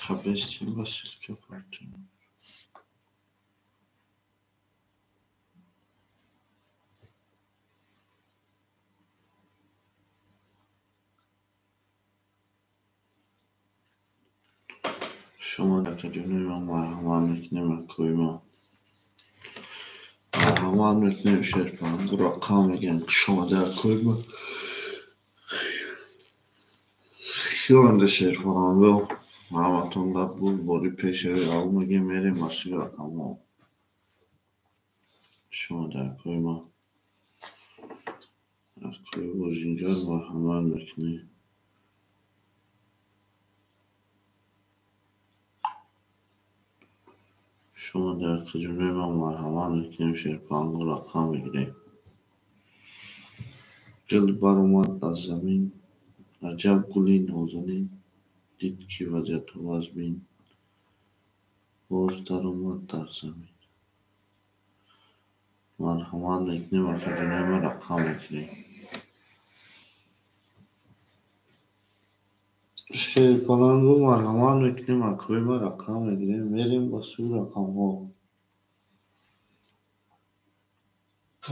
Cabeça basit kapattım. شما در جنوب ما مرحمت میکنیم و کویما مرحمت میکنیم شرپان برو قام میگن شما در کویما خیان ده شرپان و محمدون در بود باری پیشوی آو میگه میریم مسیح رقم شما در کویما از کوی بزنگار مرحمت میکنیم شما در جنوب ما مرحمت میکنیم شرپان برو قام میگیریم قلب بر اومد از زمین عجب گلی نازنین دید که وضعیت و بین باز در اومد در زمین مرحمت میکنیم و خجونه ما رقم میکنیم شیر پلنگو مرحمت میکنیم و کوی ما رقم میکنیم میریم با سوی رقم ها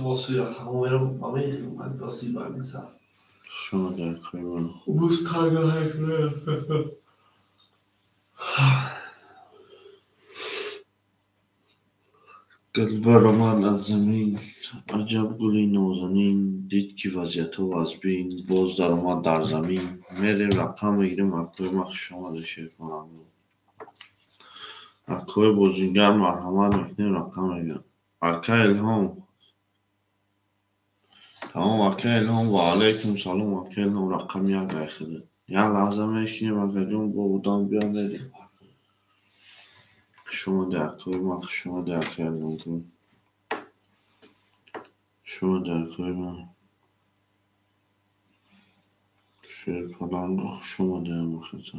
با سوی رقم ها میرم من با سوی برمیسم شما در کوی ما بوز تاگه هکنه قلب بر اومد از زمین عجب گلی نازنین دید که وضعیت و بین باز در اومد در زمین میریم رقم میگیریم و کوی ما شما در شیر پلنگو کوی بزنگار مرحمت میکنیم رقم میگیریم اکا الهام تمام اکا الهام و علیکم سلام اکا الهام رقم یک ایخده یا لحظه میشینیم اکا جون با بودان بیا میریم شما در کوی ما شما در اکا الهام کن شما در کوی ما شیر پلنگو شما در مخصه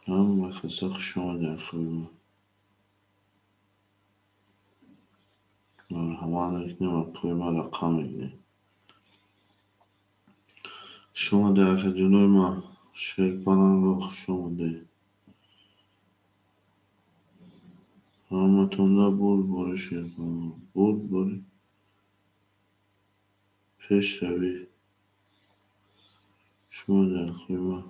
هم مخصه شما در کوی ما مرحمت میکنیم و کوی ما رقم میگیریم شما در اکا جنوب ما شیر پلنگو شما در همتون بول باری شیر پلنگو بول باری پیش روی شما در کوی ما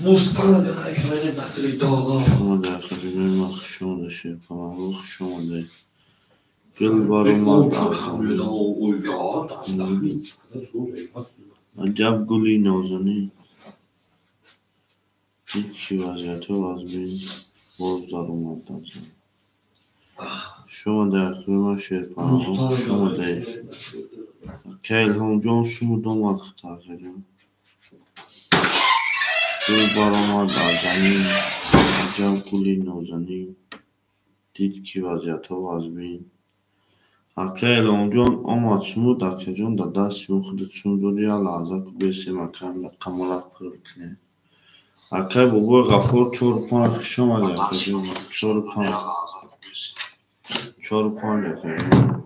مستند هکنه بسری داغا شما در خدمه ما شما در شیر پلنگو شما در گل بار اومد از زمین عجب گلی نازنین دید که وضعیت و از بین باز در اومد در زمین شما در کوی ما شیر پلنگو شما در که الهام جان شما دومد خطا جان گل بار اومد از زمین عجب گلی نازنین دید که وضعیت و از بین اکا الهام جان آمد شما اکا جان در دست شما خودت شما دوری یا لحظه که بیسیم اکا قمرک پر کنه اکا بابا غفور چور پانک شما در اکا جان چور پانک اکا جان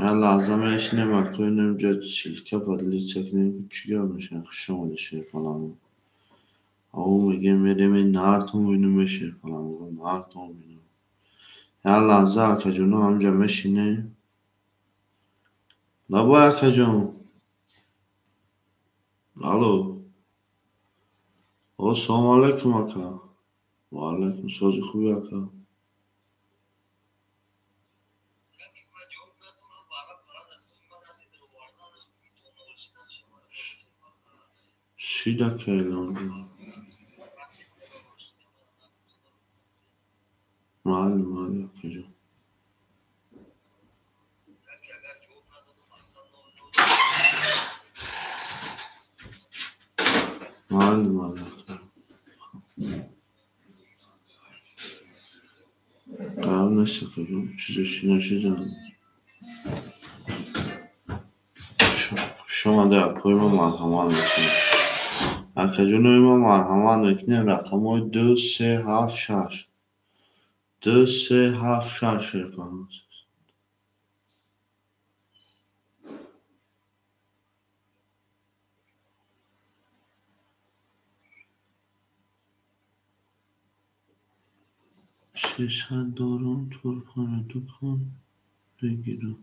یا لحظه میشنیم اکا نمیجا سیلکه بدلی چکنیم چی ها میشه شما در شیر پلنگو او میگه میریم این نهرتون بینیم شیر پلنگو نهرتون بینیم یا لحظه اکا جانو همجا میشینه لبا اکا جان الو او سلام علیکم اکا و علیکم سازی خوبی اکا شید اکا الهام جان معلم اکا جان معلم اکا قرار نیست اکا جان چیزشی نشیدم شما در کوی ما مرحمت میکنیم اکا جانوی ما مرحمت میکنیم رقم های 2 3 7 6 2 3 7 6 شیر پلنگو $300 چرپان دکان بگیرم.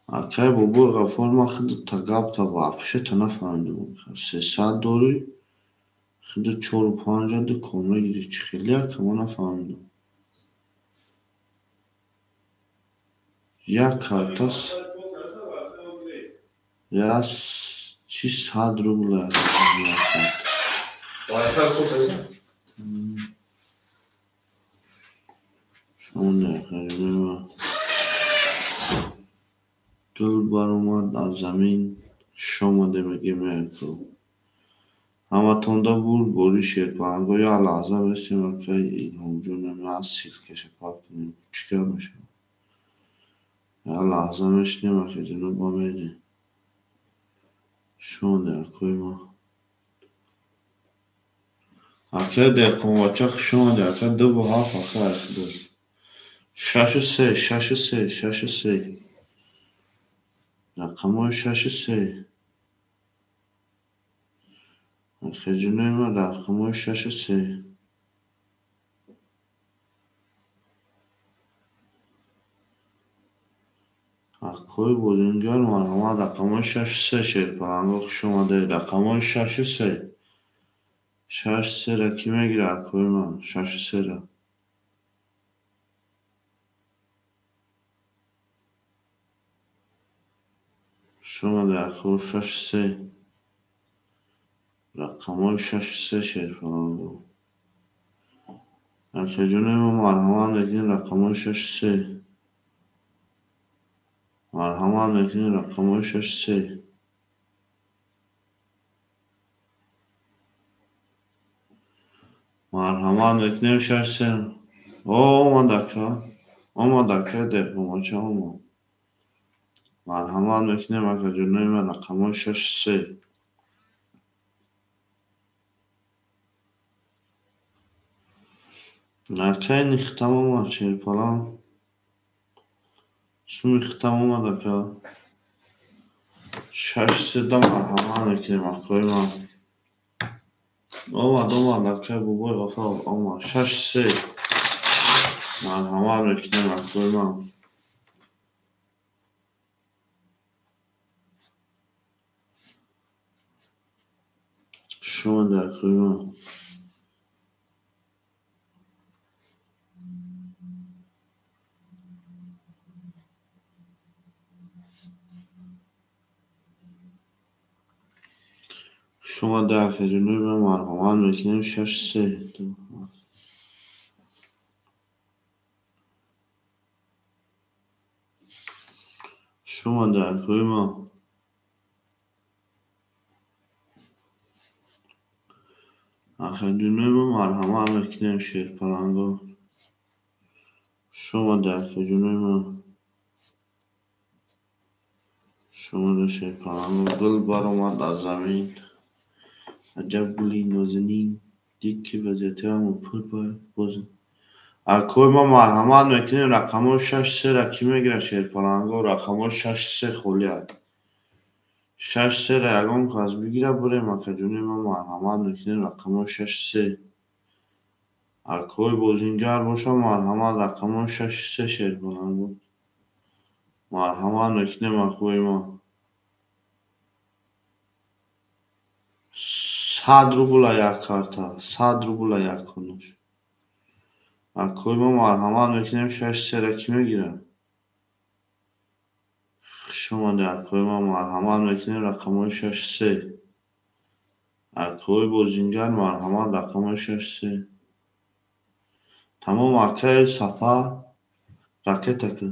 Окей, бобо форма хыды тагапта вообще-то нафаҳмидам. $300 хыды 4-5 дукон мегирӣ. Чӣ хелияк ма нафаҳмидам. Як картас я чи $100 шуне харидема. Гул баромад аз замин шомаде мегем яко. ҳаматонда бур бори шерпаранго я лаҳза бистем акай илҳомҷон аз силкаша пак кунем. Чикар мешавад? Я лаҳза мешинем акай ҷунуб ба мерем. Шуне акой ма. Акай деҳқонбача хушомаде акай 2-7 акай худо. 6-3 рақамҳои 6-3 акай ҷунои ман рақамҳои 6-3 акой бозингар марҳамат рақамҳои 6-3 шерпаранго хушомаде рақамҳои 6-3 6-3 ки мегира акой ман 6-3 шумаде акой 6-3 рақамҳои 6-3 шерпаранго акай ҷунои ман марҳамат мекунед рақамҳои 6-3 марҳамат мекунед рақамҳои 6-3 марҳамат мекунем 6-3 омад акай деҳқонбача омад. марҳамат мекунем акай ҷунои ман рақамҳои 6-3 акай нихтам омад шерпалан суми хитам омад акай 6-3 марҳамат мекунем акой ман омад акай бобои ғафар омад 6-3 марҳамат мекунем акой ман шумаде акой ман шумаде акай ҷунои ман марҳамат мекунем 6-3 шумаде акой ман акай ҷунои ман марҳамат мекунем шерпаранго шумаде акай ҷунои ман шумаде шерпаранго гул баромад аз замин аҷаб гули нозанин дид ки вазъиятаамро пур боз акой ман марҳамат мекунем рақамҳои 6-3 ки мегирад шерпаранго рақамҳои 6-3 холияк 6-3 ягон кас бигирад бурем акай ҷунои ман марҳамат мекунем рақамҳои 6-3 акой бозингар бошад марҳамат рақамҳои 6-3 шерпаранго марҳамат мекунем акои ман $100 як карта $100 як хонуш акой ман марҳамат мекунем 6-3 ки мегирад хушомаде акой ман марҳамат мекунем рақамҳои 6-3 акой бозингар марҳамат рақамҳои 6-3 тамом акай сафар ракетака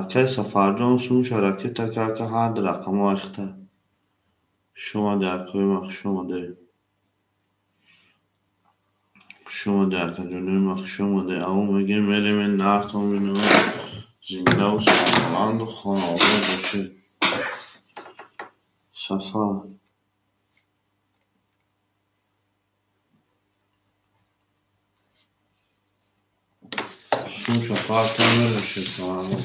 акай сафарҷон сумша ракетака акай ҳард рақамҳо эхта шумаде акой ман хушомаде акай ҷунои ман хушомаде аво мегем мерем ин наҳртон бинавад зиндаву сарбаланду хонавод бошед сафар сумша партия мерем шерпаранго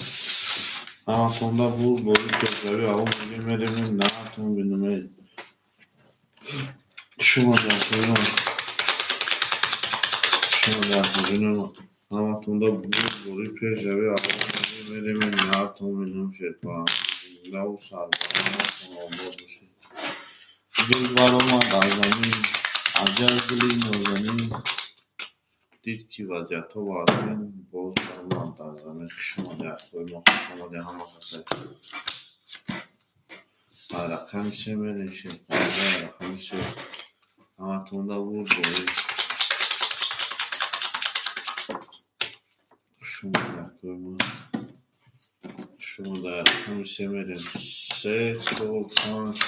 ҳаматонда бур бори пешравӣ аво мегем мерем ин наҳртон бинавад شما در کنار همتون دا بوری پیش روی آقا میریم نهار تو میدونم شد کنم لو سال کنم آباد بشه جل بارو ما در زمین عجل گلی نوزنی دید کی وجه تو واسمین باز بارو ما در زمین شما در کوی ما شما در همه خسته رقم سه میریم شد رقم سه همتون دا بود بوری شما در کوی ما شما در همیشه میریم 3 4 5 6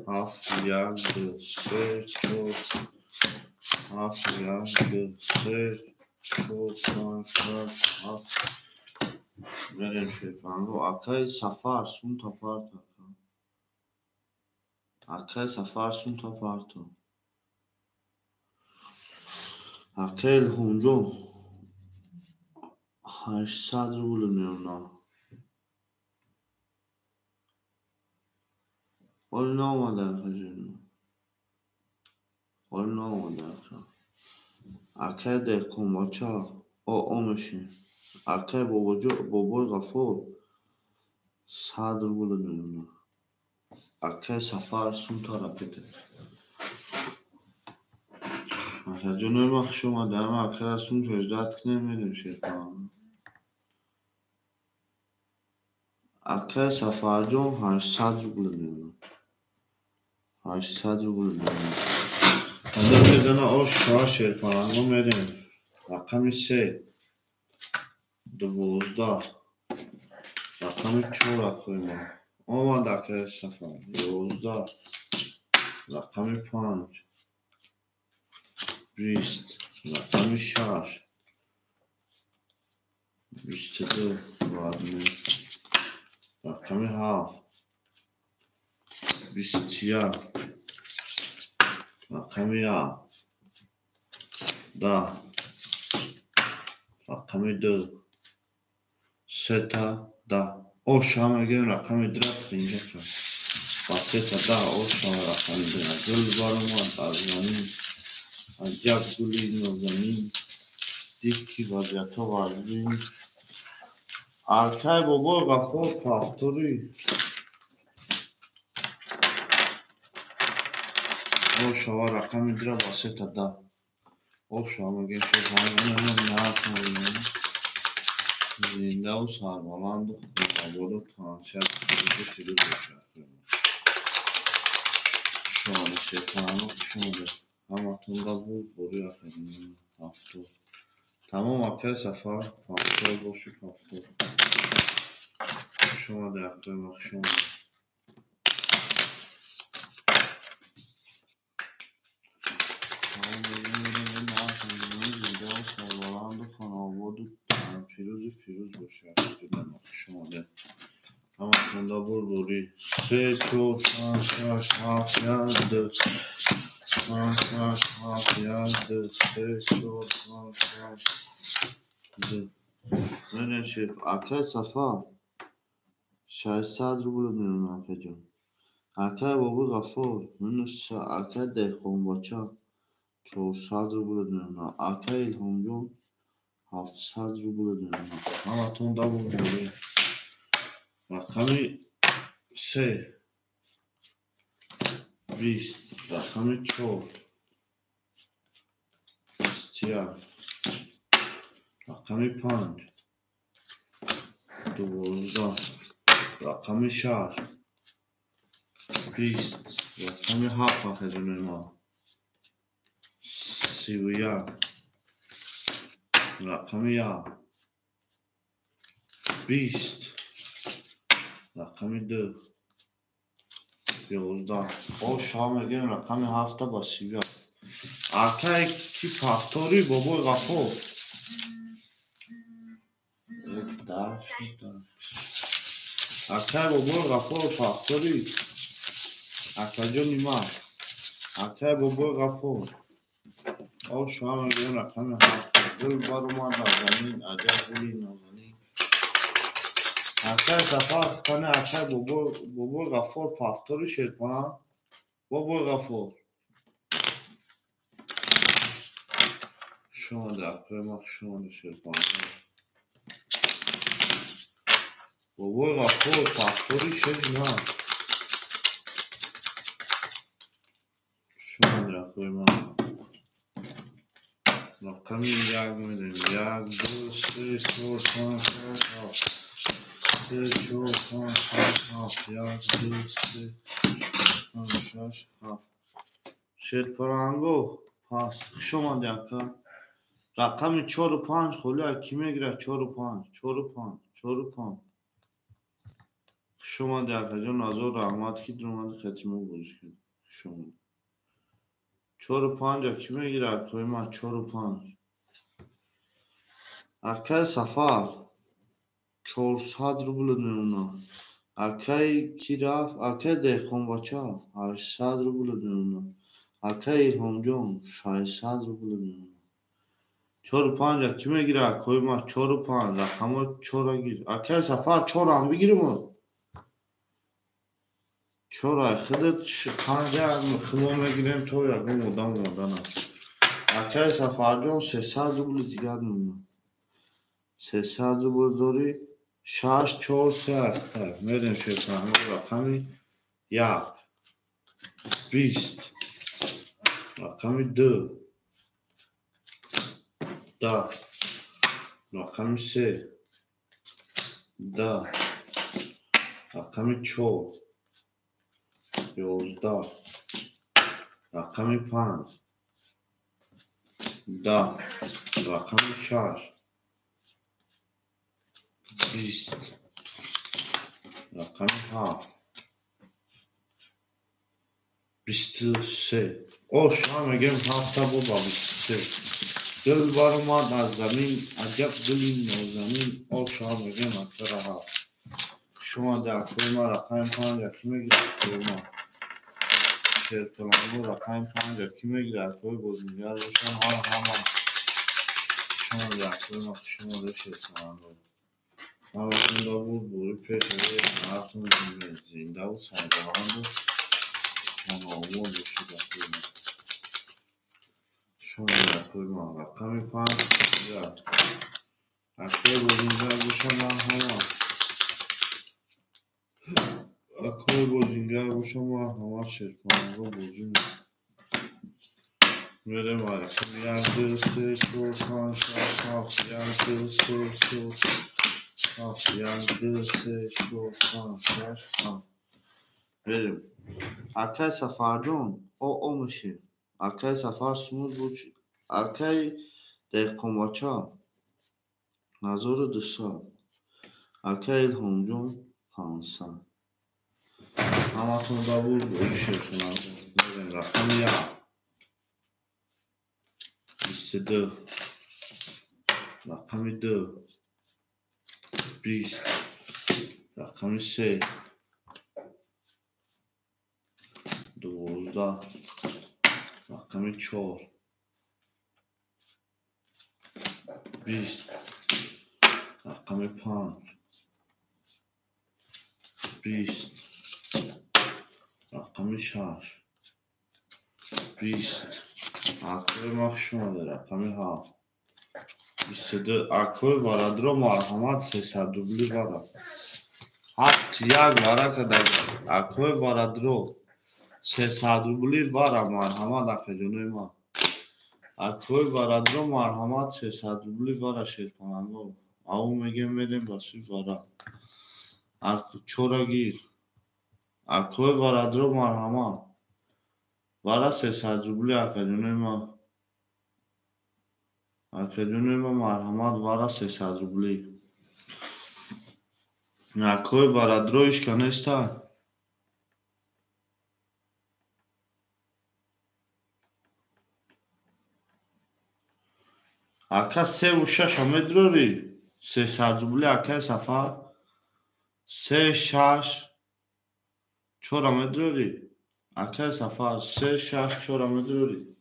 7 یک دو 3 4 7 یک دو 3 4 5 6 7 میریم شیپانگو اکای سفر سون تا پارتا اکای سفر سون تا پارتا اکای هونجو 800 روبل میمونه اول نامده خجلو اول نامده اکای دکون بچه او میشه اکای بابای غفور 100 روبل میمونه اکای سفر سون تا رپیده خجلو نمخ شما دارم اکای سون جزداد کنه میدیم شیطان اکای سفر جون 800 روبل میمونه 800 روبل میمونه خدا میزنه آش شاه شیطان میدیم رقم 3 12 رقم 4 اکای ما آمد اکای سفر 11 رقم 5 20 رقم 6 22 بعد رقم 7 21 رقم 10 رقم 2 3 تا 10 اوش هم اگه رقم درات اینجا کرد با 3 تا 10 اوش هم رقم درات گل بارو ما در زمین عجب گلی نازنین دید کی وضعیت وزبین ارکای بابا غفور پافتوری اوش هم رقم درات با 3 تا 10 اوش هم اگه شد همه نه کنیم زنده و سربلند و خداباد و تانشد شروع بشه شما شیطان شما همتون دا بود بوری آخرین هفتو تمام اکای سفر هفتو باشید هفتو شما در قیمت شما تمام میریم زنده و سربلند و خداباد و فیروز باشه شما در همتون دا بود بوری 3 4 5 6 7 1 2 5 6 7 1 2 3 4 5 6 2 میریم شیف اکای سفر 600 روبل میمونه اکای جان اکای بابا غفور اکای دهقان بچه 400 روبل میمونه اکای الهام جان 700 روبل میمونه همتون دا بود بوری رقم 3 20 رقم 4 21 رقم 5 12 رقم 6 20 رقم 7 آخرین ما 31 رقم 20 رقم 2 11 او شام میگیم رقم 7 با 31 اکای کی پافتوری بابا غفور اکای بابا غفور پافتوری اکای جون نیما اکای بابا غفور او شام میگیم رقم 7 گل بارو ما در زمین عجب گلی نازنین اکای سفر خانه اکای بابا غفور پافتوری شد کنم بابا غفور شما در قیمت شما شرپانگو بابا غفور پاکتوری شد نه شما در قیمت رقمی یک میدیم 1 2 3 4 5 6 7 3 4 5 6 7 1 2 3 5 6 7 شرپانگو پاس شما در رقم 4 و 5 خلی کی میگیره 4 و 5 4 و 5 4 و 5 شما در کجا نازو رحمت کی درمان ختمه بوش کرد شما 4 و 5 کی میگیره توی ما 4 و 5 اکای سفر 400 روبل دونه اکای کی رفت اکای دهقان بچه 800 روبل دونه اکای ایرهام جان 600 روبل دونه 4 و 5 کی میگیره اکای ما 4 و 5 رقم 4 گیر اکای سفر 4 هم بگیریم 4 خودت 5 خمو میگیریم تو یکم مدام اکای سفر جان 300 روبل دیگر نمونه 300 روبل داری 6 4 3 اختر میریم شرپانگو رقمی 1 20 رقمی 2 10 رقمی 3 10 رقمی 4 11 رقمی 5 10 رقمی 6 20 رقمی 7 23 او شما میگم 7 بابا 23 دل بار اومد از زمین عجب دلی نازنین او شما میگم اکثر 7 شما در کوی ما رقم 5 یکی میگیره کوی ما شرپانگو رقم 5 یکی میگیره کوی بزرگیار باشن ها همه شما در کوی ما شما در شرپانگو همه کنده بود بوری پیش هفتون زنده و سرگران بود همه آمون بشی در کوی ما شما در کوی ما رقم 5 اکوی بزرگیار باشن همه اکوی بزرگیار باشن همه شرپانگو بزرگ میره رقم 1 2 3 4 5 6 7 1 2 3 4 7 1 2 3 4 5 6 7 بریم اکای سفر جان او میشه اکای سفر سمود بود اکای دهقان بچه 1200 اکای ایرهام جان 500 همه تون دا بود بوری شرپانگو بریم رقم 1 22 رقم 2 20 رقم 3 12 رقم 4 20 رقم 5 20 رقم 6 20 اکوی مخشون رقم 7 22 اکوی وارد رو مرحمت 300 روبلی وارد 7 1 وارد کده اکوی وارد رو 300 روبلی وارد مرحمت اکوی جنوی ما اکوی وارد رو مرحمت 300 روبلی وارد شرپانگو او میگیم میریم باسی وارد اکو چورا گیر اکوی وارد رو مرحمت وارد 300 روبلی اکوی جنوی ما اکوی جنوی ما مرحمت وارد 300 روبلی اکوی وارد رو اشکنسته اکا 3 و 6 مدروری 300 روبلی اکای سفر 3 6 4 مدروری اکای سفر 3 6 4 مدروری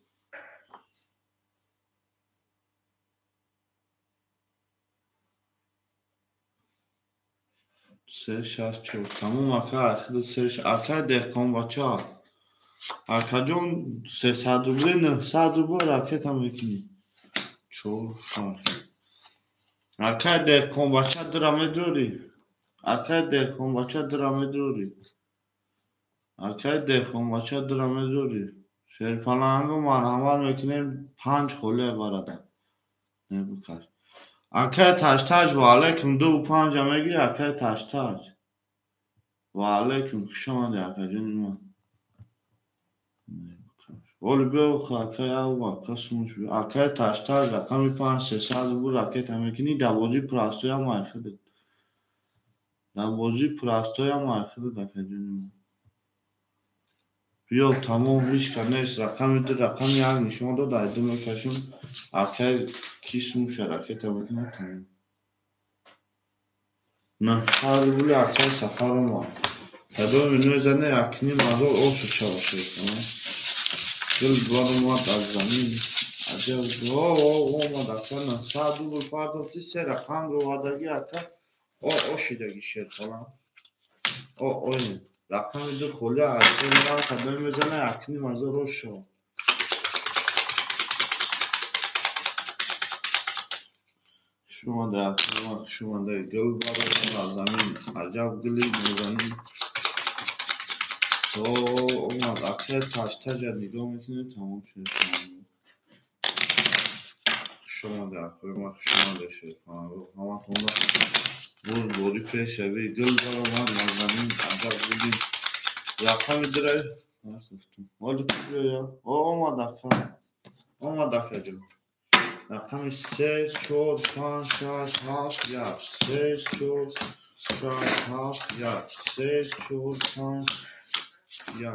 3 6 4 تموم اکا اخد 3 اکای دهقان بچه Akajon 300 ruble 900 ruble raket هم میکنی چور شاش اکای دهقان بچه درامه دوری اکای دهقان بچه درامه دوری اکای دهقان بچه درامه دوری شیرپالانگو مرحمت میکنیم 5 خوله برادر نبکر اکای تاش تاج و علیکم 2 و 5 هم میگیری اکای تاش تاج و علیکم خوشامده اکای جونی ما ولی بیو اکای او کسموش بیو اکای تاش تاج رقمی 5 300 بود راکت هم میکنی دوازی پراستوی هم آیخده دوازی پراستوی هم آیخده اکای جونی ما بیو تمام هیچ کنیست رقمی ده رقمی یک نشان داد ایدو میکشون اکای کسموش راکت هم میکنی تمام نه سال بولی اکای سفر ما تدو منوی زنه اکنی مازال اوشو چاوشه دل بار ما از زمین عجب ما دکتر نه ساعت دو پرداختی سه رقم رو وادگی اکا شیدگی شد کنم این رقم دو خوله عرصه میرم تدو میزنه اکنی مازال اوشو شما دکتر شما ده گل بار از زمین عجب گلی میزنی اومد اکر تاش تاج نگاه میکنه تمام شد شما در خواهی شما ده شد همه تونه بور بوری پیش شوی گل برا من زمین عجب بودی رقم داره حالی که یا اومد اکر جو رقم 3 4 5 6 7 1 3 4 6 7 1 3 4 5 1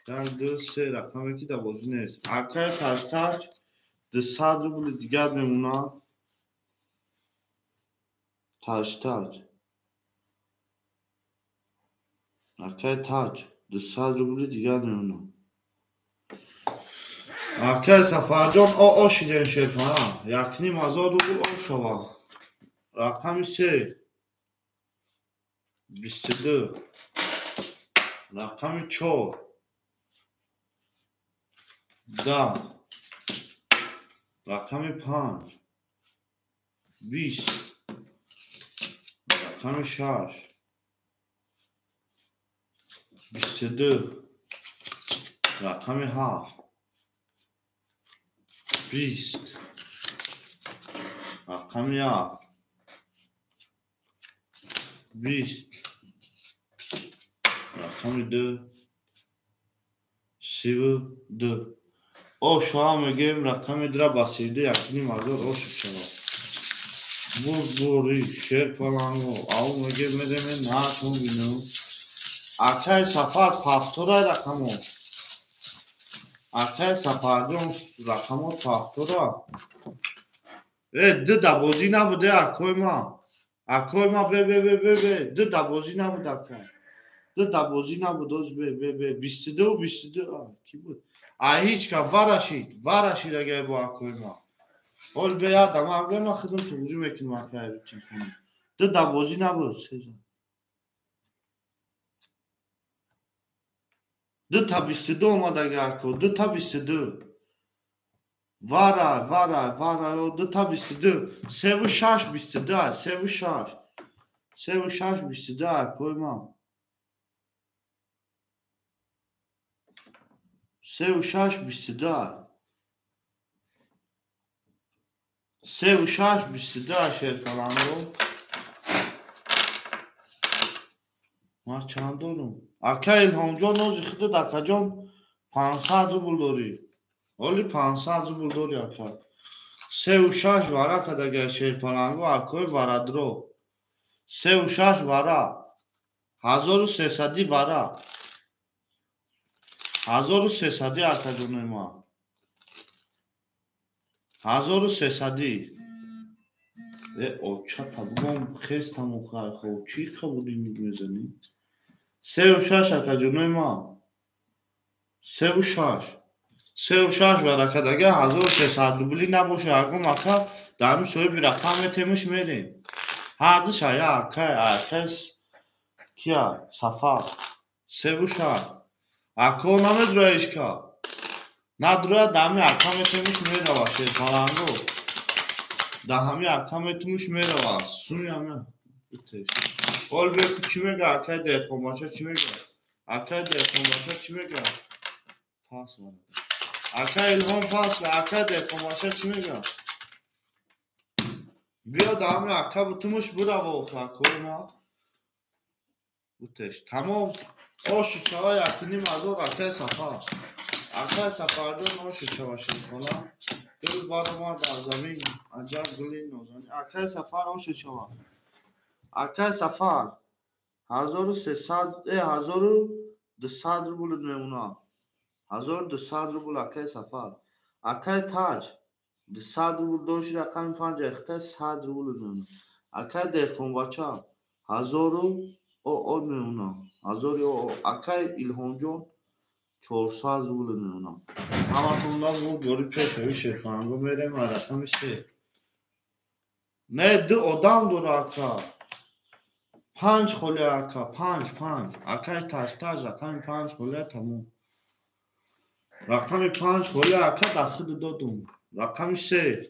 در دو سه رقمی که دوازی نیست اکای تاش تاج 200 روبل دیگر میمونه تاش تاج اکای تاج 200 روبل دیگر میمونه اکای سفرجان شیدن شرپانه یکنی مازار روبل شوا رقمی 3 22 رقمی 4 10 رقمی 5 20 رقمی 6 22 رقمی 7 20 رقمی 1 20 رقمی 2 32 شما میگیم رقمی در بسیده یکنی مازار شد بوری شیر پلانگو او میگه میدیم نه چون بینو اکای سفر پافتوره رقمو اکای سفر جون رقمو پافتوره ده دبازی نبوده اکای ما به ده دبازی نبوده اکای ده دبازی نبوده به 22 22 کی بود هیچ که ورشید اگه با اکای ما حال به یادم هم ما خودم توجه میکنم اکای رو تلفن ده دبازی نبود ده تا 22 اومده اکا ده تا 22 وارا ده تا 22 3 و 6 22 3 و 6 3 و 6 22 اکای ما 3 و 6 22 3 و 6 22 شیر کلام رو ما چند دارم اکا الهام جان نوزی خود اکا جان 500 روبل داری ولی 500 روبل داری اکا 3 و 6 وارا که دیگه شیر پلنگو اکای وارا 3 و 6 وارا 1300 وارا 1300 اکا جان ما 1300 اوچا تبون خستم و خو چی خبودی میزنی 3 و 6 اکا جان ما 3 و 6 3 و 6 وارا که دیگه 1300 روبلی نباشه اگه ما دائم سوی bir رقم تمش میریم هر دو شایا اکای کیا صفا 3 و 6 Ако намедроешка. Надроя дами акаметумуш мерава шерпаланго. Дами акаметумуш мерава. Суняме. Итеш. Олбек чӣ мега акай деҳқонбача чӣ мега? Акай деҳқонбача чӣ мега? Пас вара. Акай Илҳом пас ва акай деҳқонбача чӣ мега? Биё дами ака бутумуш бурава оха акоина. Итеш. Тамом. Оши чава якуним азор акай сафар. Акай сафарҷон оши чава шерпала. Гул баромад дар замин аҷаб гули нозанин. Акай сафар оши чава. Акай сафар 1200 рубл мемуна. 1200 рубл акай сафар. Акай таҷ 200 рубл дошти рақами 5 яхта 100 рубл мемуна. Акай деҳқонбача 1000 о мемуна. 1000 акай Илҳомҷон 400 рубл мемуна. Ҳаматонда бори пешави шерпанго мерем ва рақами 3. Не ду одам дора ака. 5 холия ака 5. Акай таҷ рақами 5 холия тамом. Рақами 5 холия ака дахиди додум. Рақами 3.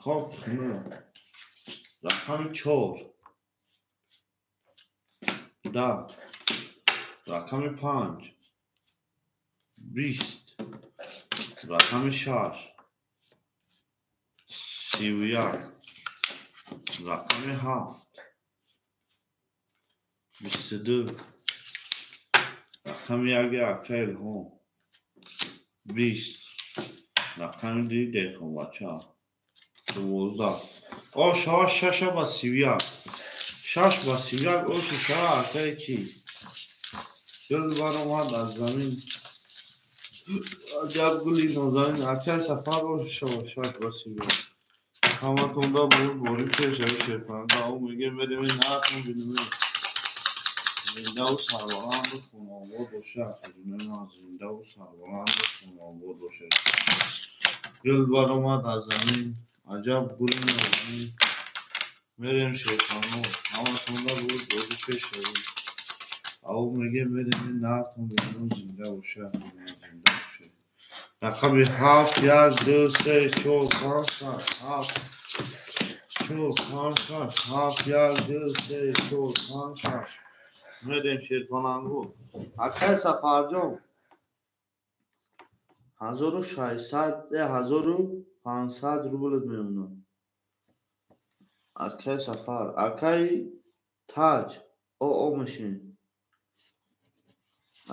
Хоб хуна. Рақами 4. Да. Рақами 5. 20. Рақами 6. 31. Рақами 7. 22. Рақами яги акай Илҳом 20. рақами ди деҳқонбача 12. Оша 6 ба 31. 6 ба 31 оши шава акай ки гул баромад аз замин аҷаб гули нозанин акай сафар оши шава 6 ба 31. ҳаматонда буд бори пешави шерпанда ав меге мерем наатон бинуме зиндаву сарбаланду хунобод боша худумема зиндаву сарбаланду хунобод боша гул баромад аз замин аҷаб гули нозанин мерем шерпанҳо ҳаматонда буд бори пешави ав меге мерем наатон бинуме зинда боша зинда боша рақами 7 1 2 3 4 5 6 7 1 2 3 4 5 6 мерем шерпананго акай сафарҷон 1500 рубл мемуна. Акай сафар. Акай таҷ оо мешин.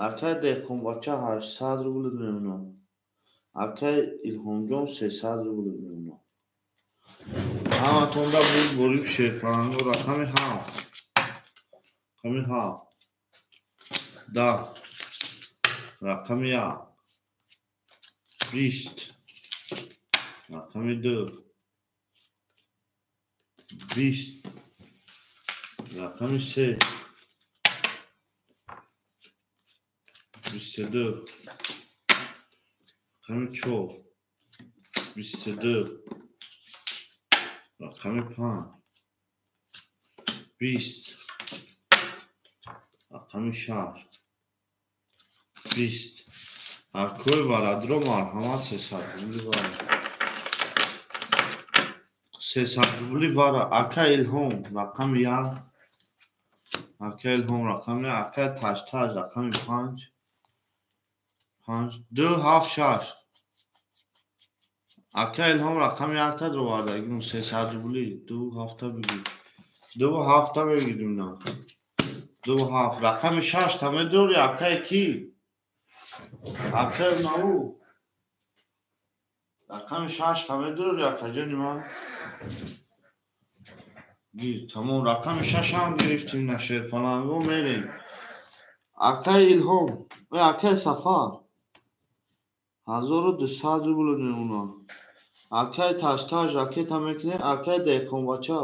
Акай деҳқонбача 800 рубл мемуна. Акай Илҳомҷон 300 рубл мемуна. ҳаматонда буд бори шерпананго рақами 7. Рақами 7. 10. Рақами 1. 20. Рақами 2. 20. Рақами 3. 22. Рақами 4. 22. Рақами 5. 20. Рақами 6. 20. Акои варадро марҳамат 300 рубли вара. 300 рубли вара. Акай Илҳом рақами 1. Акай Илҳом рақами акай таҷ рақами 5. 2 7 6. Акай Илҳом рақами 1 ро вардагирум 300 рубли 2 7 бигир. 2 7 бигирим на. 2 7 рақами 6 тамедори акай ки? Акай нау. Рақами 6 тамедори акаҷони ман. Гир тамом рақами 6 ҳам гирифтим на шерпананго мерем. Акай Илҳом акай сафар 1200 рубл мемуна. Акай таҷ ракета мекне. Акай деҳқонбача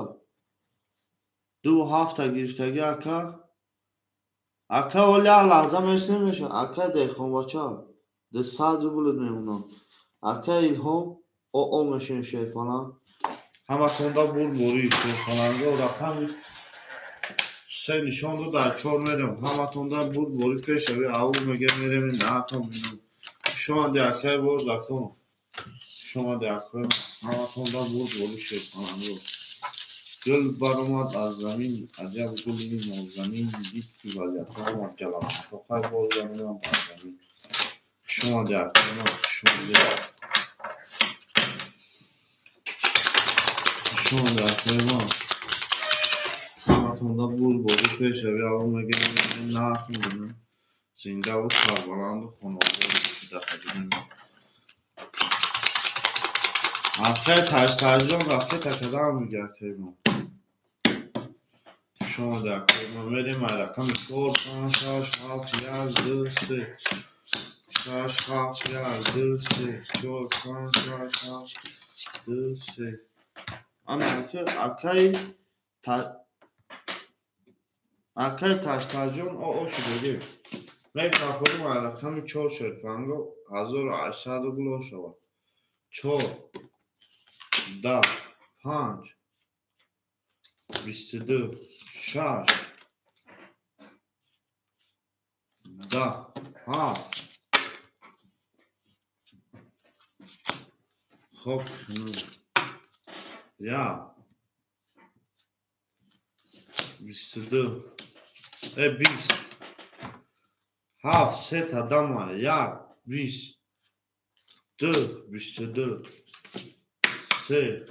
2 7 гирифтаги ака. Ака оли лаҳза меш немеша. Акай деҳқонбача 200 рубл мемуна. Акай Илҳом оо мешин шерпана. ҳаматонда буд бори шерпананго рақами سه نشان رو در چهار میرم همه تونده بود باری پیش اوی او میگه میرم این نه تا میرم شما دیگه بود لکن شما دیگه همه تونده بود باری شد کنم گل برآمد از زمین عجب گلی نازنین دید که ولیعت آمد جلال آخر باز زمینم از زمین شما دیگه شما دیگه همه تونده بود باری پیش اوی او میگه نه تا میرم زنده و سربلند و خانواده دفعه هفته تجران رفته تکده هم میگه که ما شما در که ما میریم رقم 4 5 6 7 1 2 3 6 7 1 2 3 4 5 6 7 2 3 انا اکی تجران او شده می کافرم رقم 4 شد پنگو 1800 گلو شود 4 10 5 22 6 10 7 خب یا 22 20 7 3 تا دما یک 20 2 22 3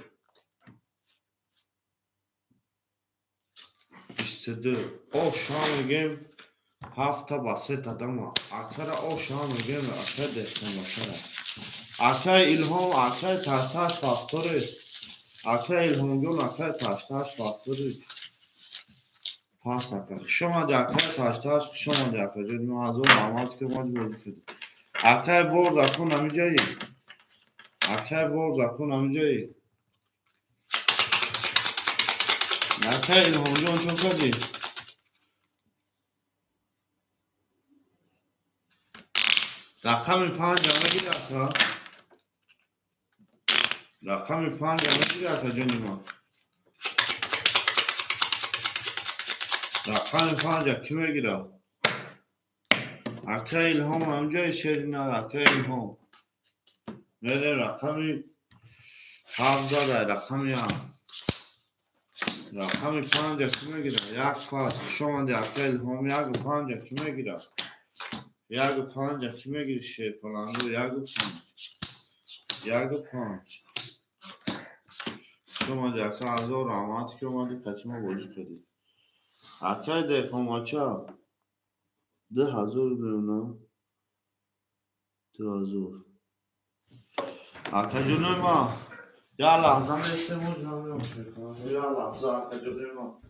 22 او شام میگیم 7 تا با 3 تا دما اکثر او شام میگیم اکثر دستم باشره اکثر الهام اکثر تشتاش فاکتوری اکثر الهام جون اکثر تشتاش فاکتوری پاس نکرد شما دیگه تشتاش شما دیگه جون موضوع معلومات که ما بودی کردیم اکثر برز اکون همی جایی اکثر برز اکون همی جایی اکثر الهام جون چون کردی رقم 5 همه گیر اکا رقم 5 همه گیر اکا جونی ما رقم 5 کی میگیره اکا الهام هم جای شیرین اکا الهام میره رقم 7 زده رقم رقم 5 کی میگیره یک پاس شما دی اکا الهام یک 5 کی میگیره یک 5 کی میگیره شیر پلنگو یک 5 شما دی اکا از او رحمت که اومدی کتیما بازی کردی اکا دیکن ماچا 10,000 بیرونه 10,000 اکا جونوی ما یا لحظه میستموز نمیم شکر یا لحظه اکا جونوی ما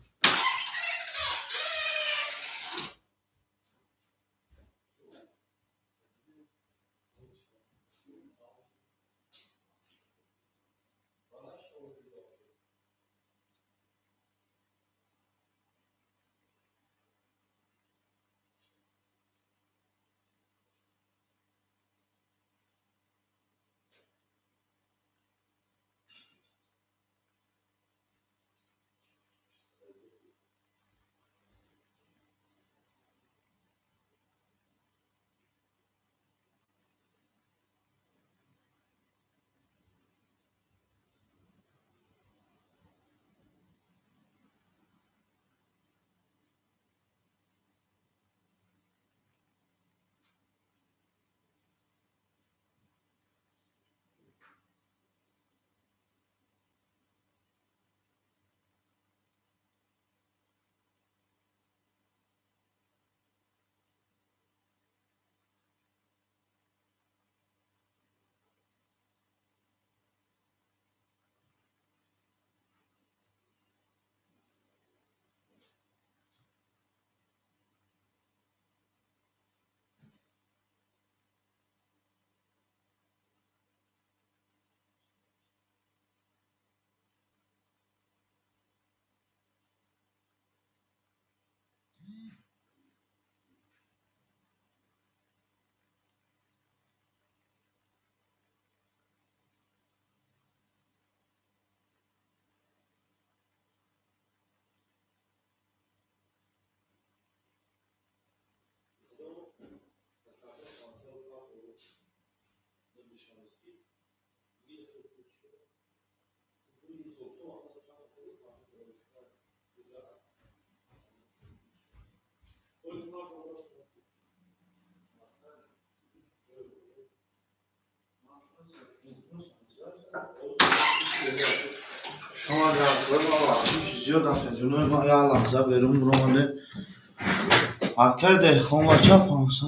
شما در کنیم وقتی زیاد اخیجونه ما یا لحظه برون برونه اکر دهخون بچه 500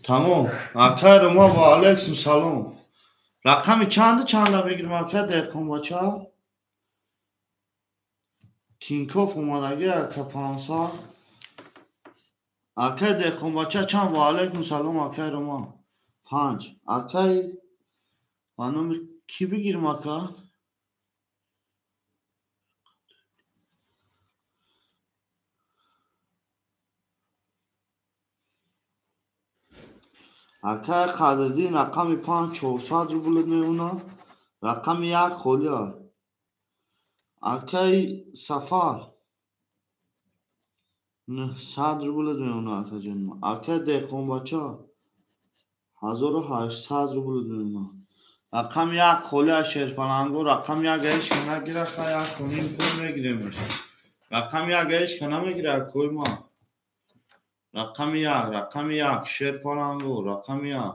تمام اکر ما با الکسم سلام رقمی چند بگیریم اکر دهخون بچه تینکوف اومدگی اکر 500 اکر دهخون بچه چند با علیکم سلام اکر ما 5 اکر خانم کی بگیریم اکر اکر قدردین رقمی 5400 رو بلد میونه رقم یک خولی های اکر سفر 900 رو بلد میونه اکر جنم اکر دهخون بچه 1800 رو بلد میونه رقم یک خولی شیرپلنگو رقم یک ایش که نگیره خیلی یک کنیم کوی میگیره رقم یک ایش که نمیگیره کوی ما رقم یک شیرپلنگو رقم یک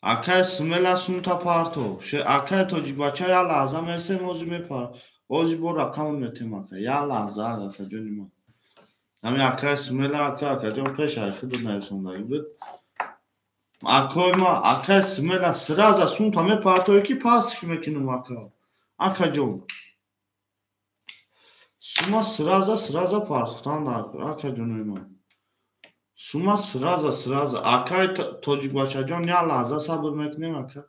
اکر سمیل سونتا پارتو اکر توجی بچه یا لحظه میسته موجی میپار اوجی بو رقم میتیم اکر یا لحظه اکر جونی ما همین اکر سمیل اکر جون پیش های خود نیسوندگی بود اکر ما اکر سمیل سراز سونتا میپارتو یکی پاستش میکنم اکر جون سوما سراز پارتان دار اکر جونی ما سوما سراز اکر توجی بچه جون یا لحظه صبر میکنیم اکر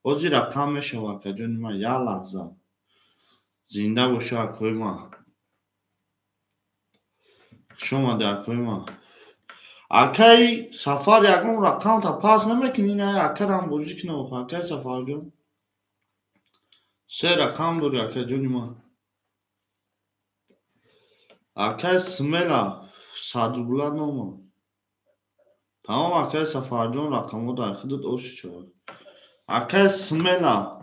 اوزی رقم میشه اکر جونی ما یا لحظه زنده باشه اکوی ما شما در اکوی ما اکای سفر یکم رقم تا پاس نمیکنی نه اکر هم بوزی کنه اکای سفر جون 3 رقم داری اکر جونی ما اکای سمیلا 100 روبله نوما تمام اکای سفر جون رقم در خودت اوش چود اکای سمیلا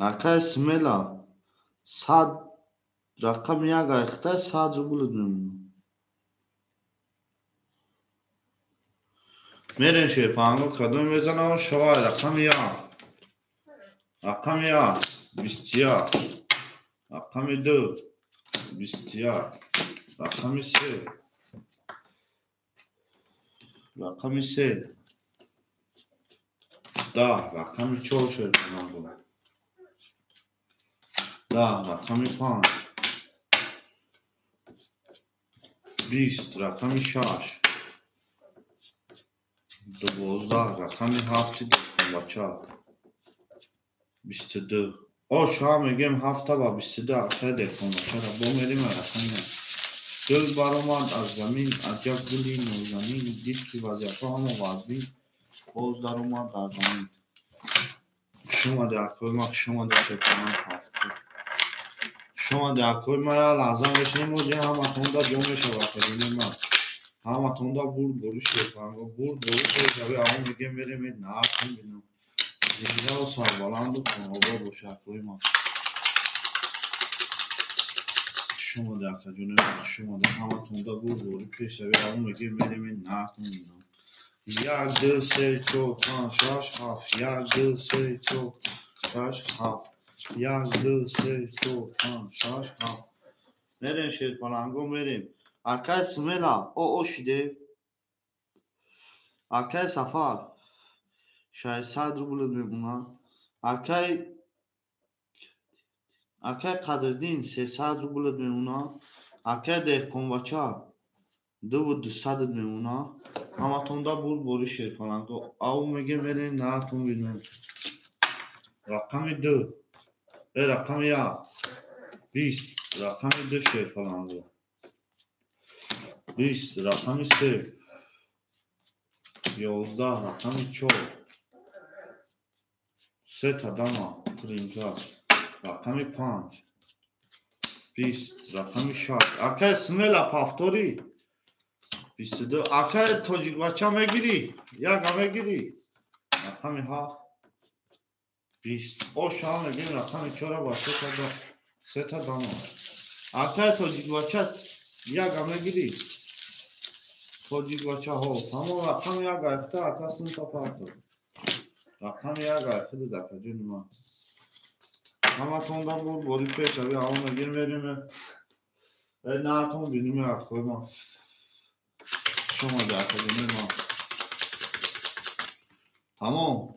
اکای سمیلا 100 رقم یک اخته 100 روبله میمونه میرین شیرپلنگو کدوم میزنم شوای رقم یک 21 رقم 2 21 رقم 3 10 رقم 4 شیرپلنگو 10 رقم 5 20 رقم 6 12 رقم 7 بچه 22 او شما میگیم 7 با 22 اکر دهخون بچه را با میریم رقم دل برآمد از زمین عجب گلی نازنین دید که وضعیت همه وضعی باز در اومد در زمین شما در کوی ما شما در شیرپلنگ هفته شما در کوی ما یا لحظه میشنیم موجی همه تونده جو میشه وقتی ما همه تونده بور شیرپلنگو بور شیرپلنگو همه میگه میریم این نهارتون بینم زنده و سربلند و خانوباد باشه کوی ما شما در کجونه شما در همه تونده بور پیش روی همه میگه میریم این نهارتون بینم 1 2 3 4 5 6 7 1 2 3 4 6 7 1 2 3 4 5 6 7 میریم شیرپلنگو میریم اکای سمیلا او شده اکای سفر 600 روبله میمونه اکای قدردین 300 روبله میمونه اکای دهخون بچه 2200 میمونه همه تونده بوری شیرپلنگو او میگه میرین نهارتون بینم رقم 2 رقم 1 20 رقم 2 شیرپلنگو 20 رقم 3 11 رقم 4 3 تا دانا پرینکا رقم 5 20 رقم 6 اکای سملا پافتوری 22 اکای توجیک بچه میگیری یا میگیری رقم 7 20 او شام میگیم رقم 4 با 3 تا دانه اکای توجیک بچه یا میگیری توجیک بچه ها تمام رقم یا گرفته اکا سن تا پافتور رقم یا گرفته دکا جون ما همه تونده بود باری پیش اوی همه میگیم میریم نه تون بینیم اکای ما شما دکا جون ما تمام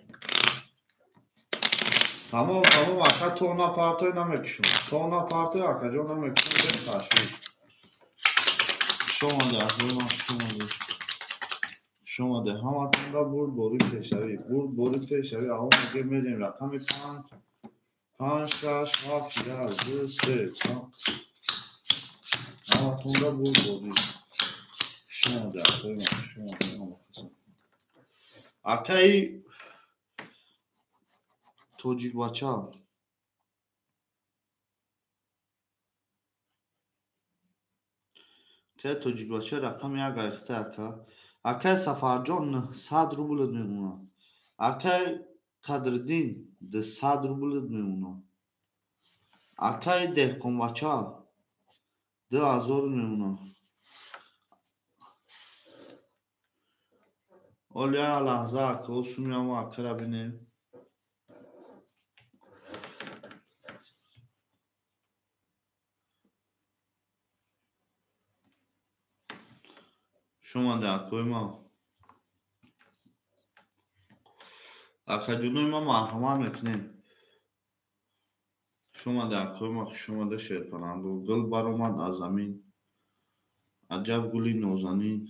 اکا تونا پارتای نمیکشون تونا پارتای اکا جون نمیکشون بین تشویش شما دکا ما شما ده همه تونده بود باری پیش اوی همه میگیم میریم رقم 5 6 7 2 3 همه تونده بود باری شما دکا ما اکای توجیک بچه که توجیک بچه رقم یک گرفته اکای سفرجان 900 روبل میمونه اکای قدردین 200 روبل میمونه اکای دهکن بچه 2000 میمونه اولیا لحظه اکا و سومی همه اکا را بینیم شما ده اکای ما اکا جونوی ما مرحمه میکنیم شما ده اکای ما شما ده شیر پرندو گل برامد از زمین عجب گلی نوزنین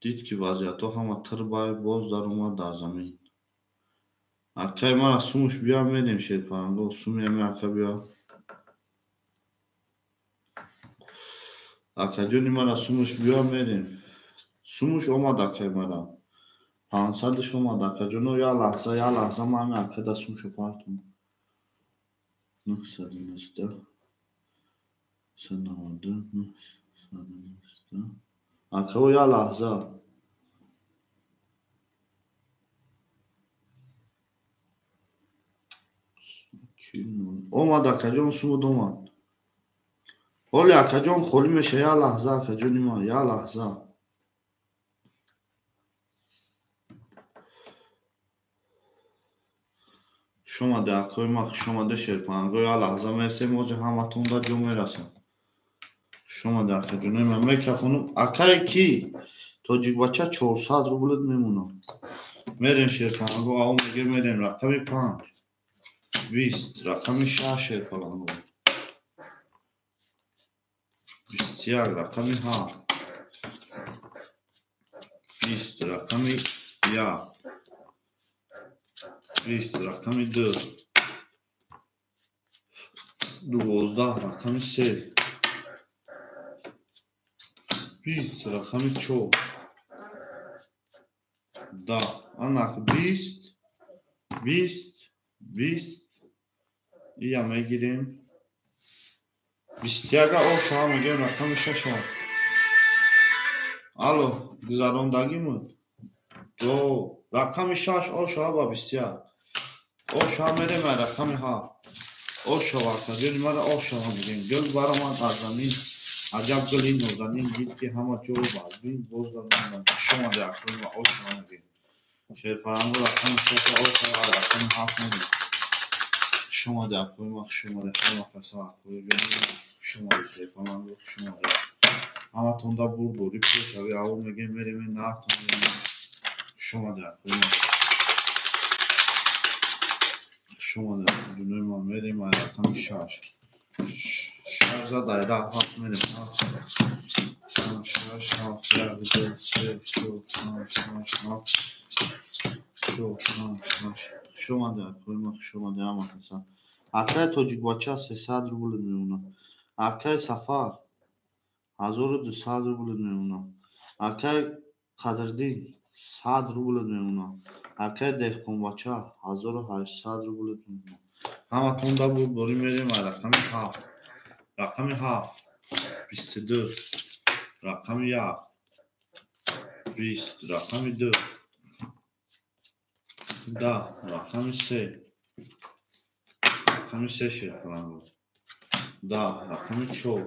دید که وضعیت ها همه تر باز در اومد در زمین اکای ما را سومش بیا میدیم شیر پرندو سومی همه اکا بیا اکا جونی ما را سومش بیا میدیم سومش اومد اکای ما را 500 اومد اکا جونو یا لحظه ما همه اکا دا سومشو پارتون 919 392 919 اکا و یا لحظه اومد اکا جون سود اومد حالی اکا جون خوری میشه یا لحظه اکا جونی ما یا لحظه شما ده اکای ما شما ده شیر پرندو یا لحظه مرسی موجه همه تون دا جو میرسن شما ده اکا جونی ما میکفونم اکای کی توجیک بچه 400 روبلت میمونه میریم شیر پرندو او میگه میریم رقم 5 20 رقم 6 شیر پرندو 21 رقم 7 20 رقم 1 20 رقم 2 12 رقم 3 20 رقم 4 10 انک 20 یا میگیریم 21 او شما میگیم رقم 6 الو گذراندگی مود دو رقم 6 او شما با 21 او شما میریم رقم 7 او شما کجا نیمده او شما میگیم گل برامد از زمین عجب گلی نوزنین دید که همه جو بازبین باز دارم شما در اکنون او شما میگیم شیر پرندو رقم 6 او شما رقم 7 میگیم شما در اکنون شما در همه فسا اکنون شما در شیر پرندو شما در همه تونده بوری پیش اوی او میگیم میریم نه تونده شما در اکنون شما در اکنون ما میریم رقم 6 شارزا دایره هات میریم 6 7 1 2 3 4 5 6 شما در کوی شما در همه کسان اکای توجیک بچه 300 روبل میمونه اکای سفر 1200 روبل میمونه اکای قدردین 100 روبل میمونه اکای دهکن بچه 1800 روبل میمونه همه تونده بود باری میریم رقم 7 رقم 7 22 رقم 1 20 رقم 2 10 رقم 3 رقم 3 شیرپلنگو 10 رقم 4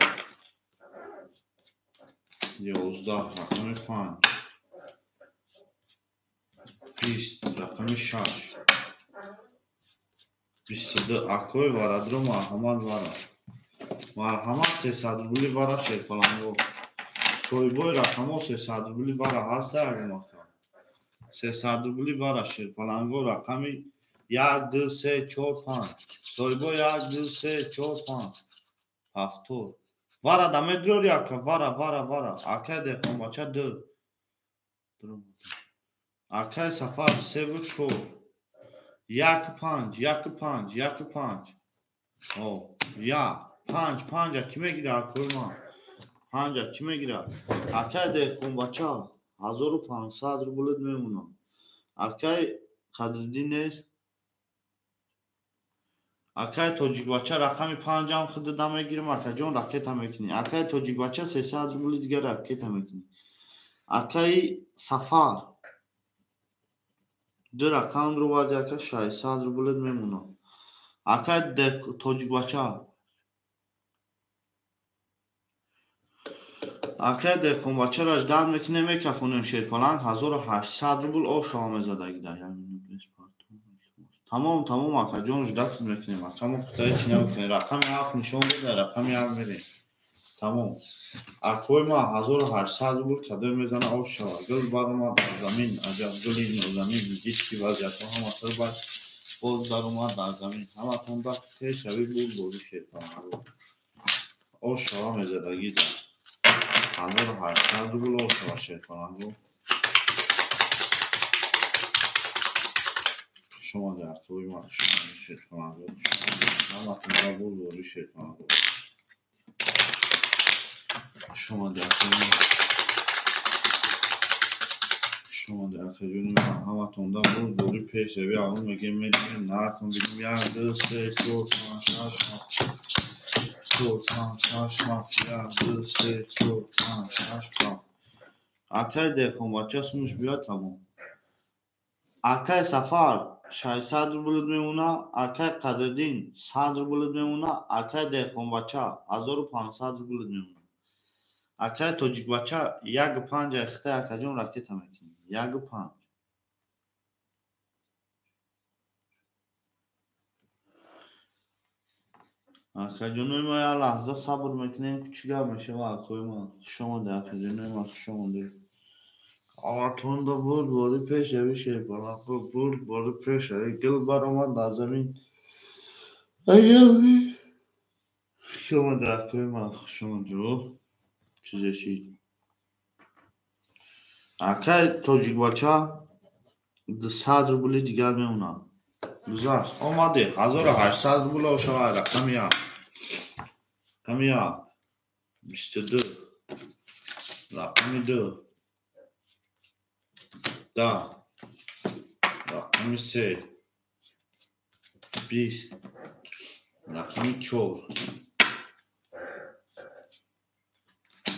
11 رقم 5 20 رقم 6 22 اکوی وارد رو مرحمت وارد مرحمت 300 روبلی وارد شیرپلنگو سویبوی رقم ها 300 روبلی وارد هست اگه مکان 300 روبلی وارد شیرپلنگو رقمی 1 2 3 4 5 سویبو 1 2 3 4 5 هفتور وارد همه درور یکا وارد اکه دیخون بچه 2 اکه سفر 3 و 4 1 5 1 5 1 5 او یا 5 5 کی میگیره اکوی ما 5 کی میگیره اکه دیخون بچه 1500 روبلت میمونم اکه قدردین اکه توجیک بچه رقمی 5 هم خود دم میگیرم اکه جون رکت هم میکنی اکه توجیک بچه 300 روبلی دیگه رکت هم میکنی اکه سفر 2 رقم رو وارد اکه 600 روبلت میمونم اکه توجیک بچه اکه دیخون بچه را اجداد میکنه میکفونیم شیرپلنگ 1800 روبل او شامه زده گیده تمام اکه جون اجداد میکنیم اکه مختای چی نمیکنیم رقم 7 نشون بده رقم 7 میریم تمام اکوی ما 1800 روبل کده میزنه او شوه گل برامد در زمین عجب گلی نوزمین دید که وضعیت ها مطر باید باز در اومد در زمین همه تونده که شوی بود بودی شیرپلنگ او شوه میزده گیده 1800 روبل او شوه شیرپلنگ شما در اکوی ما شما شیرپلنگ همه تونده بود بودی شیرپلنگ شما در اکجونی ما همه تونده بود دوری پیش روی همون میگیم میدیم نرکن بگیم 1 2 3 4 5 6 7 1 2 3 4 5 6 7 اکه دیخون بچه سموش بیاد تمام اکه سفر 600 روبلت میمونه اکه قدردین 100 روبلت میمونه اکه دیخون بچه 1500 روبلت میمونه اکه توجیک بچه 1 5 اخته اکه جون رکت هم میکنی 1 5 اکه جونوی ما یه لحظه صبر میکنیم که چیگه میشه و اکوی ما شما ده اکه جونوی ما شما ده آتون دا بود باری پیش اوی شیرپلنگ بود باری پیش اوی گل برامد در زمین ایوی شما ده اکوی ما شما ده چیزه چی اکه توجیک بچه 200 روبلی دیگر میمونه گذشت آمده 1800 روبل او شوه رقم 1 رقم 1 22 رقم 2 10 رقم 3 20 رقم 4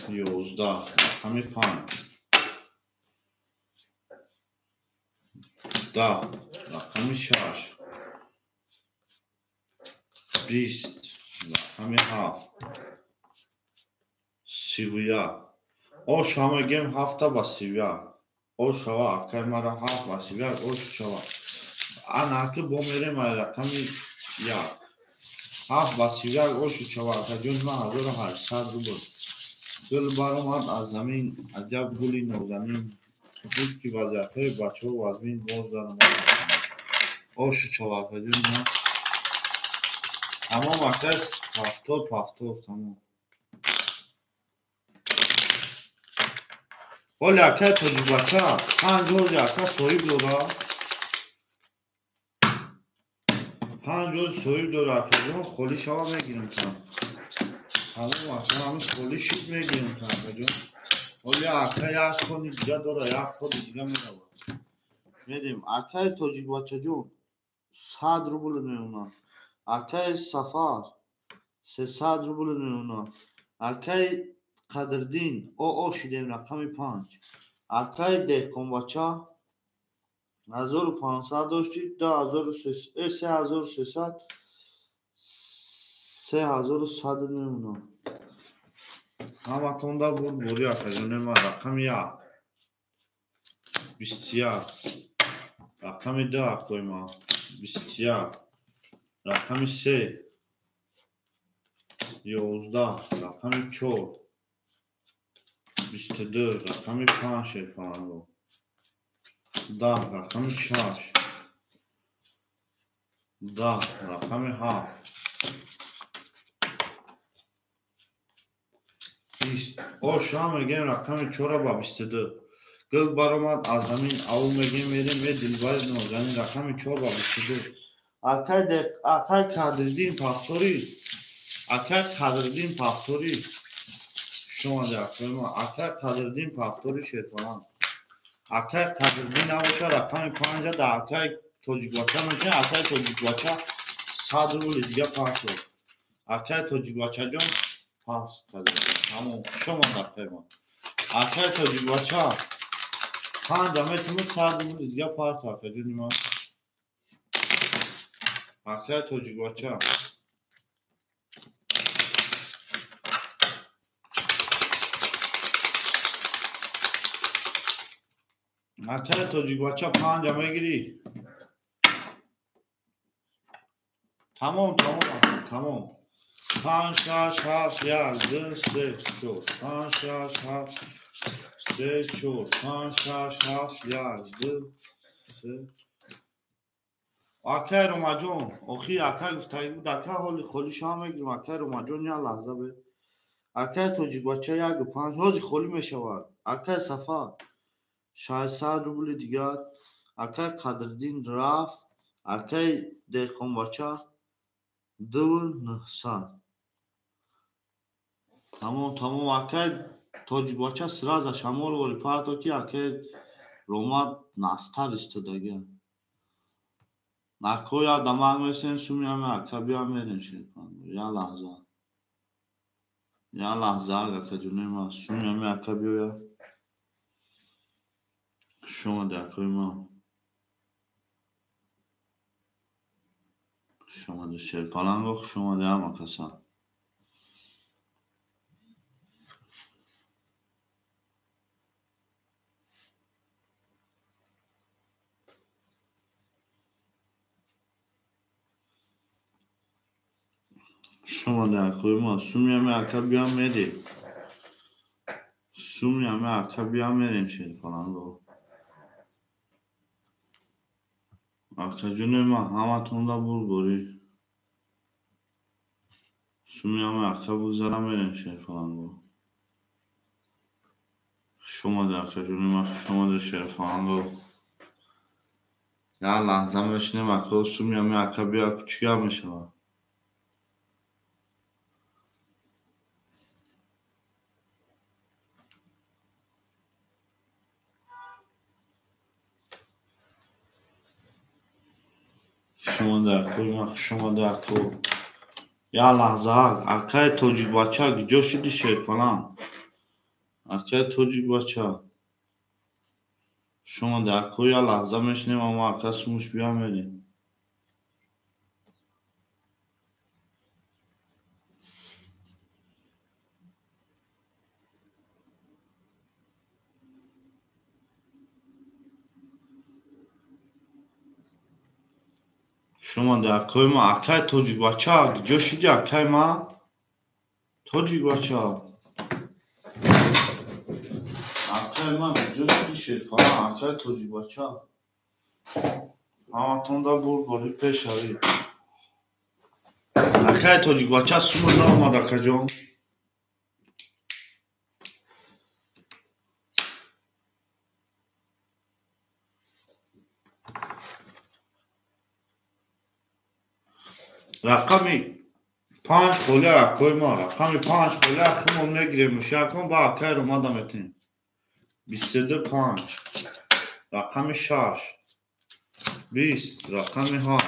11 رقم 5 10 رقم 6 20 رقم 7 31 او شما گیم 7 با 31 او شوا اکه مرا 7 با 31 او شوا انا اکه بومیره ما رقم 1 7 با 31 او شوا اکه جون ما 1800 روبل گل برامد از زمین عجب گلی نوزمین دید که وضعیت های بچه و وزمین باز در اومد او شوا اکه جون ما تمام اکه پفتور تمام ولی اکه توجیک بچه 5 روز اکه سویب دوره 5 روز سویب دوره اکه جون خولی شوا میگیرم تمام اکه همه خولی شید میگیرم اکه جون ولی اکه یک خودی دیگه دوره یک خودی دیگه میره میدیم اکه توجیک بچه جون 100 روبل میمونه اکه سفر 300 روبل اونا. اکای قدردین او شدیم رقم 5. اکای دهقان بچه 1500 داشتید 3300 3100 اونا. همه تون دا بود بوری اکجونه ما رقم 1 21 رقم 2 اکوی ما 21 رقم 3 11 رقم 4 22 رقم 5 شیفانو 10 رقم 6 10 رقم 7 20 او شام میگیم رقم 4 با 22 گل برآمد از زمین او میگیم میریم ای دلبر نازنین رقم 4 با 22 اکای قدردین پاکتوری اکای قدردین پاکتوری شما در ما اکای قدردین پاکتوری شیطان اکای قدردین نباشه رقم 5 در اکای توجیک بچه میشه اکای توجیک بچه 100 روبل دیگه پاک شد اکای توجیک بچه جان پاس قدردین همون شما در ما اکای توجیک بچه 5 میتونه 100 روبل دیگه پاک تا جونی ما اکای توجیک بچه اکای توجیک بچه 5 میگیری تمام 5 6 7 11 3 4 5 6 7 3 4 5 6 7 11 3 اکای رومجون اخی اکای گفتایی بود اکای حالی خولی شما میگیریم اکای رومجون یا لحظه به اکای توجیک بچه 1 و 5 حاضی خولی میشود اکای صفا 600 روبل دیگر اکای قدردین رفت اکای دهقان بچه 2900 تمام اکای توجیک بچه سراز شمال ولی پارتو کی اکای رومات ناستر استداگه نکویا دماغ میسین سومی همه اکا بیا میرین شیطان یا لحظه اکا جونه ما سومی همه اکا بیا شما در کوی ما شما در شیطان شما در همه کسا شما در کوی ما سومی همه اکا بیا میری سومی همه اکا بیا میرین شیطان اکا جونه ما همه تون دا بوری سومی همه اکا بگذارم میرین شیطان شما در اکا جونه ما شما در شیطان یا لحظه میشنیم اکا سومی همه اکا بیا کچی هم میشود شما در کوی ما شما در کوی یا لحظه اکای توجیک بچه گجا شدی شیطان اکای توجیک بچه شما در کوی یا لحظه میشنیم اما اکا سموش بیا میریم شما در کوی ما اکای توجیک بچه گجا شدی اکای ما توجیک بچه اکای ما گجا شدی شیطان اکای توجیک بچه همه تون دا بوری پیش هایی اکای توجیک بچه سوم دا آمد اکا جان رقمی 5 خوله اکوی ما رقمی 5 خوله اخمون میگیریم شکن با اکای رو ما دمتیم 22 5 رقم 6 20 رقم 7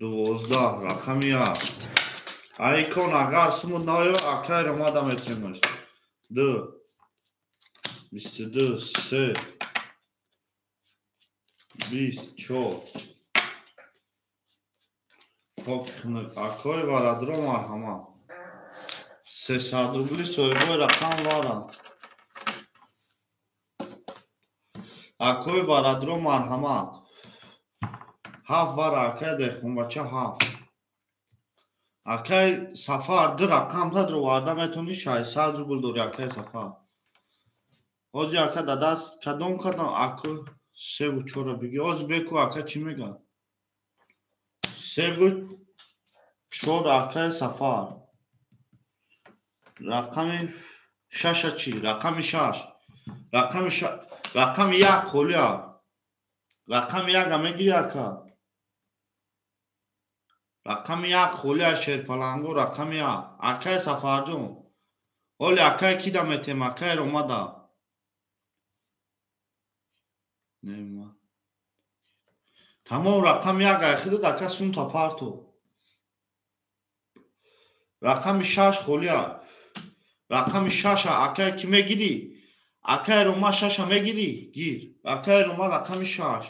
12 рақами 1 айкон агар сумуд наё акай омада метемаш 2 22 3 24 акой варадро марҳама 300 рубли соҳибои рақам вара акой варадро марҳамат 7 вара акай дехунбача 7 акай сафар 2 рақам тадро варда метавонӣ 600 рубл дори акай сафар ҳоҷи ака дадаст кадом акой 3 4 биги ҳоҷи беку ака чӣ мега 3 4 акай сафар рақами 6 чӣ рақами 6 рақами 1 холия рақами 1 мегирӣ ака рақами 1 холия шерпаланго рақами 1 акай сафарҷон ҳоли акай кида метем акай омада нема тамом рақами 1 айхидад ака сунта парто рақами 6 холия рақами 6 акай ки мегирӣ акай рома 6 мегирӣ гир акай рома рақами 6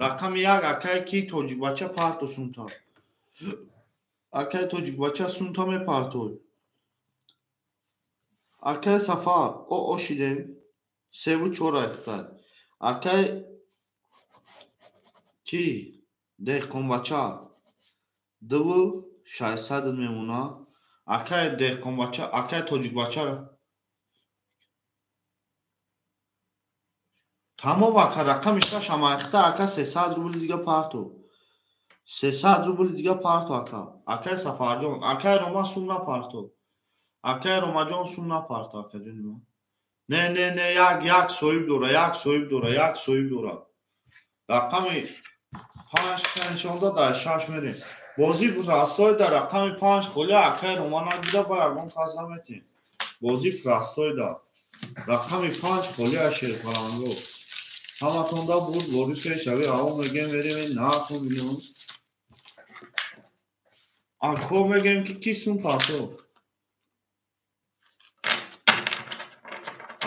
рақами 1 акай ки тоҷикбача парто сунта акай тоҷикбача сунта мепартой акай сафар ошидем 3 4 айхтай акай ки деҳқонбача 2 600 мемона акай деҳқонбача акай тоҷикбача тамом ака рақами 6 амайхта ака 300 рубли дига парто 300 рубли дига парто ака акай сафарҷон акай рома сум напарто акай ромаҷон сум напарто ака ҷони ман не як соҳиб дора як соҳиб дора рақами 5 каншонда дар 6 мерем бозӣ растои дар рақами 5 холия акай рома нагида ба ягон кас наметем бозӣ растои дар рақами 5 холия шерпаланго ҳаматонда буд бори пешави аво мегем верем накун миллион акҳо мегем ки ки сум парто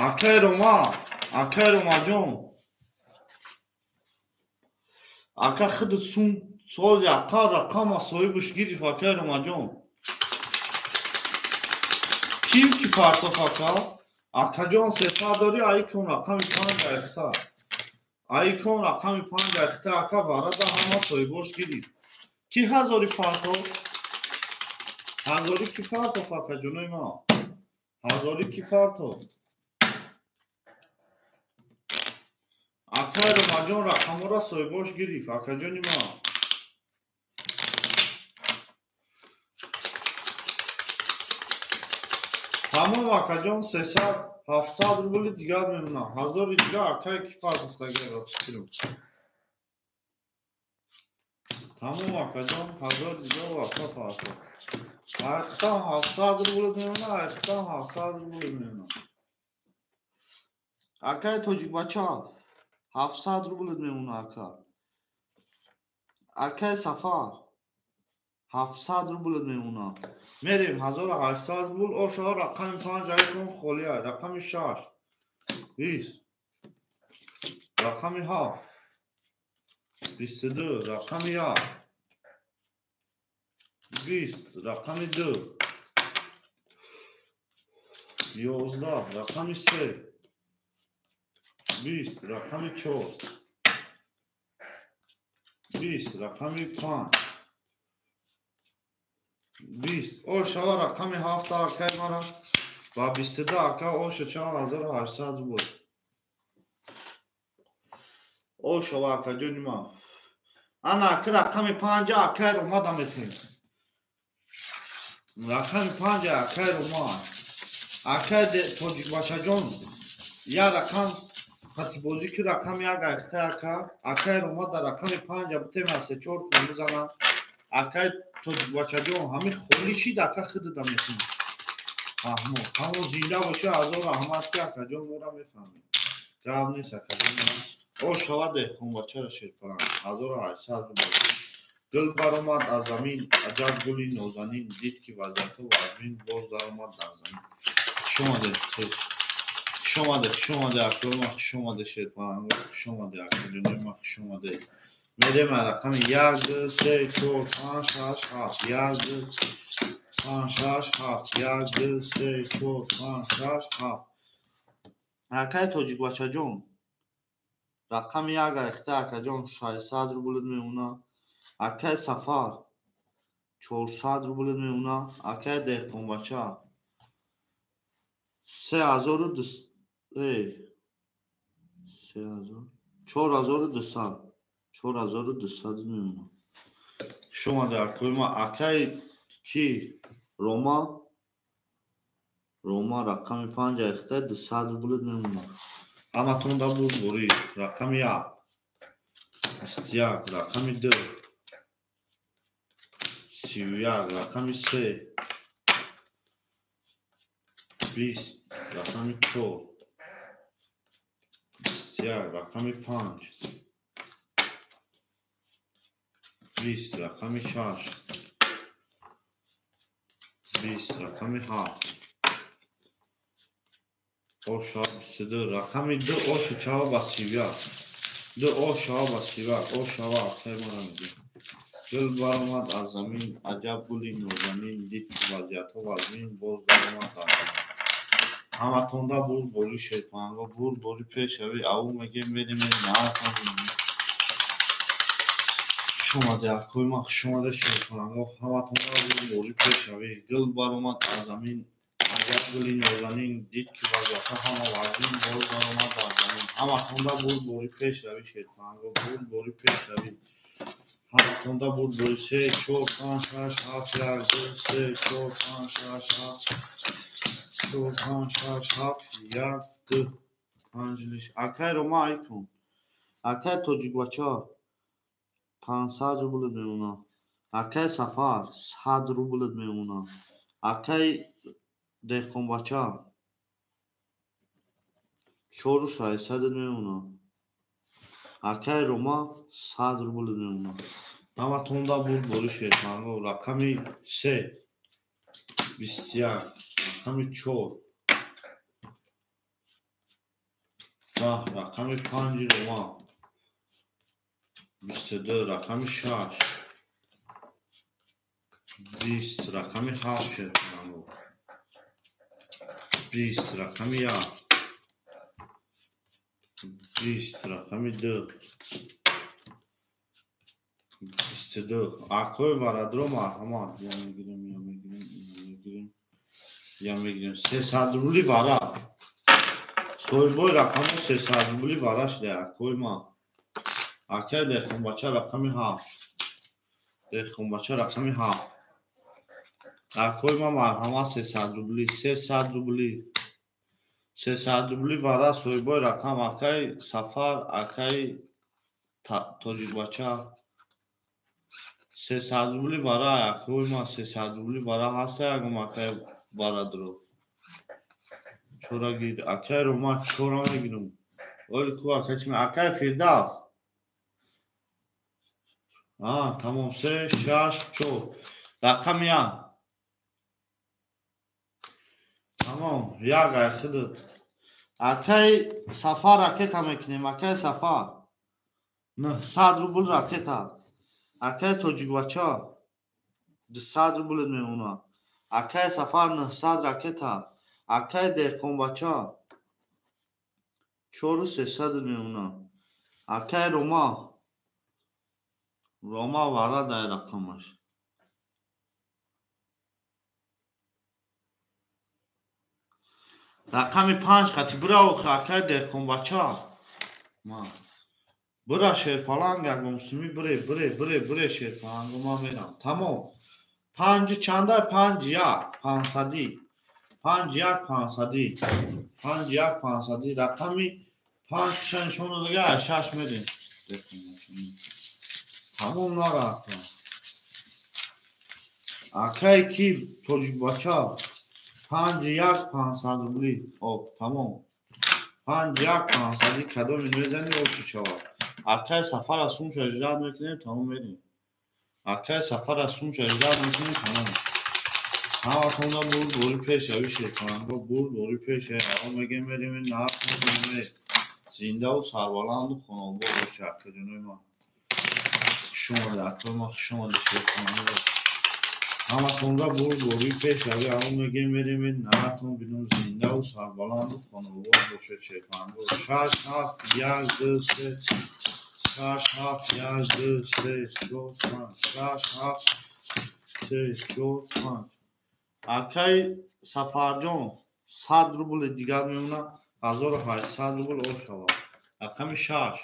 акай ромаҷон ака худут сум сол яқа рақама соҳибуш гирифт акай ромаҷон ким ки партоф ака акаҷон сефа дори айкон рақами 5 айхта айкон рақами 5 айхта ака варада ҳама соҳибош гирифт ки ҳазори парто ҳазори ки партоф ака ҷонои ман ҳазори ки парто акай ромаҷон рақамора соҳибош гирифт акаҷони ман тамом акаҷон 300 700 рубли дигар мемонад ҳазори дига акай ки партофтагиро тамом акаҷон ҳазори дига ака парто айхтам 700 рубли мемонад айхтам 700 рубли мемонад акай тоҷикбача 700 рубли мемонад ака акай сафар 700 рубли мемонад мерем 1800 рубл ошо рақами 5 айкон холия рақами 6 20 рақами 7 22 рақами 1 20 рақами 2 11 рақами 3 20 рақами 4 20 рақами 5 20 ошо рақами 7 акай мара ва 22 ака ошо 4800 рубл ошо ака ҷони ман ана ака рақами 5 акай омада метем рақами 5 акай рома акай тоҷикбачаҷон я рақам қатибозӣ ки рақами 1 айхта ака акай рома дар рақами 5 битем аз 3-4 кун бизанам акай тоҷикбачаҷон ҳамин холи шид ака худуда метем фаҳмо ҳамо зинда боша ҳазор раҳмат ки акаҷон мора мефаҳмед гап нест акаҷон ошова деҳқонбачаро шерпаланд 1800 рубл گل برآمد از زمین عجب گلی نازنین دید که وضعیت وزمین باز درآمد در زمین خوش اومده خوش اومده اکرم ما خوش اومده شیرپرنگ خوش اومده اکرم ما خوش اومده میریم رقم 1 2 3 4 5 6 7 1 2 5 6 7 1 2 3 4 5 6 7 اکای توجیک بچه جون رقم 1 اخته اکا جون 600 روبل میمونه اکای سفر 400 روبل میمونه اکای دهقان بچه 3200 4200 میمونه شما در کوی ما اکای کی روما رقم 5 اخته 200 روبل میمونه اما تون دا بود بوری رقم 1 21 رقم 2 31 رقم 3 20 رقم 4 21 رقم 5 20 رقم 6 20 رقم 7 اوشا 22 رقم 2 اوشو چاوا بسیویا 2 اوشا بسیویا اوشا و خیمانه میگه گل برآمد از زمین عجب گلی نازنین دید که وضعیت وزمین باز درآمد در زمین همه تونده بوری شیرپرنگا بوری پیش شوی او میگه میریم نه شماده اکوی ما شماده شیرپرنگا همه تونده بوری پیش شوی گل برآمد از زمین عجب گلی نازنین دید که وضعیت همه وزمین باز درآمد در زمین همه تونده بوری پیش شوی شیرپرنگا بوری پیش شوی همه تونده بوری 3 4 5 6 7 1 2 3 4 5 6 7 4 5 6 7 1 2 پنجلیش اکای روما ایکون اکای توجیک بچه 500 روبل میمونه اکای سفر 100 روبل میمونه اکای دهقان بچه 4600 میمونه اکای روما 100 روبل میمونه همه تونده بوری شیرپرنگا رقم 3 21 رقم 4 رقم 5 روما 22 رقم 6 20 رقم 7 شیرپرنگا 20 رقم 1 20 رقم 2 22 اکوی ورادرو مرحمت یا میگیریم 300 روبلی ورا سویبوی رقم 300 روبلی وراش ده اکوی ما اکای دهقان بچه رقم 7 دهقان بچه رقم 7 اکوی ما مرحمت 300 روبلی 300 روبلی ورا سویبوی رقم اکای سفر اکای توجیک بچه 300 روبلی ورا اکوی ما 300 روبلی ورا هسته اگم اکای ورادرو چورا گیر اکای رو ما چورا میگیرم ولی کو اکای چی اکای فیردوس تمام 3 6 4 رقم 1 تمام 1 اخدت اکای سفر راکت هم میکنیم اکای سفر 900 روبل راکت ها اکای توجیک بچه 200 روبل میمونه اکای سفر 900 راکت ها اکای دهقان بچه 4300 میمونه اکای روما ورا دای رقمش رقم 5 خطی برا و اکای دهقان بچه ما برا شیرپرنگ اگم سمی بره شیرپرنگ ما میرم تمام 5 چنده 5 1 500 5 1 500 5 1 500 رقمی 5 شنشون دیگه 6 میدیم تمام نارا اکای کی توجیک بچه 5 1 500 روبلی تمام 5 1 500 کدوم میزنی و چی شود اکای سفر از اون اجرا میکنیم تمام میدیم Arkadaş safar asum çocuklar mümkün tamam. Hamatında bul peşe bir şey falan. Bul peşe. Ama gemerimin ne yaptığını zinde o sarvalandı konu bu şarkı dönüyor. Şuma da aklıma şuma da şey falan. Hamatında bul peşe. Ama gemerimin ne yaptığını bilmiyorum. Zinde o sarvalandı konu bu şey falan. Şaş yazdı ses. Şaş yazdı ses. Şaş ses. Акай Сафарҷон 100 рубли дигар мемонад 1800 рубл ор шавад. Рақами 6.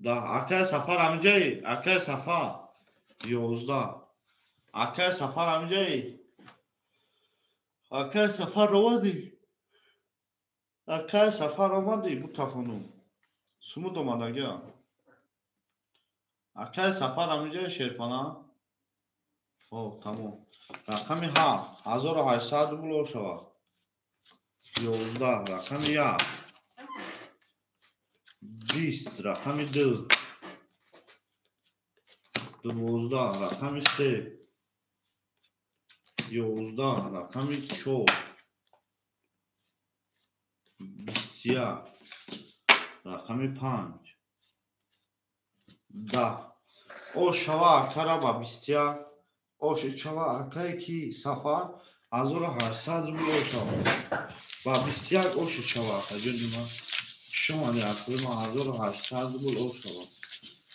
Да акай Сафар ҳамиҷаи? Акай Сафар 11. Акай Сафар ҳамиҷаи? Акай Сафар омадӣ? Акай Сафар омадӣ бу тафонум. Сумуд омадагия? Акай Сафар ҳамиҷаи Шерпана? О, тамом. Рақами 7 1800 рубл ор шавад. 11 рақами 1 20 рақами 2 12 рақами 3 11 рақами 4 21 рақами 5 10 ош шава акараба 21 ош шава акай ки Сафар 1800 рубл ош шава ба 21 ош шава акаҷонима шумо неакулима 1800 рубл ош шава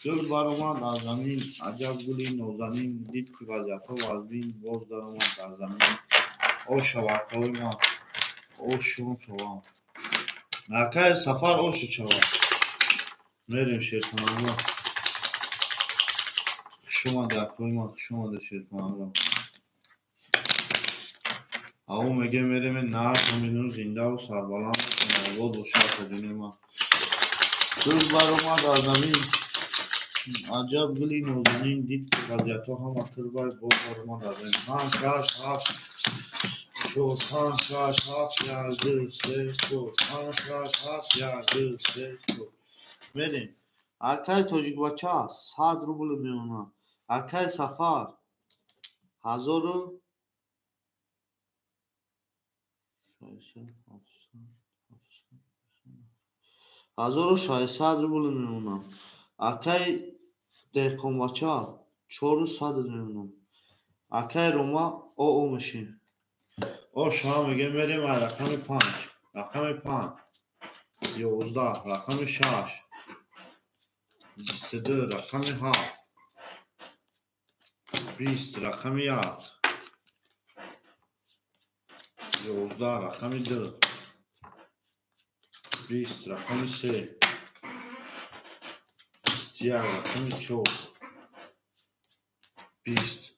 гул баромад аз замин аҷаб гули нозанин дид ки вазъятҳо вазбин боз даромад дар замин ош шавакҳоима ошон шава акай Сафар ош шава мерем Шерпанаҳо хушомади акоима хушомади Шерпанаҳо аво меге мерем наҳамину зиндаву сарбаланд обод бошад таҷонима гул баромад аз замин аҷаб гули нозанин дид ки вазъятҳо ҳама тирбай боз баромад аз замин 5 6 7 4 5 6 7 1 2 3 4 5 6 7 1 2 3 4 мерем акай тоҷикбача 100 рубл меонад акай Сафар 1600 рубл меонад акай деҳқонбача 400 меонад акай Рома оо мешин ош шава мегем мерем ай рақами 5 рақами 5 11 рақами 6 22 рақами 7 20 рақами 1 11 рақами 2 20 рақами 3 21 рақами 4 20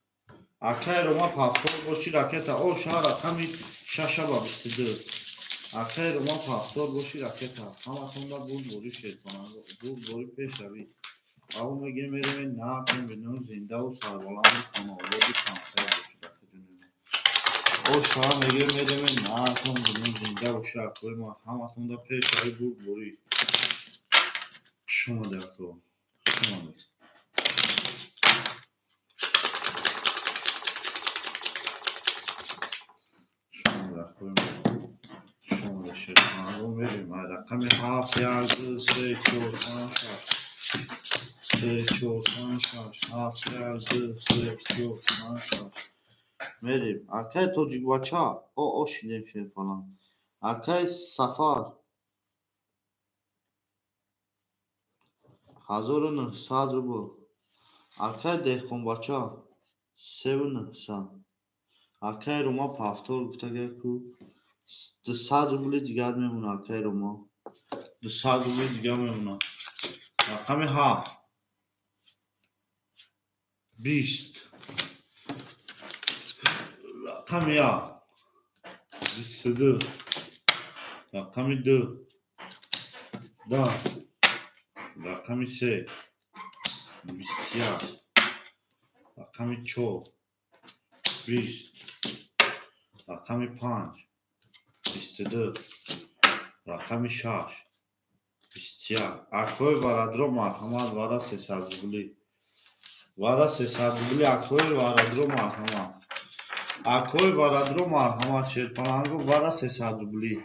акай Рома 70 боши ракета о ша рақами 6 ба 22 акай Рома 70 боши ракета ҳаматонда бурбори Шерпанаҳо бурбори пешравӣ аво мегем мерем наҳатон бинӯ зиндаву сарбаланду хонободи камсар бошид акаҷонима о шава мегем мерем наҳатон бинӯ зинда боша акоима ҳаматонда пешравӣ бурбори хушомади ако хушомади шумода Шерпанаҳо мерем ай рақами 7 1 2 3 4 5 6 3 4 5 6 7 1 2 3 4 5 6 мерем акай тоҷикбача оо шидем Шерпана акай Сафар 1900 рубл акай деҳқонбача 3900 акай Рома пафтор гуфтагеку 200 рубли дигар мемонад акай Рома 200 рубли дигар мемонад рақами 7 20 рақами 1 22 рақами 2 10 рақами 3 21 рақами 4 20 рақами 5 22 рақами 6 21 акои барадро марҳамат вара 300 рубли Vara 300 rubli Akoy Varadro marhama. Akoy Varadro marhama Çerpanango vara 300 rubli.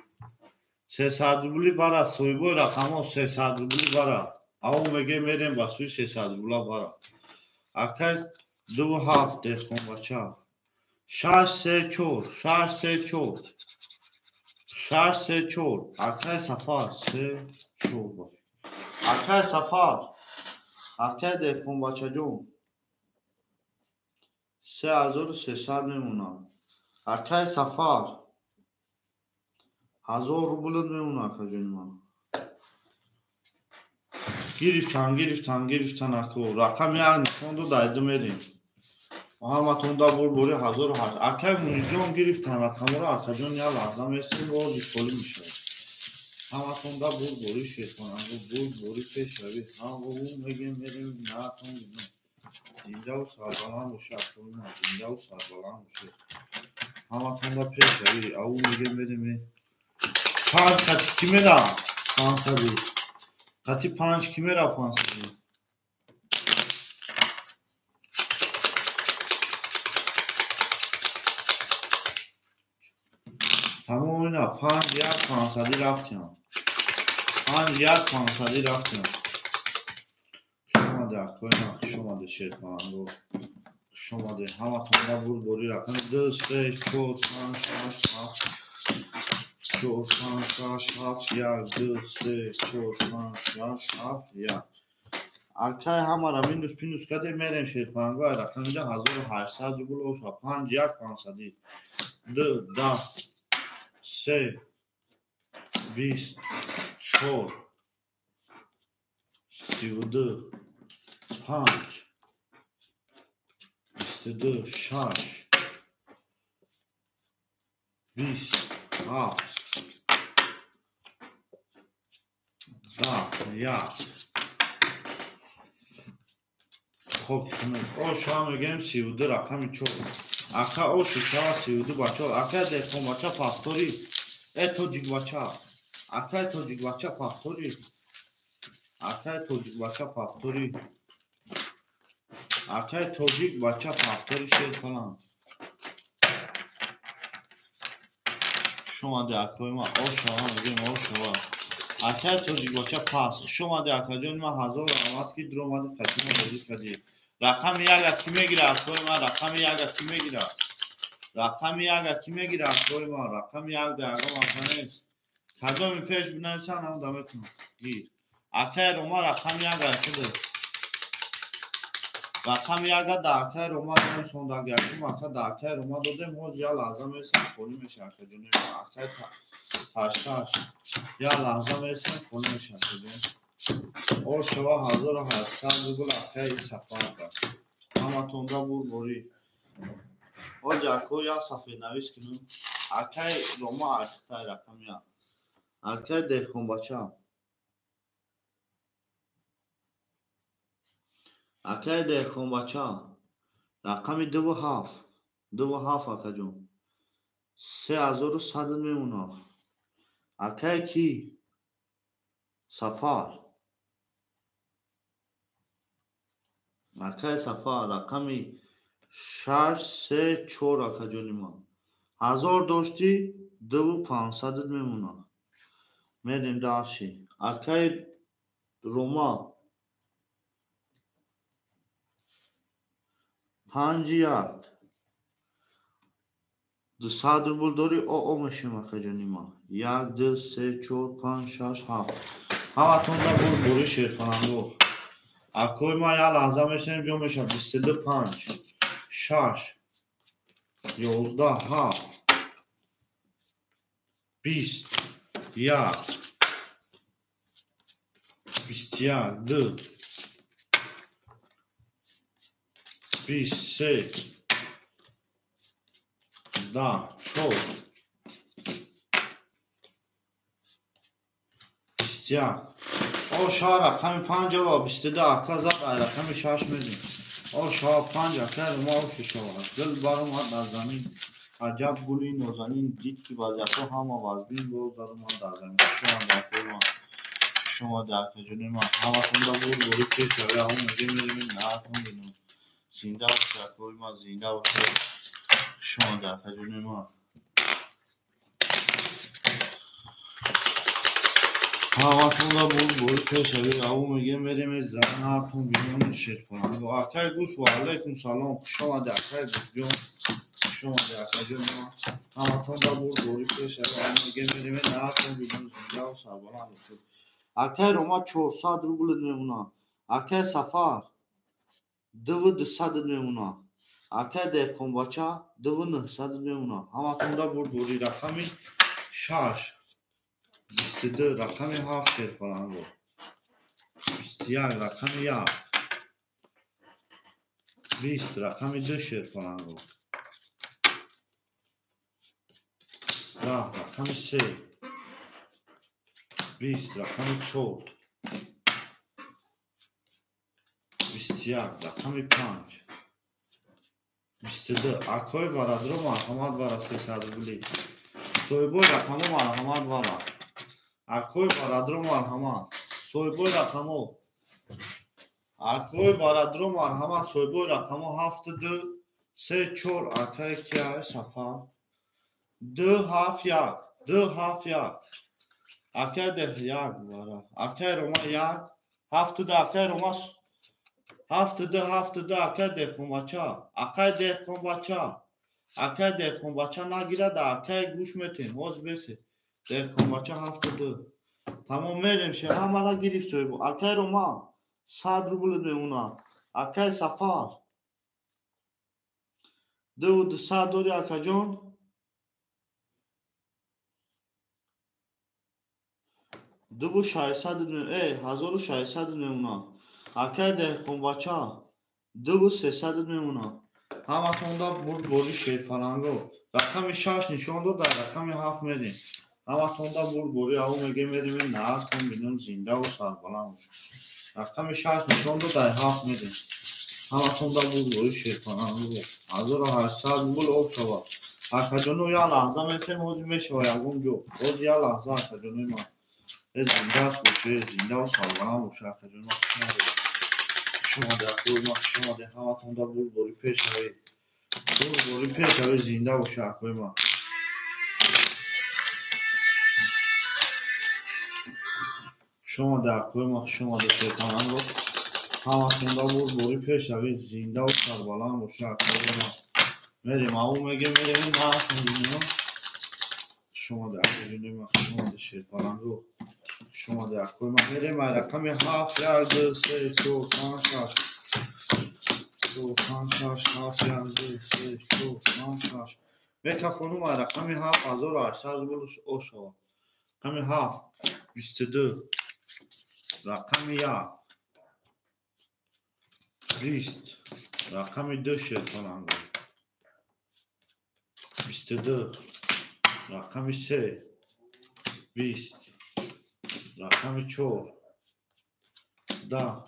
300 rubli vara soyboy rakamo 300 rubli vara. Au mege merem basuy 300 rubla vara. Akay 2 hafte khon bacha. 634 634 634 Akay safar 34 Akay safar Akay dekhon bacha jon 3300 میمونه. Akay safar 1000 روبل میمونه اکا جون من. گرفتن اکو رقم یک نشون دو دایدو میریم محمد اون دا بوری 1008 اکای مونی جون گرفتن رقم رو اکا جون یا لحظه میسیم روزی کلی میشه محمد اون دا بوری شیطان اگو بوری پیش روی اون میگیم میریم نه تون اینجا و سربالان باشه اکوی ما اینجا و سربالان باشه محمد اون دا پیش روی اون میگیم میریم 5 کتی کی میرم 500 کتی 5 کی میرم 500 تمام اینا 5 یک 500 رفتیم 5 یک 500 رفتیم شما ده کوی نخ شما ده شیر کنم شما ده همه تونده بوری رقم 2 3 4 5 6 7 4 5 6 7 1 2 3 4 5 6 7 1 Akay همه را مینوس پینوس کده میریم شیر کنم رقم اینجا 1800 روبل اوشا 5 یک 500 2 10 3 20 4 32 5 22 6 20 7 10 1 خب او شما میگیم 32 رقمی چون اکا او شکا 32 بچه اکا دیکن بچه پاکتوری ای توجیک بچه اکا توجیک بچه پاکتوری اکا توجیک بچه پاکتوری اکا توجیک بچه پاکتوری شیر کنم شما دی اکای ما او شما میگیم او شما اکا توجیک بچه پاس شما دی اکا جون ما 1000 آمد که در اومده خطی ما بودی کدی رقم یک اکی میگیره اکای ما رقم یک اکی میگیره رقم یک اکی میگیره اکای ما رقم یک دیگه ما نیست کدومی پیش بنویسن هم دمتون گیر اکای روما رقم یک اکی ده رقم یک اکی روما داریم سونده اکی ما اکی روما دادیم موز یا لحظه میسن خونی میشه اکی جونی اکی تشکش یا لحظه میسن خونی میشه اکی جونی او شما 1800 روبل اکی سفر کرد همه تونده بوری او جاکو یا صفحه نویس کنون اکی روما اکتای رقم یک اکی دیخون بچه اکی دیخون بچه رقم 2 هفت اکی جون 3100 میمونه اکی کی سفر اکی سفر رقمی 634 اکی جونی ما 1000 داشتی 2500 میمونه میدیم داشتی اکی روما 5 یک 200 روبل داری او میشیم اکی جونی ما 1 2 3 4 5 6 7 همه تون دا بوری شیر کنم اکوی ما یا لحظه میشیم جو میشه 22 5 6 11 7 20 1 21 2 23 10 4 21 او شا رقم 5 و 22 اکا زد رقم 6 میدیم او شا 5 اکا رو ما او ششا دل برام در زمین عجب گلی نازنین دید که وضعیت همه وزبین بود در ما در زمین شما در کجونی ما همه تون دا بوری پیش روی همون مگه میریم نه تون بینیم زنده باشه اکوی ما زنده باشه شما در جون ما همتون را بود پیش او میگه میریم زن هاتون بیرون شد کنم و اکر گوش و علیکم سلام شما در اکر گوش جون شما در اکر جون ما همتون را بود پیش او میگه میریم زن هاتون بیرون زنده و سربالان شد اکر ما 400 روبل میمونه اکر سفر 200 میمونه اکر دهقان بچه 2900 میمونه همتون را بود رقمی 6 22 رقم 7 فلان رو 21 رقم 1 20 رقم 2 شیر فلان رو 10 رقم 3 20 رقم 4 21 رقم 5 22 اکای ورادرو مرحمت ورا 300 بلی سویبوی رقم مرحمت ورا اکای ورادرو مرحمت سویبوی رقم اکای ورادرو مرحمت سویبوی رقم 72 3 4 اکای کیا صفا 2 7 1 2 7 1 اکای ده 1 ورا اکای روما 1 72 اکای روما 72 اکای دهقان بچه اکای دهقان بچه اکای دهقان بچه نگیره در اکای گوش میتیم باز بسی دهقان بچه 72 تمام میریم شه همه را گریفت اکای روما 100 روبل میمونه اکای سفر 200 داری اکای جان 2600 1600 میمونه اکای دهقان بچه 2300 میمونه همتون را بوری شیر پلنگو رقم 6 نشان داد در رقم 7 میدیم همتون را بوری او میگه میریم نه کن بینیم زنده و سربلند رقم 6 نشان داد در 7 میدیم همتون را بوری شیر پلنگو 1800 بول او شود اکجانو یا لحظه میسیم موزی میشه یکم جو باز یا لحظه اکجانوی ما زنده است باشه زنده و سربلند باشه اکجانو شما در خوی ما شما در همتون را بوری پیش هایی بوری پیش هایی زنده باشه اکوی ما شما در اکوی ما شما در شیطانان رو همتون را بوری پیش هایی زنده و سربلند باشه اکوی ما میریم او میگه میریم نه کنیم شما در اکوی ما شما در شیطانان رو شما در اکوی ما میریم رقم 7 1 2 3 4 5 6 4 5 6 7 1 2 3 4 5 6 میکافونو رقم 7800 بولش او شو رقم 7 22 رقم 1 20 رقم 2 شیر کنند 22 رقم 3 20 رقم 4 10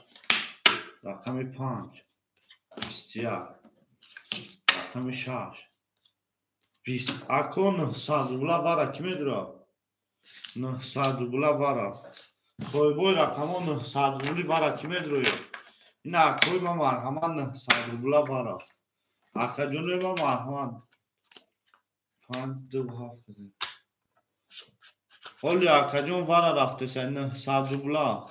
رقم 5 21 رقم 6 20 اکو 900 روبلا وارا کی میدره 900 روبلا وارا سویبوی رقم 900 روبلی وارا کی میدره این اکوی ما مرحمت 900 روبلا وارا اکا جونوی ما مرحمت 5 2 7 اولی اکا جون وارا رفته سه 900 روبلا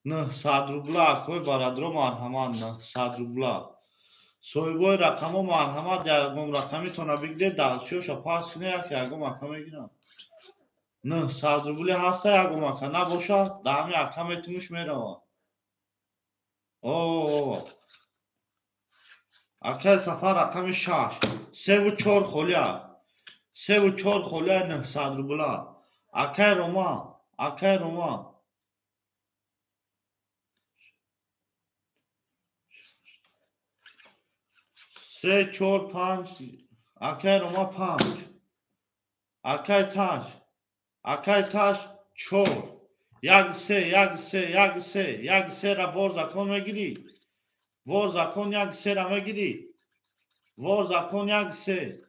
900 روبلا اکوی برادرو مرحمت 900 روبلا سویبوی رقم مرحمت یکم رقمی تونه بگیره دستشوشا پاس کنه یکم اکا میگیره 900 روبلی هسته یکم اکا نباشه دهمی اکا میتونش میره اوه اکا سفر رقم 6 3 و 4 خولیا 3 و 4 خولیا 900 روبلا اکا روما 3 4 5 اکا روما 5 اکا تاش 4 یک سه را وار زکن میگیری وار زکن یک سه را میگیری وار زکن یک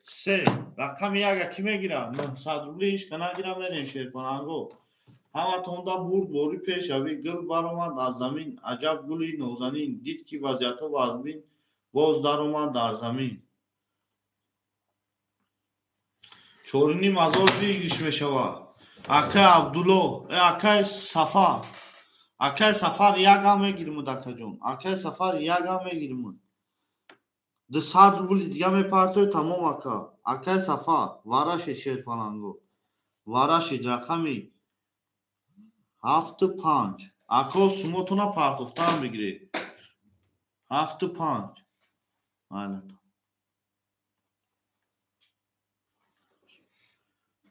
سه رقم یک کی میگیره 900 روبلی هیچ که نگیرم نرین شیر کننگو همه تونده بوری پیش اوی گل برامد از زمین عجب گلی نوزنین دید که وضعیت و ازبین باز در اومد در زمین. 4,500 بگیرش میشود. اکای عبدالله، اکای سفر، اکای سفر یک هم میگیرم دکتر جون. اکای سفر یک هم میگیرم. 200 روبل دیگه میپرتوی تمام اکا. اکای سفر ورش شیر پلنگو، ورش رقمی 75. اکا سومتونا پرتوفتن بگیری 75.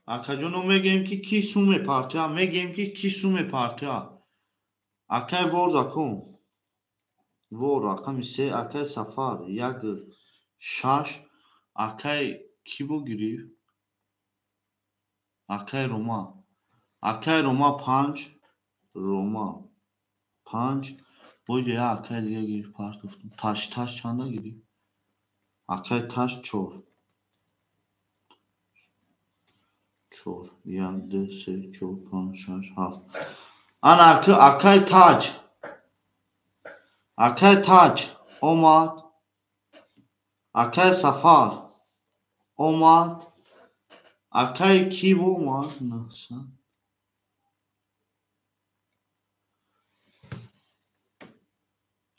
اکا جونو میگیم که کی سوم پرتویا، میگیم که کی سوم پرتویا. اکای ورزا کن ور رقمی 3. اکای سفر 1.6. اکای کی بگیری؟ اکای روما، اکای روما 5. روما 5. بوجه یا اکای دیگه گیری پرتوفتم. تاش چنده گیری؟ اکای تاش 4. 1 2 3 4 5 6 7. انا اکای تاج، اکای تاج اومد. اکای سفر اومد. اکای کی اومد؟ نه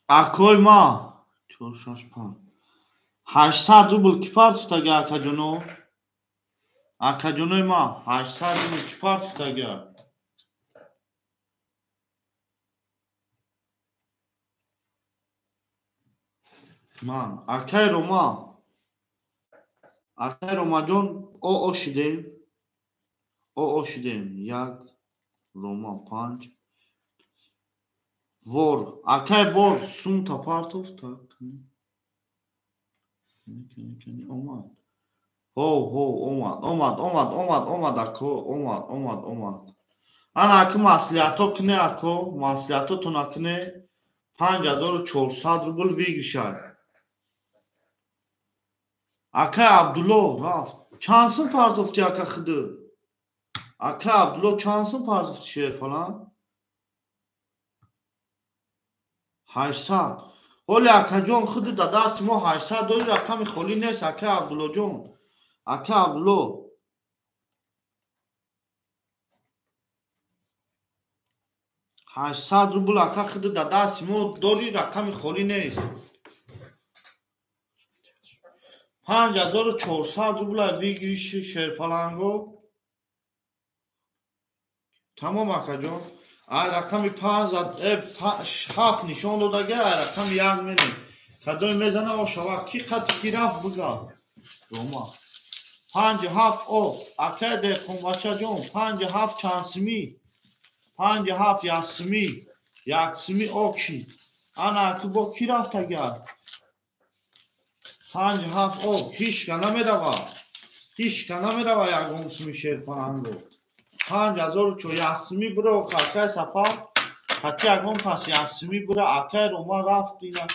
اکای ما 4 6 5 800 روبل کی پرتوفتگی اکا جونو؟ اکا جونوی ما 800 روبل کی پرتوفتگی؟ من اکای روما، اکای روما جون او شدیم، او شدیم 1 روما 5. ور اکای ور سوم تا پرتوفتا اومد. اومد اکو اومد. انا اکو مسلیاتو کنه، اکو مسلیاتو تون کنه 5400 روبل ویگشای. اکای عبدالله رفت چانسın پرتوفتی اکا خده. اکای عبدالله چانسın پرتوفتی شیر falan 800. ولی اکا جون خده دست ما 800 دوی رقم خالی نیست اکای عبدالله جون. اکای عبدالله 800 روبل اکا خده دست ما دوری رقم خالی نیست. 5400 روبل ویگریش شیرپلنگو تمام اکا جون. ای رقم 7 نشان دادگه ای رقم 1 میریم کدوی میزنه او شوا کی قطی کی رفت بگا روما 57. او اکا دیکن بچه جون 57 چانسمی 57 یاسمی یکسمی او کی انا اکو با کی رفت اگر 57. او هیچ که نمیدوا، هیچ که نمیدوا یکم سمی شیر پلنگو 5004 یاسمی برو اکای سفر خطی اگم کسی یاسمی برو اکای روما رفت دینا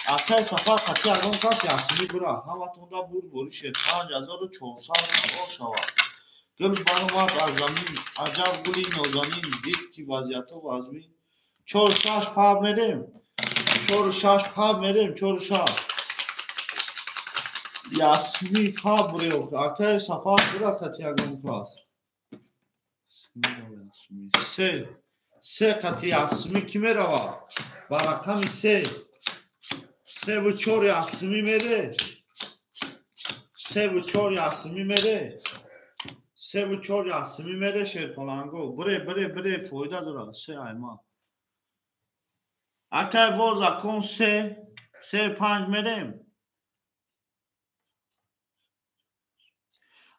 اکای سفر خطی اگم کسی یاسمی برو همه تونده بوری شیر 5400 او شوا. گل بانوات از زمین عجب گلی نازنین دید که وضعیتو وزمین 4 6 پا میریم 4 6 پا میریم 4 6 یاسمی پا برو اکای سفر برو خطی اگم کسی 3 قطعی یاسمی کی میروا با رقم 3 و 4 یاسمی میره 3 و 4 یاسمی میره 3 و 4 یاسمی میره شیر پلنگو بره فایده داره 3 ایما اکای ورزا کن 3 5 میریم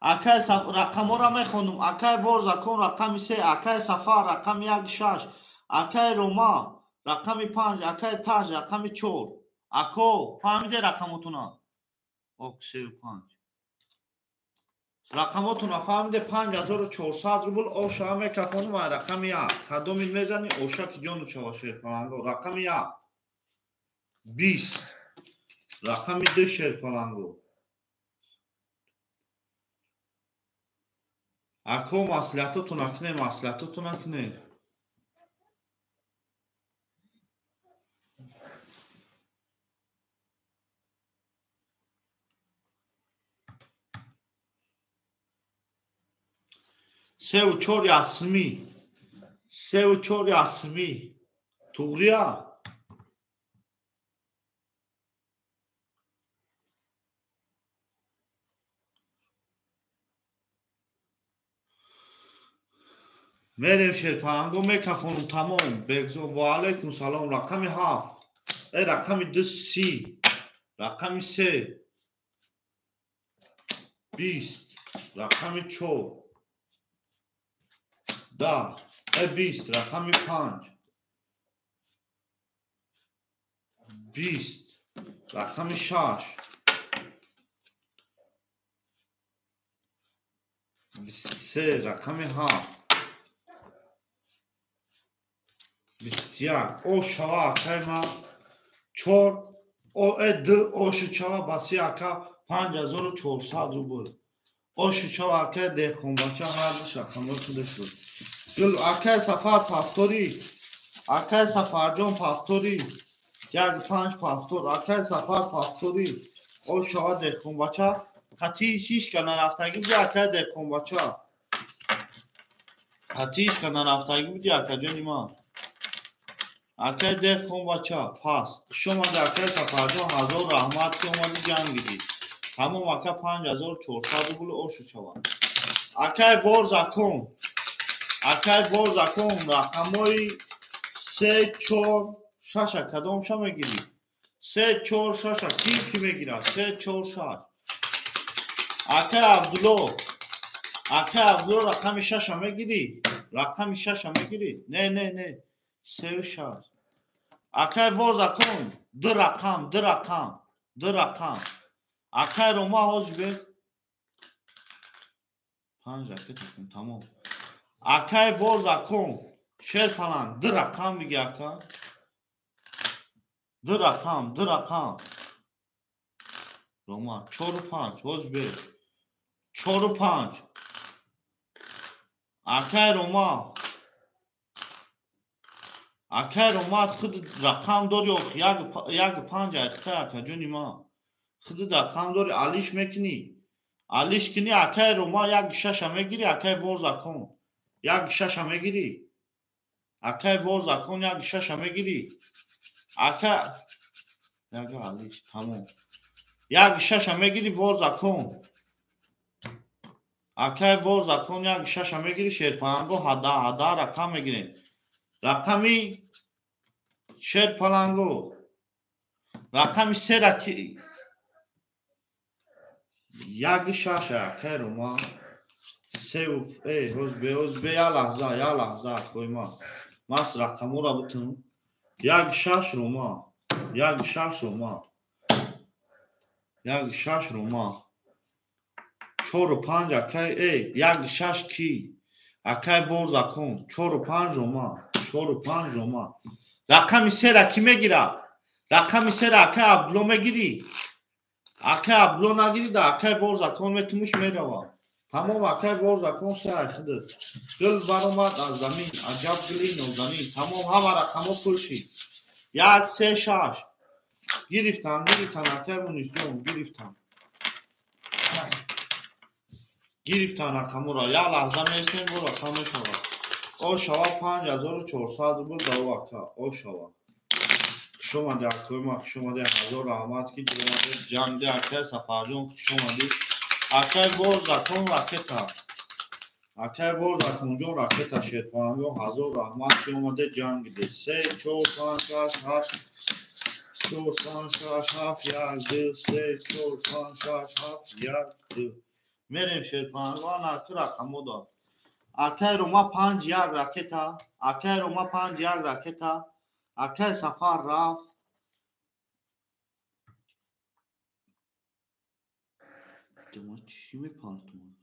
اکای رقم را میخونم اکای ورزا کن رقم 3 اکای سفر رقم 1 6 اکای روما رقم 5 اکای تاج رقم 4 اکو فهمیده رقمتونا اوک 3 و 5 رقمتونا فهمیده 5400 روبل او شما میکفانم و رقم 1 کدوم میزنی اوشا که جانو چواشیر پلنگو رقم 1 20 رقم 2 شیر پلنگو اکو مسئولیتتون اکنه سه و چهار یاسمی. سه و چهار یاسمی. توغریا. میریم شیرپانگو میکفونم تمام. بگذارم و علیکم سلام. رقم 7. رقم 2 30. رقم 3 20. رقم 4 10. 20. رقم 5 20. رقم 6 23. رقم 7 21. او شوا کایما 4 او اد او شوا باسی اکا 5400 روبل. او شوا اکا دهخون بچه هردش رقم شده شد. جلو اکا سفر پفتوری. اکا سفر جان پفتوری. یک 5 پفتور. اکا سفر پفتوری. او شوا دهخون بچه حتی 6 که نرفتگی بودی اکا دهخون بچه. حتیش که نرفتگی بودی اکا جانی ما. اکا دهخون بچه پس شما در اکا سفر جان هزار رحمت که اومدی جنگیدی. همون اکا 5400 روبل او شوا. اکا ورز اکون. اکای ورز اکون رقمای 3 4 6 کدام شما میگیری؟ 3 4 6 کی میگیره؟ 3 4 6. اکای عبدالله. اکای عبدالله رقم 6 میگیری؟ رقم 6 میگیری؟ نه 3 و 6. اکای ورز اکون دو رقم. اکای روما هاش به 5 رقم تمام. اکای ورز اکون شیر پلنگ دو رقم میگه اکا. دو رقم روما 4 و 5 حوز به 4 و 5. اکای روما خود رقم داری یک 5 اخته اکا جونی ما. خود رقم داری علیش میکنی. علیش کنی اکای روما یک 6 میگیری. اکای ورز اکون یک 6 میگیری. اکای ورز اکون یک 6 میگیری. اکا یک علیش تمام. یک 6 میگیری ورز اکون. اکای ورز اکون یک 6 میگیری. شیرپلنگو هدا رقم میگیرین. رقمی شیرپلنگو رقمی 3 رکی یک 6 اکای روما 3 و حوز به یا لحظه کوی ما ماست رقمو را بتون. یک 6 روما یک 6 روما 4 و 5 اکای یک 6 کی اکای ورز اکون 4 و 5 روما. رقم 3 رکی میگیره. رقم 3 اکای عبدالله میگیری. اکای عبدالله نگیری در اکای ورز اکون میتونش میروا. تمام اکای ورز اکون 3 اخده. گل برامد از زمین عجب گلی نوزنین. تمام همه رقمو پلشی. 1 3 6 گرفتن اکای مونیسیون گرفتن رقمو را. یک لحظه میستیم برو رقم شوا. او شوا 5400 روبل دو اکا. او شوا شما در کوی ما شما در هزار رحمت کی جوانه جنگ در اکای سفرجون شما دی. اکای ورز اکون راکتا. اکای ورز اکون جون راکتا شیرپلنگو هزار رحمت کی اومده جنگ دی. 3 4 5 6 7 4 5 6 7 1 2 3 4 5 6 7 1 2. میریم شیرپلنگو نکو رقمو داد. اکای روما 5 1 راکتا. اکای روما 5 1 راکتا. اکای سفر رفت. دما چی میپرتون؟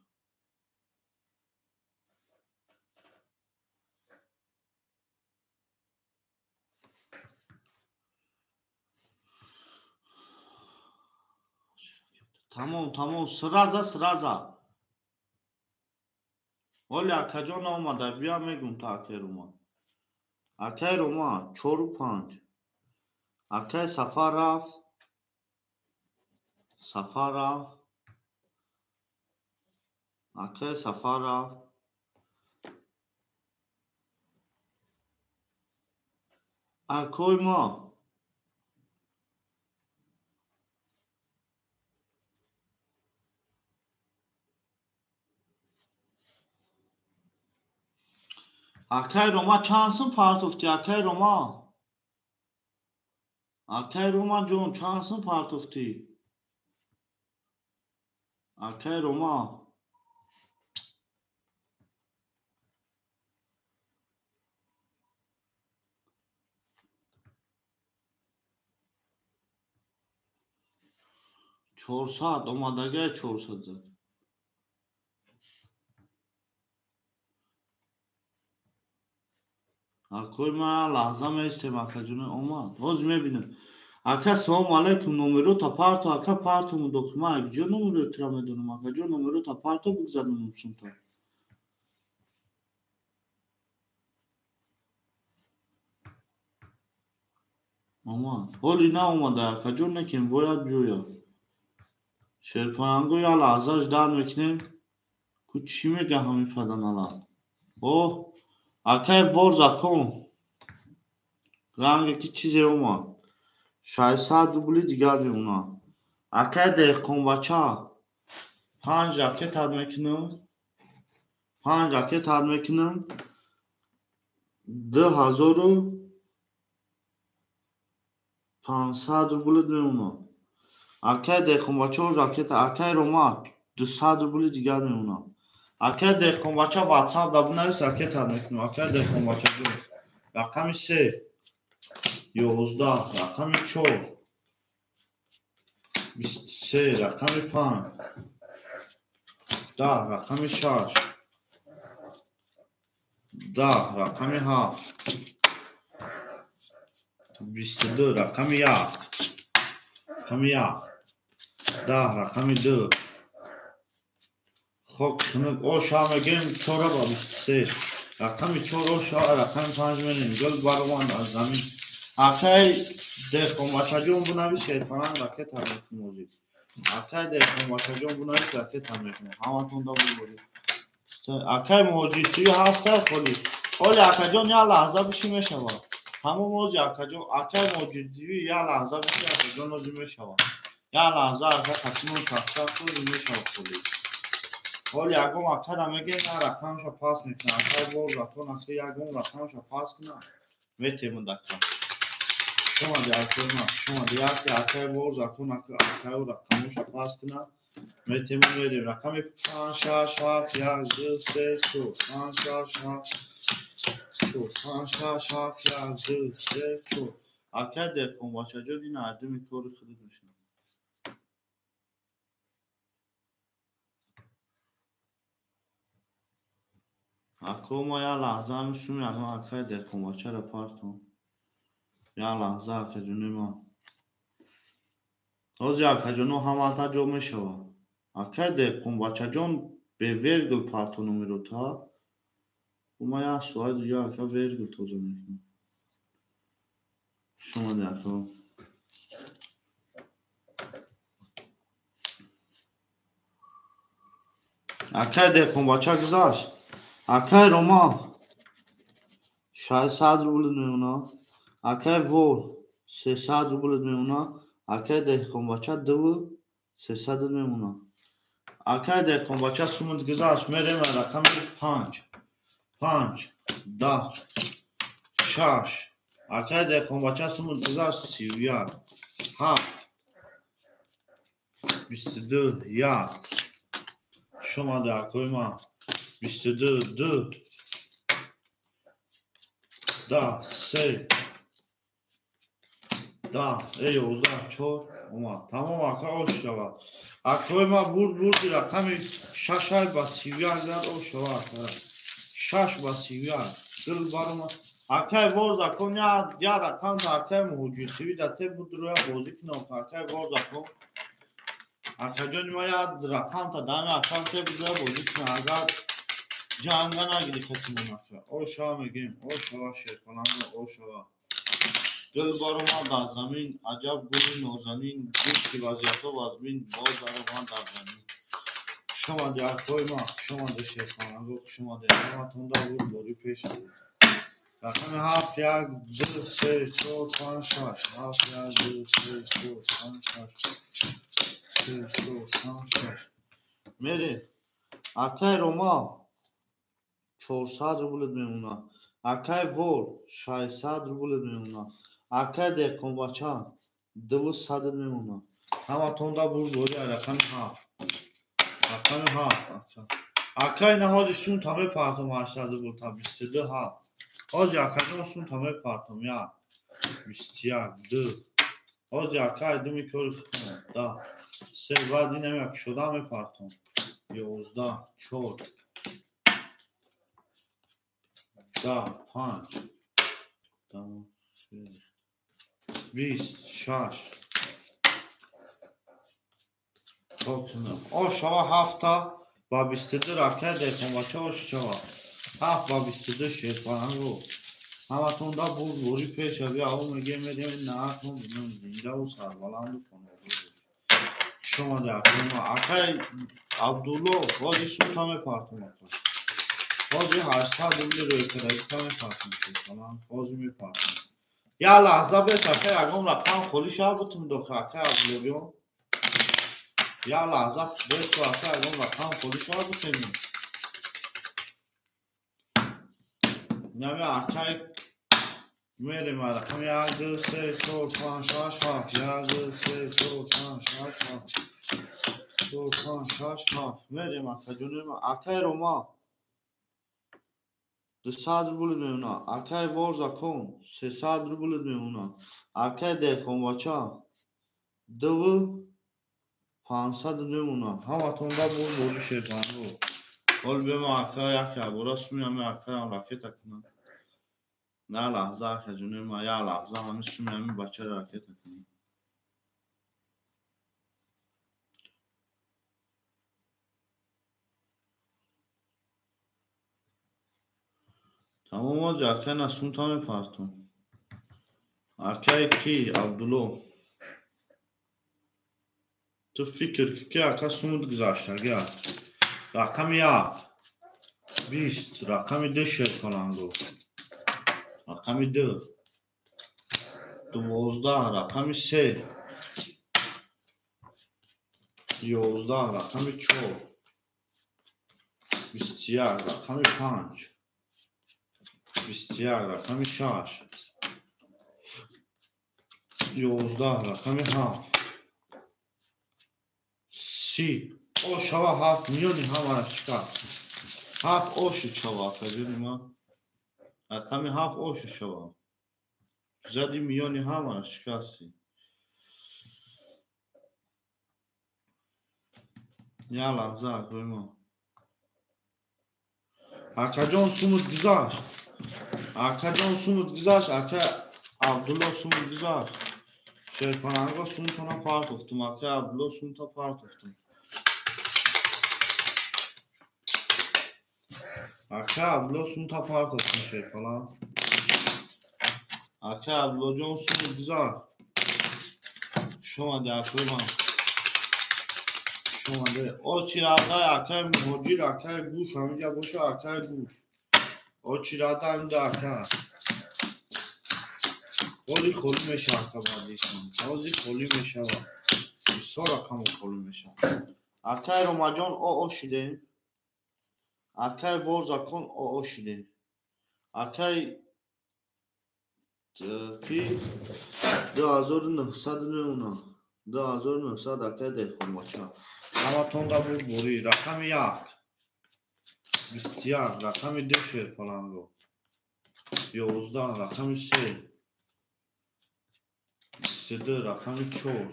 تمام سرازا ولی اکا جان آمده بیا میگم تا اکای روما 4 و 5. اکای سفر رفت. اکای سفر رفت اکوی ما اکای روما چانسın partofti اکای روما اکای روما جون چانسın partofti اکای روما چهارصد اومدگه 400 زد اکوی ما لحظه میستیم اکا جون اومد باز میبینم اکا سلام علیکم نومرو تا پارتو اکا پارتو مو دکمه کجا نومرو اترا میدونم اکا جون نومرو تا پارتو بگذارم نمسون تا اومد ولی نه اومده اکا جون نکن باید بیویا شرپانگو یا لحظهش داد میکنیم که چی میگه همی پدن الان اوه اکای ورز اکون رنگ کی چیزی اومد 600 روبلی دیگر میمونه اکای دهقان بچه 5 راکت had میکنم 5 راکت had میکنم 2500 روبلی میمونه اکای دهقان بچه راکت اکای روما 200 روبلی دیگر میمونه اکای دهقان بچه واتساپ دا بنویس راکت had میکنم اکای دهقان بچه جون رقم 3 11 رقم 4 23 رقم 5 10 رقم 6 10 رقم 7 22 رقم 1 رقم 1 10 رقم 2 خب کنم او شام گیم 4 با 23 رقم 4 او شام رقم 5 منیم گل باروان از زمین اکای دهقان بچه جون بنویس شیطانان راکت هم میکنم اکای دهقان بچه جون بنویس راکت هم میکنم همتون دا بود اکای موجی توی هست خالی خالی اکا جون یا لحظه بشی میشوه همون موجی اکا جون اکای موجی توی یا لحظه بشی اکا جون موجی میشوه یا لحظه اکا خطیمون تخشا خود میشوه خالی خالی اگم اکا را میگه یا رقمشو پاس میکنه اکای بور رقم اکا یکم رقمشو پاس کنه میتیمون دکتر شما دی اکای ما شما دی اکای بور رقم اکای رقمشو پاس کنه میتیمون میریم رقم 5 6 7 1 2 3 4 5 6 7 5 6 7 1 2 3 4 اکای دهقان بچه جون این عرضه میکاری خودت میشن اکا ما یا لحظه میشونیم اکای دهقان بچه را پارتون یا لحظه اکا جونی ما روزی اکا جونو همالتا جو میشوه اکای دهقان بچه جون به ویرگل پارتونو میرو تا و ما یا سوای دیگه اکا ویرگل توزه میکنیم شما دی اکا اکای دهقان بچه گذاشت اکای روما 600 روبل میمونه اکای وور 300 روبل میمونه اکای دهقان بچه 300 میمونه اکای دهقان بچه سومند گذاشت میریم رقم 5 5 10 6 اکای دهقان بچه سومند گذاشت 31 7 22 1 شما در اکای ما 22 2 10 3 10 11 4 اومد تمام اکا آش شود اکای ما بود رقم 6 با 31 زد آش شود 6 با 31 دل بارم اکای ورز اکن یا رقم تا اکای موجود سوی داته بود روی بازی کنم اکای ورز اکن اکا جان ما یاد رقم تا دام اکان ته بود روی بازی کنم اگر جانگا نگیری کسی اکا آش شوا میگیم آش شوا شیطانم آش شوا دل بارم در زمین عجب گلی نازنین گوش که وضعیت ها وزمین باز داروان در زمین شما در کوی ما شما در شیطان شما در همتون دا بود باری پیش بود رقم 7 1 2 3 4 5 6 7 1 2 3 4 5 6 3 4 5 6 میریم اکای روما 400 روبل میمونه اکای وور 600 روبل میمونه اکای دهقانبچه 200 میمونه همه تونده برداری رقم 7 رقم 7 اکای نهاجی سون تمه پرتم 800 روبل تا 22 7 حاجی اکای سون تمه پرتم 1 21 2 حاجی اکای دو میکاری خطمه 10 3 بعد اینم یک شده می پرتم 11 4 10 5 20 6 o şava hafta va 22 raket dekomaça o şava haf va 22 şerpanan ro ama tonda bu vori peş abi av megemedim na atom bunun zinda o sarvalandı konu şoma da aklıma akay Abdullah vazi sultame partum akar vazi 80 ruble rökere tame partum falan vazi mi partum ya lahza be takay agam rakam kholi şah butum do khaka Abdullah یا لحظه بهش وقتا اگه رقم خودش ها بکنیم نمی اکای میریم رقم 1 2 3 4 5 6 7 1 2 3 4 5 6 7 4 5 6 7 میریم اکای جونیم اکای روما 200 روبل میمونه اکای ورزا کن 300 روبل میمونه اکای دهقانبچه 500 میمونه همه تونده بود شیطان رو حال بیم اکای یک عباراست میام اکای هم راکت کنم نه لحظه اکای جونیم یا لحظه همه سومی همین بچه راکت کنم تمام آجا اکای نسون تا میپرتم اکای کی عبدالله تو فکر که اکای سومد گذاشته گرد رقم 1 20 رقم 2 شد کنم رقم 2 12 رقم 3 11 رقم 4 21 رقم 5 21 رقم 6 11 رقم 7 30 o şava 7 میلیونی همه شکر 7 اوش شوا کردیم ما رقم 7 اوش شوا زدی میلیونی همه شکستی یا لحظه اکوی ما اکا جان سومت گذاشت اکا جان سومت گذاشت اکا عبدالله سومت گذاشت شیرپنانگا سومتانا پارت افتم اکا عبدالله سومتا پارت افتم اکا عبدالله سومتا پارت افتم شیرپنان اکا عبدالله جان سومت گذاشت شما ده اکوی ما شما ده او چیراده اکای مهاجر اکای گوش همینجا باشه اکای گوش او چیراده هم ده اکای خالی خالی میشه اکا بردیشن تازی خالی میشه و بسیار رقم خالی میشه اکای رومجان او شده اکای ورزا کن او شده اکای کی 2900 میمونه 2900 اکای دهقانبچه همه تونده بود بوری رقم 1 21 رقم 2 شیرپلنگو 11 رقم 3 22 رقم 4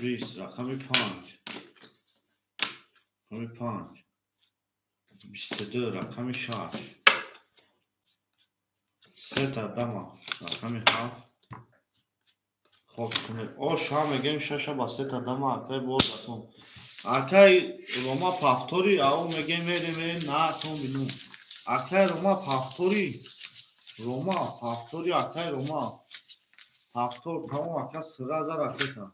20 رقم 5 22 رقم 6 3 تا دما رقم 7 خب کنید او شام میگیم 6 با 3 تا دما اکای بردتون اکای روما پافتوری او میگیم میریم نه تون بینو اکای روما پافتوری اکای روما پافتور تمام اکای سرازه رفته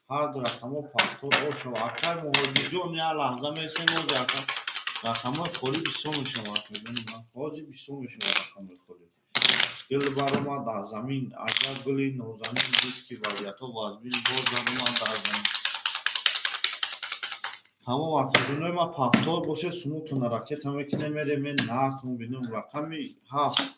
هر در رقمو پافتور او شو اکای مهاجر جون یا لحظه میسیم او جاکا رقم خوری 20 میشود. میدونی من بازی 20 میشود رقم خوری. گل برآمد در زمین عجب گلی نازنین دید که وضعیت ها وزبین باز برآمد در زمین. تمام وقتی ما پفتار باشه سموتون راکت همه که نمیره من نهتون بینم رقمی 7.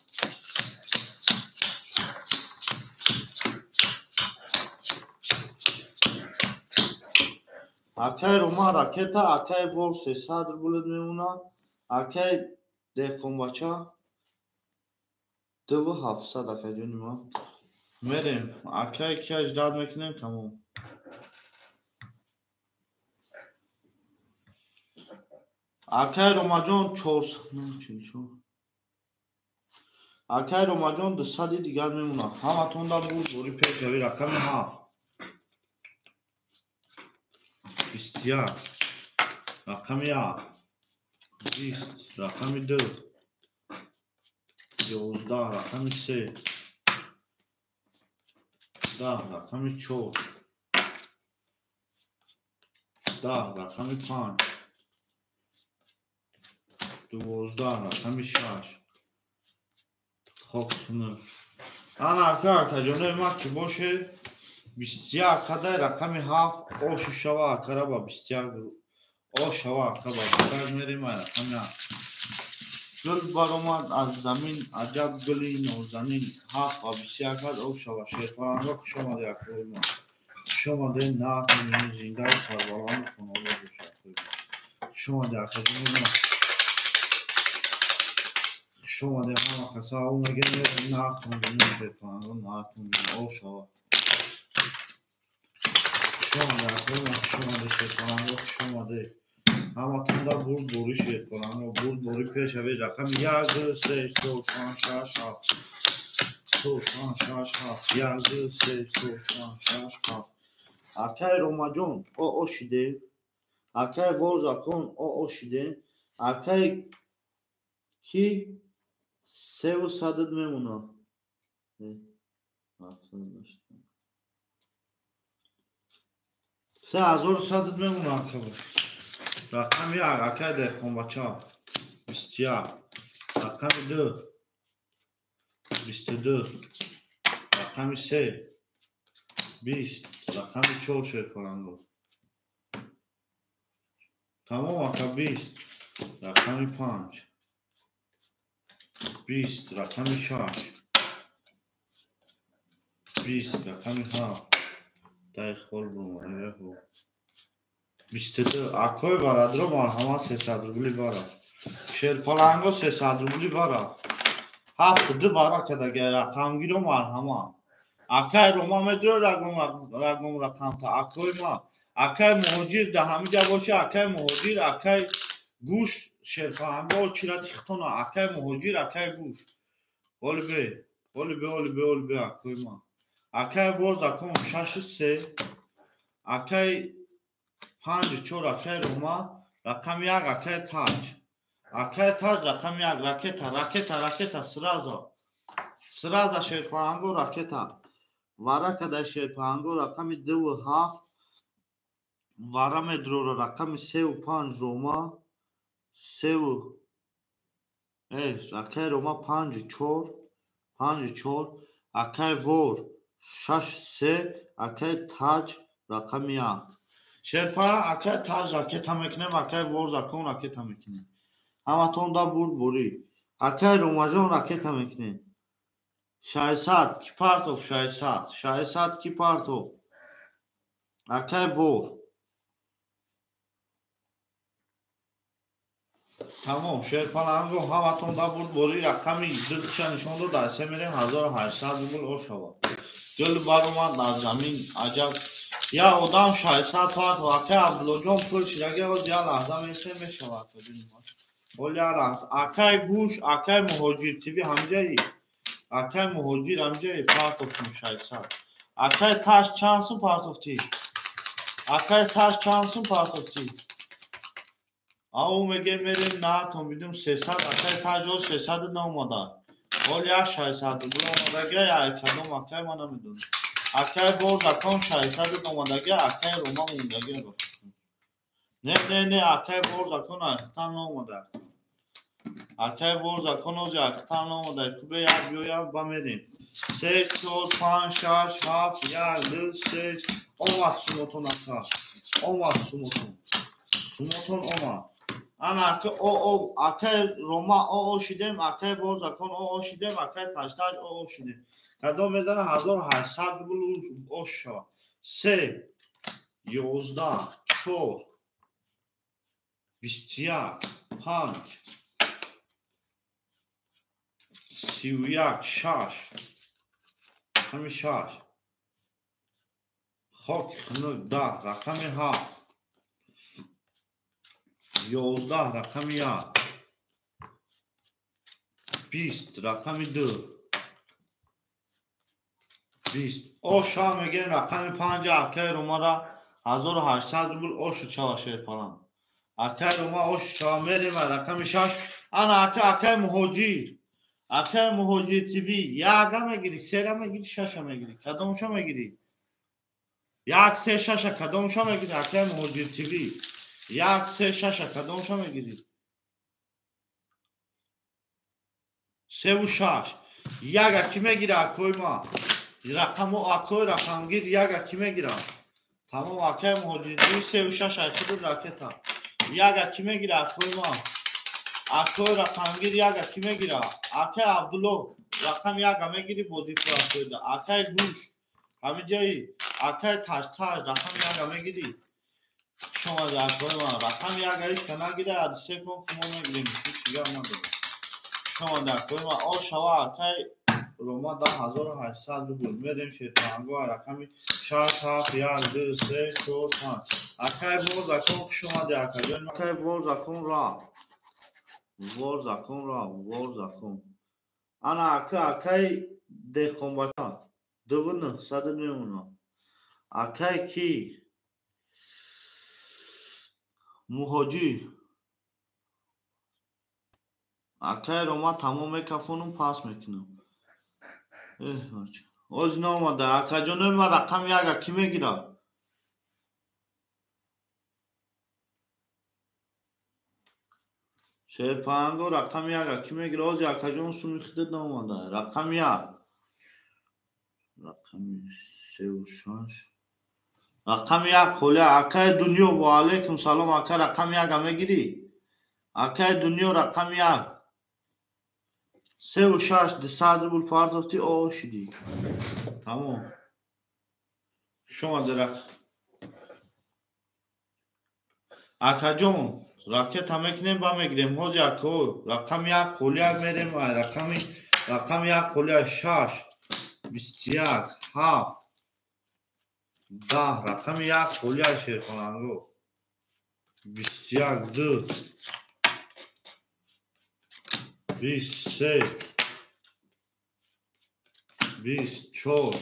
اکای روما راکتا اکای وول 300 بولد میمونه. اکای دفون بچه 2700 اکای جونی ما میریم اکای که اجداد میکنیم تمام. اکای روما جون 400 نه چین چون اکای روما جون 200 دیگر میمونه. همه تون دا بود بوری پیش روی رقم 7 21 رقم 1 20 رقم 2 11 رقم 3 10 رقم 4 10 رقم 5 12 رقم 6 خب سنر انا اکا جانه ما که باشه 21 کده رقم 7 آش شوا اکره با 21 آش شوا اکره با بکر میریم رقم 7 گل برآمد از زمین عجب گلی نازنین 7 و 21 آش شوا شیرپرنگا خوش آمده اکره ما خوش آمده نه تنینی زنده و سربالان خانواده بشه خوش آمده اکره جانه خوش آمده همه کسا او میگه نه تون بینیم شیرپرنگا نه تون بینیم آش شوا خوش آمده اکره ما خوش آمده شیرپرنگا خوش آمده همه تون دا بود بوری شیرپرنگا بود بوری پیش اوی رقم 1 3 4 5 6 7 4 5 6 7 1 3 4 5 6 7 اکای روما جون او شده اکای ورزا کن او شده اکای کی 300 میمونه 3100 میمونه اکای رقم 1 اکای دخون بچه 21 رقم 2 22 رقم 3 20 رقم 4 شیرپرنگا تمام اکا 20 رقم 5 20 رقم 6 20 رقم 7 دای خول برومانه هو 22 اکای برادر مرحمت 300 روبلی بارا شیرپرنگا 300 روبلی بارا 72 بارا که دیگه رقم گیرو مرحمت اکای روما مدرو رقم رقم تا اکای ما اکای مهاجر ده همه جا باشه اکای مهاجر اکای گوش شیرپرنگا و چیرا تیختونا اکای مهاجر اکای گوش اول به اکای ما اکای ورز اکون 6 3 اکای 5 4 اکای روما رقم 1 اکای تاج رقم 1 راکتا سرازا شیرپرنگا راکتا وارا کده شیرپرنگا رقم 2 و 7 وارا مدرو رقم 3 و 5 روما 3 و اکای روما 5 4 اکای ور 6 3 اکای تاج رقم 1 شیرپرنگ اکای تاج راکتا میکنیم اکای ور زکون راکتا میکنیم همه تون دا بوری اکای روما جون راکتا میکنیم 600 کی پارتوف 600 کی پارتوف اکای ور تمام شیرپرنگا همه تون دا بوری رقمی دلشان نشون دو دسته میریم 1800 بول او شوا گل برآمد در زمین عجب یا آدم 600 پارت و اکای عبدالله جان پول شدگه و یا لحظه میشه میشود ولی لحظه اکای گوش اکای مهاجر تیوی همجایی اکای مهاجر همجایی پارتوف 600 اکای تاش چانسون پارتوف تی اکای تاش چانسون پارتوف تی او میگه میریم نه تو میدیم 300 اکای تاج 300 نموده ولی 600 بول اومدگه یا کدوم اکای ما نمیدونم اکای ورز اکون 600 نمودگه اکای روما موندگه نه اکای ور زکن اختم نامده اکای ور زکن اوزی اختم نامده کوبه یک بیویا بمیرین 3 4 5 6 7 1 2 3 اومد سوموتون اکا اومد سوموتون اومد انا اکای روما او شیدم اکای ور زکن او شیدم اکای تشتاج او شیدم کدام میزنه 1800 بلو اوشا 3 11 4 21 5 31 6 رقم 6 خاک خنک 10 رقم 7 11 رقم 1 20 رقم 2 20 اوشا میگه رقم 5 اکای روما را 1800 روبل اوشو چاوا شیر پرام اکای روما اوشو چاوا میریم رقم 6 انا اکای مهاجیر تیوی یکا میگیری سه میگیری شش میگیری کدامشو میگیری 1 3 6 کدامشو میگیری اکای مهاجیر تیوی 1 3 6 کدامشو میگیری 3 و 6 یکا کی میگیره اکای ما رقمو اکای رقمگیر یکا کی میگیره تمام اکای مهاجیر تیوی 3 و 6 خود راکتا یکا کی میگیره اکای ما اکای رقمگیر یکا کی میگیره اکای عبدالله رقم یکا میگیری بازی پورا شده اکای گوش همین جایی اکای تاج رقم یکا میگیری شما در اکای ما رقم یکا ایش که نگیره عدسه کن خمو میگیریم چیگه نداره شما در اکای ما او شوا اکای روما 10800 روبل میریم شیطانگو رقم 6 7 1 2 3 4 5 اکای ور زکن شما در اکای ور زکن را ور زکن انا اکای دخون باشه دوونه صد میمونه اکای کی مهاجی اکای روما تمام کفونم پاس میکنم اوز نامده اکای جانوی ما رقم یکا کی میگیره شیر پانگو رقم یکا کی میگیره اوزی اکای جان سومیخته نامده رقم یک رقم 3 و 6 رقم 1 خوله اکای دنیا و علیکم سلام اکای رقم 1 میگیری اکای دنیا رقم 1 3 و 6 200 روبل پرداختی او شدی تمام شما درخت اکا جون راکت هم میکنیم با میگیریم حوز اکو رقم 1 خوله میریم رقم 1 خوله 6 21 7 10 رقم 1 خوله شیر کننگو 21 2 23 24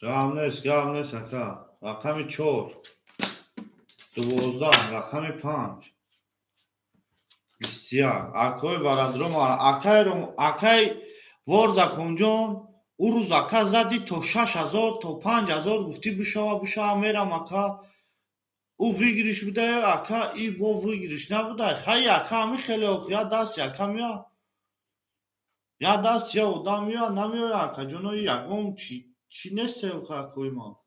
گام نیست اکا رقم 4 12 رقم 5 21 اکای ورندروم اکای ور زکن جان او روز اکا زدی تا 6000 تا 5000 گفتی بشوا میرم اکا او ویگریش بوده اکا ای با ویگریش نبوده خیلی اکا همی خیلی یا دست یکا میا یا دست یا ادام یا نمیا اکا جانو یکم چی نسته اکای ما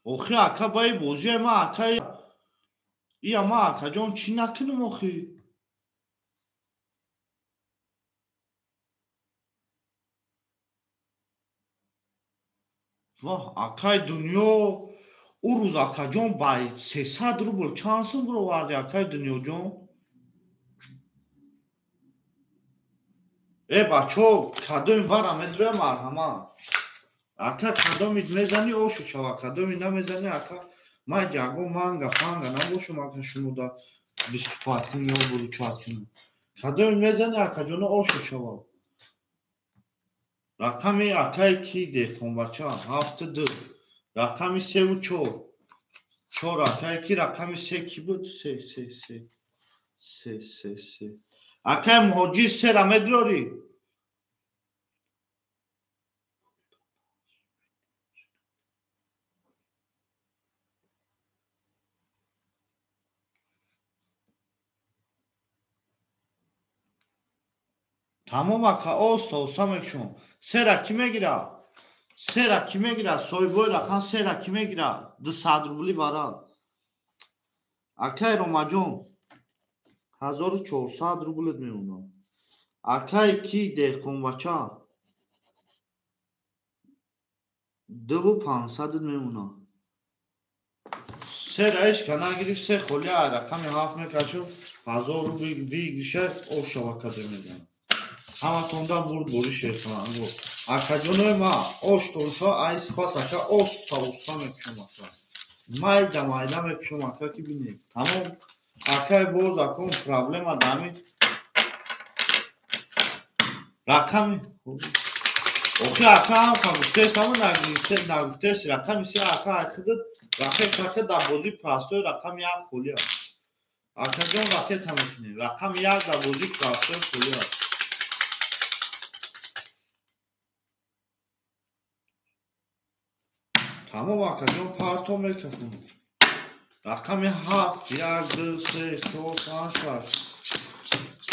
اوخی اکا بای بوزی ما اکای ای اما اکا جان چی نکنم اوخی واه اکای دنیا او روز اکا جان بای 300 روبل چانسون برو وردی اکای دنیا جان ای بچو کدوم ورم ادره مرحمه اکا کدومید میزنی اوشو شوا کدومی نمیزنی اکا ما جاگو مانگا فانگا نباشم اکا شما دا 25 کنی یا برو 4 کنی کدومی میزنی اکا جانو اوشو شوا رقمی اکای کی دیخون بچه 72 رقمی 3 و 4 4 акай ки рақами 3 ки буд 3 акай муҳоҷир 3 ра медирорӣ тамом ака оста мекушон 3 ра ки мегира 3 ра ки мегира соҳибои рақам 3 ра ки мегира 200 рубли бара акай ромаҷон 1400 рублет мемонад акай ки деҳқонбача 2500 мемонад 3 ра ишка нагирифт 3 холия ай рақами 7 мекашу 1000 рубли вигриша ошавака демедана ҳаматонда бурд боришефан акаҷонои ма оштоншо ай спас ака оста мекушам ака майда мекушам ака ки бинед тамом акай боз акон проблема дами рақами охи ака ҳам гуфтес ҳама нагуфтес рақами се ака айхидад рақе така дар бози прастои рақами 1 холия акаҷон рақе тамекунем рақами 1 дар бози прастои холия тамом акаҷон парто мекафонам рақами 7 1 2 3 4 5 6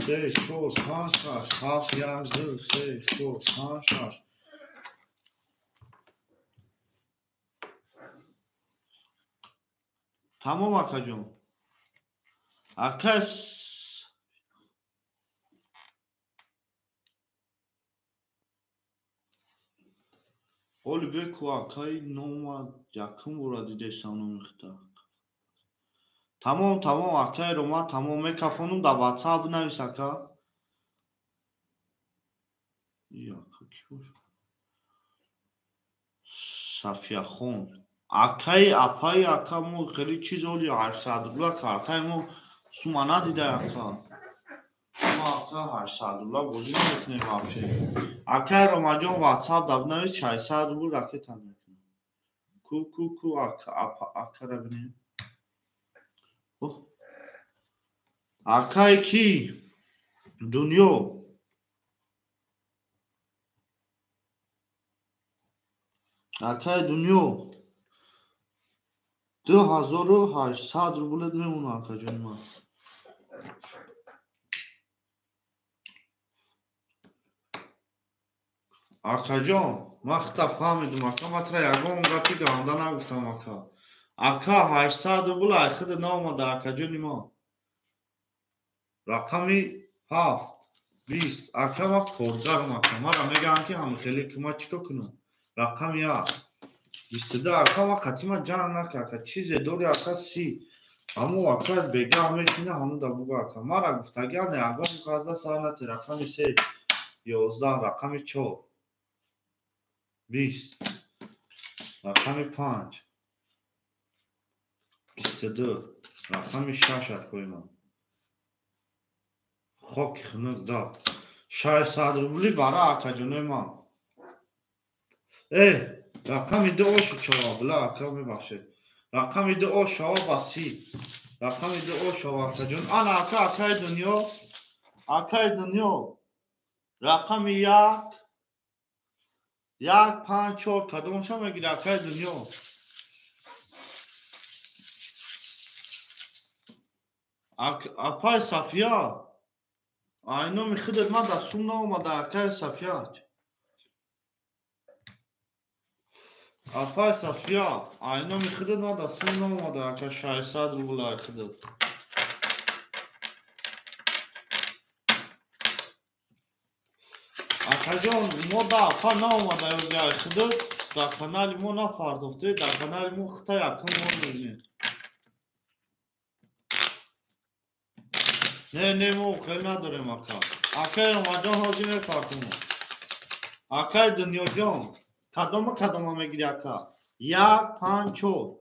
3 4 5 6 7 1 2 3 4 5 6 тамом акаҷон акас оли беку акай номад якум бора дидесам номихта тамом акай рома тамом мекафонум дар WhatsApp бинавис ака сафияхон акай апай ака мо хеле чиз оли 800 рубла картаи мо сума надида ака мо ака 800 рубла бозӣ намекунем вообще акай ромаҷон WhatsApp да бинавис 600 рубл ракета мекунам ку акара бинем акай ки дунё акай дунё 2800 рублет мемона акаҷони ман акаҷон ман хита фаҳмидум ака матра ягон гапи гаҳанда нагуфтам ака 800 рубл айхида наомада акаҷони мо рақами 7 20 ака ма коргарам ака мара мегаам ки ҳамихеле ки ма чико кунам рақами 1 22 ака ма қатима ҷамъ нака ака чизе дори ака 30 ҳамо ака бегаҳ мешина ҳамуда буга ака мара гуфтагиан ягон казда сар нати рақами 3 11 рақами 4 20 рақами 5 22 рақами 6 акои ман хоки хунук да 600 рубли бара акаҷонои ман рақами 2 ошу чава била ака мебахшед рақами 2 ошава ба 30 рақами 2 ошава акаҷон ана ака акай дунё рақами 1 5 4 кадомша мегири акай дунё апай сафия айноми худат ма дастум наомада акай сафияч апай сафия айноми худат ма дастум наомада ака 600 рубл айхудат акаҷон мо да апа наомада ёзи айхудат дар канали мо нафардохте дар канали мо хита якум бор мебинем не мо хеле надорем ака акай ромаҷон ҳозир мепартум акай дунёҷон кадома мегири ака 1 5 4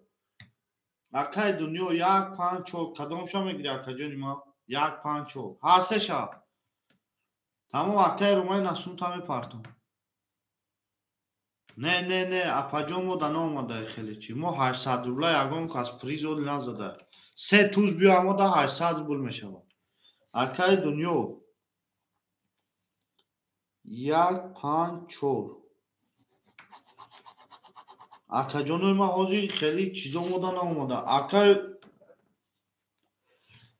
акай дунё 1 5 4 кадомша мегири акаҷони ма 1 5 4 ҳар сеша тамом акай ромаи насунта мепартум نه اپاجون مو دانا اومده خیلی چی مو 800 روبل یگان کاس پریز ول نزده 3 توز بیو اما دا 800 روبل میشه اکای دنیا 154 اکا جانوی ما حاجی خیلی چیزا اومده اومده اکای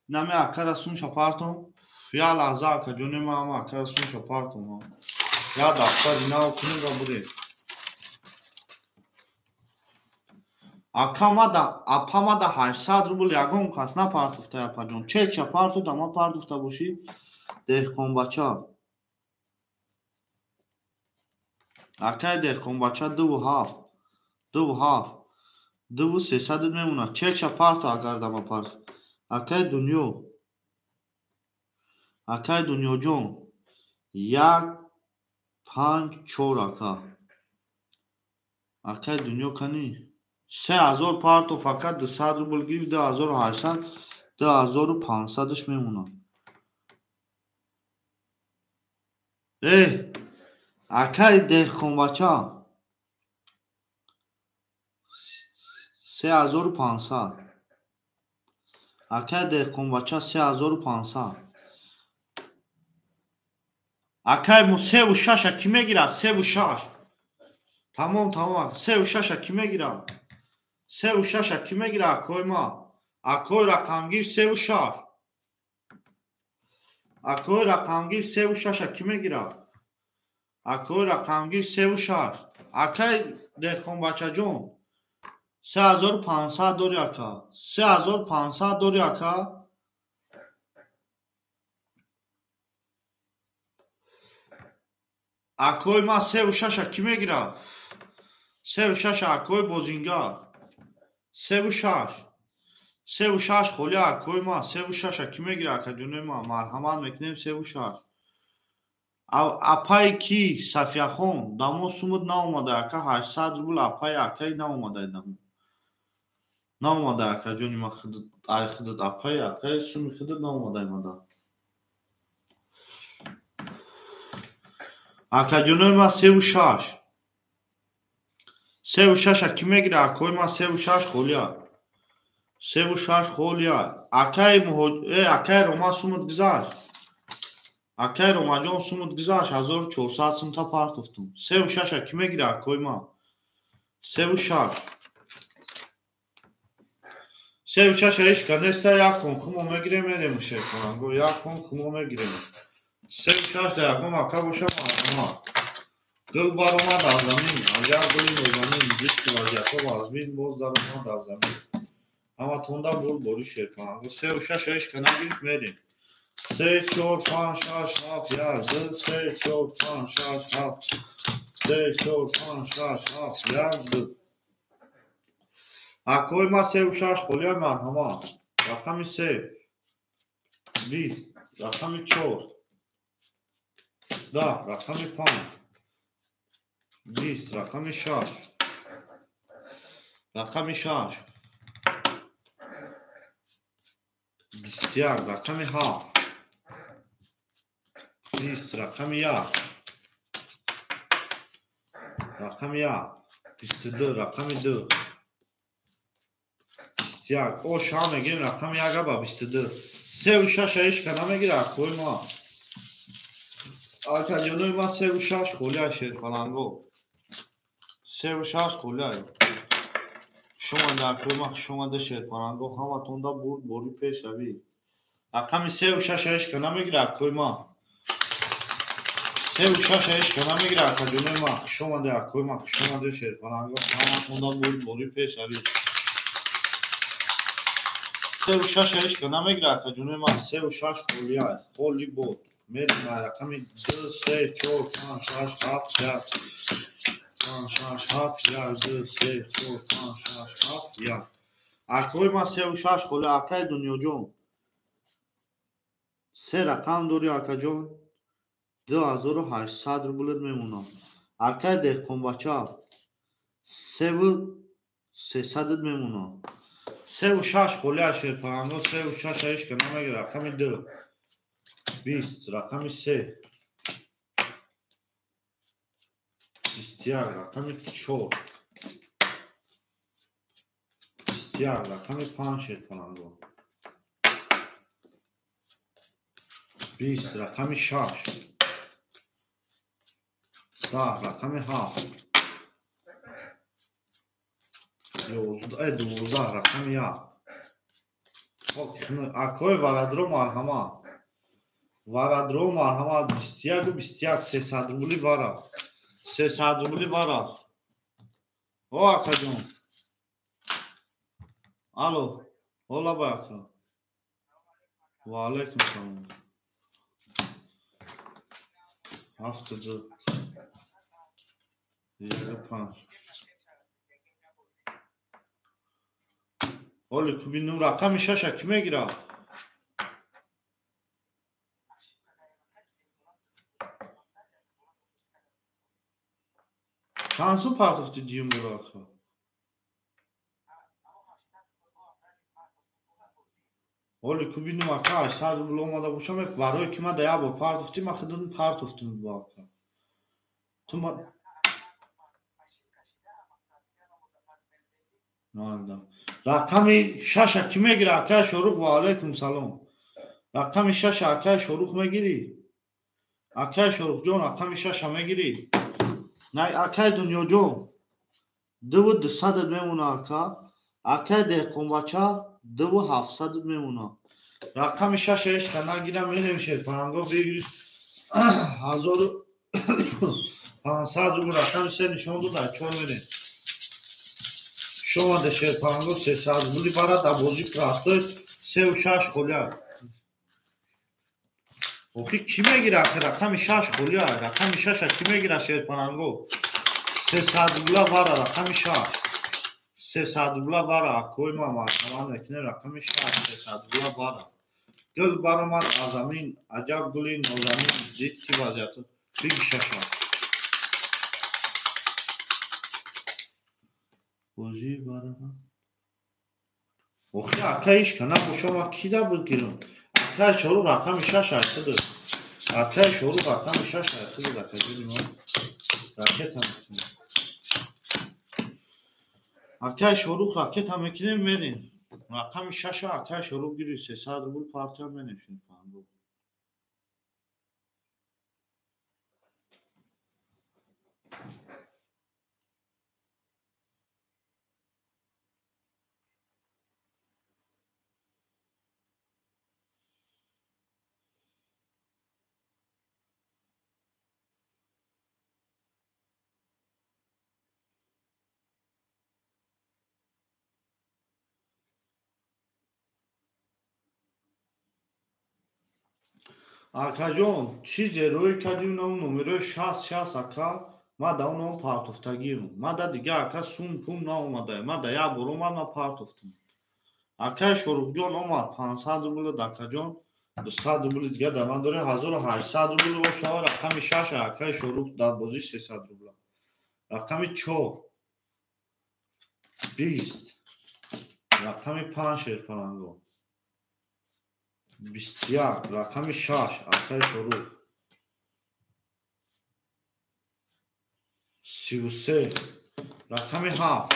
نمی اکا رسون شپارتون یا لحظه اکا جانوی ما اما اکا رسون شپارتون یا دفتر اینا کنیم را بوده اپا ما دا 800 روبل یگان کاس نپارتفته اپا جان چه چپارتو دما پارتفته باشی دهقان بچه اکای دهقان بچه 2.7 2.300 میمونه چه چپارتو اگر دما پارت اکای دنیا جون 154 اکای دنیا کنی 3000 پارتو فقط 200 روبل گیف 2800 2500ش میمونه اکای دهقان بچه 3500 اکای دهقان بچه 3500 اکای مو 3.6 کی میگیره 3.6 تمام 3.6 کی میگیره 3.6 کی میگیره اکای ما اکای رقمگیر 3.6 اکای رقمگیر 3.6 کی میگیره اکای رقمگیر 3.6 اکای دهقان بچه جون 3500 داری اکا 3500 داری اکا اکای ما 3.6 کی میگیره 3.6 اکای بازینگار 3.6 خولی اکای ما 3.6 کی میگیره اکا جونه ما مرحمت میکنیم 3.6 اپای کی صفیه خون دامو سومد ناومده اکا 800 روبل اپای اکای ناومده دامو ناومده اکا جونی ما خودت اپای اکای سومی خودت ناومده ماده اکا جونه ما 3.6 کی میگیره اکای ما 3.6 خولیا 3.6 خولیا اکای روما سومد گذاشت اکای روما جان سومد گذاشت 1400 سم تا پارتفتم 3.6 کی میگیره اکای ما 3.6 ایش کنسته یک کن خمو میگیره میره میشه کنم گو یک کن خمو میگیره 3.6 در یکم اکا باشه ما گل بارو ما در زمین اگر گلی نزمین جیت که وضعیت ها وازبین باز در ما در زمین اما تونده بول شیر کنم گو 3.6 ایش کنه گیرش میریم 3 4 5 6 7 1 2 3 4 5 6 7 3 4 5 6 7 1 2 اکوی ما 3.6 خولیای مرحمت رقم 3 20 رقم 4 10 رقم 5 20 رقم 6 رقم 6 21 رقم 7 20 رقم 1 رقم 1 22 رقم 2 21 او شام میگیم رقم 1 با 22 3.6 ایش کنه میگیره اکوی ما آکا جانوی ما 3.6 خولیای شیر فلانگو 3.6 خولیای شما در اکوی ما شما ده شیر فلانگو همه تونده بود بوری پیش روی رقم 3.6 ایش کنه میگیره اکوی ما 3.6 ایش کنه میگیره اکا جانوی ما شما ده اکوی ما شما ده شیر فلانگو همه تونده بود بوری پیش روی 3.6 ایش کنه میگیره اکا جانوی ما 3.6 خولیای خولی بود میریم رقم 2 3 4 5 6 7 1 5 6 7 1 2 3 4 5 6 7 1 اکوی ما 3.6 خولی اکای دنیا جون 3 رقم داری اکا جون 2800 روبلت میمونه اکای دهقان بچه 3.300 میمونه 3.6 خولی شیر پرنگو 3.6 ایش که نمیگه رقم 2 20 رقم 3 21 рақами 4 21 рақами 5 шерпананго 20 рақами 6 10 рақами 7 12 рақами 1 акои варадро марҳама 21 300 рубли вара 300 рубли вара о акаҷон алло ҳола ба ака ва алайкум салом 70 5 оли куби ну рақами 6 ки мегирад чанд сум партофти диюм бура ака оли куби ну ака 800 рубл омада боша мек барои ки ма да як бор партофти ма худам партофтум бо ака ту ма рақами 6 ки мегира акаи шорух ва алайкум салом рақами 6 акаи шорух мегирӣ акаи шорухҷон рақами 6 мегирӣ най акаи дунёҷон 2200 мемона ака акаи деҳқонбача 2700 мемона рақами 6 ешка нагирам менавишед панго бигирӣ 1500 рубл рақами 3 нишон дода чор мерем шумо дешед панго 300 рубли барад а бозӣ простой 36 холия охи ки мегира ака рақами 6 холия рақами 6 ки мегира шед панго 300 рубла вара рақами 6 300 рубла вара акои ма марҳамат мекунед рақами 6 300 рубла вара гул баромад аз замин аҷаб гули нозанин дид ки вазъият биги 6 бозӣ баромад охи ака ишка набоша ма кида бигирам акаи шорух рақами 6 айтад акаи шорух рақами 6 айтад акаҷони ма ракета мекунем акаи шорух ракета мекунем мерем рақами 6 акаи шорух гири 300 рубл партия менешин панго акаҷон чӣ зерои кади унам номерои 60 ака ма да унам партофтагиам ма да дига ака сум пул наомадай ма да як бор омад ма партофтам акаи шорухҷон омад 500 рубл акаҷон 200 рубли дига да ман дорем 1800 рубл бошава рақами 6 акаи шорух дар бозӣ 300 рубла рақами 4 20 рақами 5 шерпананго 21 рақами 6 акаи шорух 33 рақами 7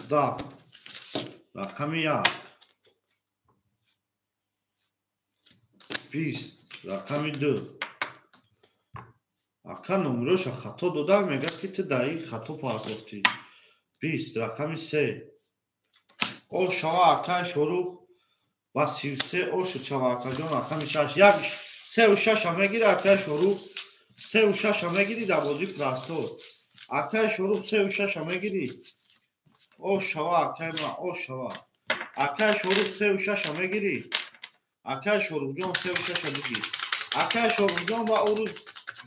10 рақами 1 20 рақами 2 ака номероша хато дода мега ки ту даи хато партофтӣ 20 рақами 3 о шава акаи шорух ба 33 о шучава акаҷон рақами 6 як 36 мегири акаи шорух 36 мегири дар бозӣ простор акаи шорух 36 мегири о шава акаи ма о шава акаи шорух 36 мегири акаи шорухҷон 36 бигир акаи шорухҷон ба ӯ рӯз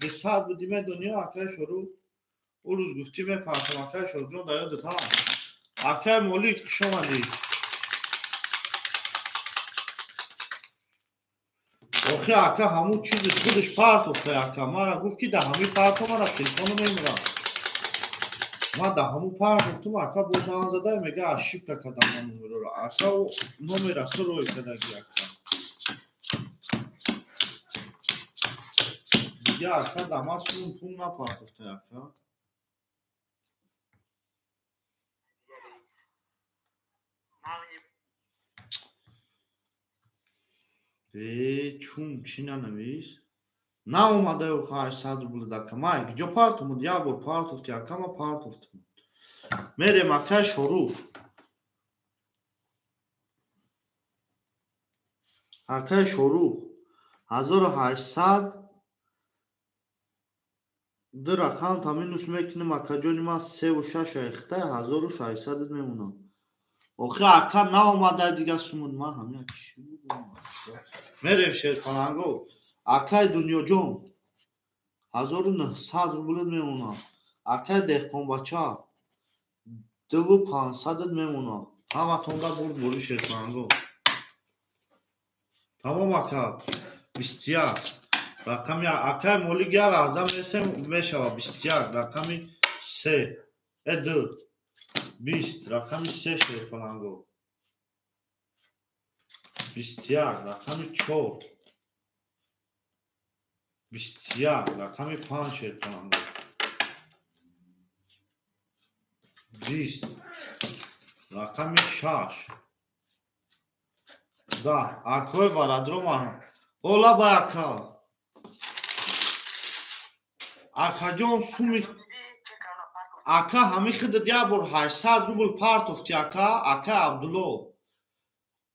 200 будӣ медониё акаи шорух ӯ рӯз гуфтӣ мепарсам акаи шорухҷон дар ёдат ҳаст акаи молик хуш омадӣ охи ака ҳамун чизи худаш партофта ака мара гуфт ки да ҳамин парто мара телефону мемурам ма да ҳамун партофтум ака бо занг задай мега ошибка кардам ман номероро ака номера ту рой кадаги ака یا اکا دماسون پول نپارتفته اکا چون چی ننویس نه اومده او خواهش 100 روبل دکا مایک جو پارتمود یا بور پارتفتی اکا ما پارتفتمود میریم اکا شروع اکا شروع 1800 در رقم تامینوس میکنیم اکا جونی ما 3 و 6 اخته 1600 میمونه اوخی اکا نه اومده دیگه سمون ما همین چی بودم میریم شیر پنانگو اکا دنیا جون 1900 روبل میمونه اکا دهقان بچه 2500 میمونه همه تونده برد بوری شیر پنانگو تمام اکا 21 رقمی اکا مولی گه لحظه میشوه 21 رقمی 3 2 20 رقمی 3 شیر پنانگو 21 رقمی 4 21 رقمی 5 شیر پنانگو 20 رقمی 6 10 اکای ورادرو مانم اولا با اکا جان سومی اکا همی خود دیا بور 800 روبل پارتفتی اکا عبدالله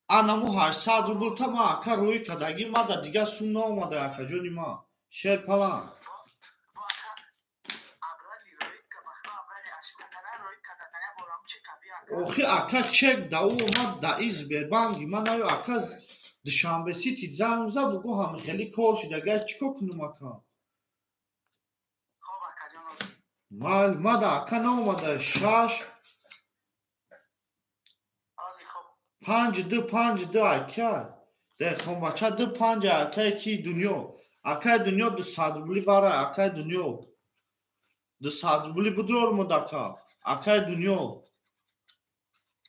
انمو 800 روبل تا ما اکا روی کدگی ما دا دیگه سوم نامده اکا جانی ما شیر پلان اوخی اکا چک دا او اومد دا ایز بیربانگی من ایو اکا دشانبه سیتی زنگوزه بگو همه خیلی کار شده گه چکو کنم اکا ما دا اکا نامده 6 5 2 اکا دهخون بچه 2 5 اکا کی دنیا اکا دنیا 200 روبلی واره اکا دنیا 200 روبلی بدرور مد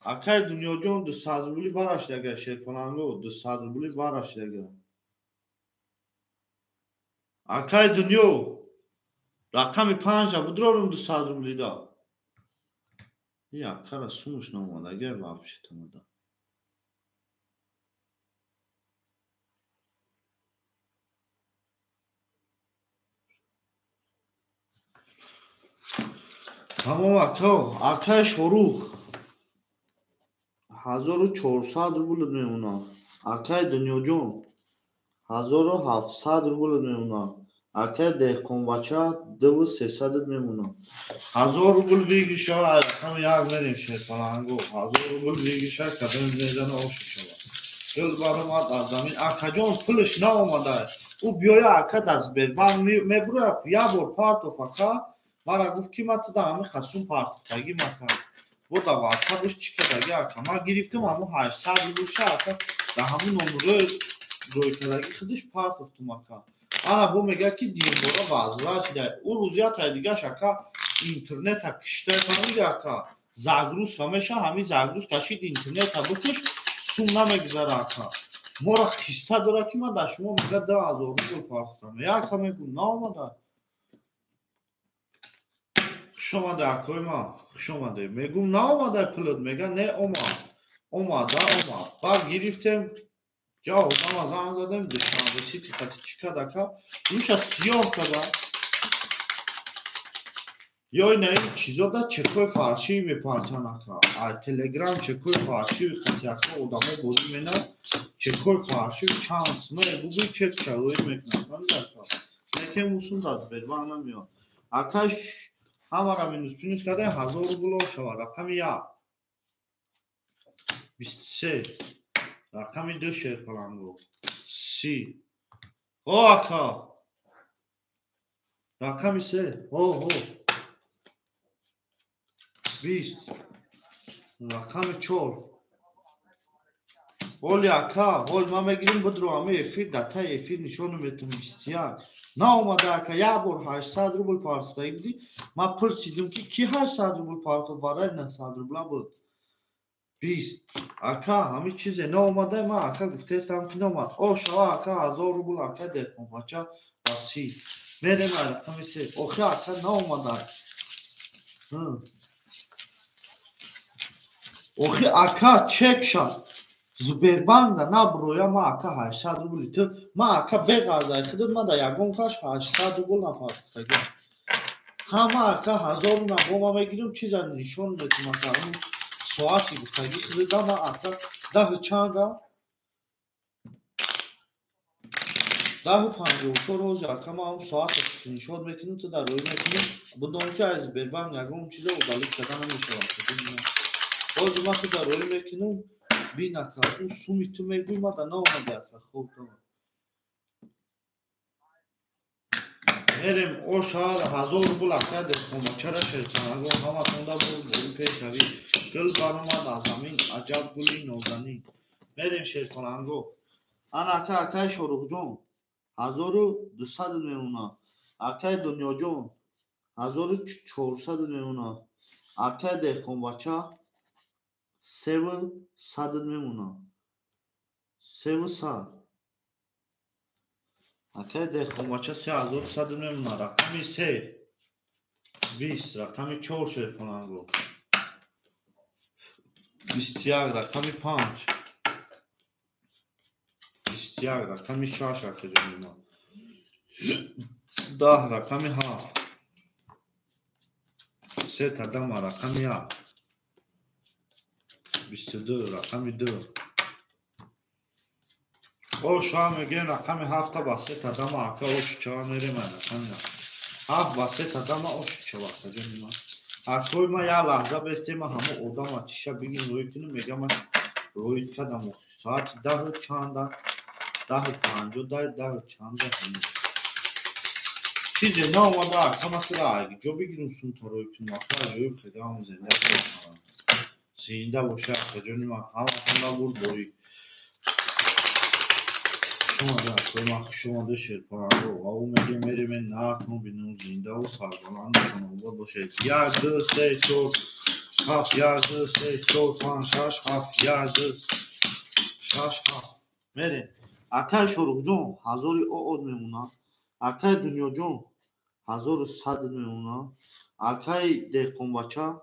اکا دنیا جون 200 روبلی وارش دیگه شیر پنانگو 200 روبلی وارش دیگه اکا دنیا رقمی 5 بدرورم 200 روبلی دا یا اکا را سومش نامده گه واپشی تمده تمام اکا شروع 1400 روبل میمونه اکا دنیا جون 1700 روبل میمونه اکا دهقان بچه 2300 میمونه 1000 روبل ویگیشه رقم یک میریم شیر پنانگو 1000 روبل ویگیشه کدام میزنه آشو شوه دل برام از زمین اکا جان پلش نا اومده او بیای اکا دست بربان میبروه یا بور پارتوف اکا مرا گفت که ما تدا همه خسون پارتوفگی مکن و دا واتساپش چی کدگی اکا ما گرفتم همه 800 روبل شه اکا دا همه نمره روی کدگی خودش پارتوفتم اکا انا بو میگه که دیم بورا وازرا شده او روزیات های دیگه شکا اینترنت ها کشته کنید اکا زاگروس همیشه همی زاگروس کشید اینترنت ها بکش سوم نمیگذاره اکا مورا خیسته داره که من در شما میگه 10,000 روبل پارتوفتم یا اکا میگو نا اومده خوش اکای ما خوش آمده میگم نا اومده پلت میگه نه اومده بعد گرفتیم یا آدم از آن زدیم دشانبه سیتی خطی چی کده که روش از سیاه کده یا این این چیزا دا چکوی فارشی میپارتن اکا تلگرام چکوی فارشی خطی اکا آدمه بودی منه چکوی فارشی چانس مه بگوی چک چلوی میکنه اکا نکه موسون داد بربان نمیاد اکاش همه را مینوس پینوس کده 1000 روبل شوه رقم 1 23 رقم 2 شیر پلانگو 30 او اکا رقم 3 او 20 رقم 4 اولی اکا ما میگیریم بدرو همه افیر دتا افیر نشونو میتون 21 نا اومده اکا یا بور 800 روبل پارتوفتگی بودی ما پرسیدیم که کی 800 روبل پارتوف واره 900 روبل بود 20 اکا همه چیزه نا اومده ما اکا گفته استم که نامد او شوا اکا 1000 روبل اکا دهقان بچه 30 بریم رقم سه. آخه اکا ناومده. آخه اکا چک شد. Сбербанк да наброя ма ака 800 рубли. То ма ака бегарда хидат ма да ягон каш 800 рубл напартаги. Ҳама ака 1000 на бо ма мегирам чиза нишон метум ака ун соати гуфтаги хидат ма ака 10 чанда 10:54 рози ака ма ун соат скриншот мекунам то дар рӯй мекунам будон ки аз Сбербанк ягон чиза удалит карда намешавад. Боз ма то дар рӯй мекунам بین اکا اون سومی تو میگوی ما دا نامده اکا خوب کنم میریم او شهر 1000 روبل اکا ده کما چرا شرکن اگو همه تونده بود بری پیشوی گل برامد از زمین عجب گلی نوزنی میریم شرکن انگو ان اکا اکای شروع جون 1200 میمونه اکای دنیا جون 1400 میمونه اکای ده کما چا 700 میمونه 700 اکای دخون بچه 3100 میمونه رقمی 3 20 رقمی 4 شد کنم 21 رقمی 5 21 رقمی 6 اکای جمعه 10 رقمی 7 3 تا دم رقمی 8 22 رقمی 2 او شما میگیم رقمی 7 با 3 تا دم اکا اوش چوا میریم رقمی 7 با 3 تا دم اوش چوا جمعه اکوی ما یا لحظه بستیم همه اودام آتیشه بگیم روی کنیم میگم روی کدم ساعت 10 چانده 10:50 چانده چیزی نامده اکا مثلا اگه جو بگیریم سون تا روی کنیم اکا روی خیلی همون زنده کنیم زنده باشه اکا جمعه همه کنده بود باری شما ده شرپانه رو او میگه میریم نرکن بینون زنده و سربالان کنم بود باشه 1 2 3 4 7 1 2 3 4 5 6 7 1 2 6 7 میریم اکای شروع جون 1000 او میمونه اکای دنیا جون 1100 میمونه اکای دهقان بچه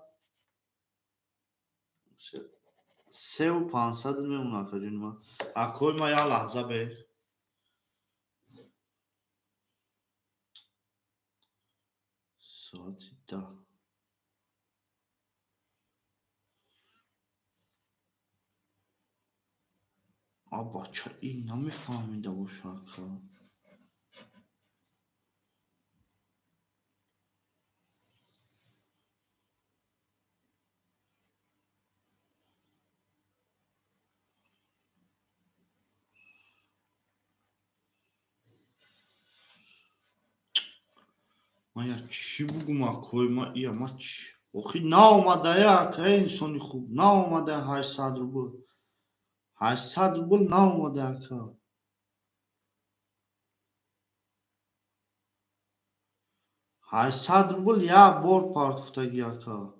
3500 میمونه اکا جون اکای ما یا لحظه به ساعت 10 بچه این نمیفهمیده باشه اکا ما یا چی بگم اکای ما یا ما چی اخی نا اومده یا اکای انسانی خوب نا اومده 800 روبل 800 روبل نا اومده اکا 800 روبل یک بار پارت فتگی اکا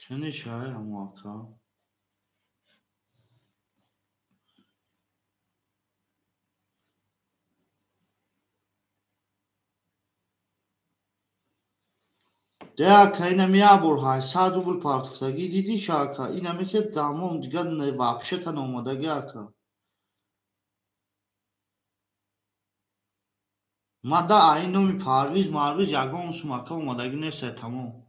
کنی شای همو اکا ده اکا اینم یک بار 800 روبل پارت فتگی دیدی شا اکا اینمی که دامون دیگه وابشه تن اومدگی اکا ما دا این نومی پارویز یگان سوم اکا اومدگی نیسته تمام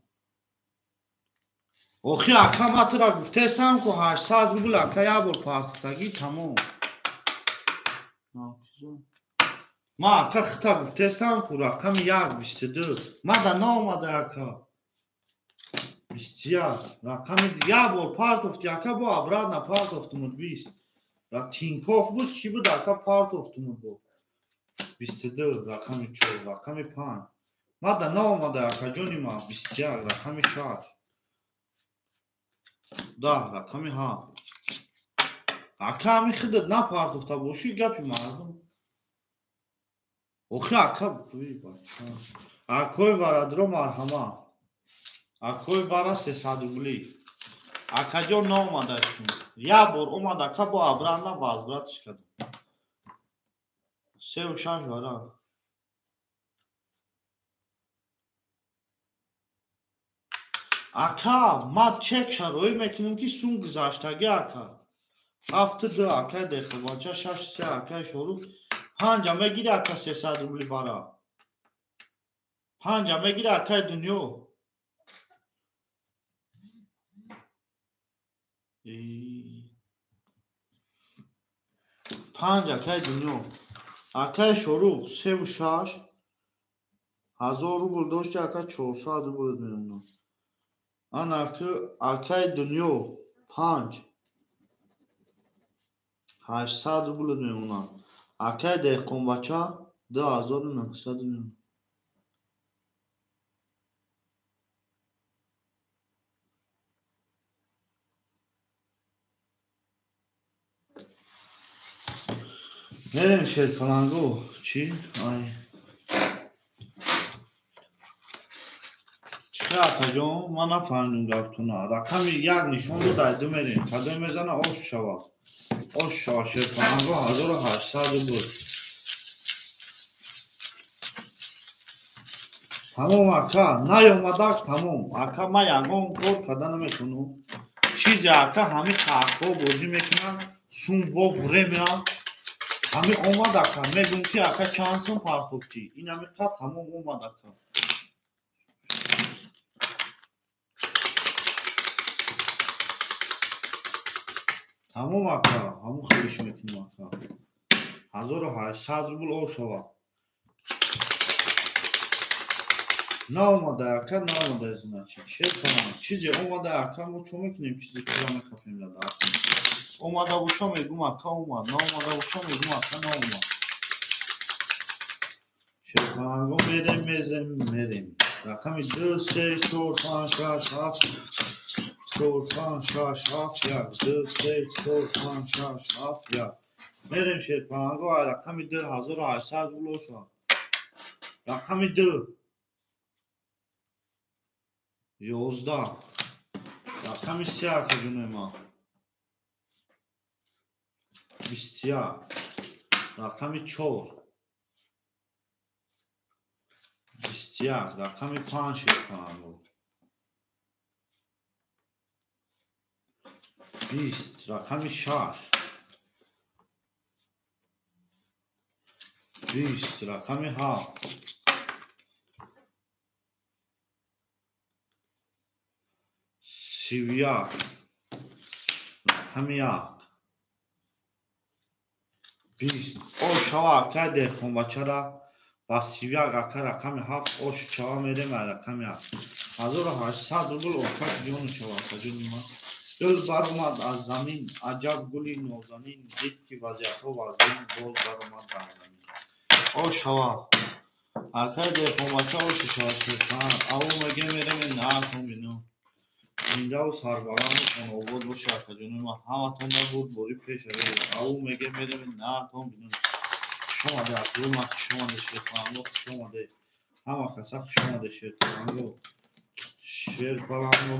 اخی اکا ما تو را گفته استم که 800 روبل اکا یک بار پارت فتگی تمام ما اکا خطا گفته استم که رقم 122 ما دا نامده اکا 21 رقم یک بار پارت افتی اکا با ابراد نپارت افتمود 20 را تینکوف بود چی بود اکا پارت افتمود بود 22 رقم 4 رقم 5 мада наомада акаҷони ма 21 рақами 6 10 рақами 7 ака ҳами худат напардохта бошӣ гапи мардум охи ака акои варадро марҳама акои вара 300 рубли акаҷон наомадашум як бор омад ака бо абранда возвратиш кардам 36 вара ака ма чек шароӣ мекунем ки сум гузаштаги ака 72 акаи дехобача 63 акаи шорух 5 мегири ака 300 рубли бара 5 мегири акаи дунё 5 акаи дунё акаи шорух 36 1000 рубл дошти ака 400 рубл мемонад ан акаи дунё 5 800 рубл мемонад акаи деҳқонбача 2900 мемонад мерем шерпалангу чӣ ай чиқа акаҷон ман нафаҳмидум гаптона рақами як нишон додай ду мерем кадом мезана ош шава шерпалангу 1800 рубл тамом ака наёмадак тамом ака ма ягон кор карда наметонам чизе ака ҳами қаҳқҳо бозӣ мекунад сумво время ҳами омад ака мегӯм ки ака чанд сум партофтӣ ин ҳами қад тамом омад ака тамом ака ҳаму хелиш мекунем ака 1800 рубл ошава наомада ака наомада значит шерпаланг чизе омада ака мо чо мекунем чизе кира мехапем дада омада боша мегӯм ака омад наомада боша мегӯм ака наомад шерпаланго мерем рақами 2 3 4 5 6 7 4 5 6 7 1 2 3 4 5 6 7 1 мерем шерпаланго ай рақами 2800 рубл ошад рақами 2 11 рақами 3 акаҷонои ма 21 рақами 4 21 рақами 5 шерпаланго 20 рақами 6 20 рақами 7 31 рақами 1 20 ошава ака деҳқонбачара ба 31 ака рақами 7 ош чава мерем ай рақами 1800 рубл ошак ҷону чава акаҷони ма гул баромад аз замин аҷаб гули нозанин дид ки вазъиятҳо вазнин боз баромад дар замин ош шава акаи деҳқонбача оши шава шерпаланг аву меге мерем наҳатон бинӯ зиндаву сарбаланду хонобод боша акаҷонои ма ҳаматонро бурборӣ пеш авед аву меге мерем наҳатон бинӯ хушомаде акӯма хушомаде шерпаланго хушомаде ҳама каса хушомаде шерпаланго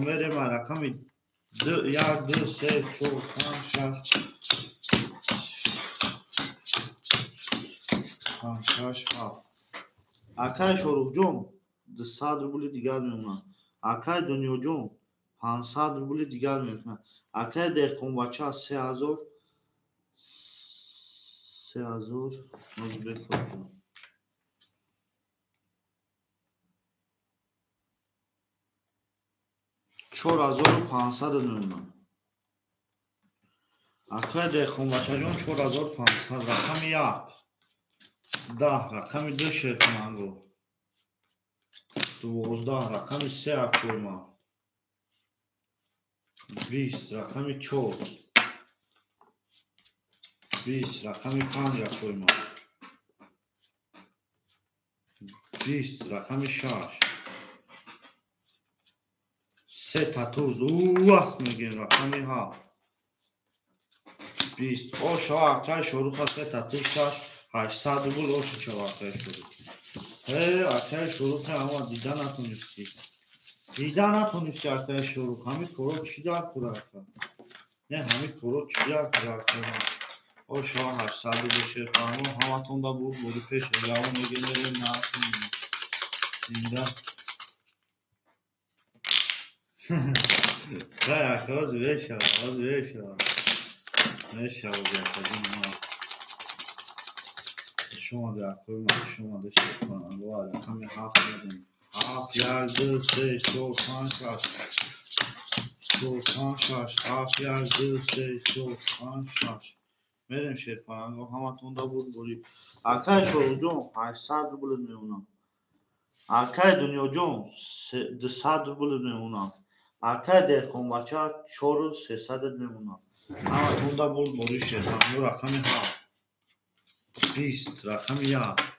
мерем ай рақами 1 2 3 4 5 6 7 акаи шорухҷон 200 рубли дигар мемонад акаи дунёҷон 500 рубли дигар мекунад акаи деҳқонбача 3000 4500 мемонад акаи деҳқонбачаҷон 4500 рақами 1 10 рақами 2 шерпаланго 12 рақами 3 акои ма 20 рақами 4 20 рақами 5 акои ма 20 رقم 6 3 تا توز وقت میگیم رقم 7 20 او شواکای شروع 3 تا توز 800 بود او شواکای شروع اکای شروع اما دیدن نتونستی اکای شروع همین کورو چی دار کرد نه همین کورو چی دار کرد او شما 800 بشه اما همتون دا بود پیش جوان میگه نریم نتونیم زنده خیلی آز بشه نشه و بیاد شما در کنیم شما داشته کنم وارد همه 7 میدیم 7 1 2 3 4 5 6 7 1 2 3 4 5 6 میریم شیرفرنگو همتون دا بود اکای شروع جون 800 روبل میمونم اکای دنیا جون 200 روبل میمونم اکای دهخون بچه 4300 میمونم همتون دا بود شیرفرنگو رقم 7 20 رقم 1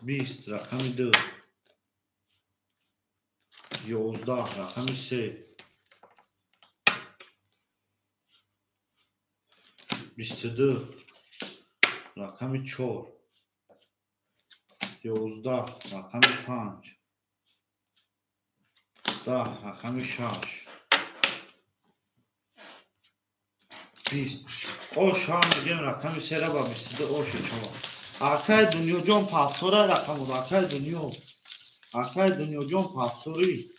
20 رقم 2 11 رقم 3 22 رقم 4 11 رقم 5 10 رقم 6 20 او شام میگم رقم 3 را با 22 او شما اکای دنیا جون پافتوره رقم اکای دنیا جون پافتوری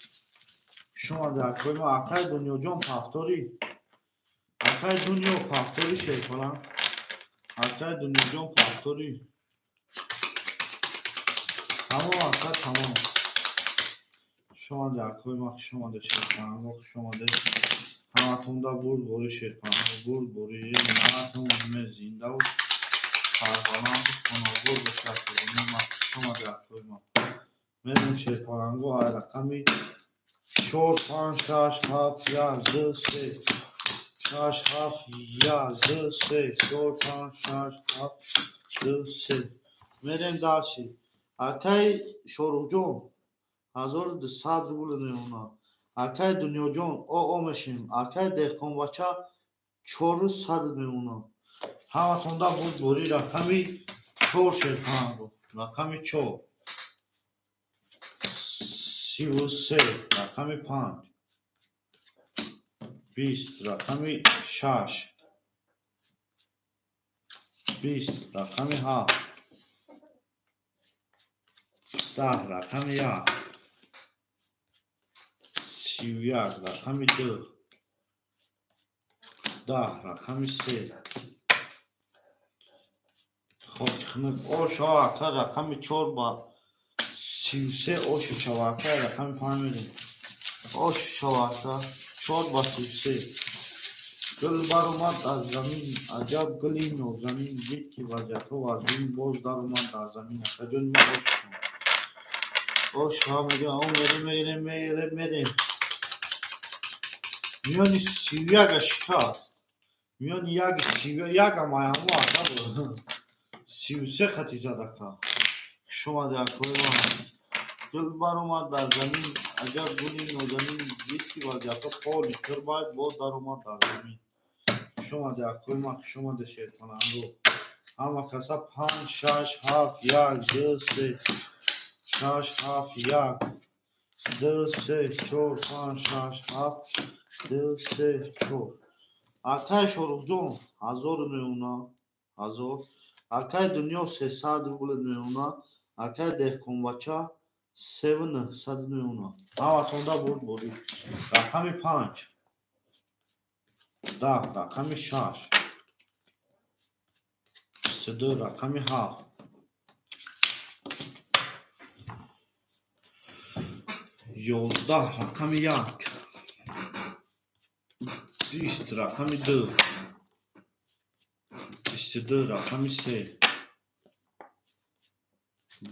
شما در کنیم اکای دنیا جون پافتوری اکای دنیا پافتوری شیر کنم اکای دنیا جون پافتوری تمام اکای تمام شما در کنیم شما در شیر کنم شما در همتون دا بوری شیر کنم بوری نهتون زنده و فرقانم کنم بشکل شما در کنیم میریم شیر کنم و رقمی 4 5 6 7 1 2 3 6 7 1 2 3 4 5 6 7 2 3 میریم داشتی اکای شروع جون 1200 روبل میمونه اکای دنیا جون او میشیم اکای دهخون بچه 400 میمونه همتون دا بود بوری رقمی 4 شیر کنم رقمی 4 33 رقمی 5 20 رقمی 6 20 رقمی 7 10 رقمی 1 31 رقمی 2 10 رقمی 3 او شواکا رقمی 4 با 33 او شواکا رقمی 5 میدیم او شواکا 4 با 33 گل بر اومد از زمین عجب گلی نو زمین یکی وجهتو و از این باز در اومد در زمین اکجون می او شما میگه او میریم میانی سیویاگا شکاست میانی یاگی سیویاگا مایمو اکا 33 خطی زده که شما در کوی ما گل بر اومد در زمین عجب گلی نو زمین یکی وجهتو پالی تر باید باز در اومد در زمین شما در کوی ما شما در شیر کنم همه کسا 5 6 7 1 2 3 6 7 1 2 3 4 5 6 7 2 3 4 اکای شروع جون 1000 میمونه 1000 اکای دنیا 300 روبل میمونه اکای دهخون بچه 700 میمونه همتون دا بوری رقمی 5 10 رقمی 6 22 رقمی 7 11 رقمی 1 20 رقمی 2 22 رقمی 3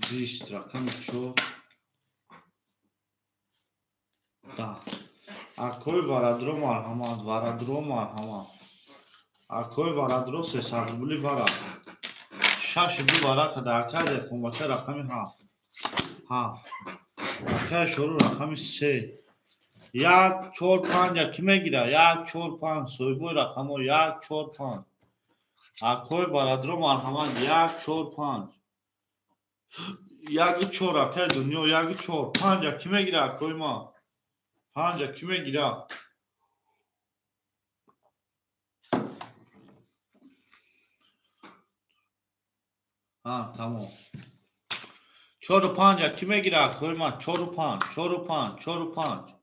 20 رقمی 4 10 اکوی وردرو مرحمت اکوی وردرو 300 روبلی ورد شش دو برکه دکه خونبچه رقمی 7 7 دکه شروع رقمی 3 1 4 5 کی میگیره 1 4 5 سویبوی رقم 1 4 5 اکوی ورادرو مرحمت 1 4 5 1 4 اکه دنیا 1 4 5 کی میگیره اکوی ما 5 کی میگیره تمام 4 و 5 کی میگیره اکوی ما 4 و 5 4 و 5 4 و 5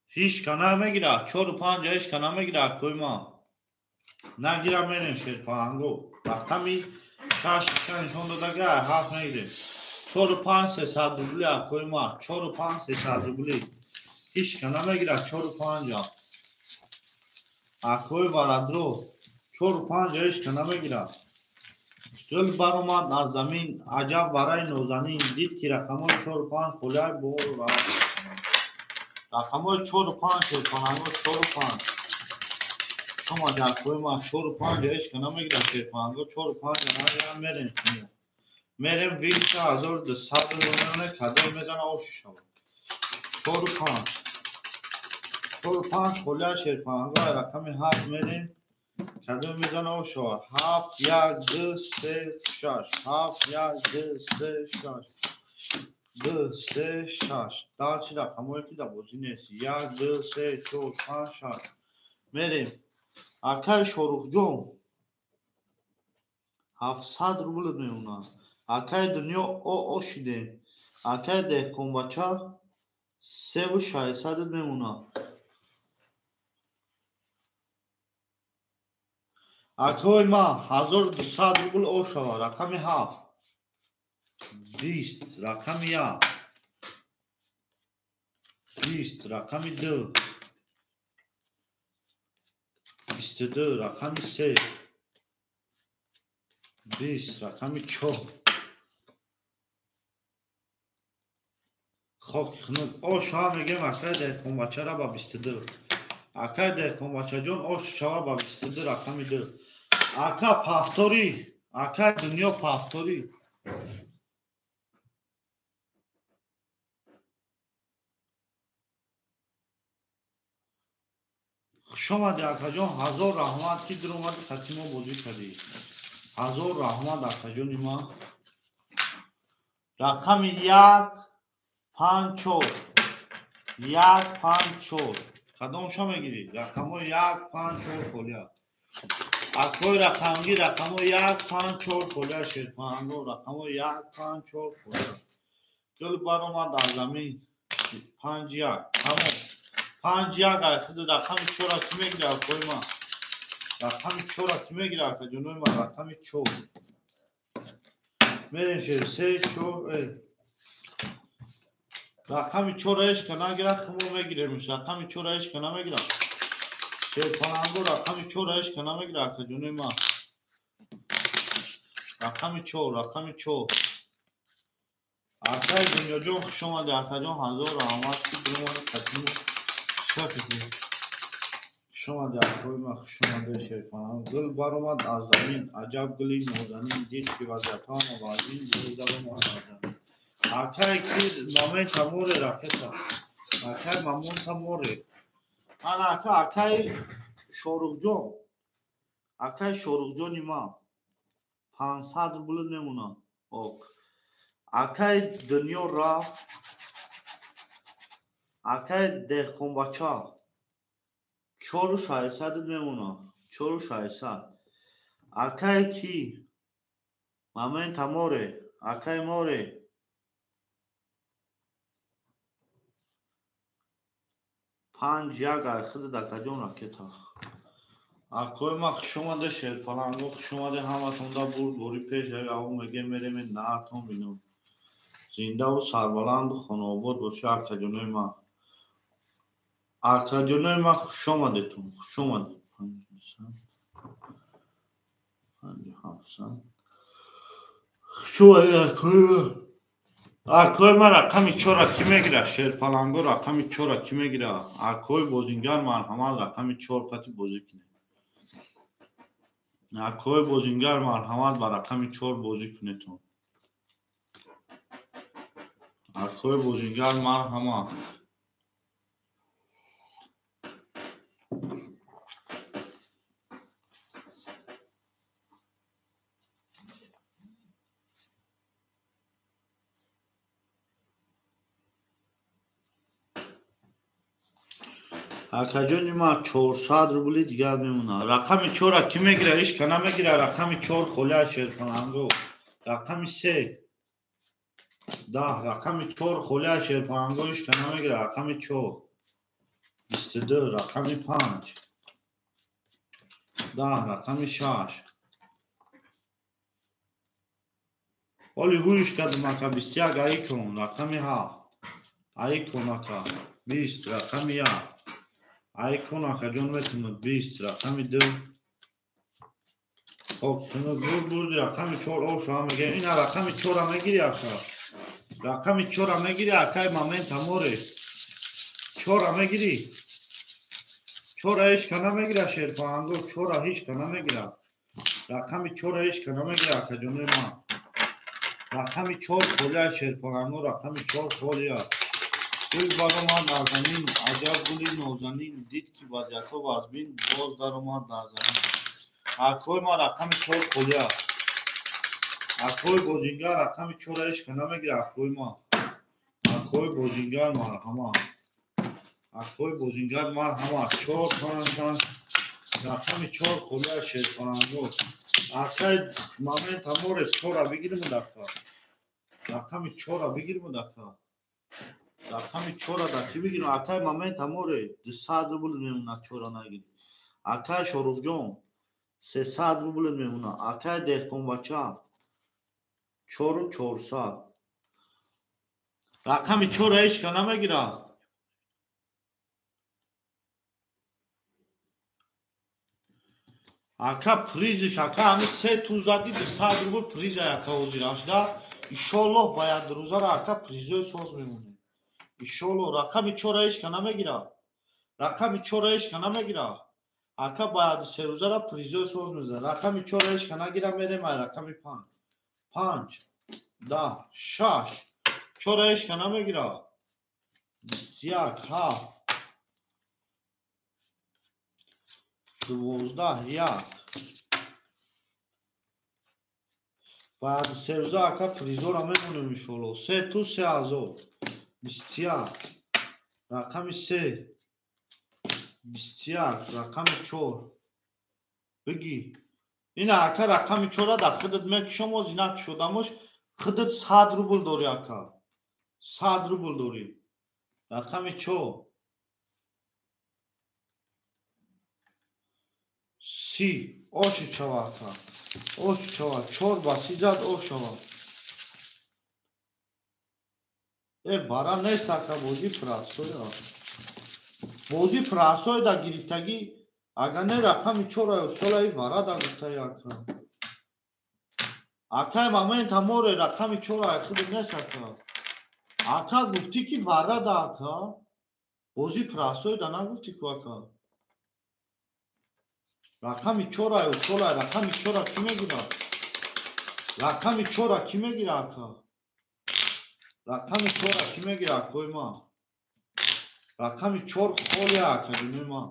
هیچ کنه میگیره 4 و 5 هیچ کنه میگیره اکوی ما نگیره میریم شیر پانگو رقمی 6 نشون دادگه 7 میگیره 4 و 5 300 روبلی اکوی ما 4 و 5 300 روبلی هیچ کنه میگیره 4 و 5 اکوی ورادرو 4 و 5 هیچ کنه میگیره دل برآمد از زمین عجب برای نازنین دید که رقمای 4 و 5 خلیه بور رقمای 4 و 5 شیر پانگو 4 و 5 شما در کوی ما 4 و 5 هیچ کنه میگیره شیر پانگو 4 و 5 نگیرم میریم ویلچه 1200 رومانه کدای میزنه او شما 4 و 5 4 و 5 خلیه شیر پانگو رقمی 7 میریم کدای میزنه او شما 7 1 2 3 6 7 1 2 3 6 2 3 6 dalchi raqamoi ki da bozi nest 1 2 3 4 5 6 میریم اکای شروخجون 700 روبل میمونه اکای دنیا او شده اکای دهکن بچه 3600 میمونه اکای ما 1200 روبل او شده رقم 7 20 رقم 1 20 رقم 2 22 رقم 3 20 رقم 4 خاک خنود آش ها میگم اکای دهکن بچه را با 22 اکای دهکن بچه جان آش شوا با 22 رقم 2 اکا پافتوری اکای دنیا پافتوری شما دی اکا جان 1000 رحمت کی در اومد قسیما بازی کردی 1000 رحمت اکا جان ما رقم 1 5 4 1 5 4 کدام شما میگیری رقم 1 5 4 خولیا اکوی رقمگی رقم 1 5 4 خولیا شیرپانگو رقم 1 5 4 خولیا گل برآمد در زمین 5 1 تمام 5 1 خود رقم 4 کی میگیره اکوی ما رقم 4 کی میگیره اکا جنوی ما رقم 4 میرین شیر 3 4 رقم 4 ایش که نگیره خمو میگیره میشه رقم 4 ایش که نمیگیره شیرپانگو رقم 4 ایش که نمیگیره اکا جنوی ما رقم 4 رقم 4 اکای دنیا جون خوش آمده اکا جون 1000 رحمت کی درمان قدیم شکلی شما در کوی ما خوش آمده شیرپانگو گل برآمد از زمین عجب گلی نازنین دید که وضعیتان و وزین گل ما نازنین اکای کی مامه تمور راکتا اکای مامون تموره انا اکای شوروخ جون ما 500 روبل نمونه اوک اکای دنیا رفت اکای دهکن بچه 4600 میمونه 4600 اکای کی مامه تموره اکای موره 5 1 خود دکا جون راکتا اکوی ما خوش اومده شیرپانگو خوش اومده همتون دا بوری پیش او میگه میریم نهتون بینم زنده و سربلند و خانواباد باشه اکا جونای ما اکا جونای ما خوش اومده تون خوش اومده 5700 خوش اومده اکوی ما رقم 4 کی میگیره شیرپانگو رقم 4 کی میگیره اکوی بازینگر مرحمت رقم 4 قطی بازی کنه акои бозингар марҳамат ба рақами 4 бозӣ кунедтон. акои бозингар марҳамат. акаҷони ман 400 рубли дигар мемонад. рақами 4-а ки мегира? ишка намегира. рақами 4 холия шерпананго. рақами 3 10. рақами 4 холия шерпананго ишка намегира. рақами 4 22. рақами 5 10. рақами 6 оли ҳуишка думака 21 айкон. рақами 7 айкон ака 20. рақами 1 айкон акаҷон метунад 20. рақами 2 оксуна бурди. рақами 4 ошоа мегирем. ина рақами 4-а мегири ака. рақами 4-а мегири акай момента море. 4-а мегири. 4-а ишка намегира шерпананго. 4-а ишка намегира. рақами 4-а ишка намегира акаҷони ман. рақами 4 холия шерпананго. рақами 4 холия. гул баромад дар замин. аҷаб гули нозанин. дид ки вазъиятҳо вазбин. боз даромад дар замин. акои ман рақами 4 холия. акои бозингар рақами 4-а ишка намегира. акои ман. акои бозингар марҳамат. акои бозингар марҳамат. 4 5 рақами 4 холия шерпананго. акай момента море 4-а бигирмуд ака. рақами 4-а бигирмуд ака. рақами 4-а да ки бигирм? акай момента море 200 рубл мемонад. 4-а нагири. акай шорухҷон 300 рубл мемонад. акай деҳқонбача 4400. рақами 4-а ишка намегира. ака призиш ака ҳамин 3 тузади 200 рубл приза ака ҳозир 18. иншоллоҳ ба ядрӯзара ака призои соз мемонем. иншоллоҳ. рақами 4-а ишка намегира. рақами 4-а ишка намегира. ака ба яди серӯзара призои соз мезанад. рақами 4-а ишка нагира мерем. ай рақами 5 5 10 6. 4-а ишка намегира. 21 7 12 1. ба яди серӯза ака призора мемонем иншоллоҳ. 3 ту 3000. 21. рақами 3 21. рақами 4 биги. ина ака рақами 4-а да худат мекушам. оз инак шудамош худат 100 рубл дори ака. 100 рубл дори. рақами 4 30. оши чава ака. оши чава 4 ба 30 зад ошава. бара нест ака бозӣ прасоя. бозӣ прасой да гирифтагӣ агар не рақами 4-а устолаи вара да гуфтаи ака. акай момента море рақами 4-а худат нест ака. ака гуфтӣ ки вара да ака. бозӣ прасой да нагуфтӣ ку ака. рақами 4-а устолаи рақами 4-а ки мегира? рақами 4-а ки мегира ака? рақами 4-а ки мегира акои ман? рақами 4 холия акаҷони ман.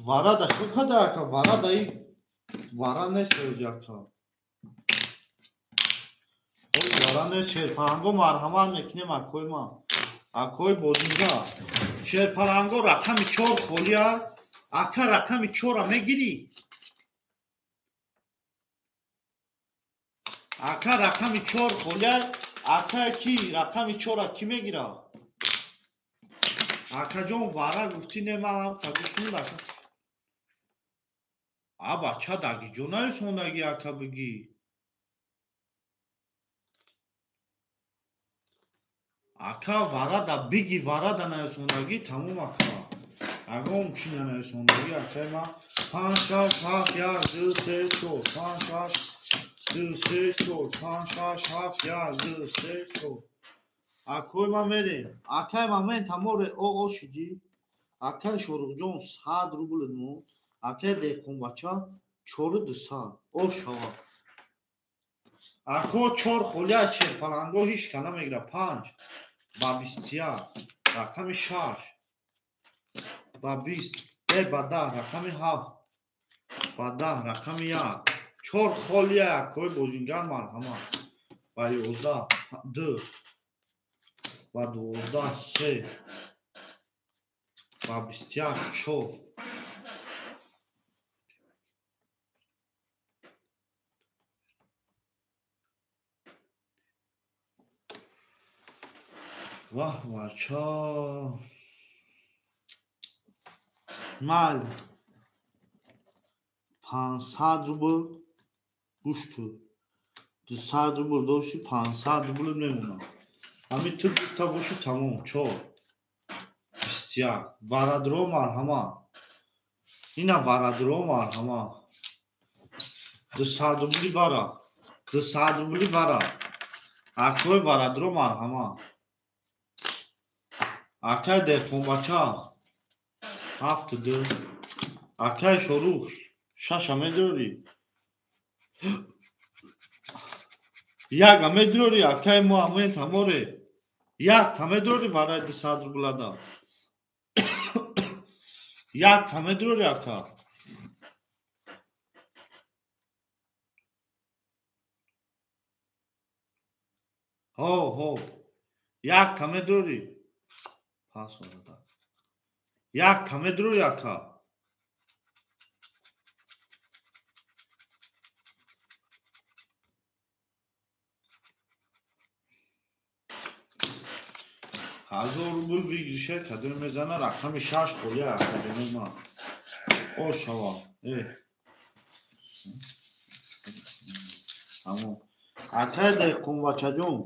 варада шо када ака? варада и вара нест ӯзи ака. вара нест. шерпананго марҳамат мекунем акои ман. акои бозингар. шерпананго рақами 4 холия. ака рақами 4-а мегирӣ? ака рақами 4 холия. ака ки рақами 4-а ки мегира? акаҷон вара гуфтӣ не ман ҳам қабул ака. а бача дагиҷо наёсондагӣ ака бигӣ. ака варада биги варада наёсондагӣ тамом ака. агон чина наёсондагӣ акаи ман 5 6 7 1 2 3 4 5 6 2 3 4 5 6 7 1 2 3 4 Акой ма мерем. Акай момент ҳаморе о шидӣ. Акай Шорухҷон 100 рубл му. Акай Дehqonбача 4200. О шава. Ако 4 холия черпаланго ҳич ка намегира 5 ба 21 рақами 6 ба 20 ба 10 рақами 7 ба 10 рақами 1 4 холия акои бозингар марҳамат ба 11 2 ба 12 3 ба 21 4 ваҳ бача майли 500 рубл гӯш кӯ 200 рубл дошти 500 рубл мемонад ҳамин ту гуфта боши тамом 4 21 варадро марҳамат ина варадро марҳамат 200 рубли вара 200 рубли вара акои варадро марҳамат акай Дehqonбача 72 акай Шорух 6 медорӣ яга медорӣ акай Муҳаммед ҳаморе якта медорӣ вараи 200 рублада якта медорӣ ака ҳо якта медорӣ пасварда якта медорӣ ака ҳазор рубл вигриша кадом мезана рақами 6 холия академима о шава тамом акай Дehqonбачаҷон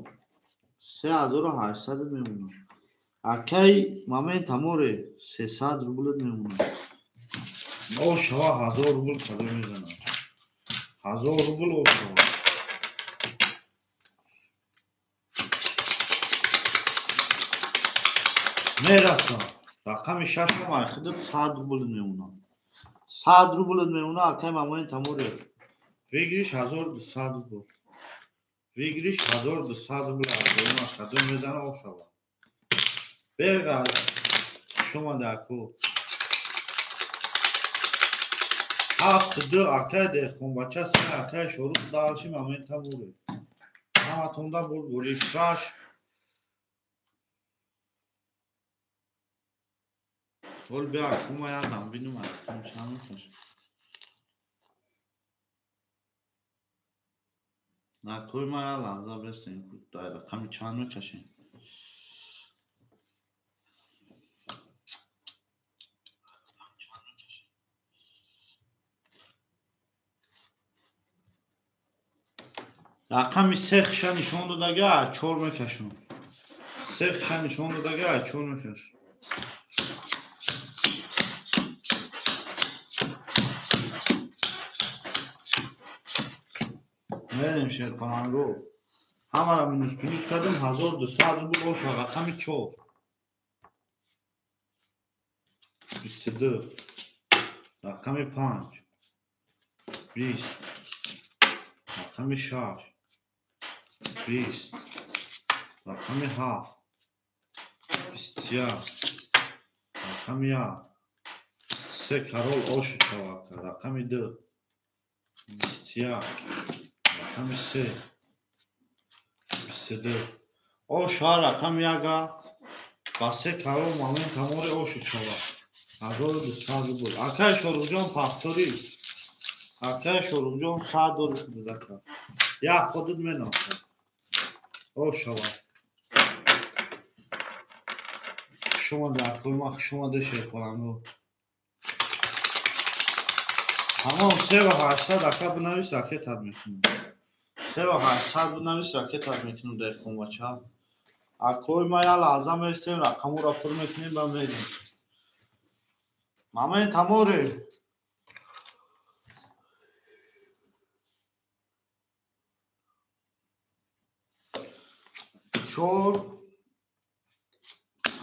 3800 мемонад акай момент ҳаморе 300 рубл мемонад о шава 1000 рубл кадом мезанад 1000 рубл о шава мераса рақами 6 майхидат 100 рубл мемонад 100 рубл мемонад акай момент ҳаморе вигриш 1200 рубл вигриш 1200 рубл акоима кадом мезана о шава бега шумада ако 72 акай Dehqonбача 3 акай Шорух далши момент ҳаморе ҳаматонда буд рефраш ҳол бия акума ядам бинум акои ма я лаҳза бестем дай рақами чанд мекашем рақами сехша нишон додага 4 мекашам сехша нишон додага 4 мекашам мерем шерпаланго ҳамара минус кардем 1200 рубл оша рақами 4 22 рақами 5 20 рақами 6 20 рақами 7 21 рақами 1 3 карол ошу чавака рақами 2 21 рақами 3 22 оша рақами 1 ба 3 карол момент ҳаморе ошу чава 1200 рубл акай Шорухҷон пахторӣ акай Шорухҷон 100 дорӣ худадака як худуд меноса о шава шума дакои ма шумаде шерпаланго ҳамон 3800 ака бинавис ракетат мекунам 3800 бинавис ракетат мекунам Dehqonбача акои ма я лаҳза местем рақамура пур мекунем ба мерем момент ҳаморе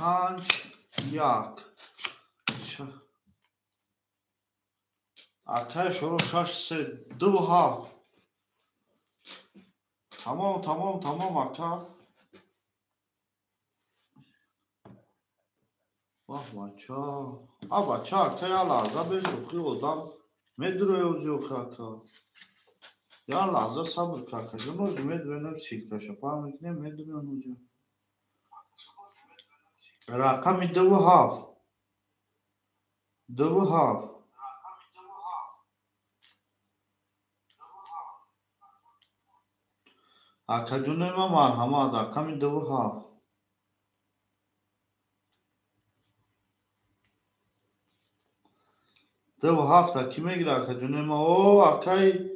5 1 اکه شروع 6 3 2 7 تمام اکه بچه اکه یا لحظه به شوخی آدم میدره اوزیوخی اکه یا لحظه صبر که اکه جون اوزی میدره نفسید کشه پا میکنه میدره اوزی رقم 2 7 2 7 اکه جون ما مرحمت رقم 2 7 2 7 کی میگیره اکه جون ما او اکه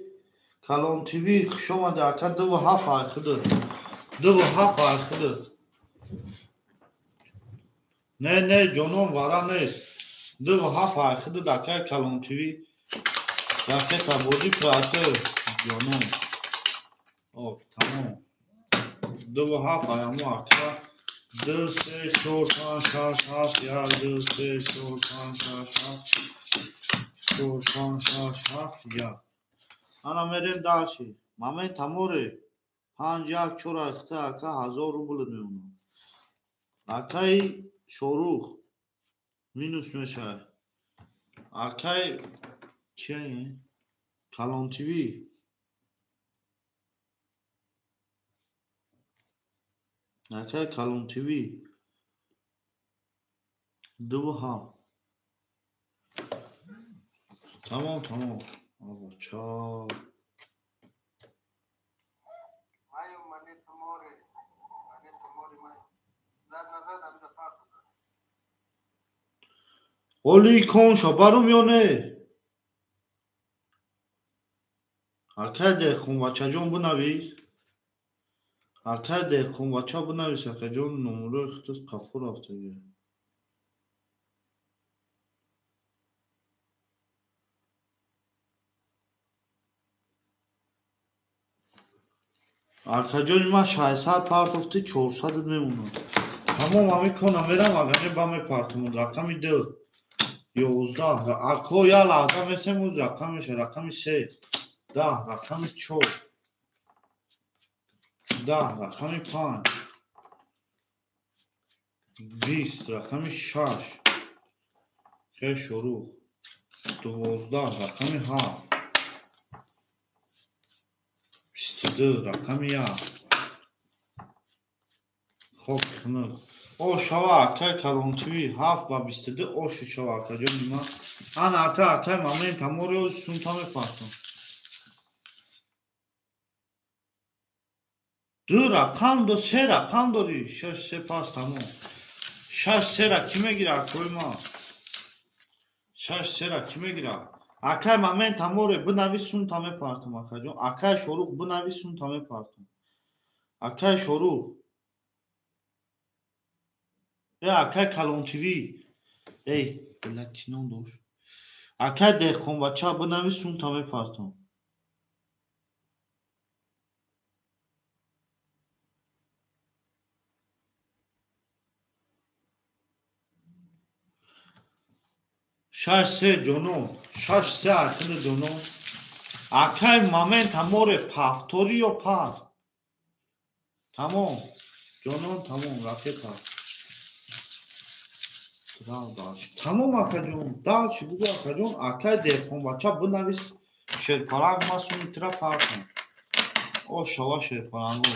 کلان تیوی خوش آمده اکه 2 7 اخده 2 7 اخده نه جانم وارا نیست 2 7 اخده دکه کلان تیوی دکه تبودی پراته جانم او تمام 2 7 ایمو اکه 2 3 4 5 6 7 1 2 3 4 5 6 7 4 5 6 7 1 انا میریم داشی مامن تموره 5 1 4 اخته اکه 1000 روبل میمونه اکه شروع مینوس میشه اکه کیه کلان تیوی اکه کلان تیوی 2 7 تمام بچا اولی کن شبارم یونه اکه دخون بچه جون بنویس اکه دخون بچه بنویس اکه جون نمره اختص قفور افتگه اکه جون ما 600 پارت افتی 400 میمونه تمام همی کنم میرم اگه با می پارتمون رقمی 2 11 اکو یا لحظه مثل موز رقمش رقمی 3 10 رقمی 4 10 رقمی 5 20 رقمی 6 که شروع 12 رقمی 7 22 رقمی 1 خب خنق او شوا اکه کلان تیوی 7 با 22 او شوا اکه جون نیما انا اکه مامین تموری او سونتا میپارتم 2 رقم دو 3 رقم داری 6 3 پاس تمام 6 3 را کی میگیره اکوی ما 6 3 را کی میگیره اکه مامین تموری بنویس سونتا میپارتم اکه جون اکه شروع بنویس سونتا میپارتم اکه شروع اکه کلان تیوی ای بلتینان دوش اکه دخون بچه بنویس سونتا میپارتم 6 3 جانم 6 3 اکه جانم اکه مامین تموری پافتوری و پاس تمام جانم تمام رفیقا تمام اکه جون داشت بگو اکه جون اکه دخون بچه بنویس شرپرنگ ما سونی ترا پارتم او شوا شرپرنگو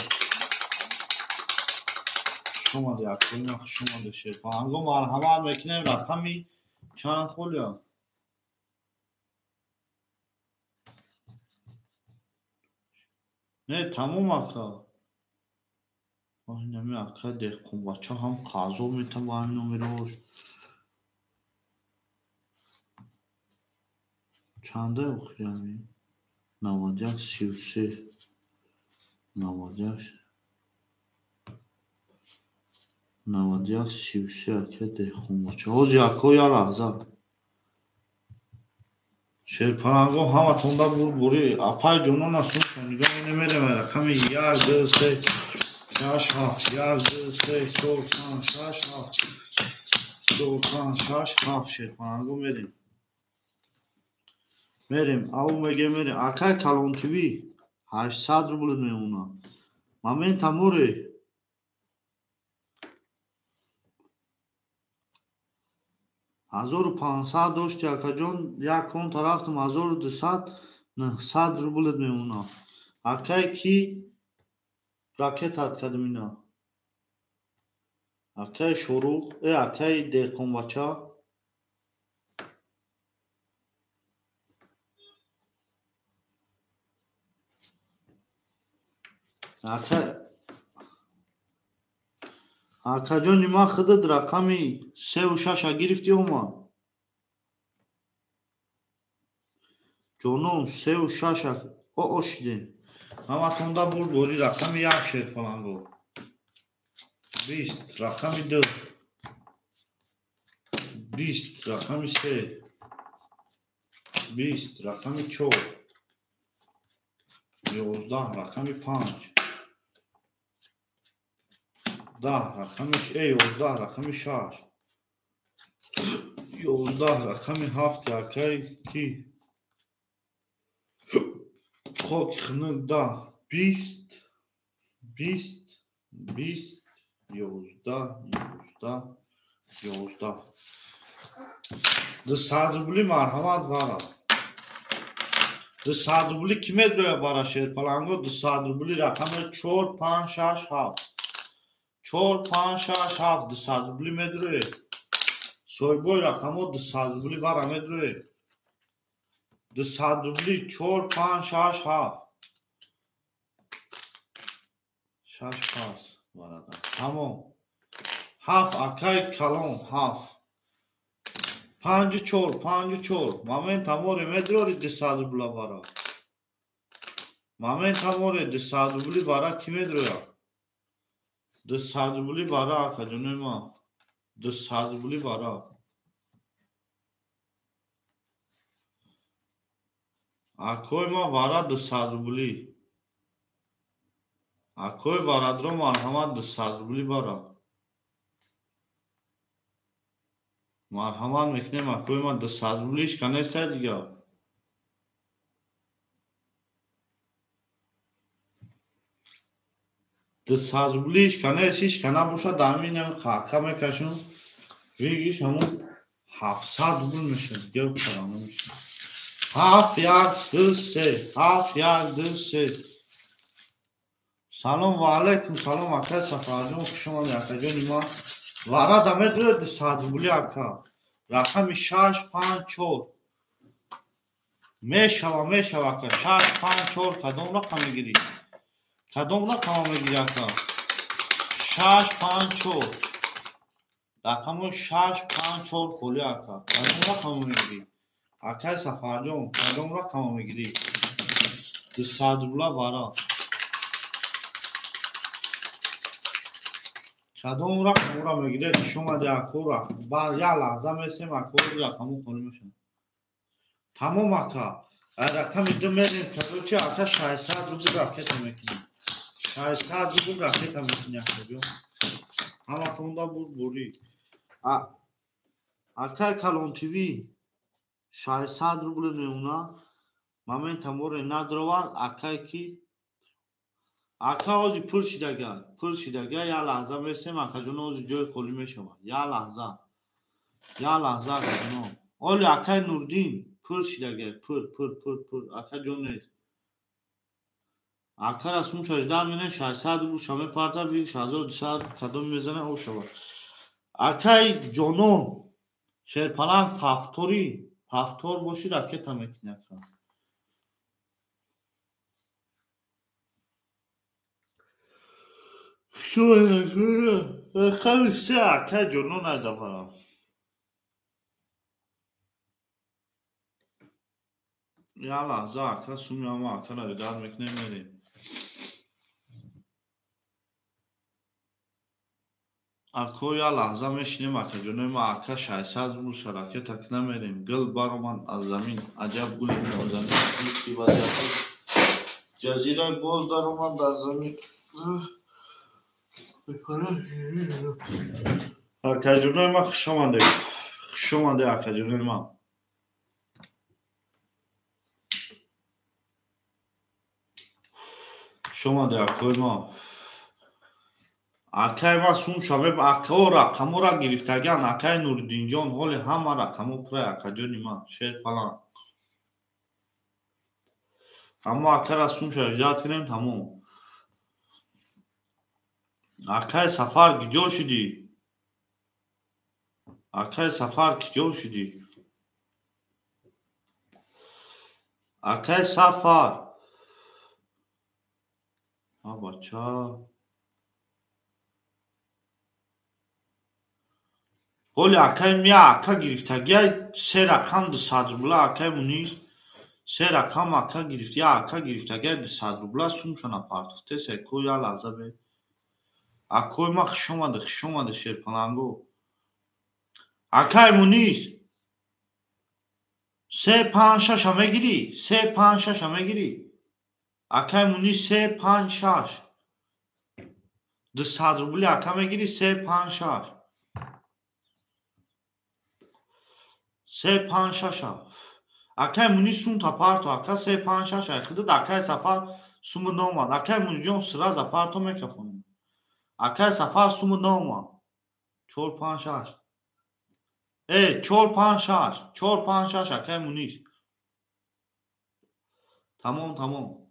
شما ده اکوی ما شما ده شرپرنگو مرحمت میکنیم رقمی چند خولیا نه تمام اکه اینمی اکه دخون بچه هم قضا میتم با این نومیروش چنده اخیامی 91 33 91 91 33 اکه دخون بچه اوزی اکو یا لحظه شرپرنگو همه تونده بوری اپای جونو نسون نگاه نمیره رقم 1 2 3 6 7 1 2 3 4 5 6 7 4 5 6 7 شیرپناهگو میریم او میگه میریم اکای کلان تیوی 800 روبل میمونه момент амуре 1500 дошти акаҷон як конта рафтам 1200 900 рублет мемона акай ки ракетат кадмина акай шурух акай деҳқонбача акаҷон нима худат рақами 36 гирифти ома ҷонон 36 ошиде ҳаматонда бурбори рақами 1 шерпаланго 20 рақами 2 20 рақами 3 20 рақами 4 11 рақами 5 10 рақами 11 рақами 6 11 рақами 7 акай ки خاک خنک 10 20 20 20 11 11 200 рубли марҳамат вара 200 рубли ки медрояд бара шерпаланго 200 рубли рақами 4 5 6 7 4 5 6 7 200 рубли медрояд соҳибои рақамо 200 рубли вара медрояд 200 рубли 4 5 6 7 6 пас варада тамом 7 акай калон 7 54 54 момент аморе медрори 200 рубла вара момент аморе 200 рубли вара ки медроя 200 рубли вара акаҷонема 200 рубли вара акой ма вара 200 рубли акой варадро марҳамат 200 рубли вара марҳамат мекунем акой ма 200 рубли ишканестай дига 200 рубли ишканес ишкана боша даминем хака мекашум вигиш ҳамун 700 рубл мешад дига карона мешад 7 1 2 3 7 1 2 3 салом ва алайкум салом акай сафарҷон хушомадед акаҷони ман варада медояд 200 рубли ака рақами 6 5 4 мешава ака 6 5 4 кадом рақам мегирӣ кадом рақама мегирӣ ака 6 5 4 рақамо 6 5 4 холи ака кадом рақама мегирӣ акай сафарҷон кадом рақама мегирӣ 200 рубла вара кадом рақамро мегиред шумади акора баъд як лаҳза месем акори рақаму холи мешавад тамом ака рақами 2 мерем короче ака 600 рубл ракета мекунем 600 рубл ракета мекунем акаҷон ҳаматонда бурбурӣ акай калон тиви 600 рубл мемона момент аморе надровар акай ки ака ози пул шидага як лаҳза месем акаҷон ози ҷои холӣ мешавад як лаҳза акаҷон оли акай нурдин пул шидага пул акаҷон нест акара сум 16 мене 600 рубл шаме парта виш 1200 кадом мезана о шавад акай ҷонон шерпаланг ҳафтор боши ракета мекуни ака рақами 3 акай ҷонон айдафара як лаҳза ака суми ама акара идар мекунем мерем ако як лаҳза мешинем акаҷонои ма ака 600 рубл шаракета кина мерем гул баромад аз замин аҷаб гули нозанин ки вазъияти ҷазираи боз даромад дар замин Akajunay ma xushamande akajunay ma. Xushamande akoy ma. Акай ма сум шабеб акора камора гирифтаган акай Нуриддинҷон ҳоли ҳамара камо пурай акаҷони ма шер палан. Аммо акара сум шаб иҷоат кунем тамом. Акай сафар киҷо шудӣ? Акай сафар киҷо шудӣ? Акай сафар. А бача. ҳоли акай мия ака гирифтагия се рақам 200 рубла акай мунис се рақам ака гирифт я ака гирифтагия 200 рубла сумшона партофтеса ко я лаҳза бе. Акой ма хишомаде шерпаланго. Акай мунис 356 мегирӣ 356 мегирӣ. Акай мунис 356 200 рубли ака мегирӣ 356 356 акай мунис сум тапарто ака 356 айхидад акай сафар суму номад акай мунҷон сразу апарто мекафонем. Акай сафар суму номад 456 456 акай мунис. Тамом.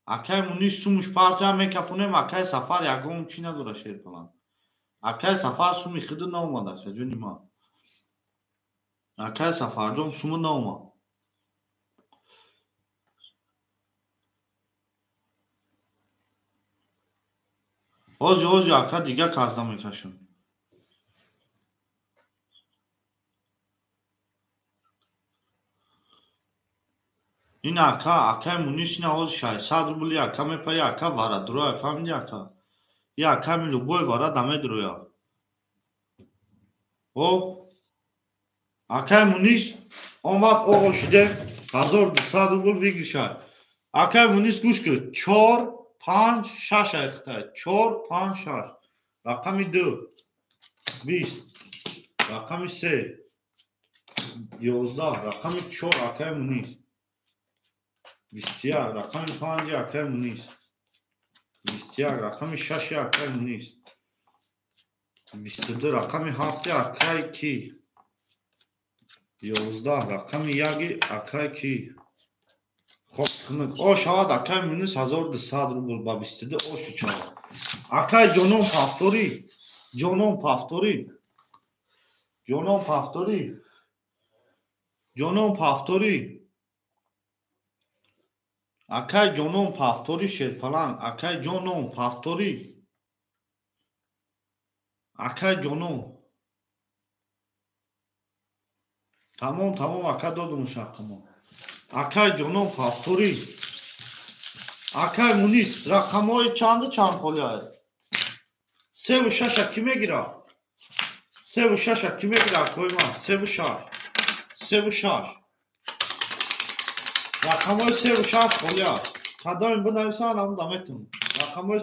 Акай мунис сумуш партия мекафонем акай сафар ягон чӣ надора шерпалан. Акай сафар суми хиди номад акаҷони ма. Акай сафарҷон суму номад. Ҳози ака дига казда мекашам. Ин акай мунис ина ҳози 600 рубли ака мепаи ака вара дуроя фаҳмиди ака. Я ака ми любой вара даме дуроя. О акай мунис омад оғо шидем 1200 рубл бигиша. Акай мунис гӯш кӯ 456 айхтай 456 рақами 2 20 рақами 3 11 рақами 4 акай мунис 21 рақами 5 акай мунис 21 рақами 6 акай мунис 22 рақами 7 акай ки 11 рақами 1 акай ки. Хоб о шавад акай мунис 1200 рубл ба 22 ошу чавад. Акай ҷоном пафторӣ акай ҷоном пафторӣ шерпаланг акай ҷоном пафторӣ акай ҷоном. Тамом ака додум шақамо. Акай ҷоном пафторӣ. Акай мунис рақамҳои чанд холиай? 36 ки мегира? 36 ки мегира акои ма? 36 рақамҳои 36 холиай. Кадоим бинависам ам даметум. Рақамҳои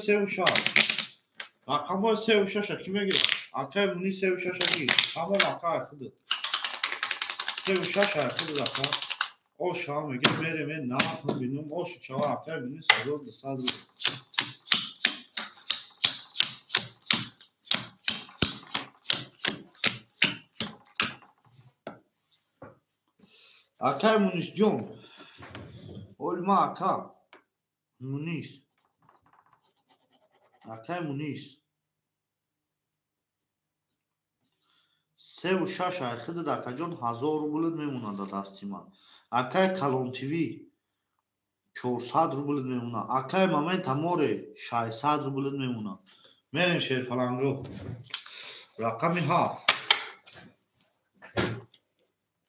36 ки мегира? Акай мунис 36 ки. Тамом ака айхидад. 36 айхидад ака. Оша мегем мерем наматам бинум ошу чава акай мунис 1200 рубл. Акай мунис ҷон олма ака мунис акай мунис 36 айхидад акаҷон 1000 рублит мемонад да дасти ман. Акай Калон ТВ 400 рублит мемонад. Акай Момента Море 600 рублит мемонад. Мерем шерпаланго. Рақами 7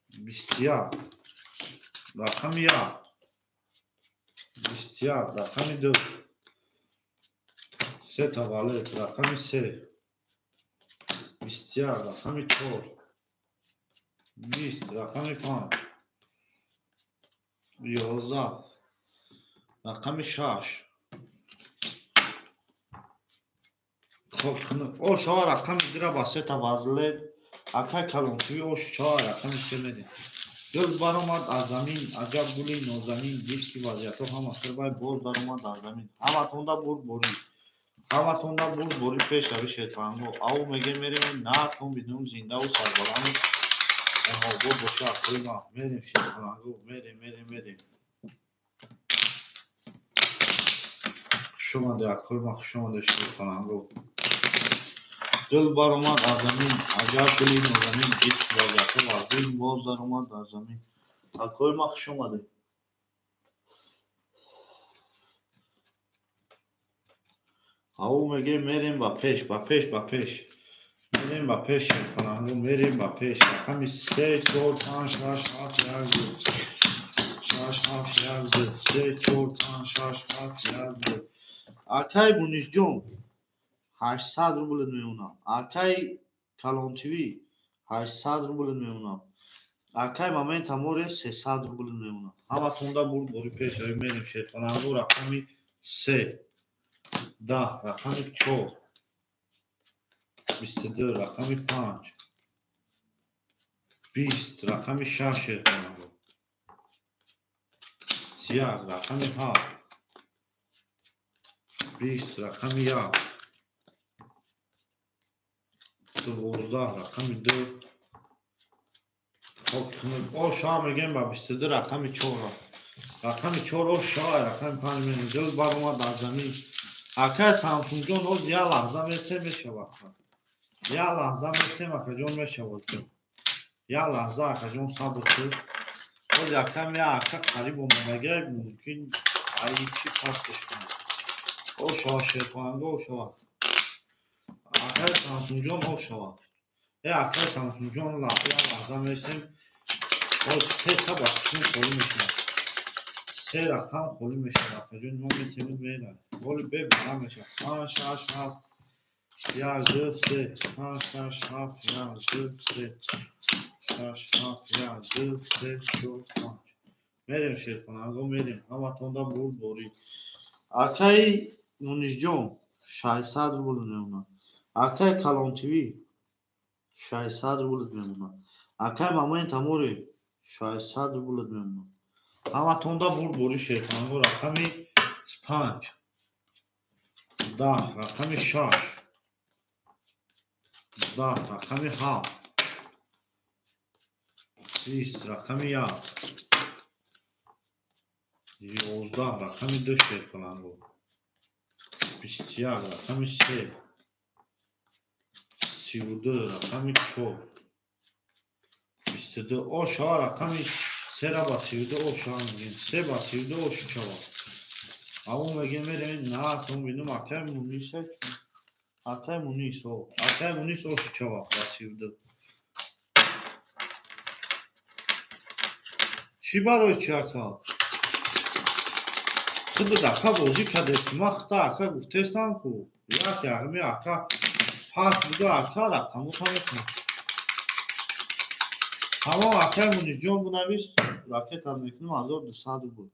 21 рақами 1 21 рақами 2 се тавалет рақами 3 21 рақами 4 20 рақами 5 11 рақами 6 O şoa rakam idira baseta vazlet. Akay kalon tuvi o şoa rakam istemedi. Göz baromat azamin, acab guli nozamin, bir ki vaziyato ham akhir boz baromat azamin. Hamatonda bur bori. Hamatonda bur bori peş abi şeytango. Av mege mere na ton bidun zinda u sarbalan. Aha bu boşa koyma. Merim şeytango. Merim. Şomade koyma şomade şeytango. Dil baromat azamin, acab guli nozamin, bir ki vaziyato vazin boz baromat azamin. Koyma şomade. Au mege merim ba peş. Merim ba peş falan. Merim ba peş. Rakam ise çor tan şaş hat yazdı. Şaş hat yazdı. Se çor tan şaş hat yazdı. Akay bunizcom. 800 ruble میمونم. Akay Kalon TV 800 ruble میمونم. Akay момент аморе 300 ruble میمونم. Hammatunda buri peş merim şey falan. Bu rakami 3. Da rakami 4. 22 rakami 5. 20 rakami 6 30 rakami 7. 20 rakami 7. 12 rakami 2. O şah میگم با 22 rakami 4. Rakami 4 o şah rakami 5 میگم دل برام در زمین. Akay Samsung جون o ya lahza mese meşevat. Ya lahza mese makajon meşevat. Ya lahza akajon sabıtı. O yakam ya akak qarib olmamaga mümkün ayıçı pastış. O şah şerpango o şah. Akay Samsung جون o şah. Akay Samsung جون la ya lahza mese o se tabak şunu koymuş. Se rakam koymuş. Akajon momentimit meyla. Gol be bana meşe. Şaş yazdı se. Şaş yazdı se. Şaş yazdı se. Çok maç. Merim şerpango merim. Hamatonda bur bori. Akay Munizcom 600 ruble میمونم. Akay Kalon TV 600 ruble میمونم. Akay момент аморе 600 ruble میمونم. Hamatonda bur bori şeytango rakami 5. 10 rakami 6. 10 rakami 7. 20 rakami 7. 11 rakami 2 şeytango. 21 rakami 3. 32 rakami 4. 22 o şah rakami 3 ra basıydı o şah میگیم 3 basıydı o şah. Ama میگم نه تو ببینم akay munise akay munis o. Akay munis o şah basıydı. چی برای چی اکا؟ خود دکا بازی کرده ما خدا اکا گفتستم کو یا که همی اکا پاس بوده اکا رقمو کنه tamam akay munizcom buna biz raket almakını 1200 ruble.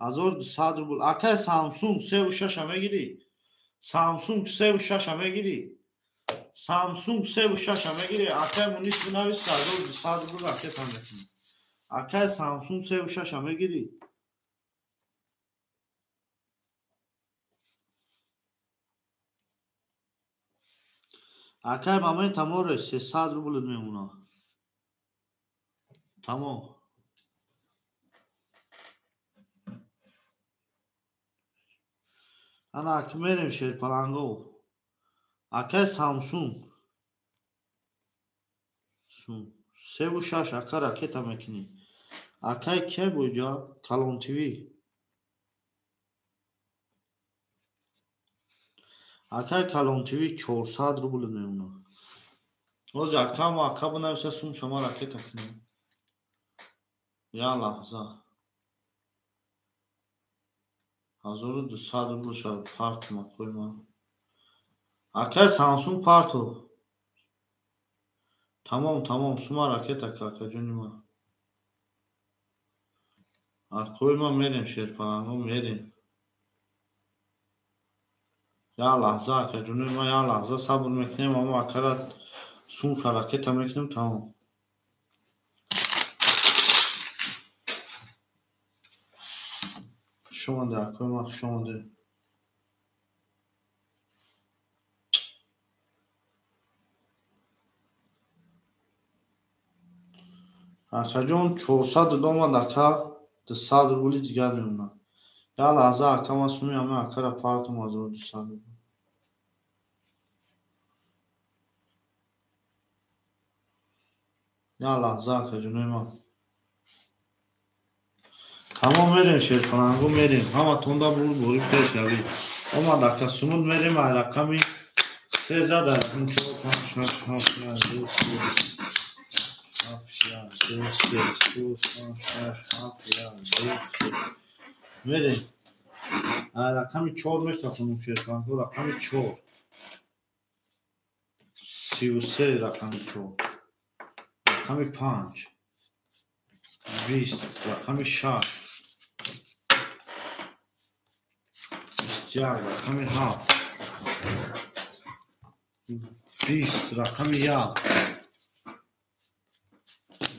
1200 ruble. Akay Samsung sev şaşama giri. Samsung sev şaşama giri. Samsung sev şaşama giri. Akay muniz buna biz 1200 ruble raket almakını. Akay Samsung sev şaşama giri. Akay момент аморе 300 ruble میمونه. Tamam. Ana akmerim şerpalango. Akay Samsung. Sev şaş akar raket almakını. Akay ke boyca Kalon TV. Akay Kalon TV 400 ruble میمونه. O zakam akka buna mesela sun şama raket akını. Ya lahza. 1200 ruble şar partma koyma. Akay Samsung parto. Tamam suma raket akka canıma. Koyma merim şerpango merim. یا لحظه که جنوب ما یا لحظه صبر میکنیم اما اکرات سون حرکت میکنیم تمام. شونده اکوی ما شونده اکا جون 400 دوما دکا 200 روبلی دیگر میمونه. یا لحظه اکا ما سونی همه اکا را پارتم از رو 200 روبلی. یا لحظه اکا جنوب ما تمام میریم شیرپلنگو میریم همه تونده بوری پیش شوید اما دکا سمون میریم رقمی 13 4 5 6 7 8 9 میریم رقمی 4 میتخونم شیرپلنگو رقمی 4 33 رقمی 4 رقمی 5 20 رقمی 6 21 رقمی 7 20 رقمی 1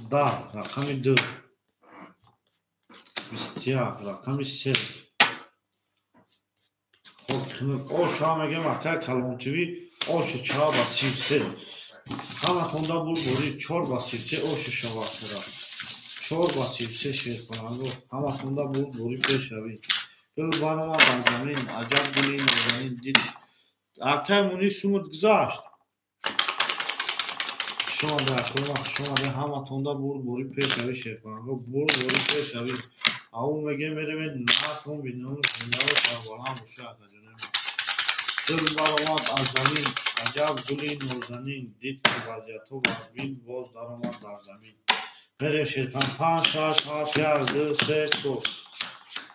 10 رقمی 2 21 رقمی 3 خب خیلی آش هم میگم اکای کلانتوی آش چها با 33 همه خونده بوری 4 با 33 آش شوا کرد 4 با 33 شیر کنند همه خونده بوری پیش شوید گل بانوما در زمین عجب گلی نازنین دید اکای مونی سومت گذاشت شما در کنم شما در همه تونده بوری پیش شوید شیر کنند بوری پیش شوید او میگه میریم نه تون بینون زنده و سربالا هم باشه اکا جنیم دل برآمد از زمین عجب گلی نازنین دید که وضعیت و وزبین باز در آمد در زمین میریم شیطان 5 6 7 1 2 3 4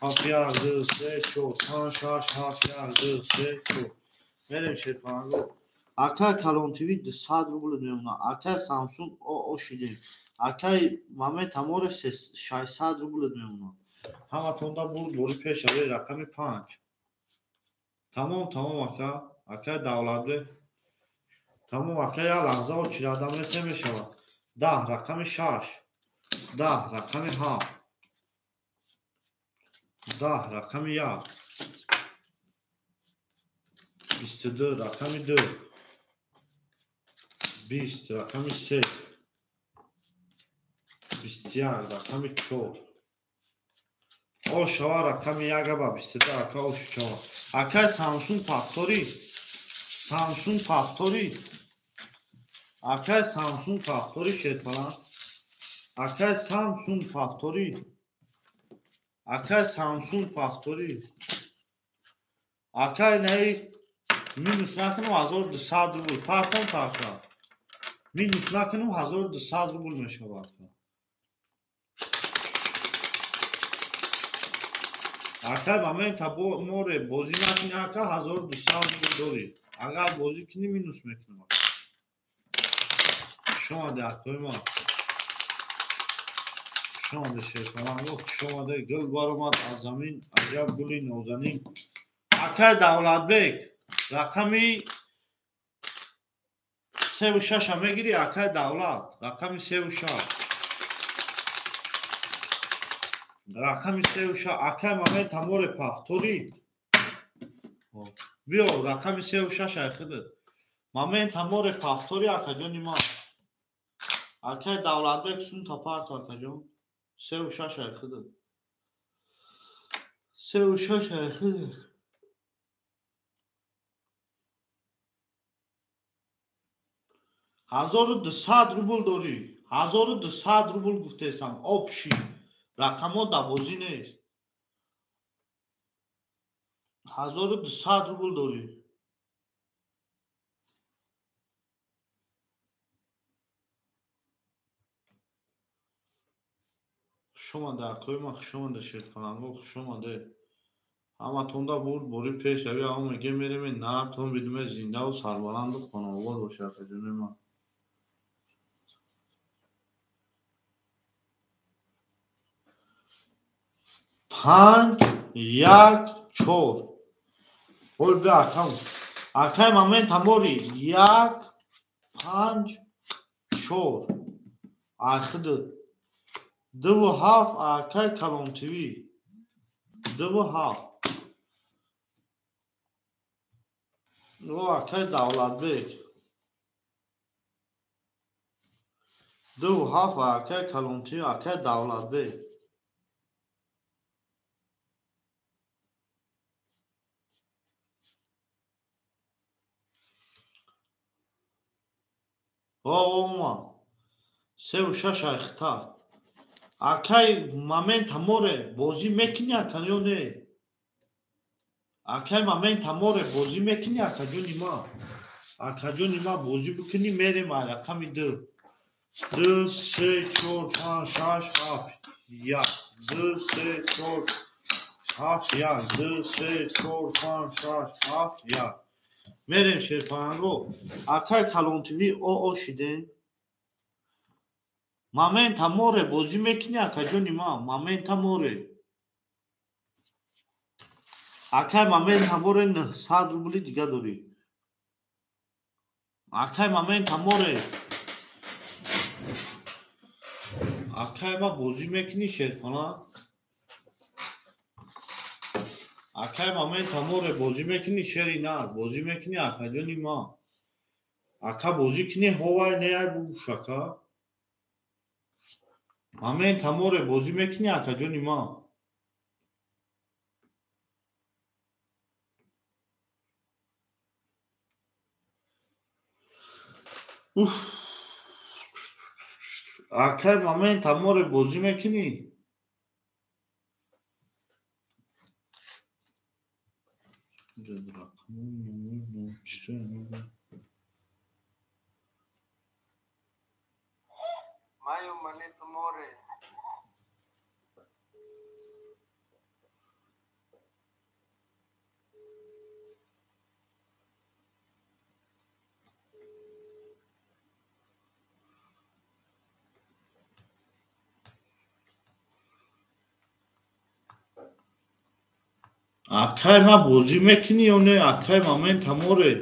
7 1 2 3 4 5 6 7 1 2 3 4 میریم شیطان اکای کلانتوی 200 روبل میمونه اکای سامسونگ او شیدیم اکای مامه تمور 600 روبل میمونه همه تونده بوری پیش شوید رقمی 5 تمام اکا دولت به تمام اکا یا لحظه و چرا دمرس نمیشود 10 رقمی 6 10 رقمی 7 10 رقمی 1 22 رقمی 2 20 رقمی 3 21 رقمی 4 او شوا رقمی 1 با 22 اکا او شوا اکا سامسونگ فاکتوری اکا سامسونگ فاکتوری شد فلان اکا سامسونگ فاکتوری اکا نهی مینوس نکنم 1200 روبل پارتون تاکا مینوس نکنم 1200 روبل میشه اکا با من تا موره بازی نکنی اکا 1200 روبل داری اگر بازی کنی مینوس میکنم شما ده کوی ما شما ده شیطان شما ده گل بارمد از زمین عجب گلی نازنین اکا دولت بیگ رقمی 3 و 6 هم میگیری اکای دولت رقمی 3 و 6 رقمی 3 و 6 اکای مامه تمور پافتوری بیا رقمی 3 و 6 اخیده مامه تمور پافتوری اکا جونی ما اکای دولت بیگ سون تا پارت اکا جون 3 و 6 اخیده 3 و 6 اخیده 1200 روبل داری 1200 روبل گفتهستم آبشی رقم ها دوازی نیست 1200 روبل داری شما در کوی ما شما در شیطان شما در همه تونده بوری پیش شوی همه میگه میریم نه تون بدون زنده و سربلند و خانوار باشه اکا جون ما 5 1 4 Ol be akam. Akay moment hamori 1 5 4 axid 2 7 akay kalontivi 2 7 o akay davlatbek 2 7 akay kalontivi akay davlatbek Oma sev şaşa xta akay moment hamore bozi mekini akanyone akay moment hamore bozi mekini akajoni ma akajoni ma bozi bukini mere mara kami 2 3 4 5 6 7 ya 2 4 7 ya 2 4 5 6 7 ya merem şerpango akay kalontivi o şiden moment hamore bozi mekini akajoni ma moment hamore akay moment hamore 900 rubli diga dori akay moment hamore akay ma bozi mekini şerpana akay moment hamore bozi mekini şerina bozi mekini akajoni ma aka bozi kini hovay ne ay bu şaka moment hamore bozi mekini akajoni ma Uf. Akay moment hamore bozi mekini Mayo manito more. akay ma bozi mekini one akay moment hamore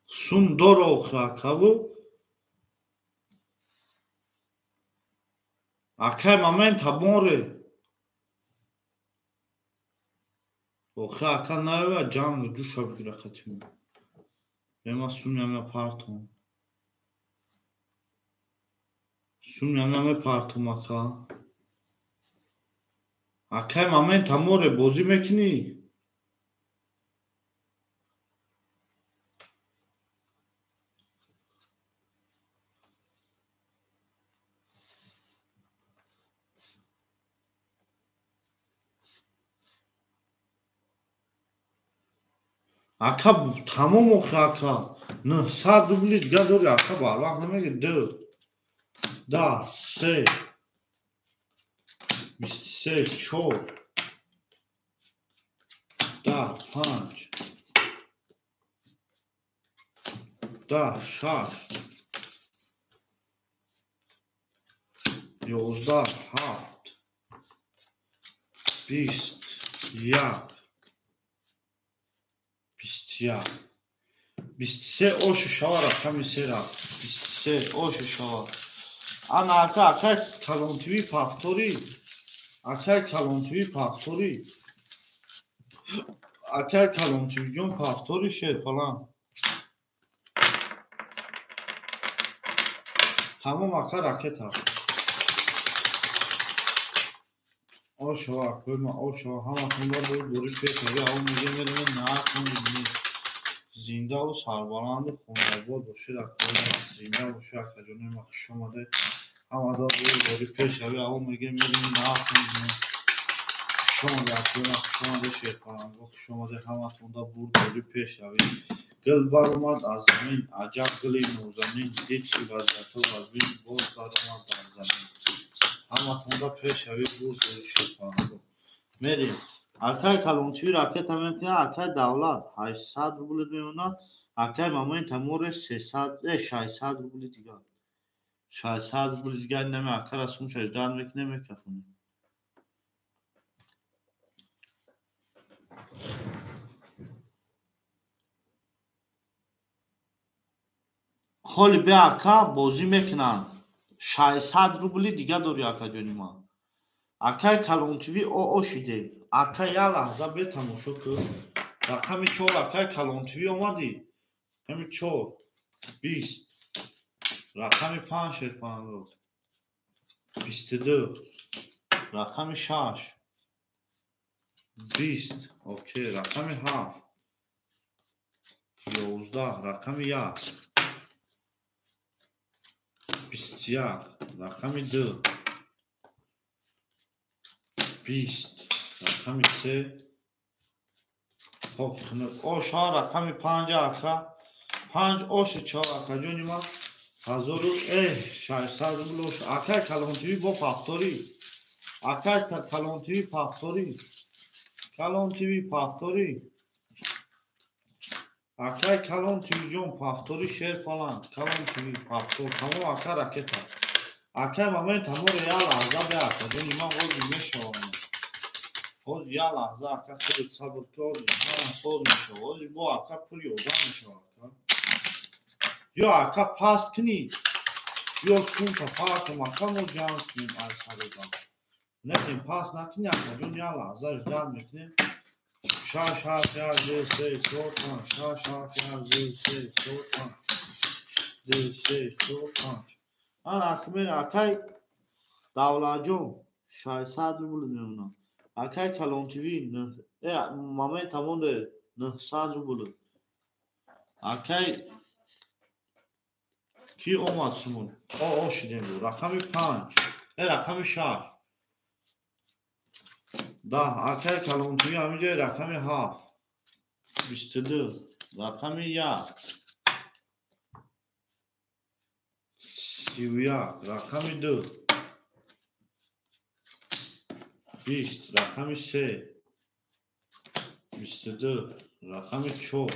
sum doro xakavu akay moment hamore oxa akanayva jang dusha bigira khatimi ema sum yame parton sum yame parton aka akay moment hamore bozi mekini aka tamam oxa aka 900 rubli diga dori aka barvaq nemege 2 10 3 23 4 10 5 10 6 11 7 20 ya 20 ya 23 oşu şavara kamisera 23 oşu şavara ana akay kalontivi paftori akay kalontivi paftori akay kalontivi jon paftori şer falan tamam aka raket ha o şava koyma o şava hamatunda bu dori peşe ya o mügemerine ne yapın زنده و سربلند خانوار باشه در کار زنده باشه اکجانه ما خوش آمده همه دار باری پیش شوی اون میگه میریم نه کنیم خوش آمده اکجانه خوش آمده شیطان خوش آمده همه تونده بود باری پیش شوی گل بر اومد از زمین عجب گلی نوزمین دید که وضعیت و وزبین باز بر اومد در زمین Hamatında peşevi burada şirkanı. Merیم. Akay kalontivi raket amentine akay davlat 800 rubl میمونه. akay moment amore 300 600 rubl دیگه. 600 rubl دیگه نمی akar asmış ejdan vek nemi kafuni. حالی به اکا بازی میکنن 600 روبلی دیگه داری اکا جانی ما اکای کلانتوی او شده اکا یا لحظه به تماشا کن رقمی 4 اکای کلانتوی آمدی رقمی 4 20 رقمی 5 شرپان رو 22 رقمی 6 20 اوکی رقمی 7 11 رقمی 1 21 رقمی 2 20 رقمی 3 اوش ها رقمی 5 اکا 5 اوش 4 اکا جونی ما 600 روبل اوش اکای کلانتوی با پافتاری اکای کلانتوی پافتاری کلانتوی پافتاری اکای کلانتوی جون پافتاری شیر فلان کلانتوی پافتار تمام اکا رکتا اکای момент همون ریال لحظه به اکا جونی ما غوزی میشوانم حوز یا لحظه اکا خودت صبر کردی من سوز میشه حوز با اکا پر یوزان میشه اکا یا اکا پاس کنی یا سون تا پاکم اکا مو جان کنیم ای سرگان نکنیم پاس نکنی اکا جون یا لحظه اجداد میکنیم شاش هاف یا زیر سی چوتان شاش هاف یا زیر سی چوتان زیر سی چوتان من اکمیر اکای davlat جون 600 روبل میمونه اکای کلانتوی نه moment همون 900 روبل اکای کی اومد سمون او شدیم بود رقمی 5 رقمی 6 ده اکای کلانتوی همینجا رقمی 7 22 رقمی 1 31 رقمی 2 20 رقمی 3 22 رقمی 4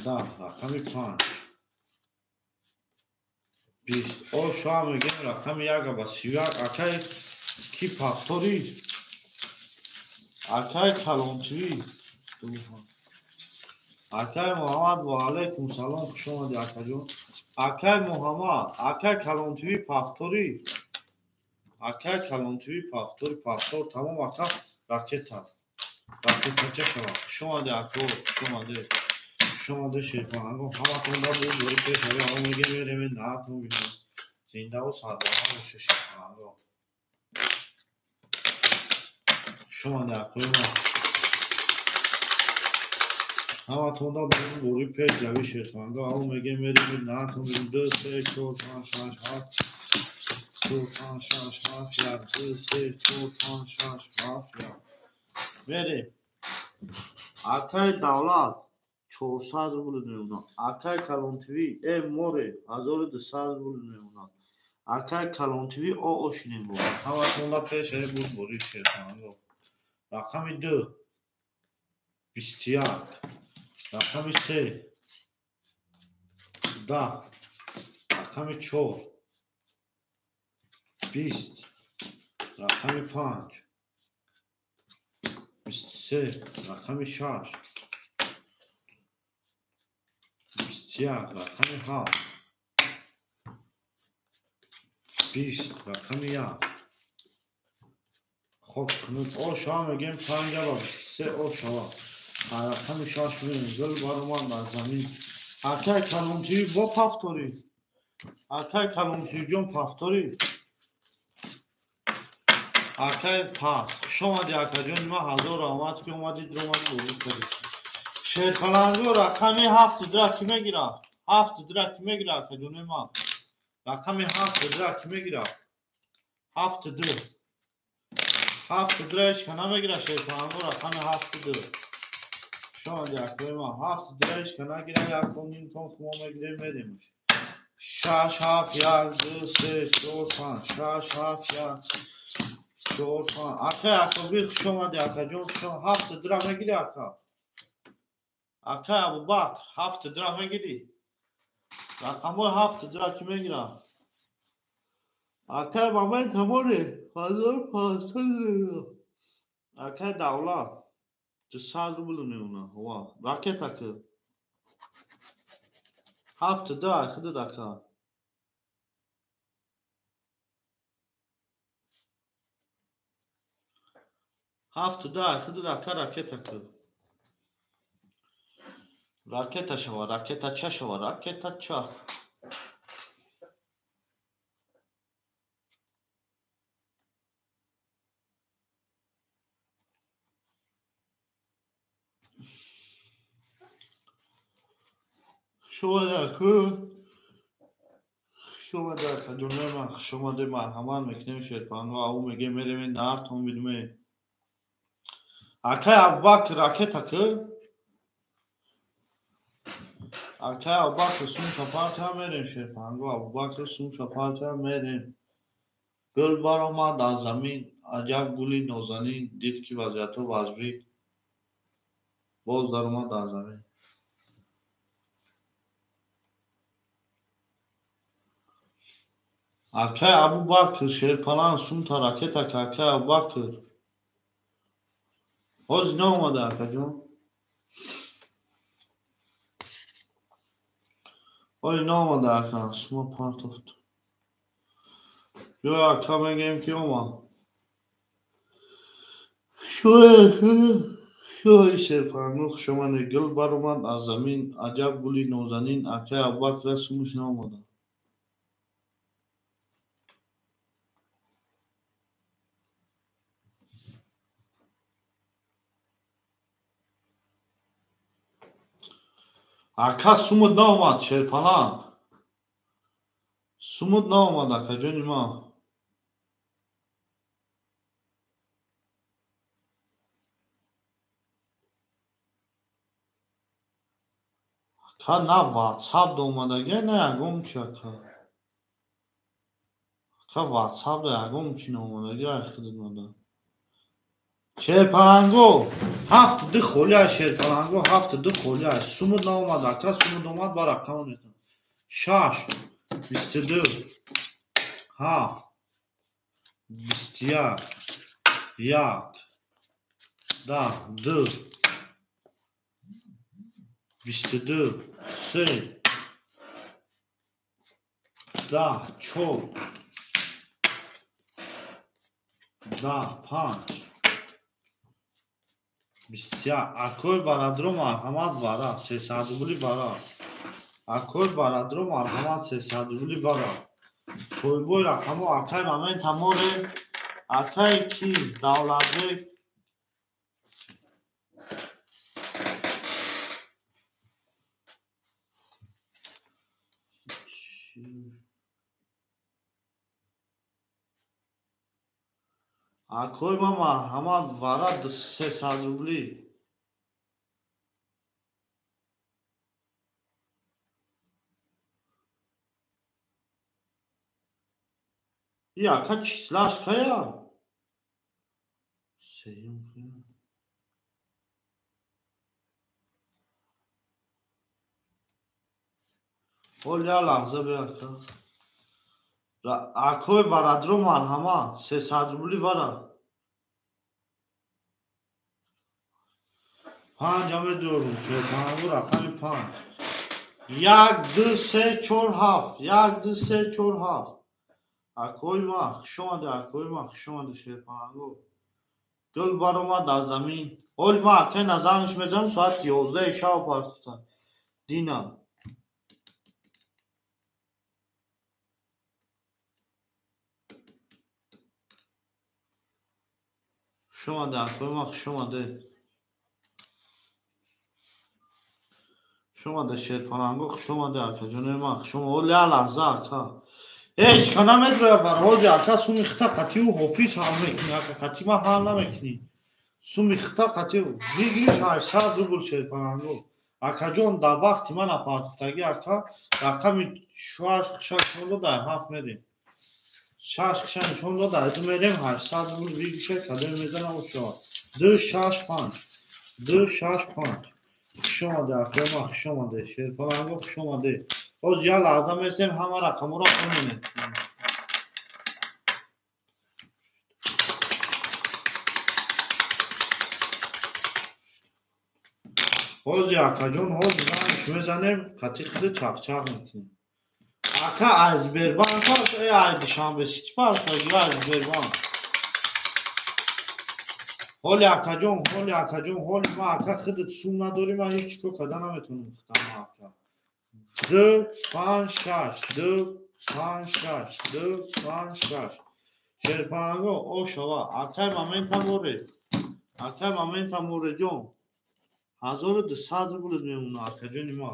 10 رقمی 5 20 او شما میگیم رقمی 1 با 31 اکای کی پافتاری اکای کلانتوی اکای محمد و علیکم سلام خوش آمدی اکا جون اکای محمد اکای کلانتوی پافتاری اکای کلانتوی پافتاری پافتار تمام اکا راکت چه شما خوش آمدی اکا خوش آمدی شما شیطان اگه همتون با بود دوری پیش همی آقا میگه میریم نهتون بیدیم زنده و ساده ها باشه شیطان اگه شما در خوی ما همتون با بود دوری پیش جوی شیطان اگه آقا میگه میریم نهتون بیدیم 2 3 4 5 6 7 2 5 6 7 یا 2 3 4 5 6 7 یا میریم اکای دولت 400 روبل میمونه اکای کلانتوی موره 1200 روبل میمونه اکای کلانتوی او شدیم بود همتون را پیش بود بوری شیطان رقمی 2 21 رقمی 3 10 رقمی 4 20 رقمی 5 23 رقمی 6 21 رقمی 7 20 رقمی 1 خب کنید او شما میگیم 5 با 23 او شما رقمی 6 میگل بارمان در زمین اکای کلانتوی با پافتاری اکای کلانتوی جون پافتاری اکای پاس خوش آمدی اکا جون ما هزار آمد که اومدید رو من بورید کنید شیرپلنگو رقمی 7 درا کی میگیره 7 درا کی میگیره اکا جون ما رقمی 7 درا کی میگیره 7 2 7 درایش که نمیگیره شیرپلنگو رقمی 7 2 شما دی اکا ما 7 درایش که نگیره یک کنیم کن خما میگیره میدیمش 6 7 1 2 3 4 5 6 7 1 4 5 aka aka bir şomadi aka jon şom 7 dirham gidi aka aka bu bak 7 dirham gidi rakamı 7 dirham kime gira aka moment hamore fazla pasta aka davla جسال بلونه هوا راکت اکه 7 دا خود دکا 7 دا خود دکا راکت اکه راکت شوا راکت چا شوا راکت چا شما دکا جمله من شما ده مرحمان میکنیم شرپانگا او میگه میریم نار تون بیدمه اکه اباک راکت اکه اکه اباک سون شپارت هم میریم شرپانگا اباک سون شپارت هم میریم گل بارا ما در زمین عجب گلی نوزنین دید که وضعیت و وضعی باز در ما در زمین اکه ابو بکر شیرپلان سون تا راکت اکه ابو بکر حاج نامده اکه جون حاج نامده اکه سوما پارتوفت یا اکه میگیم که اوما شوی شیرپانگو شما گل برومند از زمین عجب گلی نوزنین اکه ابو بکر سومش نامده اکه سومد نامد شیرپلان سومد نامد اکه جونی ما اکه نه واتساپ دا اومدگه نه اگم چی اکه اکه واتساپ دا اگم چی نامدگه اخید اومده شیرپلانگو 7 ده خولیه شیرپلانگو 7 ده خولیه سومد نامد اکه سومد اومد با رقم میتون 6 22 7 21 1 10 2 22 3 10 4 10 5 21 اکوی برادرو مرحمت بارا 300 بولی بارا اکوی برادرو مرحمت 300 بولی بارا توی بوی رقمو اکای ممن تموره اکای کی دولت اکوی ماما همه وارد 300 روبلی یا اکا چیسلاش کیا سیون کیا اول یا لحظه بیا اکا اکوی برادرو مرحمت 300 روبلی وارد 5 همه دورم شد پنگو رقم 5 1 2 3 4 7 1 2 3 4 7 اکوی ما شما ده اکوی ما شما ده شیر پنگو گل برما در زمین اول ما اکه نزنش میزن ساعت 11 شب پارتوسا دینم شما ده اکوی ما شما ده شما ده شیر پنگو شما ده اکه جنوی ما شما اول یا لحظه اکه ایش کنم ادرا برهاج اکه سو میختا قطی و حفیظ هم میکنی اکه قطی ما حال نمیکنی سو میختا قطی و دیگی 800 روبل شیر پنگو Акаҷон дар вақти ман апартуфтагӣ ака рақами 6 нишон дода 7 мерем. 6 нишон дода ду мерем 800 рубл бигиша кадом мезанам ошо 265 265 хуш омаде акрема хуш омаде шерпаланго хуш омаде боз як лаҳза месем ҳама рақамҳоро хонем. боз акаҷон ҳоз мезанем қати худи чақчақ мекунем. Ака аз Сбербанк аст аз Душанбе Сити партияги аз Сбербанк. ҳоли акаҷон ҳоли ма ака худат сум надорӣ ма ҳеҷ чико карда наметавонам худам ака 256 шерпананго ошава акай момента море ҷон 1200 рубл мемона акаҷони ма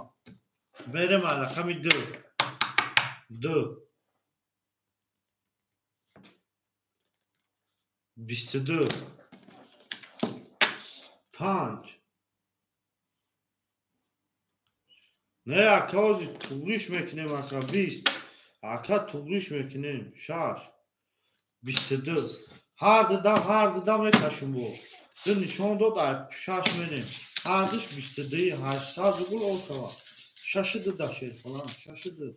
берем рақами 22 5 не ака ози туғриш мекунем ака 20 ака туғриш мекунем 6 22 ҳар дидам мекашум бо ду нишон дода 6 мерем ҳардуш 22 800 рубл ошава шашидида шерфалан шашиди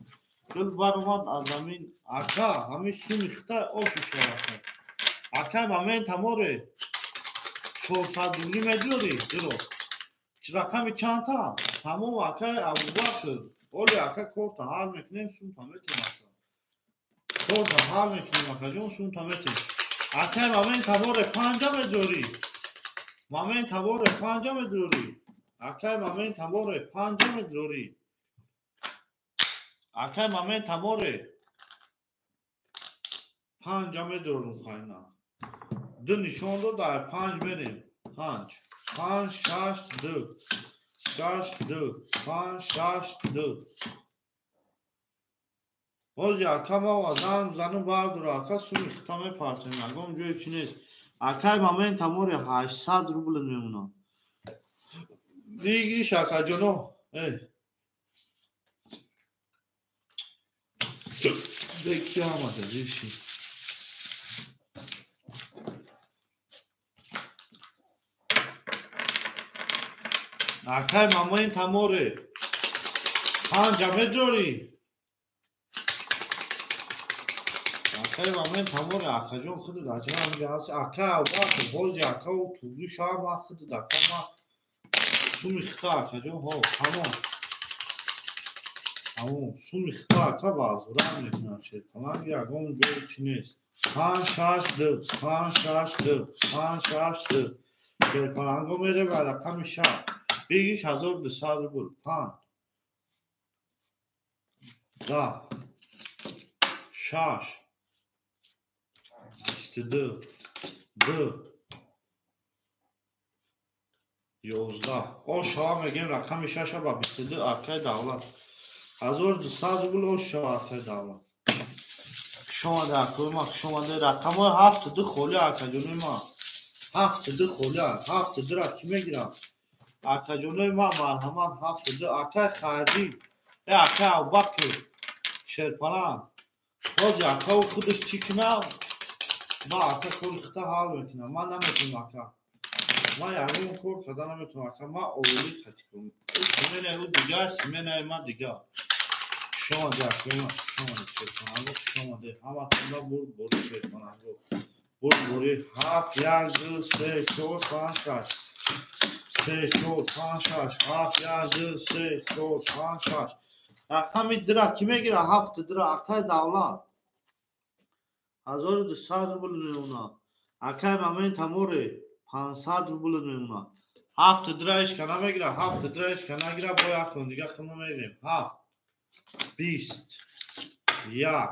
гул баромад аз замин ака ҳамин суми хута ошушава ака момента море 400 рубли медори диро рақами чанта тамом ака Абубакр оли ака корта ҳал мекунем сум таметем ака корта ҳал мекунем ака ҷон сум таметем ака момента море 5 медори момента море 5 медори ака момента море 5 медори ака момента море 5 медорум хайна ду нишон дода 5 мерем 5 6 2 5 6 2 боз ака ма зану бардора ака суми хута мепартем ягон ҷое чи нест акай момента море 800 рубл мемона бигириш акаҷоно беки амаде биши акай момента море 5 медори акай момента море акаҷон худи даҷра амҷа ҳаст ака вақт бози акау туғри шама худи дака ма суми хута акаҷон ҳо тамом суми хута ака баъзурам мекунад шерпаланг ягон ҷое чи нест 5 шерпаланго мере ба рақами 6 бигиш 1200 рубл 5 10 6 22 2 11 ошава мегем рақами 6 ба 22 акай давлат 1200 рубл ошава акай давлат хушомаде акои ма хушомаде рақамҳои 72 холи акаҷонои ма 72 холи 72 ра ки мегирам акаҷонои ма марҳамат 72 акай хайрдӣ акай Абубакр шерпаланг бози акау худаш чӣ кунам ма ака кори хута ҳал мекунам ман наметавонам ака ма ягон кор карда наметавонам ака ма оли хати кунам сименаи ӯ дига сименаи ма дига хушомаде акои ма хушомаде шерпаланго хушомаде ҳаматонда бурбори шерпаланго бурбори 7 1 2 3 4 5 6 3 4 5 6 7 1 2 3 4 5 6 рақами дира ки мегира 7 дира акай давлат 1200 рубл мемона акай момента море 500 рубл мемона 7 дира ишка намегира 7 дира ишка нагира бо якон дига хуна мегирем 7 20 1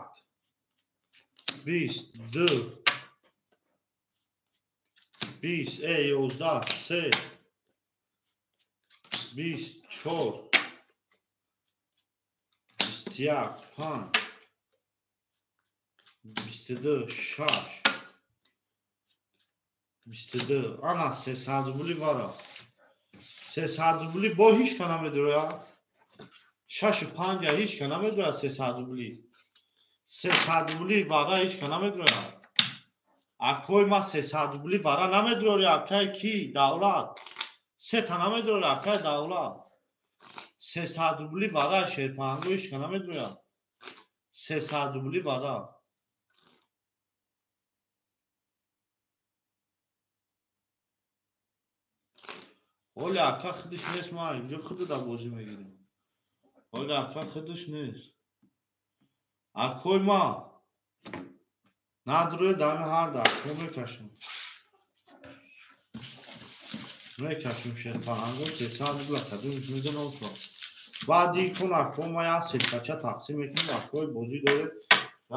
22 20 11 3 24 21 5 22 6 22 ана 300 рубли бара 300 рубли бо ҳеҷ ка намедироя 6-5 ҳеҷ ка намедироя 300 рубли 300 рубли вара ҳеҷ ка намедироя акои ма 300 рубли вара намедирори акай ки давлат сета намедирори акай давлат 300 рубли вара шерпаҳанго ҳеҷ ка намедироя 300 рубли вара оли ака худиш нест ма инҷо худу да бозӣ мегирем оли ака худиш нест акои ма надирои дами ҳарда ако мекашем шерпаҳанго 300 рубла кадомиш мезанам шо баъди кун ако ма як сеткача тақсим мекунем акои бозӣ доре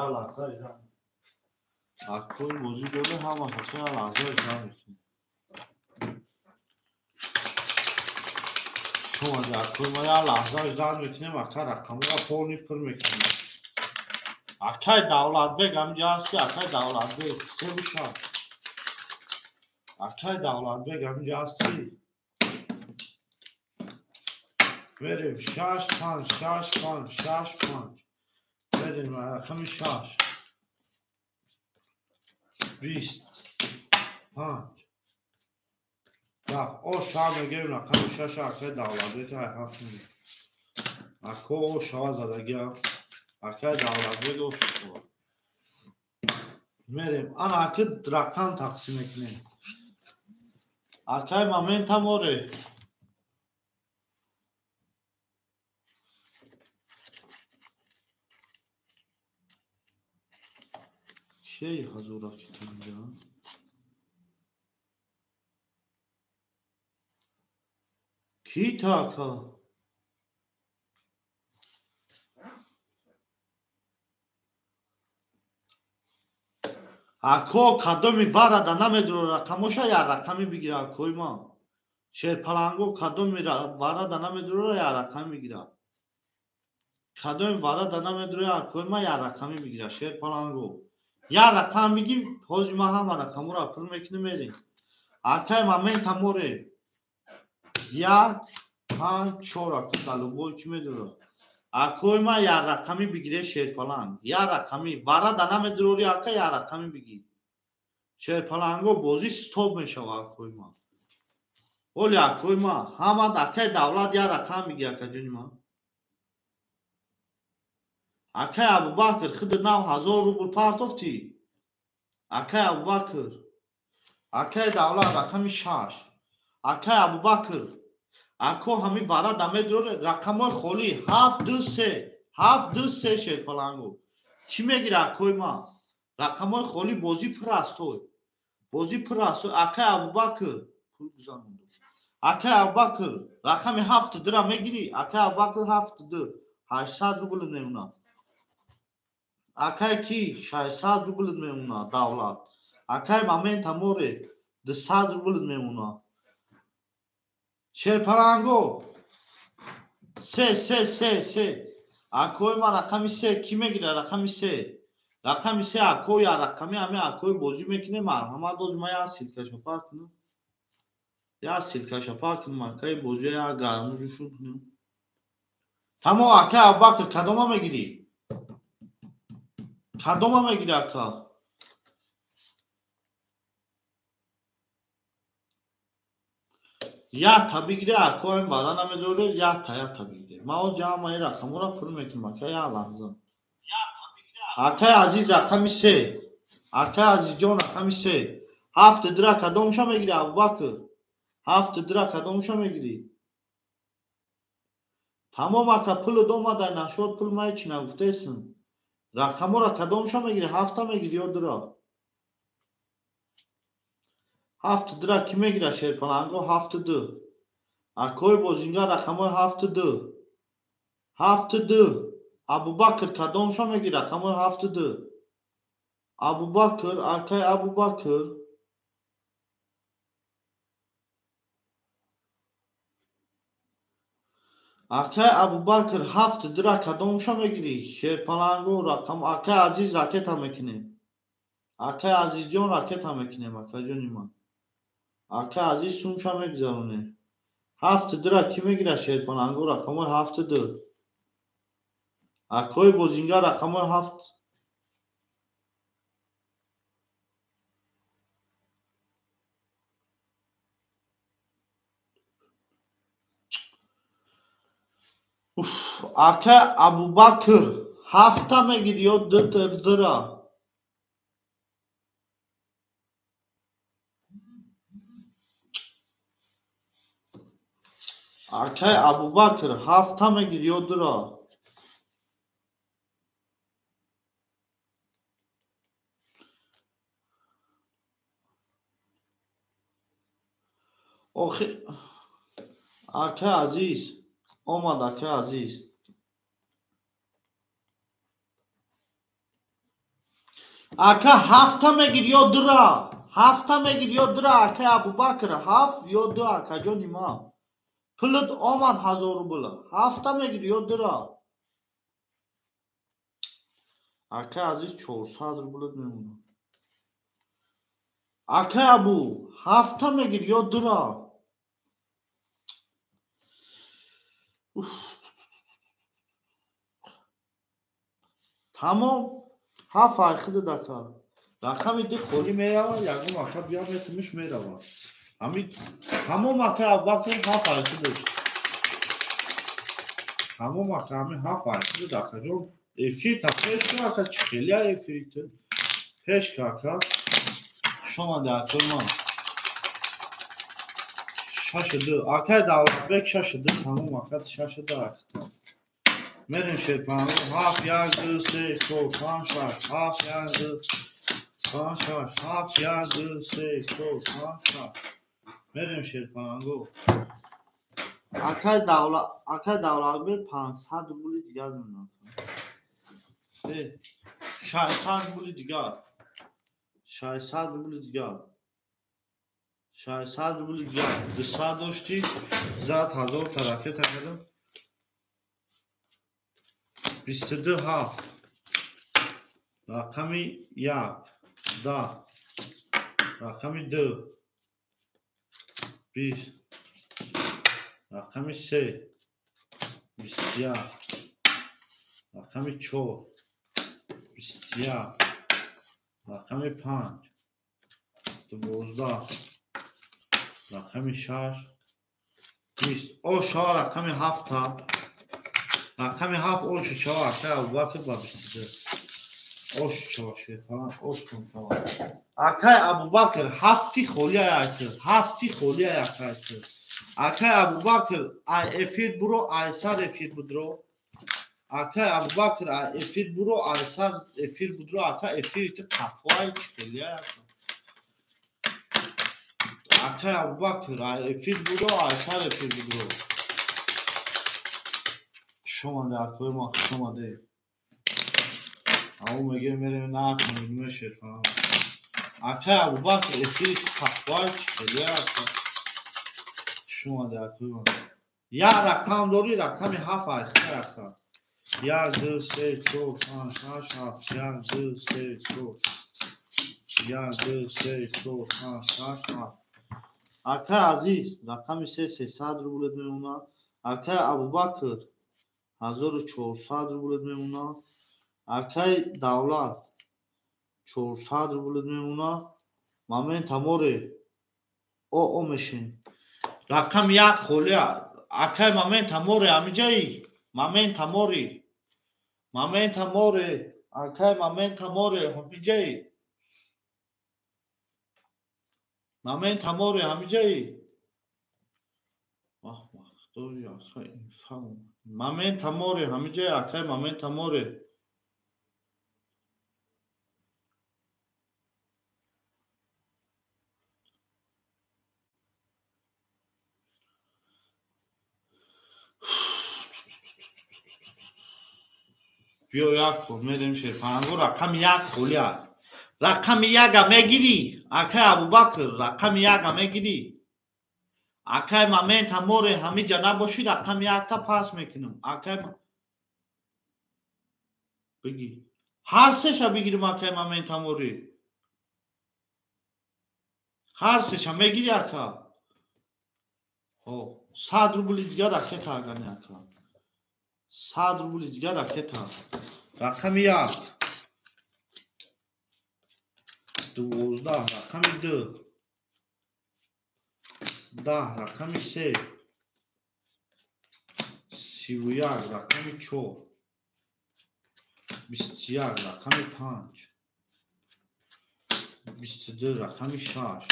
я лаҳза иҷра акои бозӣ доре ҳамашаша я лаҳза иҷра мекунем шомади акои ма я лаҳза иҷра мекунем ака рақамҳоро полни пур мекунем акай давлатбек ҳамҷа ҳасти акай давлатбек себуша акай давлатбек ҳамҷа ҳасти мерем 6-5 мерем рақами 6 25 оша мегирем рақами 6 акай давлатбек ҳафт мегирем ако ошава задагия акай давлатбек ошава мерем ана аки рақам тақсим мекунем акай момента море кишаи ҳазора китонҷа ки така ако кадоми варада намедиро рақамоша я рақами бигира акои ма шерпаланго кадоми варада намедиро я рақами бигира кадоми варада намедиро акои ма я рақами бигира шерпаланго я рақам биги ҳози ма ҳама рақамҳоро пур мекунем мерем акай момента море 1-5-4 ако далубой чӣ медиро акои ма я рақами бигире шерпаланг я рақами варада намедирори ака я рақами бигир шерпаланго бозӣ стоб мешава акои ма оли акои ма ҳама акай давлат я рақам биги акаҷони ма акай абубакр худи 9000 рубл партофтӣ акай абубакр акай давлат рақами 6 акай абубакр ако ҳами варада медироре рақамҳои холӣ 723 шерпаланго чӣ мегира акои ма рақамҳои холӣ бозӣ пур астой бозӣ пур астой акай абубакр пул гузаронд акай абубакр рақами 7 дира мегирӣ акай абубакр 7 800 рубл мемуна акай ки 600 рубл мемуна давлат акай момента море 200 рубл мемуна шерпаланго се акои ма рақами се ки мегира рақами се акои я рақами ҳами акои бозӣ мекунем марҳамат дози ма як силкашапар кунем акаи бозӣ як гарму ҷӯшур кунем тамом акай абубакр кадома мегирӣ ака ята бигире акои вара намедироре ята бигире ма ҳоз ҷамъа ин рақамҳоро пур мекунем акай як лаҳза акай азиз рақами се акай азизҷон рақами се 7 дира кадомша мегирӣ абубакр 7 дира кадомша мегирӣ тамом ака пулут омадай нашод пул май чӣ нагуфтесин рақамҳоро кадомша мегирӣ 7 мегирӣ ё дира 7 дира ки мегира шерпаланго 7 акои бозингар рақамҳои 7 абубакр кадомша мегира рақамҳои 7 абубакр акай абубакр акай абубакр 7 дира кадомша мегирӣ шерпаланго рақам акай азиз ракета мекунем акай азизҷон ракета мекунем акаҷони ман акай азиз сумша мегузаронем 7 کی میگیره شیرپان انگو رقم 7. اکای بازینگا رقم 7. اکا ابوبکر 7 میگیری یا 2 اکا ابوبکر 7 میگیری یا 2 آخه اکا عزیز اومد اکا عزیز اکا 7 میگیری یا 2 7 میگیری یا 2 اکا ابوبکر 7 یا 2 اکا جانی ما پلت آمد 1000 بلا 7 میگیری یا 2 اکا عزیز 400 بلد میمونه اکا ابو 7 میگیری یا 2 تمام 7 айхида дака рақами ди холӣ мерава ягон ака биё метимиш мерава ҳами ҳамон ака аввакр 7 айхида ҳамон ака ҳами 7 айхида дакаҷон эфирта пешка ака чӣ хелия эфирта пешка ака шомади акои ман 62 акаи давлатбек 62 тамом ака 62 айхида мерем шерпан 7 1 2 3 4 5 6 7 1 2 5 6 7 1 2 3 4 5 6 мерем шерпанангу акай давлатбек 500 рубли дигар мемонад 600 рубли дигар 600 рубли дигар 600 рубли дигар 200 дошти зад 1000 та ракета кардам 22 7 рақами 1 10 рақами 2 20 рақами 3 21 рақами 4 21 рақами 5 12 рақами 6 20 ошо рақами 7 рақами 7 ошо чава ака абубакр ба 22 ошо чава шефана ошо кун чава акай абубакр 7 холия ака 7 холия ака акай абубакр ай эфир буро айсар эфир будро акай абубакр ай эфир буро айсар эфир будро ака эфир ти қафоай чхелия акай абубакр ай эфир буро айсар эфир будро шомаде акои ма шомаде ау меге мерем накунем мешерфам акай абубакр эфир ти қафоай чхелия шомаде акои ма я рақам дори рақами 7 айхта ака 1 2 3 4 5 6 7 1 2 3 4 1 2 3 4 5 6 7 акай азиз рақами 300 рублет мемонад акай абубакр 1400 рублет мемонад акай давлат 400 рублет мемонад мамен таморе оо мешин рақам 1 холия акай мамен таморе амиҷаи мамен таморе акай мамен таморе ҳамиҷаи мамен таморе ҳамиҷаи вахтори акай инфам мамен таморе ҳамиҷаи акай мамен таморе биё як бор мерем шерпанангу рақами 1 холия рақами 1 мегирӣ акай абубакр рақами 1 мегирӣ акай мамен таморе ҳамиҷа набошӣ рақами 1 та пас мекунам акай бигӣ ҳар сеша бигирим акай мамен таморе ҳар сеша мегирӣ ака 100 روبل دیگه راکت آگانی اکا 100 روبل دیگه راکت ها رقم 1 12 رقم 2 10 رقم 3 31 رقم 4 21 رقم 5 22 رقم 6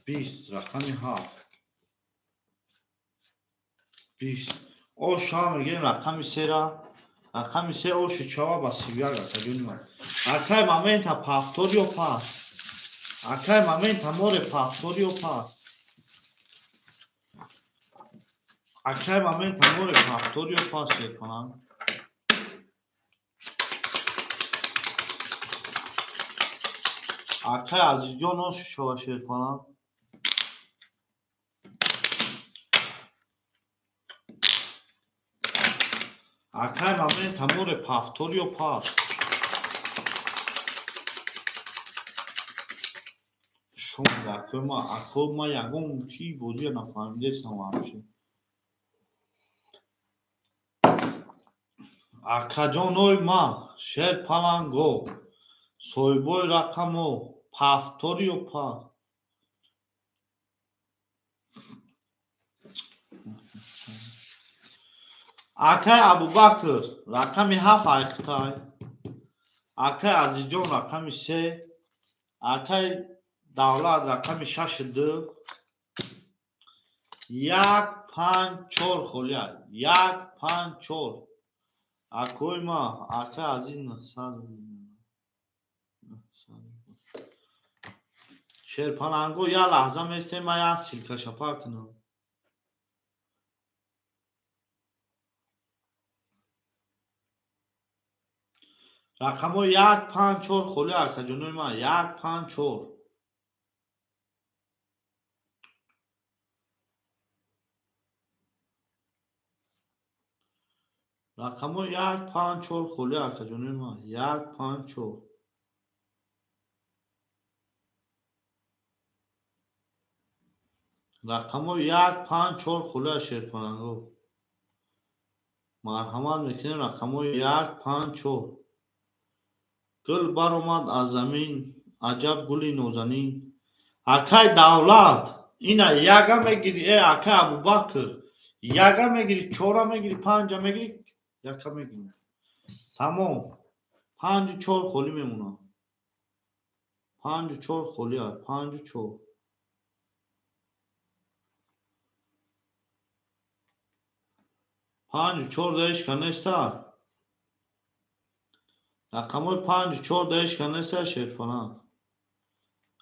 20 رقم 7 20 او شام میگیم رقم 3 را رقم 3 او شچوا با 31 اکا акай момента повторио пас акай момента море повторио пас акай момента море повторио пас میکنم акай азизҷон ошу шова шер کنم акай момента море повторио пас شما اکو ما یگون چی بودی نفهمیده سم همشه اکا جان اوی ما شیر پلنگو سویبوی رقمو پفتوریو پا اکای ابو بکر رقمی 7 ایختای اکای عزیزجان رقمی 3 اکای davlat رقم 62 154 خولیا 154 اکوی ما اکا از این شیرپاننگو یا لحظه میسته ما یا سیلکا شپا کنم رقمو 154 خولیا اکا جنوی ما 154 رقمو 154 خولیا اکا جنوی ما 154 رقمو 154 خولیا شیرپاننگو مرحمت میکنیم رقمو 154 گل بر اومد از زمین عجب گلی نازنین اکای دولت اینا یگا میگیری ای اکای ابوبکر یگا میگیری چورا میگیری پنجا میگیری یکا میگیری تمام 54 خولی میمونه 54 خولی ها 54 54 دایش کنستا رقموی 54 دایش کنستا شیرپانه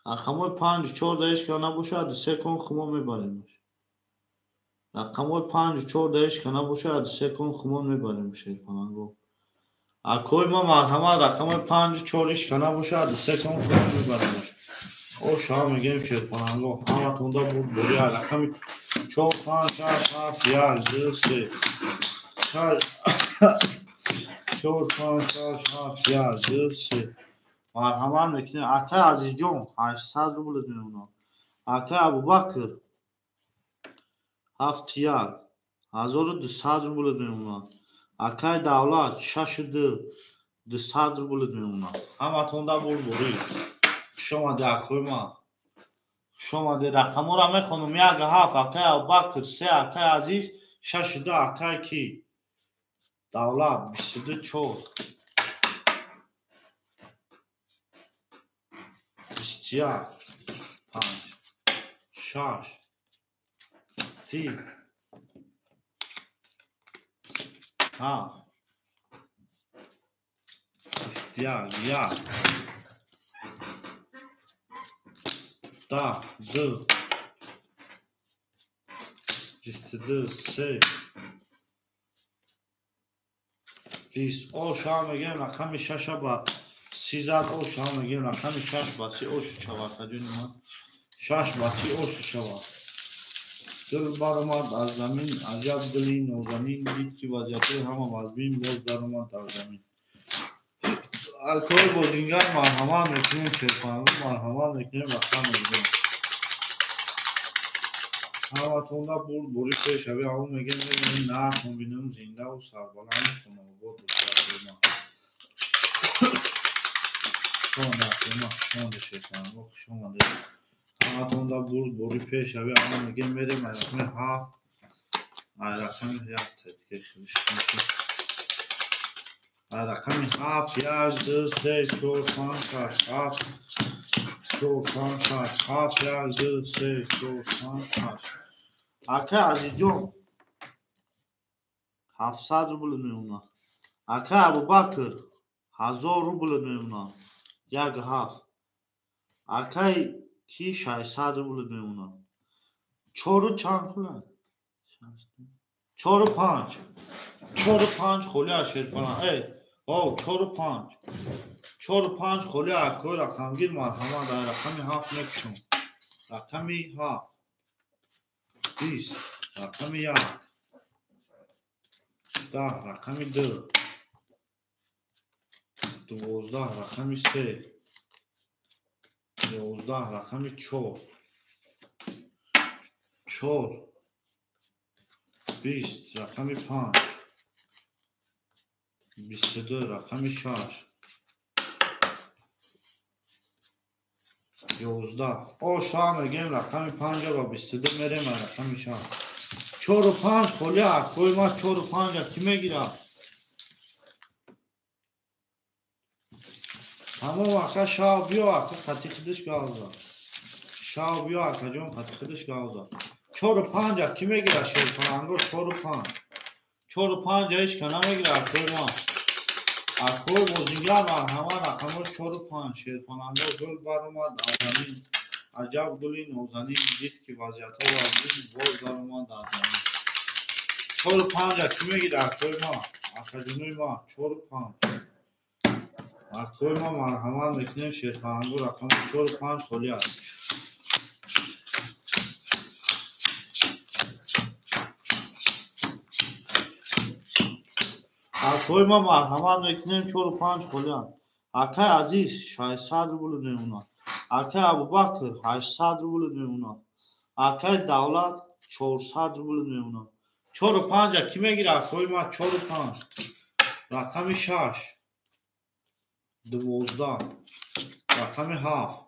رقموی 54 دایش کنه باشه 3 کن خمو میبریمش رقموی 54 دایش کنه باشه 3 کن خمو میبریم شیرپانه گو اکوی ما مرحمت رقموی 54 ایش کنه باشه 3 کن خمو میبریمش او شما میگیم شیرپانه گو همه تونده بود بری رقمی 4 5 6 7 1 2 3 4 5 6 7 1 2 3 مرحمت میکنیم اکای عزیزجان 800 روبل میمونه اکای ابوبکر 71 1200 روبل میمونه اکای دولت 62 200 روبل میمونه همه تونده بول بوری شما ده اکوی ما شما ده رقم را میخونم 1 7 اکای ابوبکر 3 اکای عزیز 62 اکای کی دولت 22 4 21 5 6 3 7 21 10 2 22 3 20 او شما میگیم رقم 6 با 300 او شما میگیم رقم 6 با 3 او شوا کجون ما 6 با 3 او شوا دل بر اومد از زمین عجب دلی نازنین دید که وضعیت همه مزمین باز در اومد در زمین اکای بازینگر مرحمت میکنیم شیرپانگو مرحمت میکنیم رقم میگیم همتون را بوری پیشوی همون میگه میبینیم نرخون بینیم زنده و سربلند خونه و بود دستگاه ما شما دستگاه ما شما دشه کنم شما دشه همتون را بوری پیشوی همون میگه میریم رقم هفت رقم یک دیگه خیلیش کنیم رقم هفت یک دو سه چور پنج شش هفت چور پنج شش هفت یک دو سه چور پنج شش اکه عزیز جون 700 روبل میمونه اکه ابوبکر 1000 روبل میمونه یک هفت اکه کی 600 روبل میمونه 4 چند خونه 4 و 5 4 و 5 خولی اشیر کنم ای او 4 و 5 4 و 5 خولی اکوی رقمگیر مرحمه در رقمی 7 میکشم رقمی 7 20 رقمی 1 10 رقمی 2 12 رقمی 3 11 رقمی 4 4 20 رقمی 5 22 رقمی 6 11 او شام میگیم رقمی 5 و 22 میریم رقمی 6 4 و 5 خولی اکوی ما 4 و 5 کی میگیره تمام اکا شاو بیا اکا قطی خودش گاوزا شاو بیا اکا جون قطی خودش گاوزا 4 و 5 کی میگیره شیر کنانگو 4 و 5 4 و 5 ایش کنه میگیره اکوی ما اکوی بوزینگر من همه رقم 4 و 5 شیر کنانگو گل بر اومد آزمین عجب گلی نوزنین دید که وضعیت ها وزین باز در اومد آزمین 4 و 5 کی میگیره اکوی ما اکا جونوی ما 4 و 5 اکوی ما مرحمت میکنیم شیرخانگو رقم 4 و 5 خولی هست اکوی ما مرحمت میکنیم 4 و 5 خولی هست اکای عزیز 600 روبل میمونه اکای ابوبکر 800 روبل میمونه اکای دولت 400 روبل میمونه 4 و 5 کی میگیره اکوی ما 4 و 5 رقم 6 12 رقم 7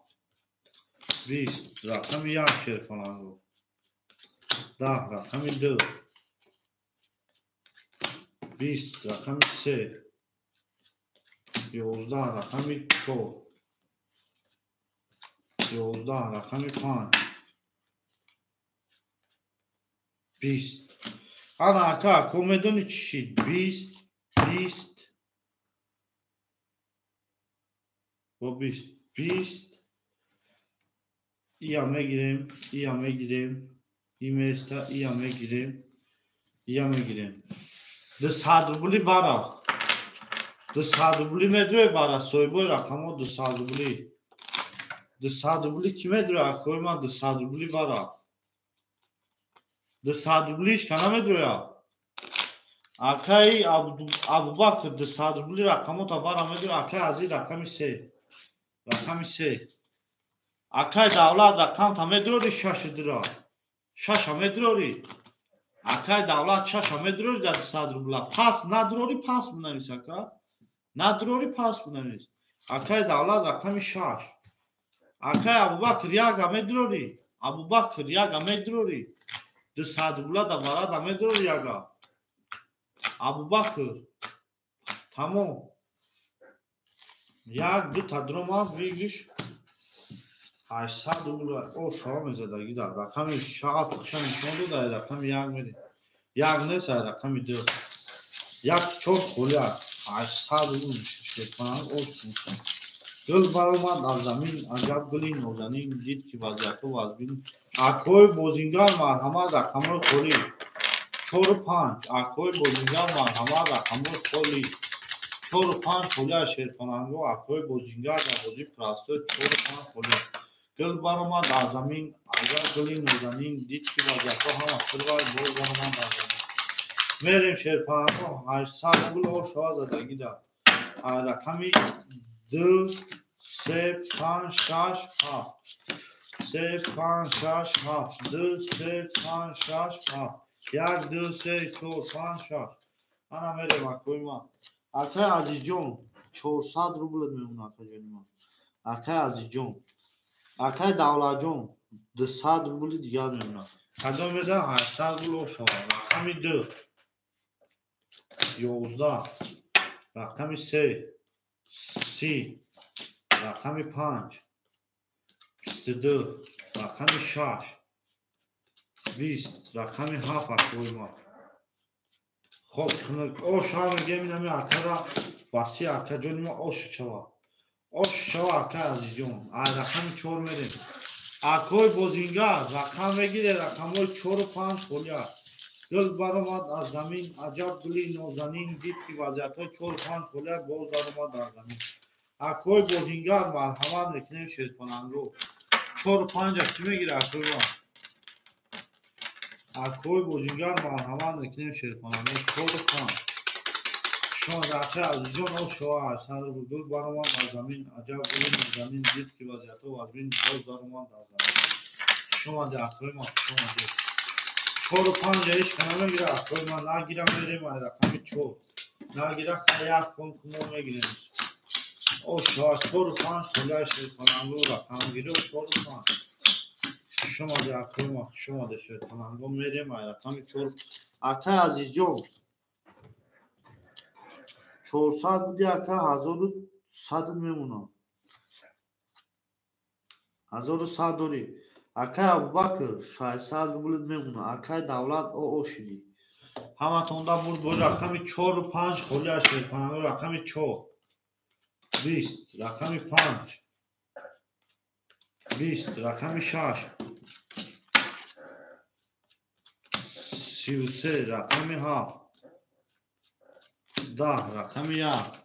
20 رقم 1 شیرخانگو 10 رقم 2 20 رقم 3 11 رقم 4 11 رقم 5 20 انا اکا کومدونی چی شید 20 20 و 20 20 ایا میگیریم ایا میگیریم ای میسته ایا میگیریم ایا میگیریم 200 روبلی بارا 200 روبلی میدروی بارا سویبوی رقمو 200 روبلی 200 روبلی کی میدروی اکوی ما 200 روبلی بارا 200 روبلیش کنه میدروی اکای ابوبکر 200 روبلی رقمو تا بارا میدروی اکای عزیز رقمی 3 رقمی 3 اکای دولت رقم تا میدروی 6 درا 6 میدروی اکای دولت 6 میدروی 200 روبلا پس ندروی پس بنویس اکا ندروی پس بنویس اکای دولت رقم 6 اکای ابوبکر یک میدروی ابوبکر یک میدروی 200 روبلا دا بارا دا میدروی یک ابوبکر تمام یک دو تا درما بگیش 800 روبلا او شام زدگی دا رقم شاف خشن نشون دو دا رقم یک میده یک نیست رقم 2 یک چوب خولی 800 روبلا میشه کنن او سوشن گل برآمد از زمین عجب گلی نوزنین دید که وضعیت وزبین اکوی بوزینگر مرحمت رقم خولی 4 و 5 اکوی بوزینگر مرحمت رقم خولی 4 و 5 خولی شیرخانگو اکوی بوزینگر در بازی پرستو 4 و 5 خولی گل برآمد از زمین عجب گلی نوزنین دید که وضعیت هم اصل باید باز برآمد از زمین میریم شیرخانگو 800 گل او شوا زدگی دار رقمی 2 3 5 6 7 3 5 6 7 2 3 5 6 7 1 2 3 4 5 6 انا میرم اکویما اکای عزیز جون 400 روبل میمونه اکای جون اکای عزیز جون اکای دولت جون 200 روبل دیگه میمونه کدام میده 800 روبل شما رقم 2 11 رقم 3 30 رقم 5 22 رقم 6 20 رقم 7 اکویما خب خنک او شما میگه میدم اکا واسی اکا جون ما اوش چوا اوش چوا اکا عزیز جون رقم 4 میریم اکوی بوزینگا رقم بگیره رقم 4 و 5 خولیا گل برآمد از زمین عجب گلی نازنین دید که وضعیت های 4 و 5 خولیا باز برآمد در زمین اکوی بوزینگا مرحمت میکنیم شیر کننگو 4 و 5 چی میگیره اکوی ما اکوی بوزینگا مرحمت میکنیم شیر کننگو 4 و 5 شما رقه از جون او شوهر سر بودول برآمد از زمین عجب گلی زمین دید که وضعیت و از بین باز برآمد در زمین شما ده اکوی ما شما ده 4 و 5 ایش کنم میگیره اکوی ما نگیرم میریم رقم 4 نگیره خیلی کن خمون میگیریم او شوهر 4 و 5 خلیه شد کنم رو رقم گیره 4 و 5 شما ده اکوی ما شما ده شد کنم رو میریم رقم 4 اکای عزیز جون 400 بودی اکا 1100 میمونه 1100 داری اکای ابوبکر 600 روبل میمونه اکای دولت او شدی همه تونده بود با رقم 4 و 5 خلیه شد کنم رو رقم 4 20 رقم 5 20 رقم 6 33 رقم 7 10 رقم 1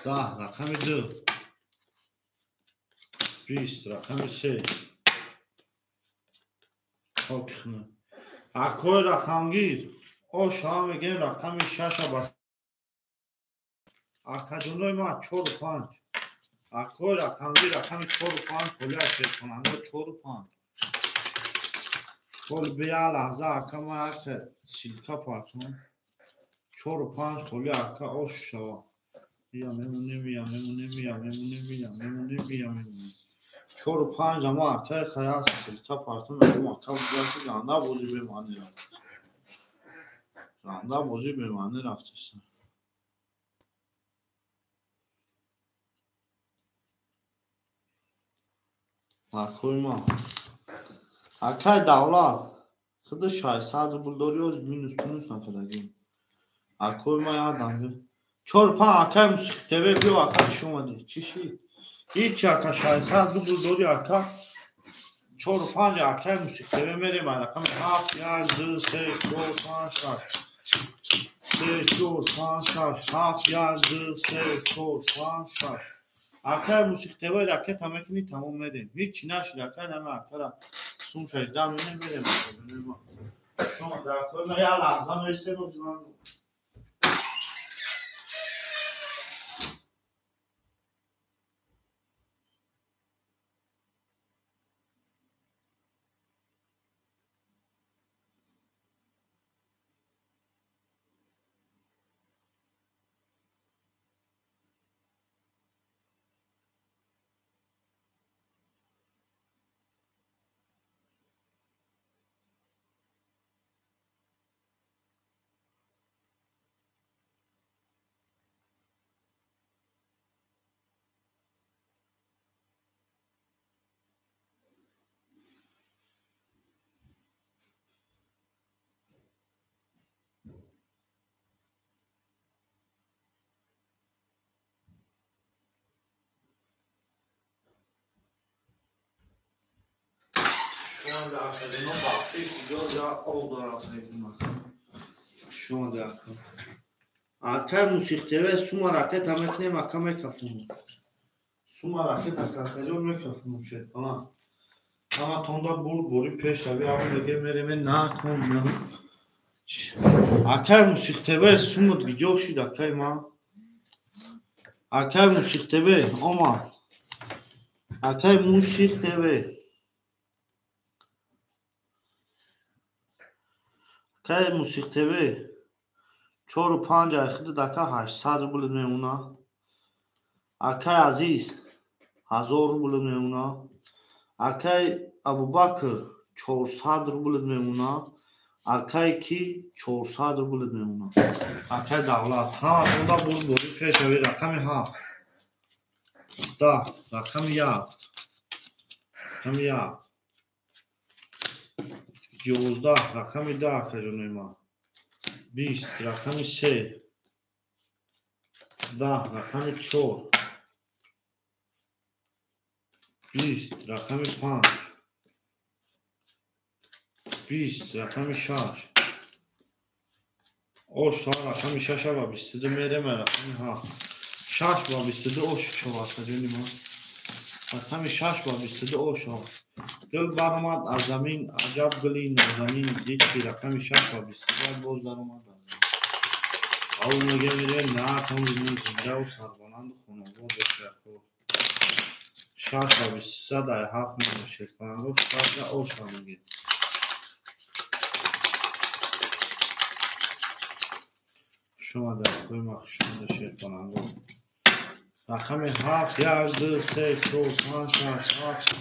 10 رقم 2 20 رقم 3 حکم اکوی رقمگیر او شما میگیم رقم 6 بس اکا جونوی ما 4 و 5 اکوی رقمگیر رقم 4 و 5 خلیه شد کنم 4 و 5 کل بیا لحظه اکا ما اکا سیلکا پاتون 4 و 5 خلیه اکا او شوا بیا میمونه 4 و 5 اما اکای خیاس سیلکا پاتون اما اکا بودی جانده بوزی بمانی رفت جانده بوزی بمانی رفتستن اکوی ما اکای دولت خود 600 روبل داری از مینوس نکدگیم اکوی ما یادم بی 4 و 5 اکای موسیقی تیوی بیو اکا شما دی چی شی هیچی اکا 600 روبل داری اکا 4 و 5 اکای موسیقی تیوی میریم رقم 7 1 2 3 4 5 6 3 4 5 6 7 1 2 3 4 5 6 اکای موسیقی تیوی رکت همه کنی تمام میریم هیچی نشد اکای نمه اکا سون 16 میریم شما در کل ما یه لحظه میشته بود شما در کل اینا باقی کجا یا او دارد شما در کل اکای موسیقی تیوی سوما رکت همه کنیم اکا میکفنیم سوما رکت اکا خجور میکفنیم شد همه تونده بوری پیش روی همه میگه میریم نه کن نه اکای موسیقی تیوی سوما دیگه جوشید اکای ما Akay Musiq TV omad. Akay Musiq TV. Akay Musiq TV 4 و 5 اخیر دکه 800 روبل میمونه. Akay Aziz 1000 روبل میمونه. Akay Abubakr 400 روبل میمونه. Akay کی 400 روبل میمونه. Akay Davlat همتون دا بود پیشوی رقم 7 10 رقم 1 رقم 1 11 رقم 10 کجونی ما 20 رقم 3 10 رقم 4 20 رقم 5 20 رقم 6 اوش رقم 6 و 22 میره من رقم 7 6 و 22 اوش شما کجونی ما رقم 6 و 22 اوش گل برآمد از زمین عجب گلی نازنین دید که رقم 6 و 22 باز در اومد او میگه میره نه هم زنده و سربلند خانواده بشه 6 و 23 در 7 میشه شکل کنند و شکل اوش میگه شما در کوی مخشون شکل کنند رقم 7 1 2 3 4 5 6 7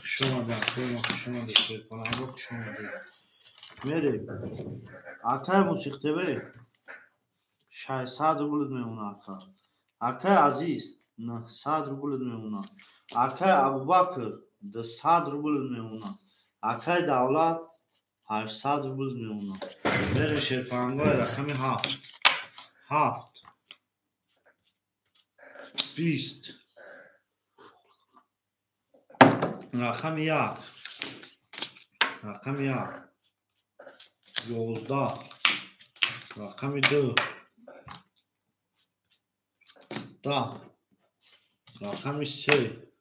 شما در کوی مخشون شکل کنند شما در میره Akay Musiq TV 600 روبل میمونه Akay Aziz 900 روبل میمونه Akay Abubakr 200 روبل میمونه Akay Davlat 800 روبل میمونه میره شرپنگاه رقم 7 7 20 رقم 1 رقم 1 11 رقم 2 10 رقم 3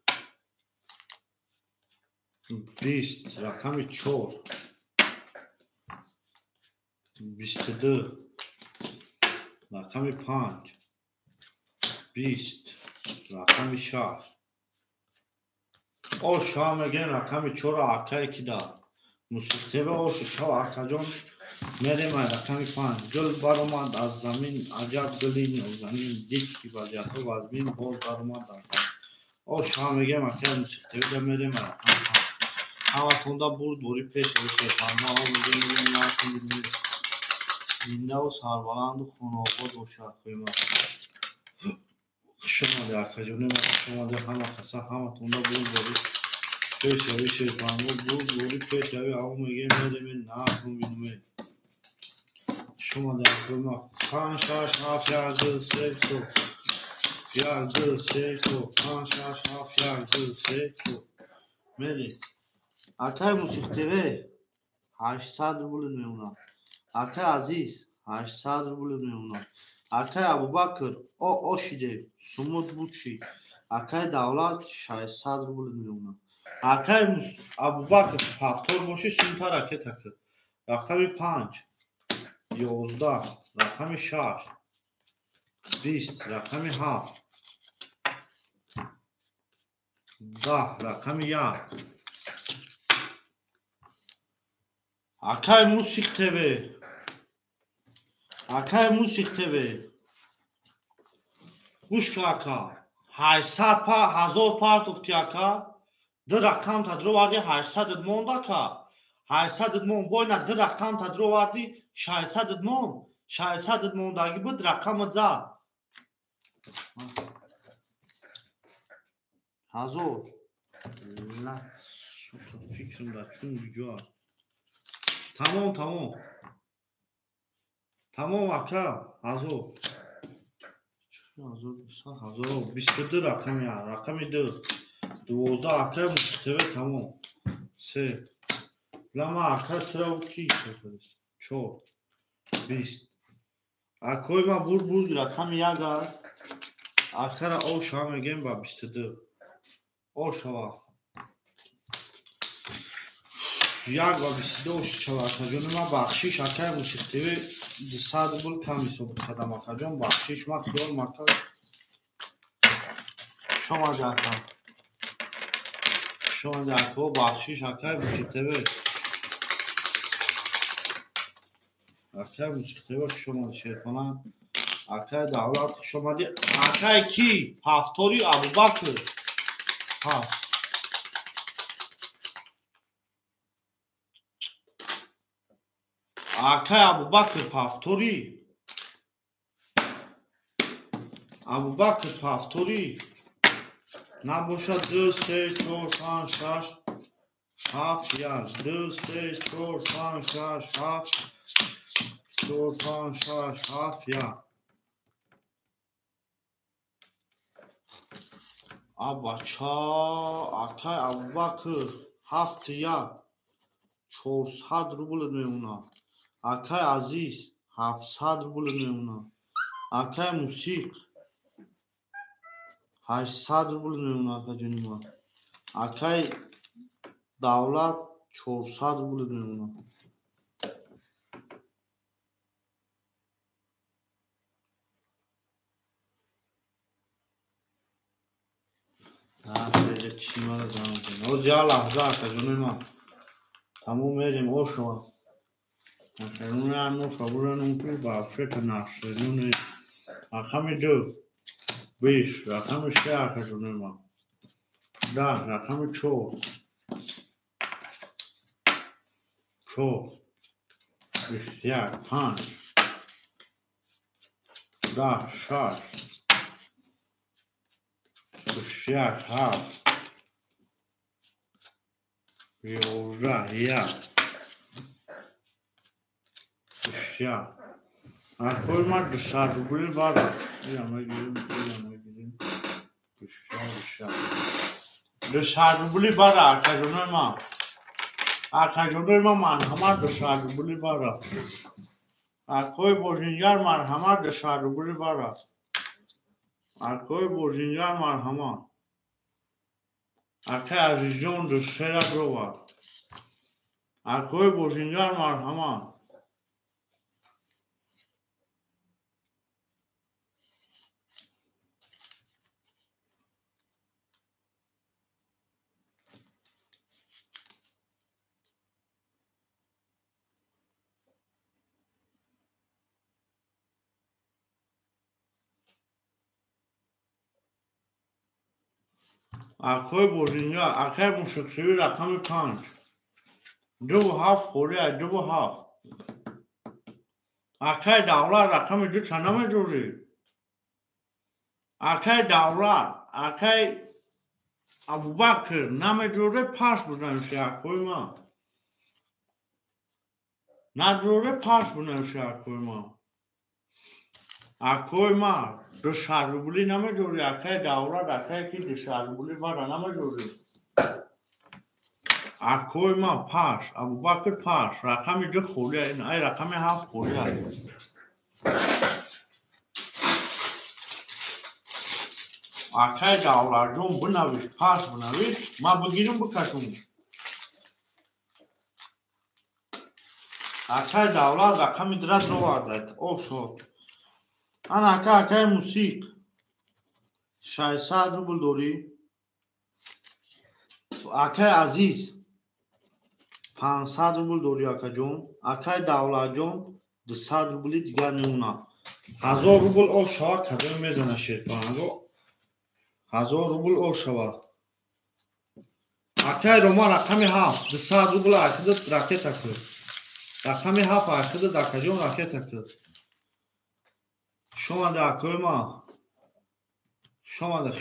20 رقم 4 22 رقم 5 20 رقم 6 او شام میگن رقم 4 Akay کی دا Musiq TV او شما Akay جان میره من رقم 5 گل برآمد از زمین عجب گلی نازنین دید که وضعیت و وزمین باز برآمد از زمین او شما میگم Akay Musiq TV دا میره من رقم 5 همتون دا بود دوری پیش بشه پنما او میگه نه زنده و سربلند و خانواده و شرقی ما شما در Akay جان شما در همه خسته همتون دا بود دوری پیشوی شیطانو بود دوری پیشوی او میگه میره من نه بینومه شما در کوی 5 6 7 1 2 3 4 1 2 3 4 5 6 7 1 2 3 4 میره Akay Musiq TV 800 روبل میمونه Akay Aziz 800 روبل میمونه Akay Abubakr او شیده سمود بود چی Akay Davlat 600 روبل میمونه Akay Abubakr 70 باشی سمتر اکه تکه رقم 5 11 رقم 6 20 رقم 7 10 رقم 1 Akay Musiq TV Akay Musiq TV گوش که اکا 800 1000 پارتوفتی اکا ده رقم تا درو وردی 800 ادمون اکا 800 ادمون باینا ده رقم تا درو وردی 600 ادمون 600 ادمون داگی بود رقم ادزا 1000 لط سوتا فکرم دا چون بجا تمام اکا 1000 22 رقم یا رقم 2 12 Akay Musiq TV تمام 3 لما Akay ترا کی شد 4 20 اکوی ما بود رقم 1 Akay او شام میگم با 22 او شوا 1 و 22 شد آقا ما بخشش آقای موسیقی 200 روبل کم حساب کردم آقا جان بخشش ما خیال مکا شما جاکا بخشش آقای موسیقی شما شیر کنم آقای دولت شما دی آقای کی هفتاری ابوبکر ها آقای ابوبکر پافتوری نباشد 2 3 4 5 6 7 یار 2 3 4 5 6 7 4 5 6 7 یار بچه آقای ابوبکر 7 یار 400 روبل میمونه آقای عزیز 700 روبل میمونه آقای موسیق 800 روبل میمونه آقا جون ما آقای دولت 400 روبل میمونه خیلی چی ما رو زمان کنیم او جا لحظه آقا جون ما تموم میریم او شما نون هم فبرون که بافت نشدون رقم 2 20 رقم 3 آقا جون ما 10 رقم 4 21 5 10 6 21 7 11 1 بسیار اخوی ما 200 روبل باره اینا گیریم بسیار 200 روبل باره آقا جون ما مرحمت 200 روبل باره اخوی بوزینگر مرحمت 200 روبل باره اخوی بوزینگر مرحمت اخوی عزیز جون 200 روبل اخوی بوزینگر مرحمت اخوی بوزینگر اخوی موسیقی رقم 5 2 7 خوری 2 7 اخوی دولت رقم 2 تنم جوری اخوی دولت اخوی ابوبکر نام جوری پاس بودنشی اخوی ما ندوره پاس بودنشی اخوی ما 200 روبلی نام جوری اخوی دولت اخوی کی 200 روبلی باره نام جوری اخوی ما پاس ابوبکر پاس رقم 2 خوری این ای رقم 7 خوری اخوی دولت جون بنویش پاس بنویش ما بگیرم بکشم اخوی دولت رقم درست رو آدید او شد انا اخوی موسیق 600 روبل دوری اخوی عزیز 500 روبل دوری اخوی جون اخوی دولت جون 200 روبلی دیگر نمونه 1000 روبل او شوا کدام میزنه شیطان 1000 روبل او شوا اخوی روما رقم 7 200 روبل اخوی راکت اخوی رقم 7 اخوی اخوی جون راکت اخوی شما ده اخوی ما شما ده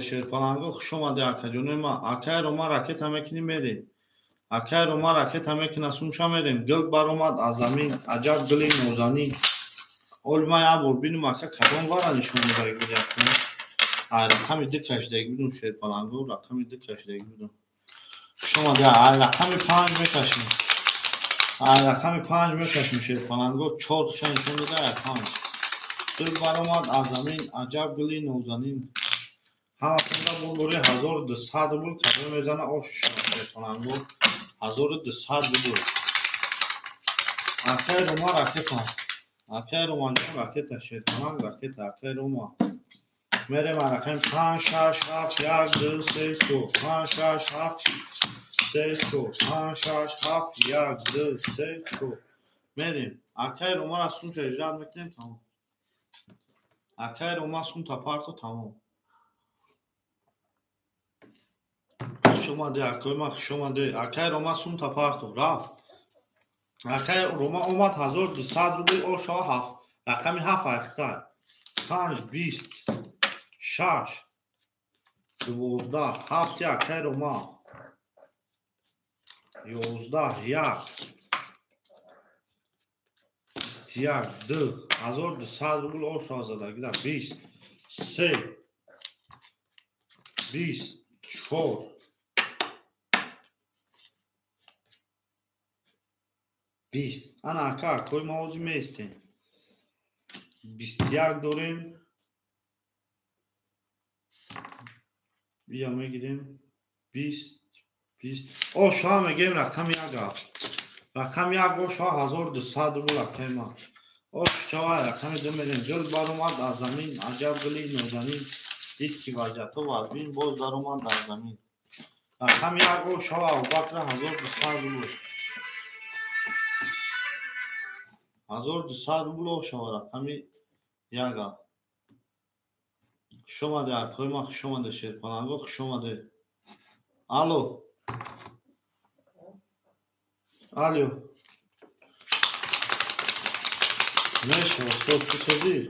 شیطان شما ده اخوی جون ما اخوی روما راکت همه کنی میریم اخوی روما راکت همه کنی سونشا میریم گل بر اومد از زمین عجب گلی نوزانی اول ما یا بینیم اخوی کدام وارا نشون میده بگیرد رقم 2 کشیده بودم شیطان رقم 2 کشیده بودم شما ده رقم 5 میکشیم رقم 5 میکشیم شیطان 4 کشن نشون میده 5 گل بر اومد از زمین عجب گلی نوزانی همه کنده بول 1200 روبل کدام میزنه او شما شیطانانگو 1200 بود. اکای روما راکت ها. اکای روما راکت شیطانان راکت اکای روما. میریم رقم 5 6 7 1 2 3 4 5 6 7 3 4 5 6 7 1 2 3 4 میریم. اکای روما را سون اجرا میکنیم تمام. اکای روما سون تا پارتو تمام. شما ده اکای ما شما ده اکای روما سون تا پارتو رفت. اکای روما اومد 1200 روبل او شاه 7 رقم 7 اختار 5 20 6 12 7 اکای روما 11 1 21 2 1200 روبل او شاه زده گیره 20 3 20 4 20 انا اکا کوی موضوع میستیم 21 داریم بیا میگیریم 20 20 او شاه میگیم رقم 1 رقم 1 او شاه 1200 روبل اکای ما او شاه رقم 2 میگیم جل بار اومد از زمین عجب گلی نازنین دید که وجهتو وزبین باز در اومد در زمین رقم 1 او شاه ابوبکر 1200 روبل 1200 روبل او شاه رقم 1 شما ده اکای ما شما ده شیطانانگو شما ده الو الو میشه صوت سازی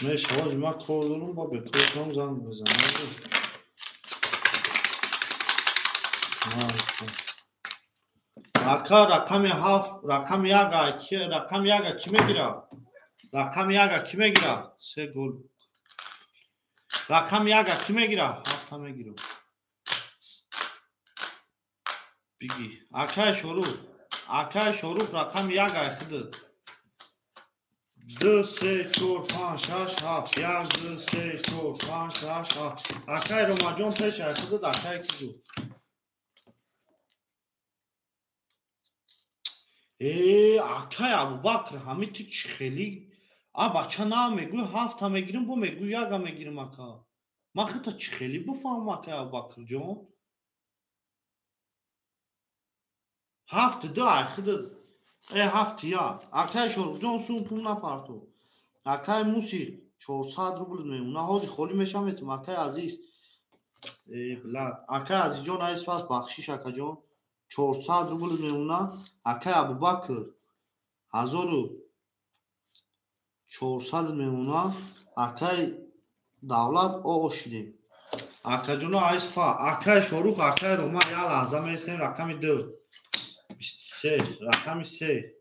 میشه واجی ما کار دارم با به کارم زنگ بزنم اکا رقم 7 رقم 1 رقم 1 کی میگیره رقم 1 کی میگیره 3 گل رقم 1 کی میگیره 7 میگیره بگی اکای شروع رقم 1 اخد 2 3 4 5 6 7 1 2 3 4 5 6 7 اکای روما جون پیش اخد اکای کی جو اکای ابوبکر همین تو چی خیلی بچه نه میگوی 7 میگیریم با میگوی 1 میگیریم اکا من خیلی چی خیلی بفهم اکای ابوبکر جون 7 2 اخد 7 یا اکای شروع جون سون پول نپارتو اکای موسی 400 روبل میمونه حاجی خالی میشم میتونم اکای عزیز بلاد اکای عزیز جون ایس فاس بخشیش اکا جون 400 روبل میمونه اکای ابوبکر 1400 میمونه اکای دولت او شدیم اکا جون ایس فا اکای شروع اکای روما یا لحظه میستیم رقم 2 23 رقم 3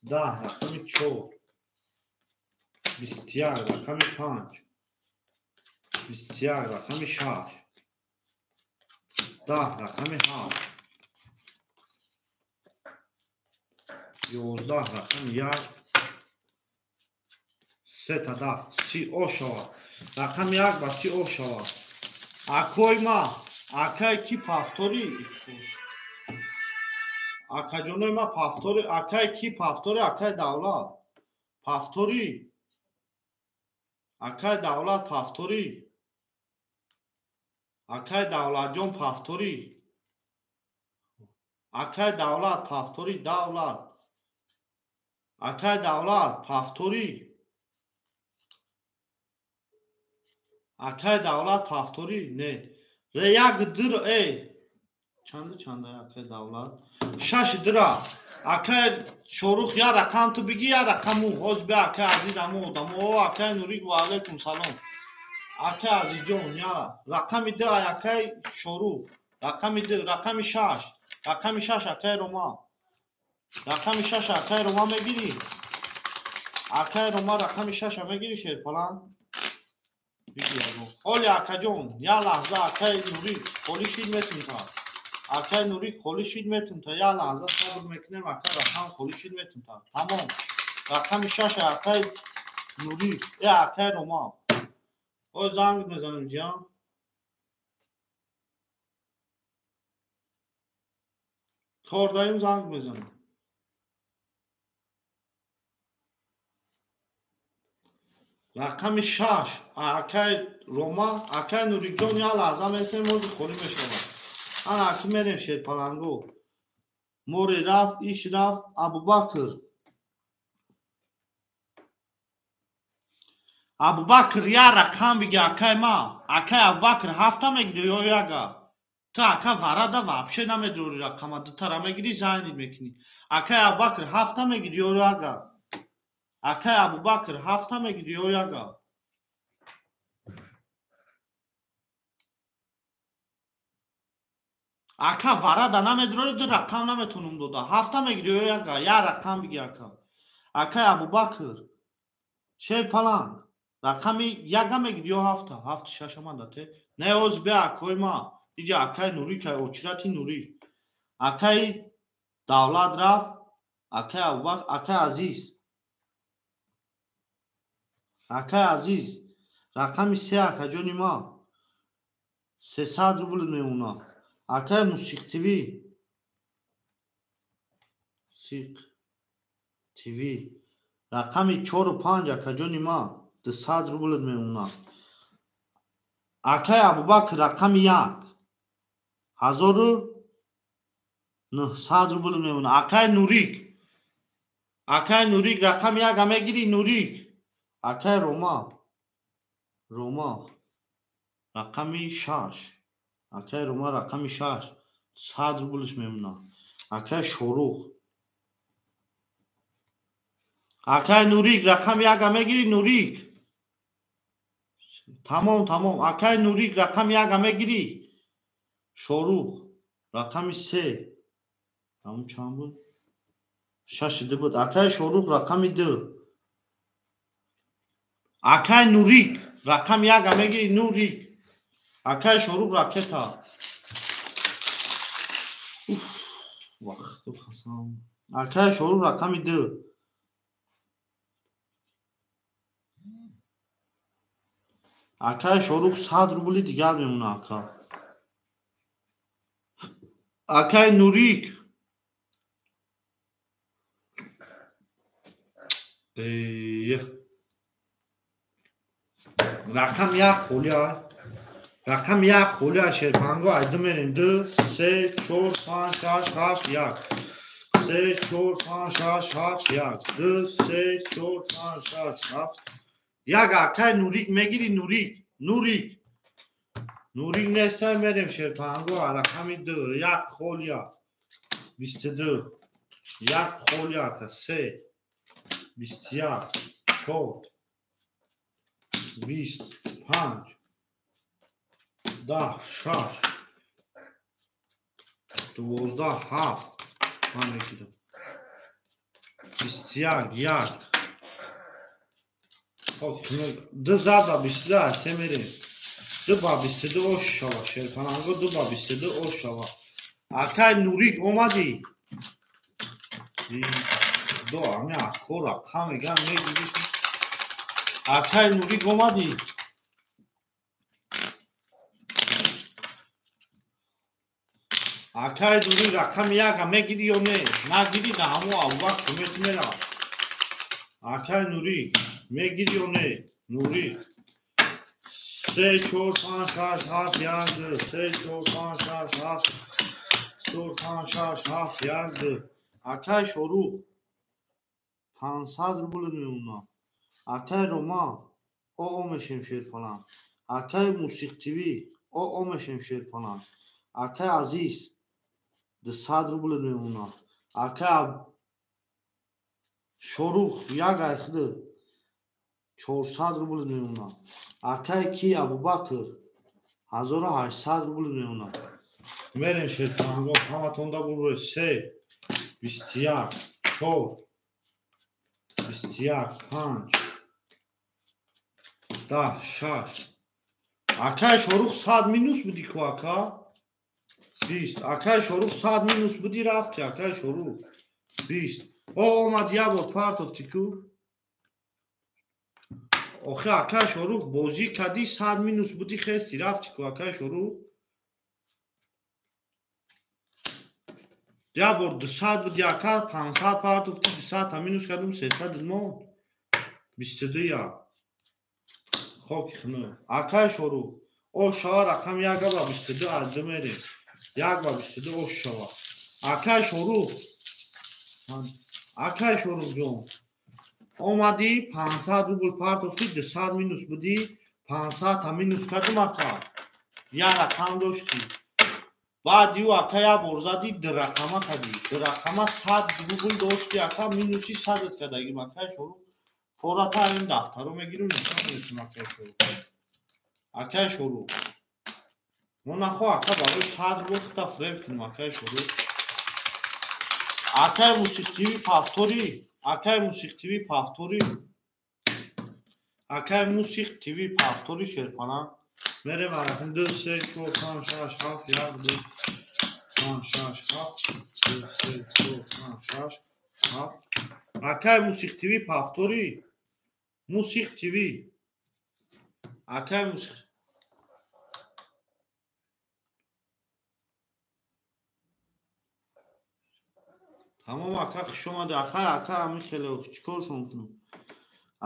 10 رقم 4 21 رقم 5 21 رقم 6 10 رقم 7 11 رقم 1 3 تا 10 30 او شوا رقم 1 و 30 او شوا اکوی ما اکای کی پافتوری اکا جونوی ما پافتوری اکای کی پافتوری اکای دولت پافتوری اکای دولت پافتوری اکای دولت جون پافتوری اکای دولت پافتوری دولت اکای دولت پافتوری اکای دولت پافتوری نه ریاگ در چنده اکای دولت 6 درا اکای شروع یا رقم تو بگی یا رقمو حوز به اکای عزیز امو دمو اکای نوری و علیکم سلام اکای عزیز جون یارا رقم 2 اکای شروع رقم 2 رقم 6 رقم 6 اکای روما رقم 6 اکای روما میگیری اکای روما رقم 6 میگیری شیر پلان بگی اولی اکا جون یا لحظه اکای نوری خولی شید میتون تا اکای نوری خولی شید میتون تا یا لحظه صبر میکنیم اکای رقم خولی شید میتون تا تمام رقم 6 اکای نوری یا اکای روما او زنگ میزنم جان 4 دایم زنگ بزنم. رقم 6 اکای روما اکای نوریجان یا لحظه مثل موزی خوری میشود. انا اکی میریم شیر پلنگو موری رفت ایش رفت ابوبکر یا رقم بگه اکای ما اکای ابوبکر 7 میگیری یا یگا تو اکا ورادا وابشه نمیدوری رقم دو تا میگیری زنید میکنی اکای ابوبکر 7 میگیری یا یگا اکای ابوبکر 7 میگیری یا یگا اکا ورادا نمیدوری دو رقم نمیتونم دودا 7 میگیری یا یگا یا رقم بگه اکا اکای ابوبکر شیر پلنگ رقمی یگا میگیری یا 7 6 من داته نه اوز بیا اکای ما اینجا اکای نوری که اوچراتی نوری اکای دولت رفت اکای ابوبکر اکای عزیز رقمی 3 اکا جونی ما 300 روبل میمونه اکای موسیق تیوی رقمی 4 و 5 اکا جونی ما 200 روبل میمونه اکای ابوبکر رقم 1 1900 روبل میمونه اکای نوریک رقم 1 میگیری نوریک اکای روما رقمی 6 اکای روما رقمی 6 100 روبلش میمونه اکای شروع اکای نوریک رقم 1 میگیری نوریک تمام اکای نوریک رقم 1 میگیری شروع رقمی 3 همون چند بود 6 ده بود اکای شروع رقمی 2 اکای نوریک رقم 1 میگیری نوریک اکای شروع راکتا وقت خسام اکای شروع رقمی 2 اکای شروع 100 روبلی دیگر میمونه اکای نوریک رقم 1 رقم 1 خولی شیرپنگو ایدو میریم 2 3 4 5 6 7 1 3 4 5 6 7 1 2 3 4 5 6 7 یک اکای نوریک میگیری نوریک نیسته میریم شیرپنگو رقم 2 1 خولیا 22 1 خولیا 3 21 4 25 10 6 12 7 من میگیرم 21 دو زد 22 سه میریم 2 با 22 اوش شوا شیرپنگو 2 با 22 اوش شوا اکای نوریک اومدی دو همه اکو رقم میگم میگیری اکای نوریک اومدی اکای نوریک رقم 1 میگیری یا نه نگیری نه همو ابوبکر کمیت میرا اکای نوریک میگیری یا نه نوریک 3 4 5 6 7 1 2 3 4 5 6 7 4 5 6 7 1 2 اکای شروع 500 روبل میمونه اکای روما او میشیم شیر پلان اکای موسیق تیوی او میشیم شیر پلان اکای عزیز 200 روبل میمونه اکای شروع یک اخده 400 روبل میمونه اکای کی ابوبکر 1800 روبل میمونه میرین شیر پلانگو همه تونده بول 3 21 4 21 5 10 6 اکای شروع 100 مینوس بودی که اکا 20 اکای شروع 100 مینوس بودی رفتی اکای شروع 20 او اومد یا با پارت اف تیکو آخه اکای شروع بازی کدی 100 مینوس بودی خستی رفتی که اکای شروع Я бор 200 буд яка 500 парт уфти 200 минус кардам 300 мон 22 я хок хну акай шору о шава рақам яга ба 22 аз думери як ба 22 о шава акай шору ҷон омади 500 рубл парт уфти 200 минус буди 500 минус кардам ака я рақам дошти بعد یو اکا یا برزادی در رقمه کدی در رقمه 100 روبل داشتی اکا مینوسی 100 کدگی مکای شروع فورتا این دفتر رو میگیرم نشان میدیم اکای شروع اکای شروع ما نخوا اکا برای 100 روبل خطا فریب کنیم اکای شروع اکای موسیقی پافتوری اکای موسیقی پافتوری اکای موسیقی پافتوری شرپانا میره مرحله 2 3 4 5 6 7 1 2 5 6 7 2 3 4 5 6 7 акай мусиқ тиви пафтори мусиқ тиви акай мусиқ тамом ака хуш омада акай ака ами хеле чикор шум кунам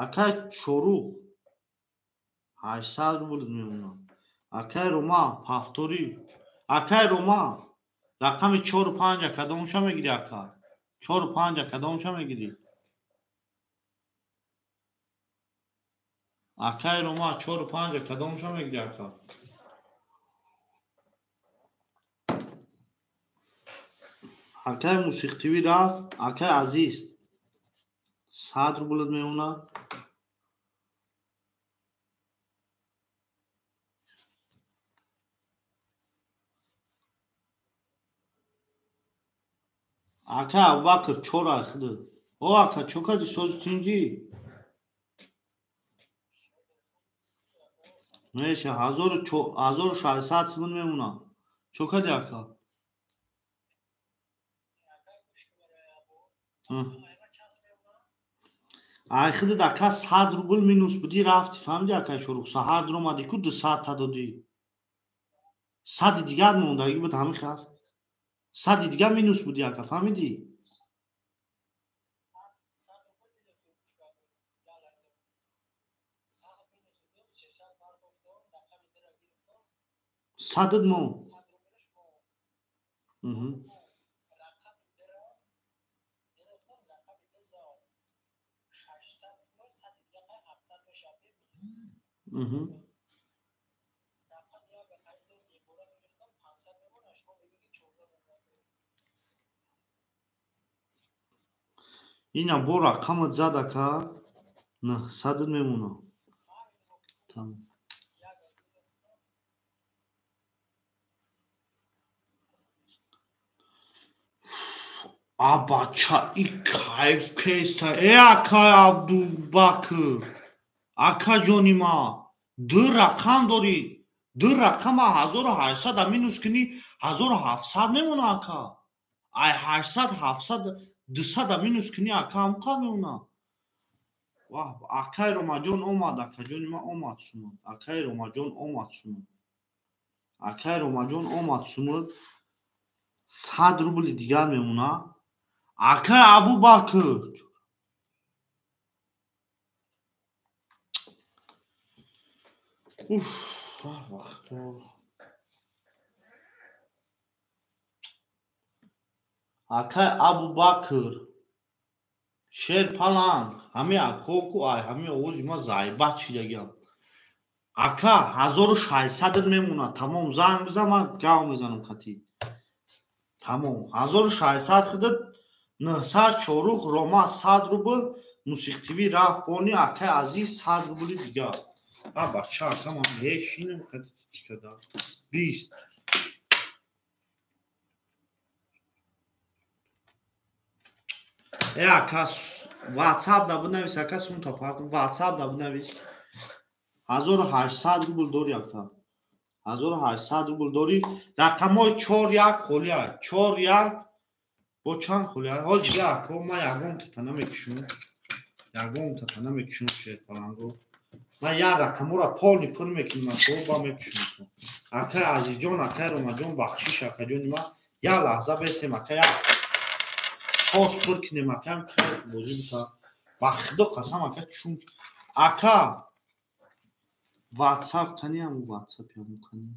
акай чорух 800 рубл мемонам акай рома пафтори акай рома рақами 4 5 кадомша мегири ака 4 5 кадомша мегири акай рома 4 5 кадомша мегири ака акай мусиқтиви рафт акай азиз 100 рубл мемонад ака абубакр чора хиди о ака чокади созитинҷи меша 1600 симон мемона чокади ака ай хидид ака 100 рубл минус буди рафти фаҳмиди акай шурух саҳар дуромади ку 200 та додӣ 100 дигар мондаги буд ҳамин хас 100 дигар минус буди ака фаҳмиди садид мо ина бо рақамат зад ака на садид мемона тамом абача и кайф кеста акай абдубакр ака ҷонима ду рақам дорӣ ду рақама 1800 минус кини 1700 мемона ака ай 800 700 200 минус кини ака ҳамқад мемона ваҳ акай ромаҷон омад ака ҷонима омад сумад акай ромаҷон омад сумад акай ромаҷон омад сумад 100 рубли дигар мемона акай абубакр акай абубакр шерпаланг ҳами акоку ай ҳами овози ма зайбат шидагиам ака 1600 мемона тамом занг бизан ман гав мезанам хати тамом 1600 хидид 900 чорух рома 100 рубл мусиқтиви рафбони акай азиз 100 рубли дигар бача ака ман ҳешинам хати чикада 20 ака ватсап да бинавис ака сунта партам ватсап да бинавис 1800 рубл дори ака 1800 рубл дори рақамои 41 холия 41 бо чанд холия ҳозир ака ман ягон тата намекишум шерпаланго ман як рақамора полни пур мекунам ба мекишум акай азизҷон акай ромаҷон бахшиш акаҷони ман як лаҳза бесем ака پاس پر کنیم اکم کیف بازی بتا با خدا قسم اکا چون اکا واتساپ کنی همون واتساپ همون کنی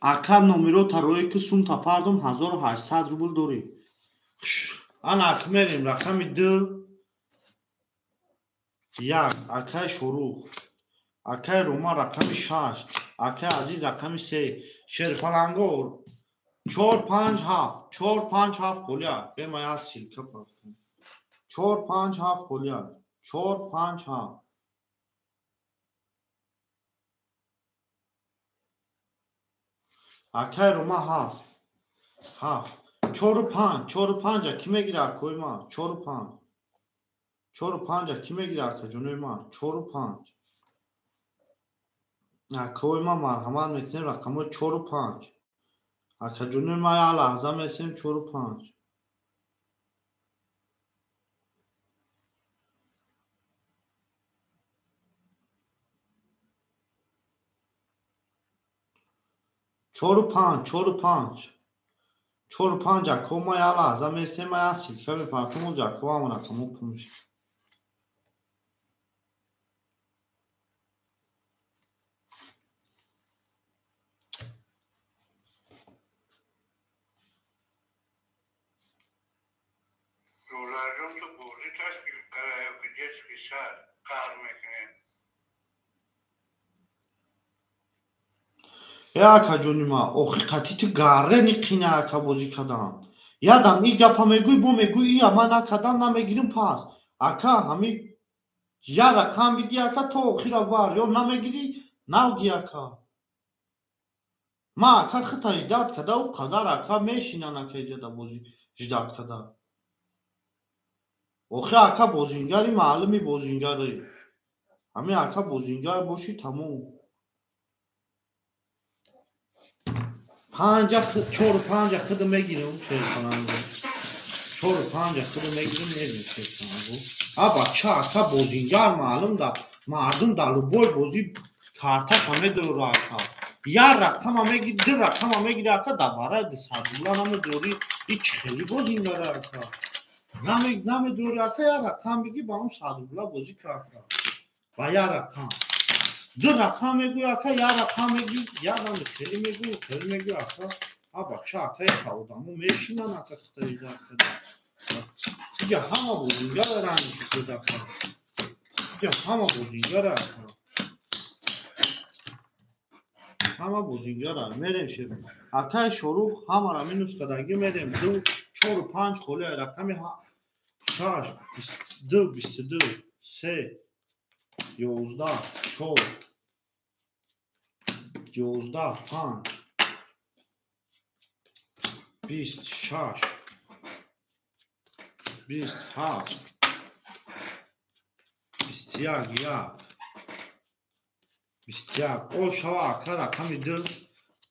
اکا نومیرو تروی که سوم تا پردم 1800 روبل دوری ан ак мерем рақами 2 1 акаи шурух акаи рума рақами 6 акаи азиз рақами 3 шерфалангор 457 457 фолия бемая силка пастам 457 фолия 457 акаи рума 7 7 4 5 кимегира койма 4 5 4 5 кимегира ака ҷонои ман 4 5 акоима марҳамат мекунем рақамои 4 5 ака ҷонои ман як лаҳза месем 4 5 4 5 4 5 4 5 акома як лаҳза месем ман як силка мепартому ҷакова ҳамон рақамо пумиш Жужажон то гурди ташкил карая ки детский сад кар мекунем. ака ҷони ман охи қатӣ ту гаррени қина ака бозӣ кардам ядам и гапа мегӯй бо мегӯй ия ман накардам намегирим пас ака ҳамин як рақам биди ака то охира бар ё намегирӣ навги ака ман ака хита ждат карда ӯ қадар ака мешинан ака иҷада бозӣ ждат карда охи ака бозингари маълуми бозингари ҳамин ака бозингар боши тамом 4 5 хида мегирем шерфалангу 4 5 хида мегирем мерим шерфалангу а бача ака бозингар маълум да мардум да лубой бозӣ карташ ҳаме дора ака як рақама мегири 2 рақама мегири ака да барои 200 рубла намедорӣ и чӣ хели бозингаре ака намедорӣ ака як рақам биги ба он 100 рубла бозӣ кар ака ба як рақам 2 рақам мегӯй ака як рақам мегӣ ядам хеле мегӯй ака а бача ака яка одамо мешинан ака хитаи дар када иҷа ҳама бозингара ранги шуд ака иҷа ҳама бозингара ака ҳама бозингара мерем шер акаи шорух ҳамара минус кардагӣ мерем 2 4 5 холия рақами 6 22 22 3 11 4 11 5 26 27 21 1 21 о шава ака рақами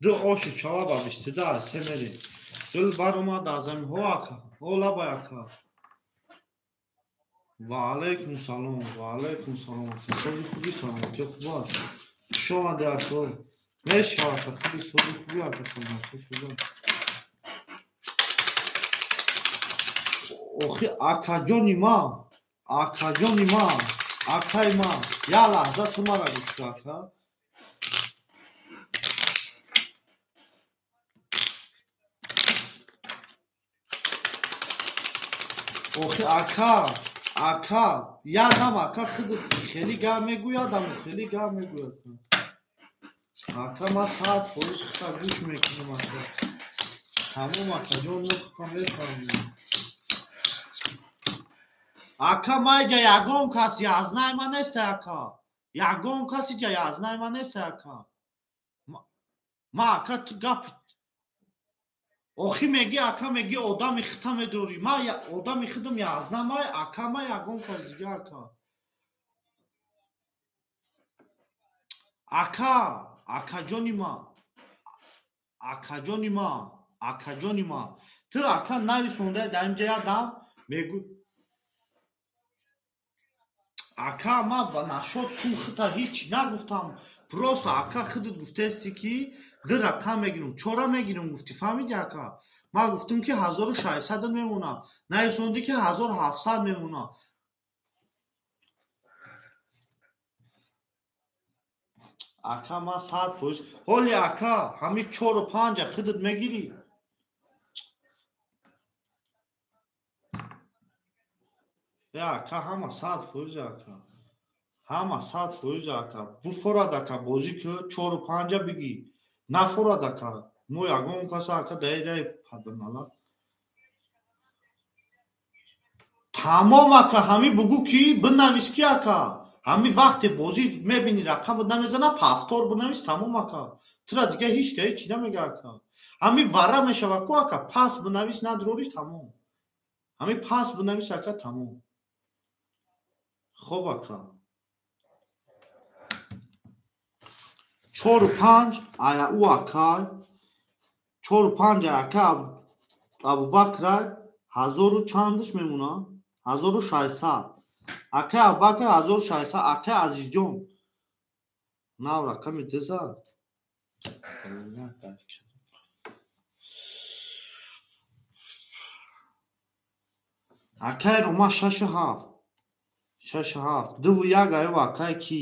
2 оши шава ба 22 се мерем дил баромад аз амиҳо ака олаба ака ва алайкум салом сози хуби саломати хуб аст хуш омаде ака мешавад ака хеле сози хуби ака саломати шуда охи акаҷони ман акаи ман як лаҳза ту мара гӯш кун ака охи ака ядам ака хеле гап мегӯй ядам хеле гап мегӯй ака ман 100% хита гӯш мекунам ака тамом ака ҷон нухта мефаҳмем ака ман иҷа ягон кас язнаи ман нестай ака ягон кас иҷа язнаи ман нестай ака ман ака ту гапи охи мегӣ ака мегӣ одами хита медорӣ ман одами хидам язнамай ака ман ягон кас дига ака акаҷони ман ту ака нависонда дар инҷа ядам мегӯ ака ма ба нашод сумхита ҳеҷ нагуфтам. Просто ака худат гуфтасти ки ду рақам мегирам, чора мегирам гуфтӣ, фаҳмидӣ ака? Ман гуфтам ки 1600 мемонад, наисонди ки 1700 мемонад. ака ман 100%. ҳоли ака ҳамин 4-5 худат мегирӣ. ака ҳама 100% ака. Ҳама 100% ака. Буфорад ака бозӣ кӯ 4-5 бигӣ. Нафорад ака. Мо ягон каса ака дайрай паданала. Тамом ака ҳами бугӯ ки бинавис ки ака. ҳами вақте бозӣ мебини рақам намезана пафтор бинавис тамом ака. Тира дига ҳеҷ ка ҳеҷ намега ака. ҳами вара мешава ку ака пас бинавис надурори тамом. ҳами пас бинавис ака тамом. хоб ака. 4-5 ая у ака 4-5 ака Абубакр 1000 чандш мемуна 1600 ака Абубакр 1600 ака Азизҷон нав рақами диза ака рома 67 дуву як аю ака ки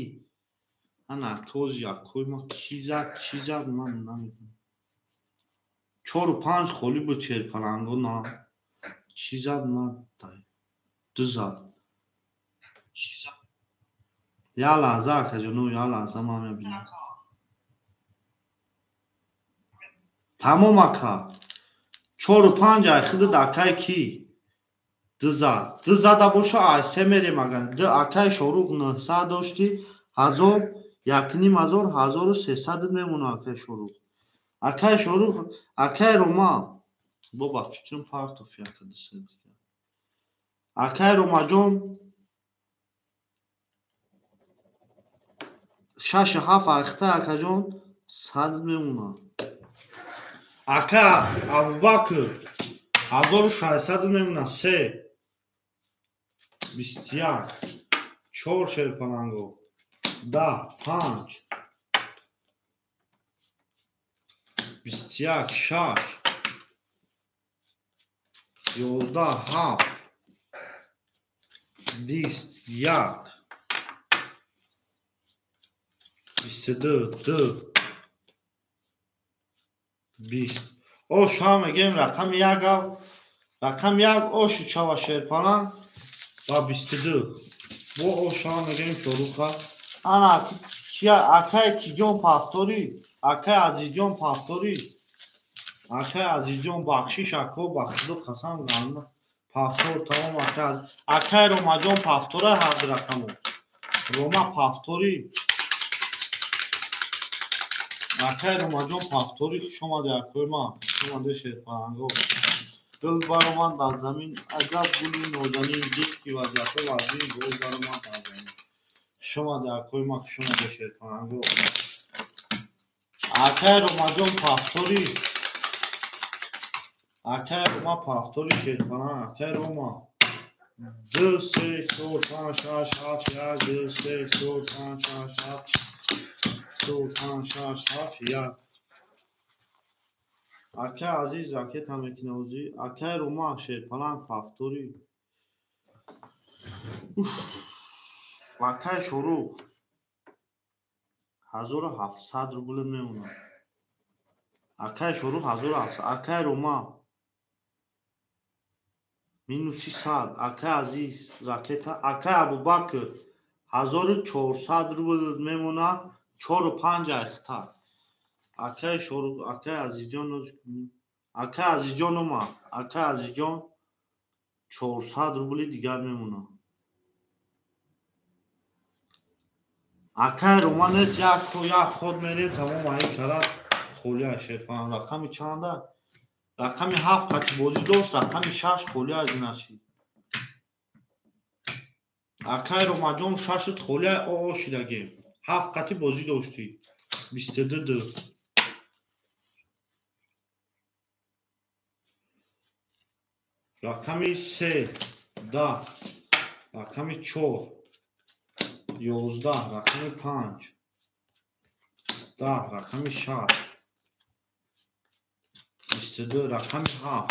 ана кози акой ма чизад ман намедонам 4-5 холи бу черпаланго на чизад ман дай дузад я лаҳза акаҷону я лаҳза ман мебинам. тамом ака 4-5 ай худат акай ки дузада боша ай се мерем агар ду акай шорух 900 дошти 1000 1500 1300 мемона акай шорух. акай шорух акай рома боба фикрам партов яка дуса дига. акай ромаҷон 67 ахта акаҷон 100 мемона. ака Абубакр 1600 мемона 3 21 4 шерпаланго 10 5 21 6 11 7 21 22 20 ош ҳам мегем рақами ягав рақам як оши чава шерпалан ба 22 бо ош ҳам мегем шоруха ана акай киҷон пафтори акай Азизҷон пафтори акай Азизҷон бахшиш ако ба худо қасам ганда пафтор тамом акай Ромаҷон пафтора ҳарду рақамо рома пафтори акай Ромаҷон пафтори хушомаде акои ман хушомаде шерпаланго дил бароман дар замин аҷаб гули нозанин дил ки вазъиятҳо вазин дил бароман дар замин хушомаде акои ман хушомаде шерпаланго акай Ромаҷон пафтори акай рома пафтори шерпалан акай рома 2 3 4 5 6 7 1 2 3 4 5 6 7 4 5 6 7 1 акай азиз ракета мекинозӣ акай рома шерпалан пафтори акай шорух 1700 рубл мемонад акай шорух 1700 акай рома минуси 100 акай азиз ракета акай Абубакр 1400 рубл мемонад 4-5 ахта акай шорух акай Азизҷон акай Азизҷон омад акай Азизҷон 400 рубли дигар мемонад акай рома нест як ход мерем тамом аин карад холия шерпалан рақами чанда рақами 7 қати бозӣ дошт рақами 6 холия азинашид акай Ромаҷон 6 холия ошидагем 7 қати бозӣ доштӣ 22 рақами 3 10 рақами 4 11 رقم 5 10 رقم 6 22 رقم 7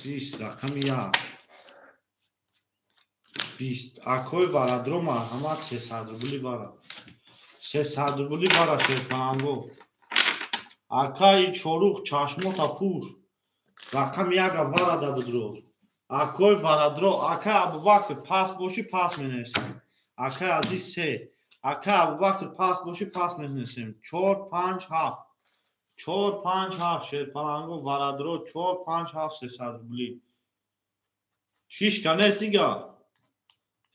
20 رقم 1 20 акои варадро марҳамат 300 рубли бара 300 рубли бара шерпананго акаи чорух чашмота пуш рақам 1 варада бидроз акои варадро акай абубакр паст боши паст менависем акай азиз 3 акай абубакр паст боши паст менависем 4 5 7 4 5 7 шерпананго варадро 4 5 7 300 рубли ҳеҷ канест дига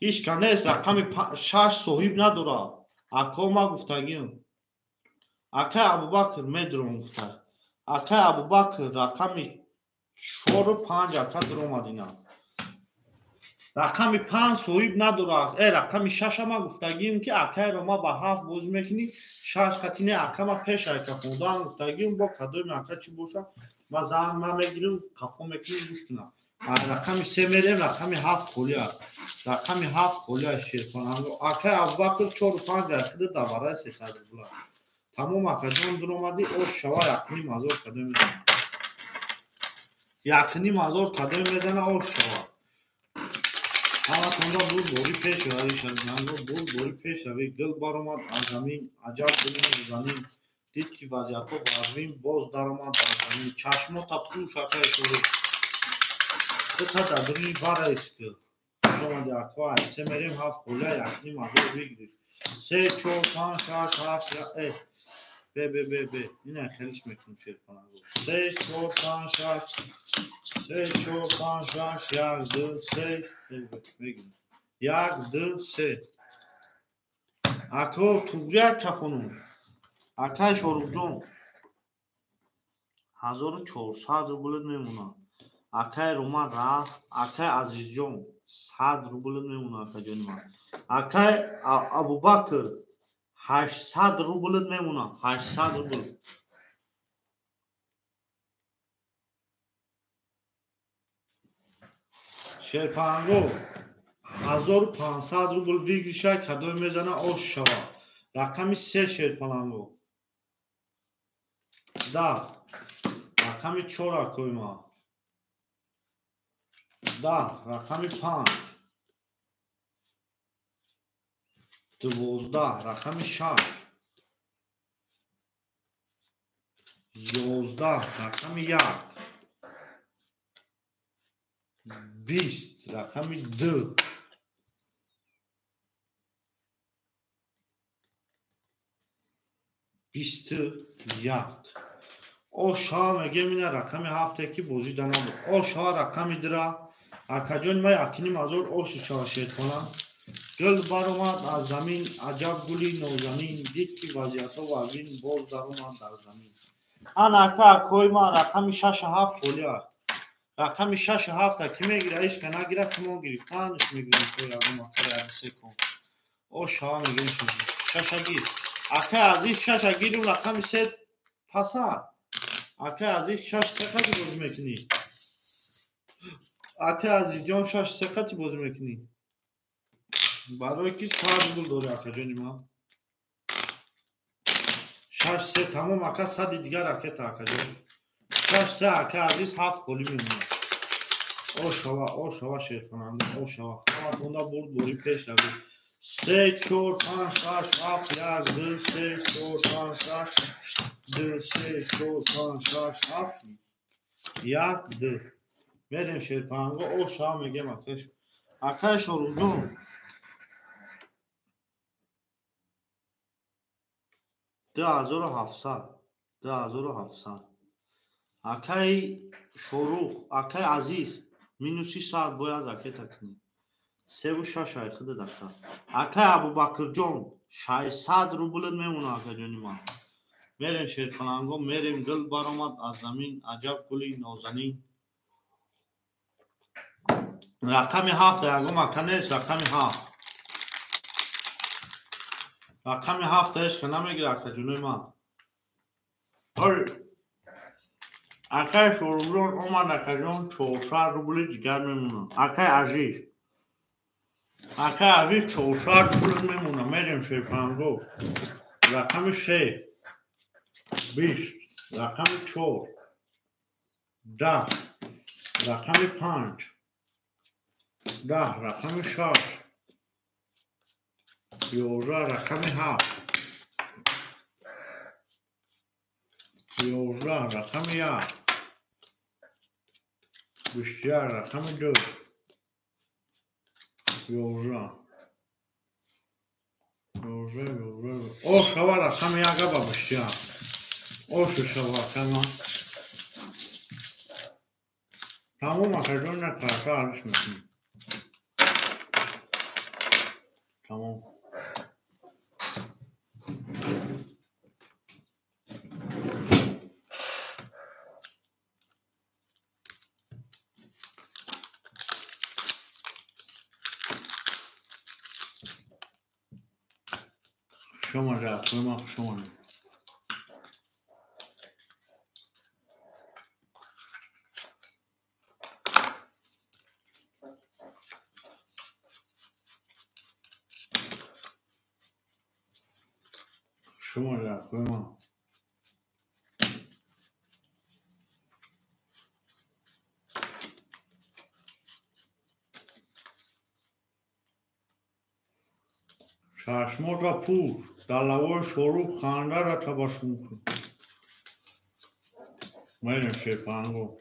ҳеҷ канест рақами 6 соҳиб надорад акои ма гуфтагиам акай абубакр медурам гуфта акай абубакр рақами 4 5 ака дуромадина рақами 5 соҳиб надорад рақами 6 ма гуфтагиам ки акайро ма ба 7 бозӣ мекунӣ 6 қатине акама пеша кафондан гуфтагиам бо кадоми ака чӣ боша ма занг ма мегирам кафон мекунӣ гӯш кунам рақами 3 мерем рақами 7 холӣ аст рақами 7 холӣ аст шерпананго акай абубакр 4 5 гашида дар барои 300 рубл тамом акаҷон дуромадӣ ош шава якним ҳазор кадом мезана якним ҳазор кадом мезана ош шава ҳаматонро бур бори пеш равӣ шерпананго бур бори пеш равӣ гул баромад аз замин аҷаб гулин занин дид ки вазъиятҳо вазмин боз даромад дар замин чашмота пӯш акай шӯрӣ та дар дуни бараест ки омади акоа 3 мерем 7 холия якним ҳазор бигирӣ 3 4 5 6 7 бе ина хелиш мекунем шерпананго 3 4 5 6 3 4 5 6 1 2 3 бегирем 1 2 3 ако тугрия кафонум акай шорухҷон 1400 рублет мемонад акай ромад рафт акай азизҷон 100 рублет мемонад акаҷони ман акай абубакр 800 рублет мемонад 800 рубл шерпананго 1500 рубл вигриша кадом мезана ош шава рақами 3 шерпананго 10 рақами 4 акои ма 10 рақами 5 12 рақами 6 11 рақами 1 20 рақами 2 21 ош шава мегем ина рақами 7 ки бозида набуд ош шава рақами дира акаҷони ма якним ҳазор оши шава шерпана гул баромад аз замин аҷаб гули нозанин дид ки вазъиятҳо вазин боз даромад дар замин ана ака акои ман рақами 6 7 холӣ аст рақами 6 7 ки мегира ишка нагира шумо гирифтанш мегирем то ягон акаро як секунд ош шава мегем шашагир акай азиз шашагиру рақами 3 паса акай азиз 6 секати бозӣ мекунӣ акай азизҷон 6 секати бозӣ мекунӣ барои ки 100 рубл дорӣ акаҷони ман 6 3 тамом ака 100 дигар акета акаҷон 6 3 ака азиз 7 холӣ мемонад ош шава шерпананго ош шава ҳаматонда бурд бори пеш равӣ 3 4 5 6 7 1 2 3 4 5 6 2 3 4 5 6 7 1 2 мерем шерпананго ош шава мегем акай шорухҷон 2700 акай шорух акай азиз минуси 100 бояд ракета кунӣ 36 айхуда даста акай абубакрҷон 600 рублет мемонад акаҷони ман мерем шерпананго мерем гул баромад аз замин аҷаб гули нозанин рақами 7 ягон ака нест рақами 7 рақами 7 ешка намегира акаҷонои ман акай шорухҷон омад акаҷон 400 рубли дигар мемонад акай азиз اکه عزیز 400 پول میمونه میریم شیپانگو رقم 3 20 رقم 4 10 رقم 5 10 رقم 6 11 رقم 7 11 رقم 1 21 رقم 2 11 او شوا رقم 1 با 21 او شوا کما تمام آخرون نکارتا عرض میکنیم تمام شما در ما شما شما در ما چشمات را پوش در لوای شروع خنده را تبسم کن میریم شیپانگو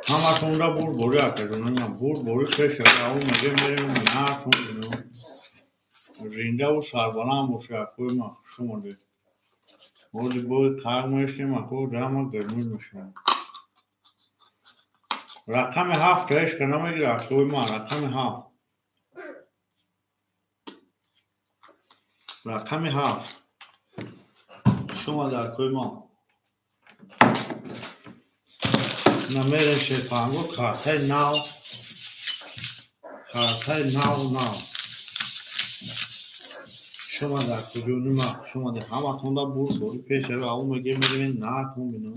همه تونده بور بوری اکدونم بور بوری کشه او مگه میریم نه تونده زنده و سربالان باشه اکوی ما شما ده بودی بوی کار میشیم اکو دما گرمی میشیم رقم 7 هیچ که نمیگیره اکوی ما رقم 7 رقم 7 شما در اکوی ما نمیریم شیپانگو کارتای نو شما در کجونی ما شما در همه تونده بور بوری پیشه و او مگه میریم نه تون بینم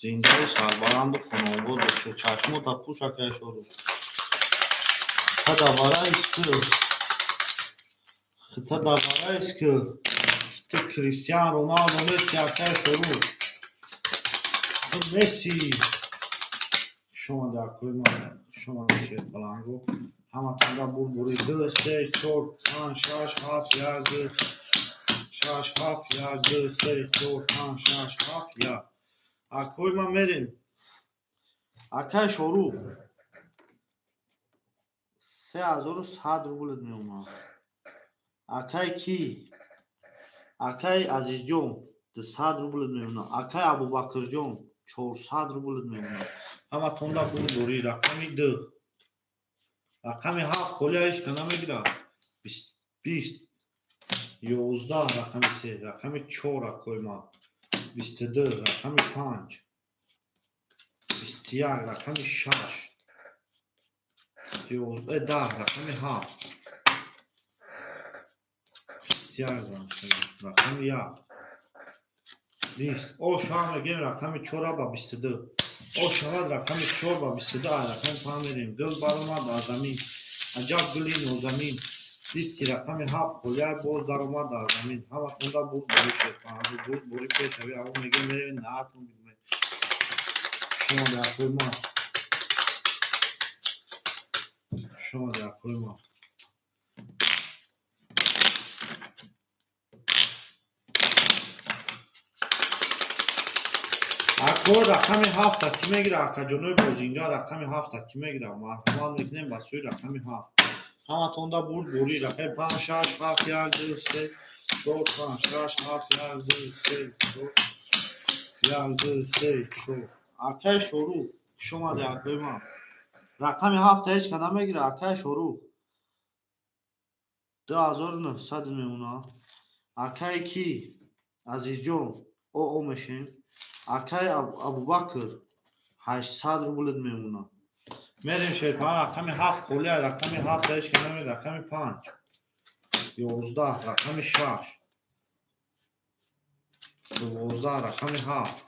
زنده و سربالند و خانواد باشه چشم تا پوش اکه شروع تا دواره است که کریستیان رونالدو مسی اکه شروع مسی شما در کوی ما شما در شیپانگو همه تونده بور بوری 2 3 4 5 6 7 1 2 6 7 1 2 3 4 5 6 7 1 اکوی ما میریم اکه شروع 3100 روبل میومد اکه کی اکه عزیز جون 200 روبل میومد اکه ابوبکر جون 400 روبل میومد همه تونده بور بوری رقم 2 رقم 7 کلی ایش که نمیگیره 20 11 رقم 3 رقم 4 اکوی ما 22 رقم 5 21 رقم 6 11 10 رقم 7 21 رقم 1 20 او شام گیم رقم 4 با 22 او شود رقم 4 با 22 رقم فهمیدیم گل برآمد در زمین عجب گلی نو زمین دیستی رقم 7 کلیه باز در اومد در زمین همه تونده بود بوری شد بود بوری پیش اوی او میگه میرین نه تون بیدمه شما در کوی ما شما در کوی ما اکو رقم 7 تکی میگیره اکا جنوب بوزینگا رقم 7 تکی میگیره مرحومان میکنیم بسوی رقم 7 همه تونده بود بوری رقم 5 6 7 1 2 3 4 5 6 7 1 2 3 4 1 2 3 4 اکای شروع شما در اکای ما رقم 7 هیچ که نمیگیره اکای شروع 2900 میمونه اکای کی عزیز جون او میشیم اکای ابوبکر 800 روبل میمونه میریم شیپان رقم 7 خوله رقم 7 هیچ که نمیگیره رقم 5 11 رقم 6 12 رقم 7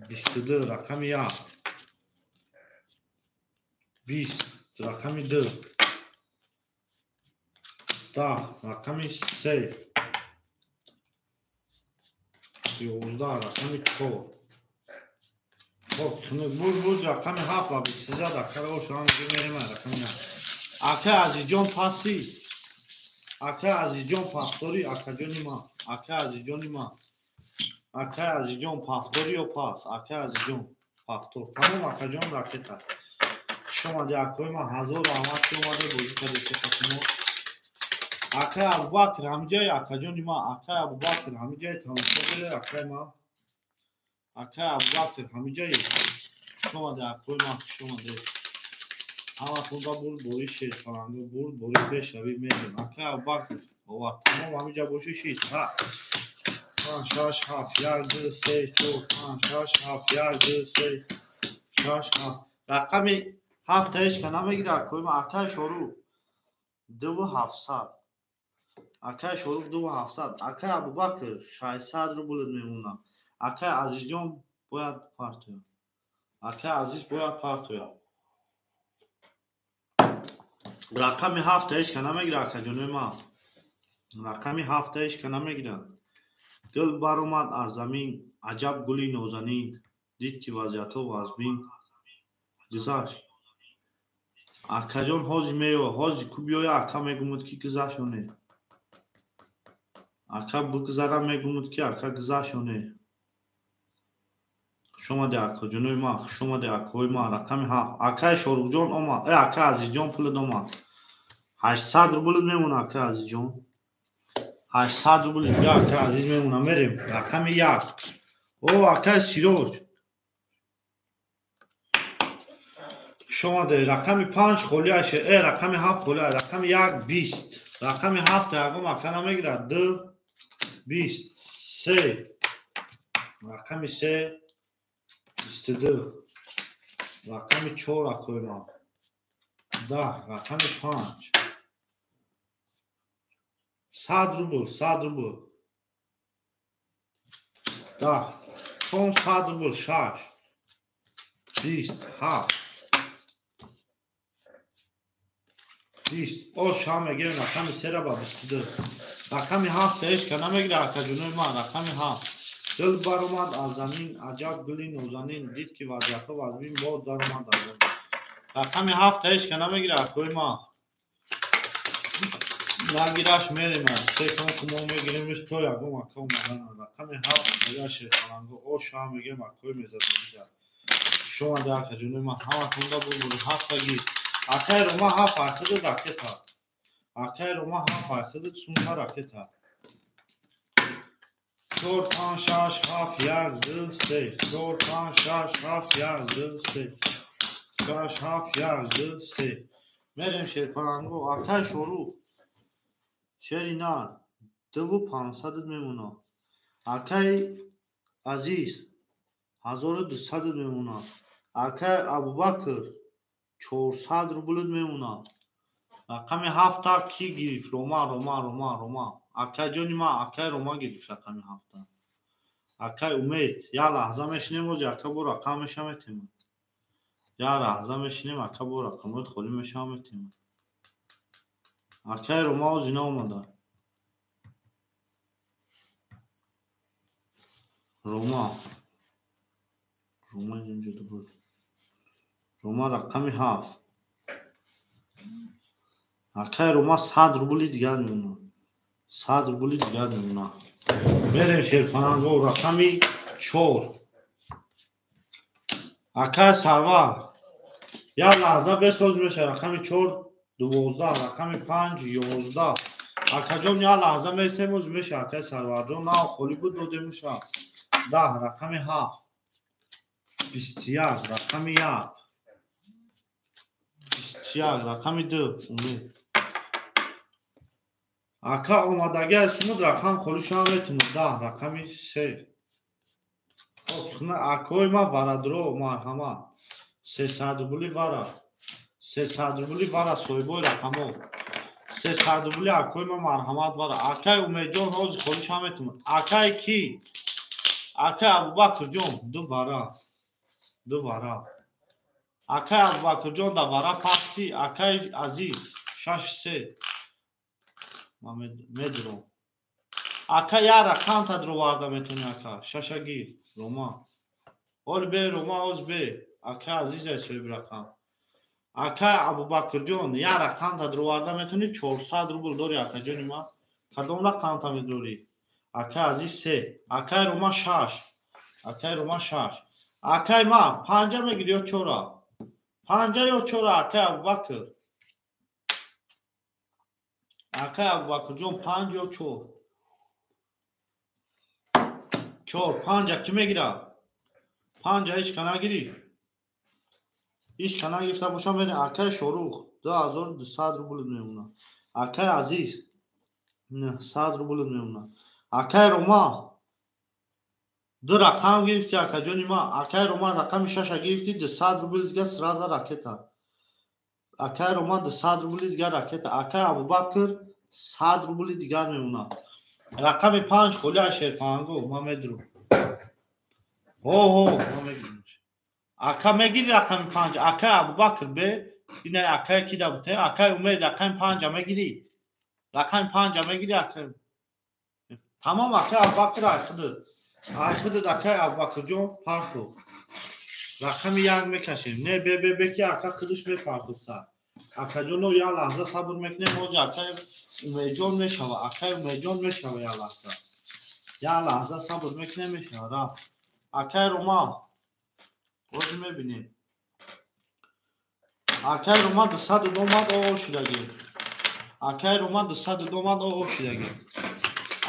22 رقم 1 20 رقم 2 10 رقم 3 11 رقم 4 خب بود رقم 7 و 23 دکتر او شما میگه میریم رقم 9 اکه عزیز جان پاسی اکه عزیز جان پاستوری اکه جانی ما اکه عزیز جانی ما اکه عزیز جان پاستوری و پاس اکه عزیز جان پاستور تمام اکه جان راکت هست شما دکوی ما هزار رحمت که اومده بودی که دیسه خطمو اکه ابوبکر همجای اکه جانی ما اکه ابوبکر همجای تماشا بله اکه ما اکه ابوبکر همجای شما دکوی ما شما دی اما خونده بود بوری شیر خلانده بود بوری بشوی میدیم اکه ابوبکر و تمام همجا باشی شید ها 5 6 7 1 2 3 4 5 6 7 1 2 3 6 7 رقم 7 تاش که نمیگیره کوی ما اکه شروع 2700 اکه شروع 2700 اکه ابوبکر 600 رو بولد میمونه اکه عزیز جان باید پارتویا اکه عزیز باید پارتویا رقم 7 تاش که نمیگیره اکه جانوی ما رقم 7 تاش که نمیگیره گل بر اومد از زمین عجب گلی نازنین دید که وضعیت و وزبین گذشت اکه جان حاجی میوه حاجی کو بیای اکه میگمود که گذشونه اکه بگذره میگمود که اکه گذشونه شما ده اکه جانوی ما شما ده اکه ما رقم 7 اکه شاروخ جان اومد اکه عزیز جان پولد اومد 800 رو بولد میمونه اکه عزیز جان 800 رو بولد یا اکه عزیز میمونه میریم رقم 1 او اکه سیروج شما ده رقم 5 خولیشه رقم 7 خولیه رقم 1 20 رقم 7 یکم اکه نمیگیره 2 20 3 رقم 3 22 رقم 4 اکه ما 10 رقم 5 100 رو بول 10 500 رو بول 6 20 7 20 او شام میگیره رقم 3 را با 22 رقم 7 تاش که نمیگیره اکه جنوی ما رقم 7 دل بر اومد از زمین عجب گلی نازنین دید که وضعیت و وزبین باد در اومد رقم 7 تاش که نمیگیره اکه ما نگیرش میریم 3 کن که ما میگیریمش تو یکم اکه اومدن رقم 7 میگه شیر خلنگو او شام میگیم اکه میزد شما ده اکه جنوی ما همه کنده بود 7 گیر اکه رو ما 7 فاصله راکت ها اکه رو ما 7 فاصله سونها راکت ها 4 5 6 7 1 2 3 4 5 6 7 1 2 3 6 7 1 2 3 میریم شیر خلنگو اکه شروع شری نار 2500 میمونه اکه عزیز 1200 میمونه اکه ابوبکر 400 رو بولد میمونه رقم 7 تا کی گرفت روما اکه جانی ما اکه روما گرفت رقم 7 اکه امید یا لحظه میشنیم و اکه بو رقمش هم میتیم یا لحظه میشنیم اکه بو رقمت خولی میشم میتیم اکه روما و زینا اومده روما اینجا دو بود روما رقم 7 اکه روما 100 رو بولی دیگر میمونه 100 رو بولی دیگر میمونه میریم شیرخانگو رقم 4 اکه سرور یا لحظه بساز میشه رقم 4 12 رقم 5 11 اکه جان یا لحظه میسیموز میشه اکه سرور جان نه خولی بود دوده میشه 10 رقم 7 21 رقم 1 21 رقم 2 امید اکه اومدگی اسمود رقم خولیش هم میتونه 10 رقم 3 خب خونه اکوی ما ورادرو مرحمت 300 بولی ورا 300 بولی ورا سویبوی رقمو 300 рубли акои ма марҳамат бара. Акай Умедҷон ҳозир холиша метавонад. Акай ки? Акай Абубакрҷон ду вара. Акай Абубакрҷон да вара пахти. Акай азиз 6-3 ман медурам. Акай я рақам тадро варда метавони акай. Шашагир Рома. Оли бе Рома оз бе. Акай азиз ҳисоби рақам. Акай Абубакрҷон я рақам тадро варда метавони 400 рубл дори акаҷони ман. Кадом рақам та медорӣ? Акай азиз 3. Акай Рома 6. Акай Рома 6. Акай ман 5 мегирӣ ё 4? 5 ё 4 акай Абубакр. Акай Абубакрҷон 5 ё 4? 4 5 ки мегира? 5 ҳичка нагирӣ? Ҳичка нагирифта бошам берем. Акай Шорух 2200 рубл мемонад. Акай азиз 100 рубл мемонад. Акай Рома ду рақам гирифти акаҷони ман. Акай Рома рақами 6 гирифти 200 рубл дига сраза ракета. Акай Рома 200 рубл дига ракета. Акай Абубакр 100 рубл дигар мемонад. Рақами 5 холия Шерпанго ман медурам. Ман мегирам. Ака мегири рақами 5. Акай Абубакр бе ина акай ки да бутем. Акай Умед рақами 5 мегири? Рақами 5 мегири акай? Тамом акай Абубакр айхидад акай Абубакрҷон партов. Рақами 1 мекашем. Не бе ки акай худаш мепартофта. Акаҷоно я лаҳза сабр мекунем. ҳозир акай Умедҷон мешава. Акай Умедҷон мешава я лаҳза. Я лаҳза сабр мекунем мешава. Рафт. Акай Рома ҳозир мебинем. Акай Рома 200 домад оо шудаги. Акай Рома 200 домад оо шудаги.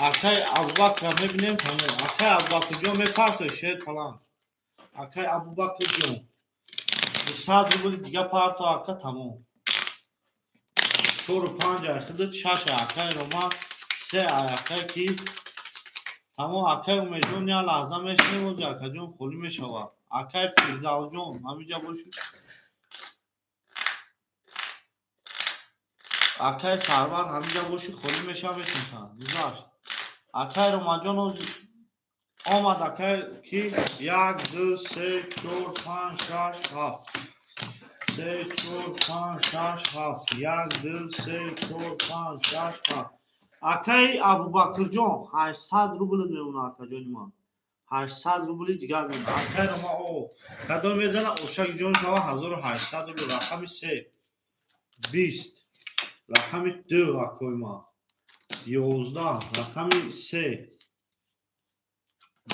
Акай Абубакр мебинем тамом. Акай Абубакрҷон мепартои шер паланд. Акай Абубакрҷон 200 рубли дига парто ака тамом. 4 5 айхидад 6 акай Рома 3 акай ки тамом. Акай Умедҷон я лаҳза мешинем ҳозир акаҷон холӣ мешавад. Акай Фирдавсҷон ҳамиҷа бошед. Акай Сарвар ҳамиҷа боши холӣ мешава мешинтан. гузашт. Акай Ромаҷон ҳозир омад. Акай ки 1 2 3 4 5 6 7 3 4 5 6 7 1 2 3 4 5 6 7. Акай Абубакрҷон 800 рубл мемонад акаҷони ман. 800 рубли дигар мемонад. Акай Рома кадом мезана ошаги ҷон шава 1800 рубл. Рақами 3 20. Рақами 2 акои ман 11. Рақами 3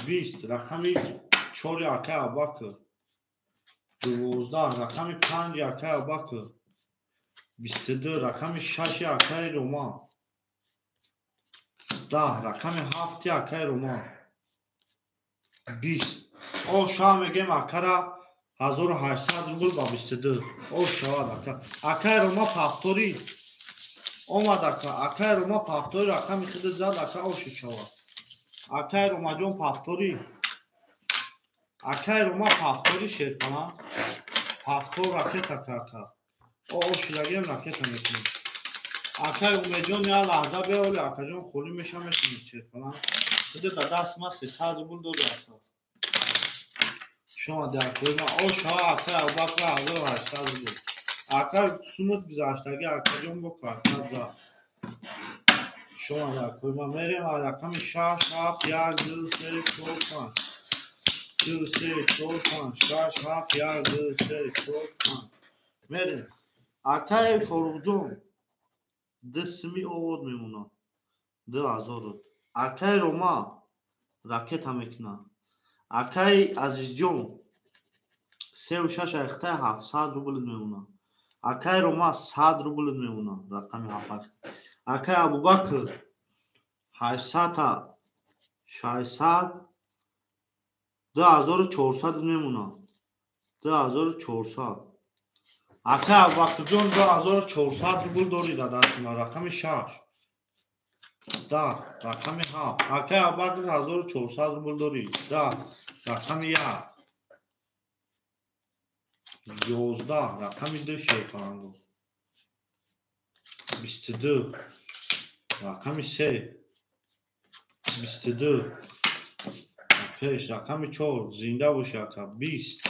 20. Рақами 4 акай Абубакр 12. Рақами 5 акай Абубакр 22. Рақами 6 акай Рома 10. Рақами 7 акай Рома 20. шава мегем акара 1800 рубл ба 22. шавад ака. Акай Рома пафтори омад ака. Акай Рома пафтори рақами худо зад ака шуд шавад. Акай Ромаҷон пафтори. Акай Рома пафтори шерпана. Пафтор ракета ака. шудагем ракета мекунем. Акай Умедҷон я лаҳза беоли акаҷон холӣ мешава мешинед шерпана. худо да даст ма 300 рубл дори ака. шумо дар кӯма шава акай Абубакр 1800 рубл. Акай сумут гузаштаги акаҷон бо картабза. шумо дар кӯма мерем рақами 6 7 1 2 3 4 5 2 3 4 5 6 7 1 2 3 4 5 мерем. Акай Шорухҷон дисми овод мемонад 2000 рубл. Акай Рома ракета мекунад. Акай Азизҷон 36 айхта 700 рубл мемонад. Акай Рома 100 рубл мемонад. рақами 7. Акай Абубакр 800 600 2400 мемонад. 2400. Акай Абубакрҷон 2400 рубл дорид дасти ман. рақами 6 10. рақами 7. Акай Абубакр 1400 рубл дорид. 10. рақами 1 11. рақами 2 шерпанго 22 رقم 3 22 5 رقم 4 زنده باشه اکا 20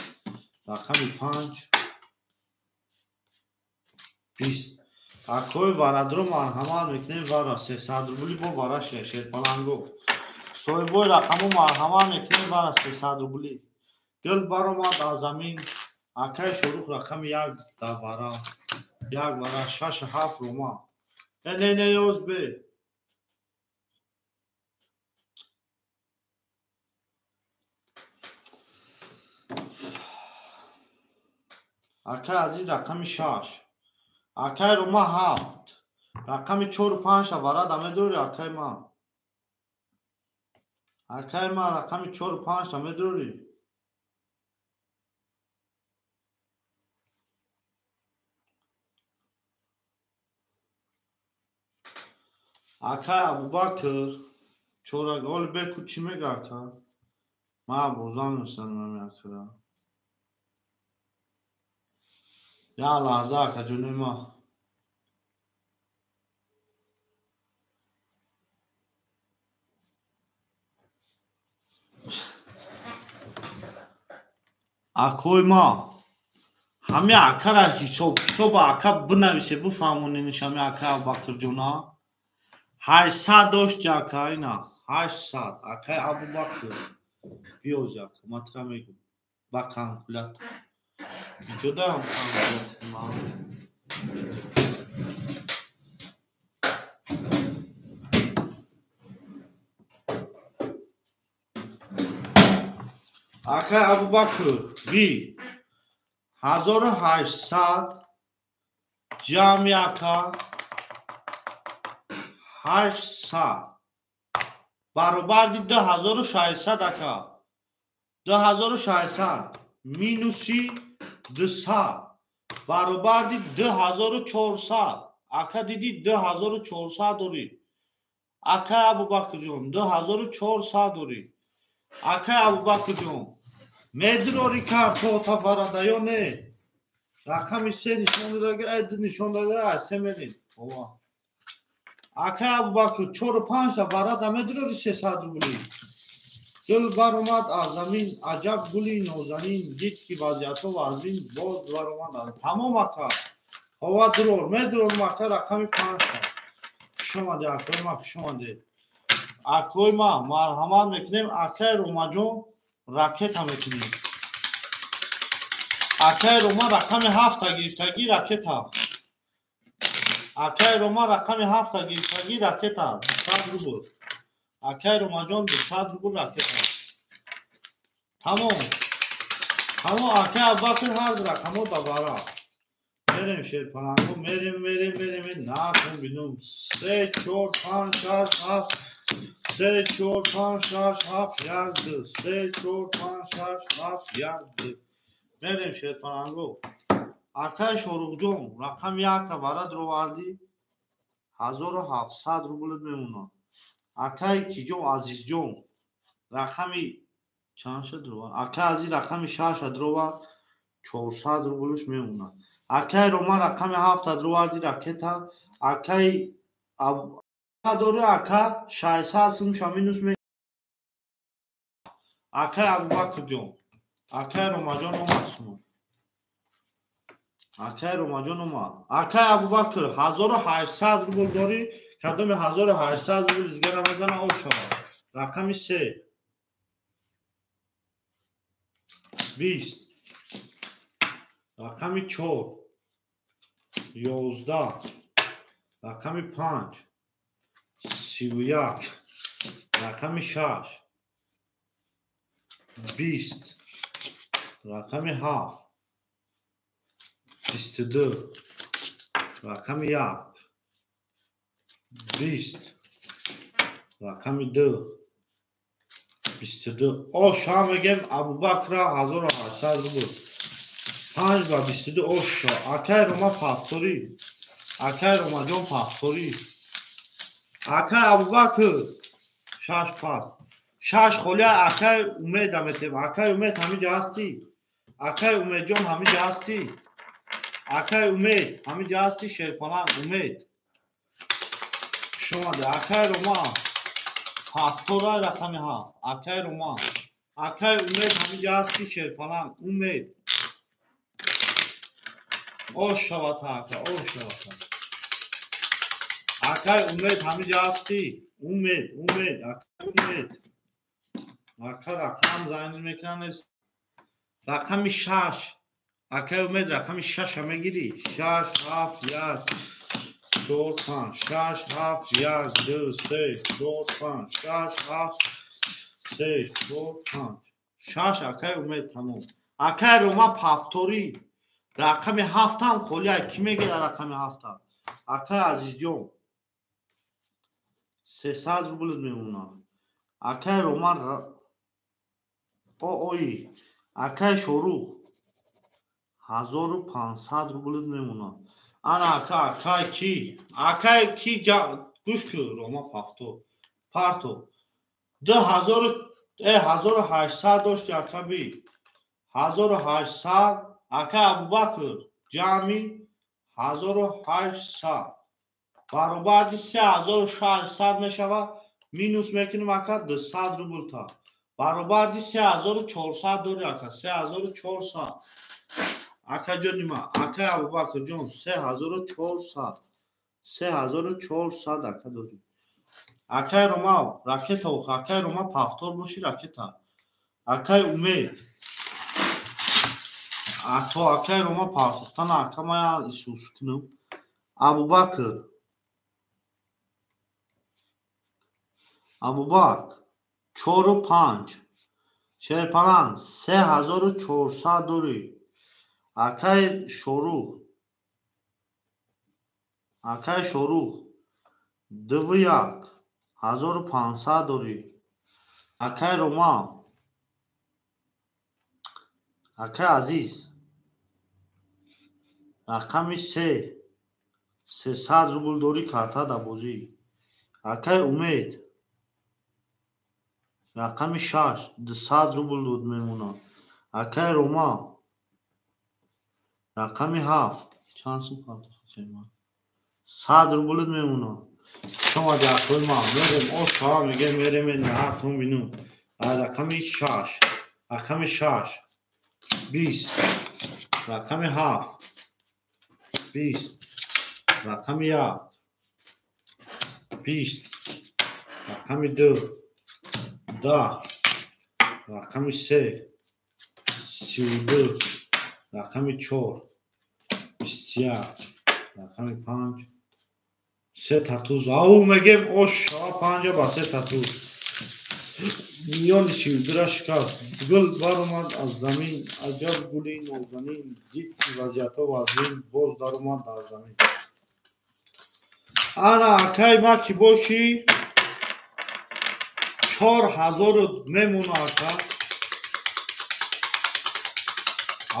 رقم 5 20 اکوی وردرو مرحمت میکنیم ورا 300 روبلی با ورا شیرپلنگو صاحبای رقمو مرحمت میکنیم ورا 300 روبلی گل برآمد از زمین اکای شروع رقم 1 در ورا 1 ورا 6 7 روما نه یوز به اکای از این رقم 6 اکای روما 7 رقم 4 و 5 ورا دمه دوری اکای ما رقم 4 و 5 دمه دوری اکای ابوبکر چورگال بکو چی میگه اکا ما بوزان میستنم اکا یا لحظه اکا جونی ما اکوی ما همه اکا را حساب کتاب اکا بنویسه بفهمونینش همه اکا ابوبکر جونا 800 داشت اکا اینا 800 اکای ابوبکر بیوز اکا مطرح میگم با کانفلت جدا هم کانفلت ما اکای ابوبکر بی 1800 جمع اکا 800 برابر دی 2600 اکا 2600 مینوسی 200 برابر دی 2400 اکا دیدی 2400 دوری اکا ابوبکر جون 2400 دوری اکا ابوبکر جون میدروری کار تو فردا یا نه رقم 3 نشون داده اد نشون داده اسه میدین بابا اکا ابوبکر 4 و 5 برات میدروری 300 روبلی گل بر اومد از زمین عجب گلی نازنین دید که وضعیتو وزین باز بر اومد تمام اکا هوا درور میدرور مکا رقم 5 شما ده اکای ما شما ده اکای ما مرحمت میکنیم اکای روما جون راکت هم میکنیم اکای روما رقم 7 گرفتگی راکت ها اکای روما رقم 7 گرفتگی راکت ها 200 روبل اکای روما جون 200 روبل راکت ها تمام اکای ابوبکر هر رقمو دوباره میریم شیرپلنگو میریم نه کن بینم 3 4 5 6 7 3 4 5 6 7 1 3 4 5 6 7 1 میریم شیرپلنگو اکای شروع جون رقم 1 دوباره درو وردی 1700 روبل میمونه اکای کی جون عزیز جون رقمی چند شد درو اکای از این رقم 6 درو ورد 400 روبلش میمونه اکای روما رقم 7 درو وردی راکتا اکای دوره اکا 600 سم شامینوس می اکای ابوبکر جون اکای روما جون اومد اکای روما جون اومد اکای ابوبکر 1800 روبل داری کدام 1800 روبل دیگه رمضان اوشا رقم 3 20 رقم 4 11 رقم 5 31 رقم 6 20 رقم 7 22 رقم 1 20 رقم 2 22 آشا میگم ابوبکر 1800 روبل 5 و 22 آشا اکای روما پافتوری اکای روما جون پافتوری اکای ابوبکر 6 پاس 6 خالی اکای امید میتیم اکای امید همینجا هستی اکای امید جون همینجا هستی اکای امید همینجا هستی شیرپلنگ امید شما ده اکای روما هفتورای رقمی ها اکای روما اکای امید همینجا هستی شیرپلنگ امید او شواتا اکا او شواتا اکای امید همینجا هستی امید اکای امید اکا رقم زنگ میکنه رقم 6 اکای امید رقم 6 همه گیری 6 7 1 4 5 6 7 1 2 3 4 5 6 7 3 4 5 6 اکای امید تموم اکای روما پافتوری رقم 7 هم خولیا کی میگیره رقم 7 اکای عزیز جون 300 روبل میمونه اکای روما اوی اکای شروع 1500 روبل میمونه انا اکای کی گوش که روما پافتور پارتو 1800 داشتی اکا بی 1800 اکا ابوبکر جمعی 1800 برابر 3600 میشود مینوس میکنیم اکا 200 روبل تا برابر 3400 داری اکا 3400 اکا جانی ما اکا ابوبکر جون 3400 اکا داری اکای روما راکت او اکای روما پافتور باشی راکت اکای امید تو اکای روما پافتستان اکا ما ایسوس کنم ابوبکر 4 و 5 شیرپلنگ 3400 دوری اکای شروع 2 و 1 1500 دوری اکای روما اکای عزیز رقم 300 روبل دوری карта да бозӣ акай умед рақами 6 200 рубл дуд мемонад акай рома рақами 7 чанд сум карта 100 рублит мемонад шумо дякои ман мерем ошо мегем мерем на то минут рақами 6 рақами 6 20 рақами 7 20 рақами 1 20 рақами 2 10 рақами 3 32 рақами 4 21 рақами 5 3 татуз ау мегем ошо 5 ба 3 татуз миллиони 32 шикаст гул баромад аз замин аҷаб гули нозанин дид вазъиятҳо вазмин боз даромад дар замин ана акай ма ки бошӣ 4000 мемона ака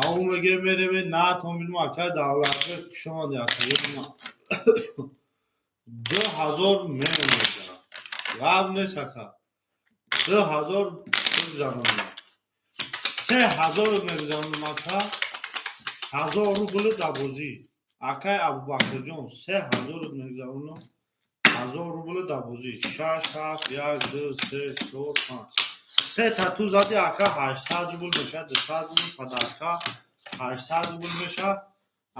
ау мегем мереме на то милум акай давлатӣ хушомади ака 2000 мемона гап нест ака 2000 мегзанонам 3000 мегзанонам ака 1000 рубл да бозӣ акай абубакрҷон 3000 мегзанонам 1000 рубл да бозӣ 6 7 1 2 3 4 5 се тату зади ака 800 рубл мешад 200 рубл падарка 800 рубл мешад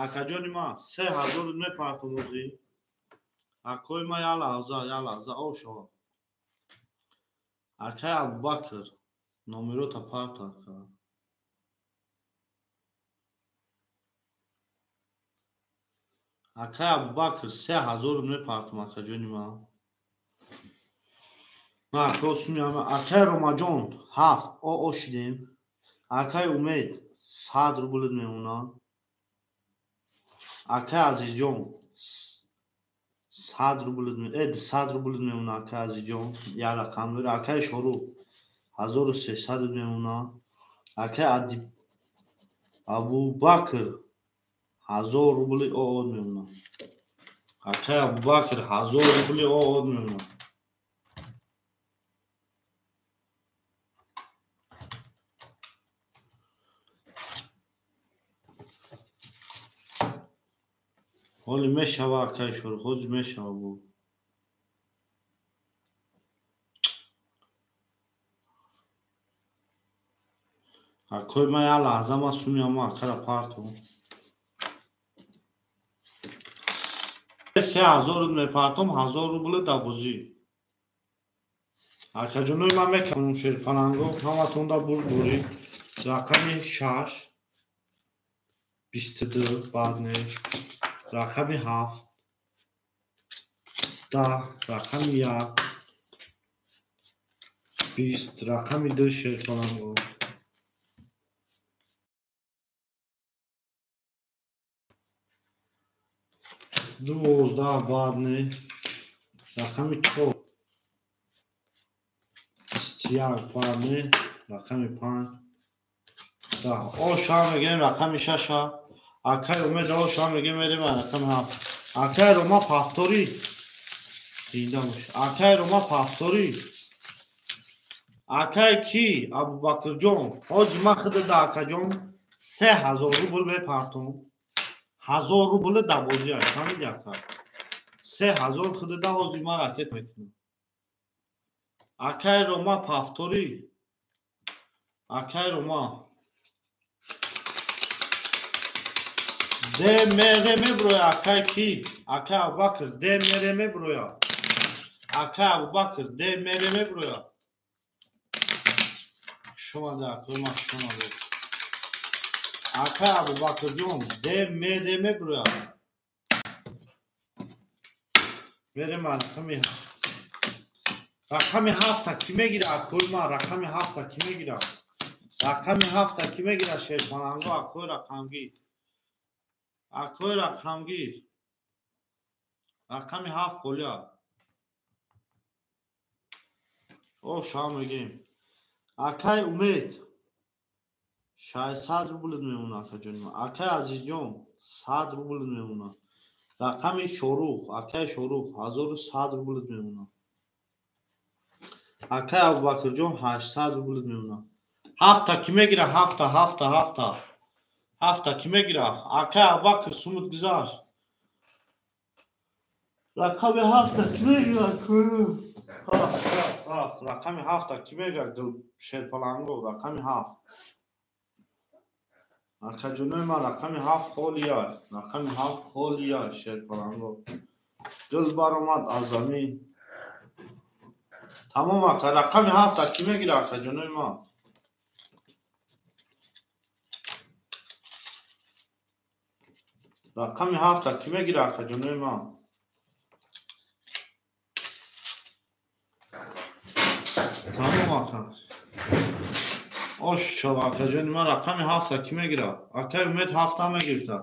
акаҷони ман 3000 мепартовозӣ акои ман я лаҳза ошо акай абубакр номерота парта ака акай абубакр 3000 мепартам акаҷони ман акай ромаҷон 7 оо шидем акай умед 100 рубл мемонад акай азизҷон 100 рубл 200 рубл мемонад акай азизҷон як рақам дори акай шорух 1300 мемонад акай абубакр 1000 рубли оо мемонад акай абубакр 1000 рубли оо мемонад ҳоли мешава акай шорух ҳози мешава бу Акой ман як лаҳза ман сумиам акара партум 3000 рубл мепартум 1000 рубл дабозӣ акаҷонои ман мекунам шерпананго ҳаматонда бурбурӣ рақами 6 22 баъдне рақами 7 10 рақами 1 20 рақами 2 шерпананго دوازده баъдне рақами 4 21 баъдне рақами 5 10 ошам мегем рақами 6 акай умед ошам мегем мерем рақами 7 акай рома пафтори зинда бош акай рома пафтори акай ки абубакрҷон ҳоҷи ман худа да акаҷон 3000 рубл мепартум 1000 рубл дабозӣ фаҳмиди ака 3000 худа да ҳози ман ракет мекунам акай рома пафтори акай рома де мере меброя акай ки акай абубакр де мере меброя акай абубакр де мере меброя шумада акой ман шумада акай абубакрҷон де мере меброя мерем рақами 7 ки мегира акой ман рақами 7 ки мегира рақами 7 ки мегира шерпананго акой рақамгир рақами 7 қоля ошам мегем акай умед 600 рубл мемона акаҷони ман акай азизҷон 100 рубл мемона рақами шорух акай шорух 1100 рубл мемона акай абубакрҷон 800 рубл мемона 7 ки мегира 7 ки мегира акай абубакр сумуд гузашт рақами 7 ки мегира рақами 7 ки мегира шерпаланго рақами 7 акаҷонои ман рақами 7 холия рақами 7 холия шерпаланго гул баромад аз замин тамом ака рақами 7 ки мегира акаҷонои ман рақами 7 ки мегира акаҷонои ман тамом ака ошо акаҷони ман рақами 7 ки мегира акай умед 7 мегирфта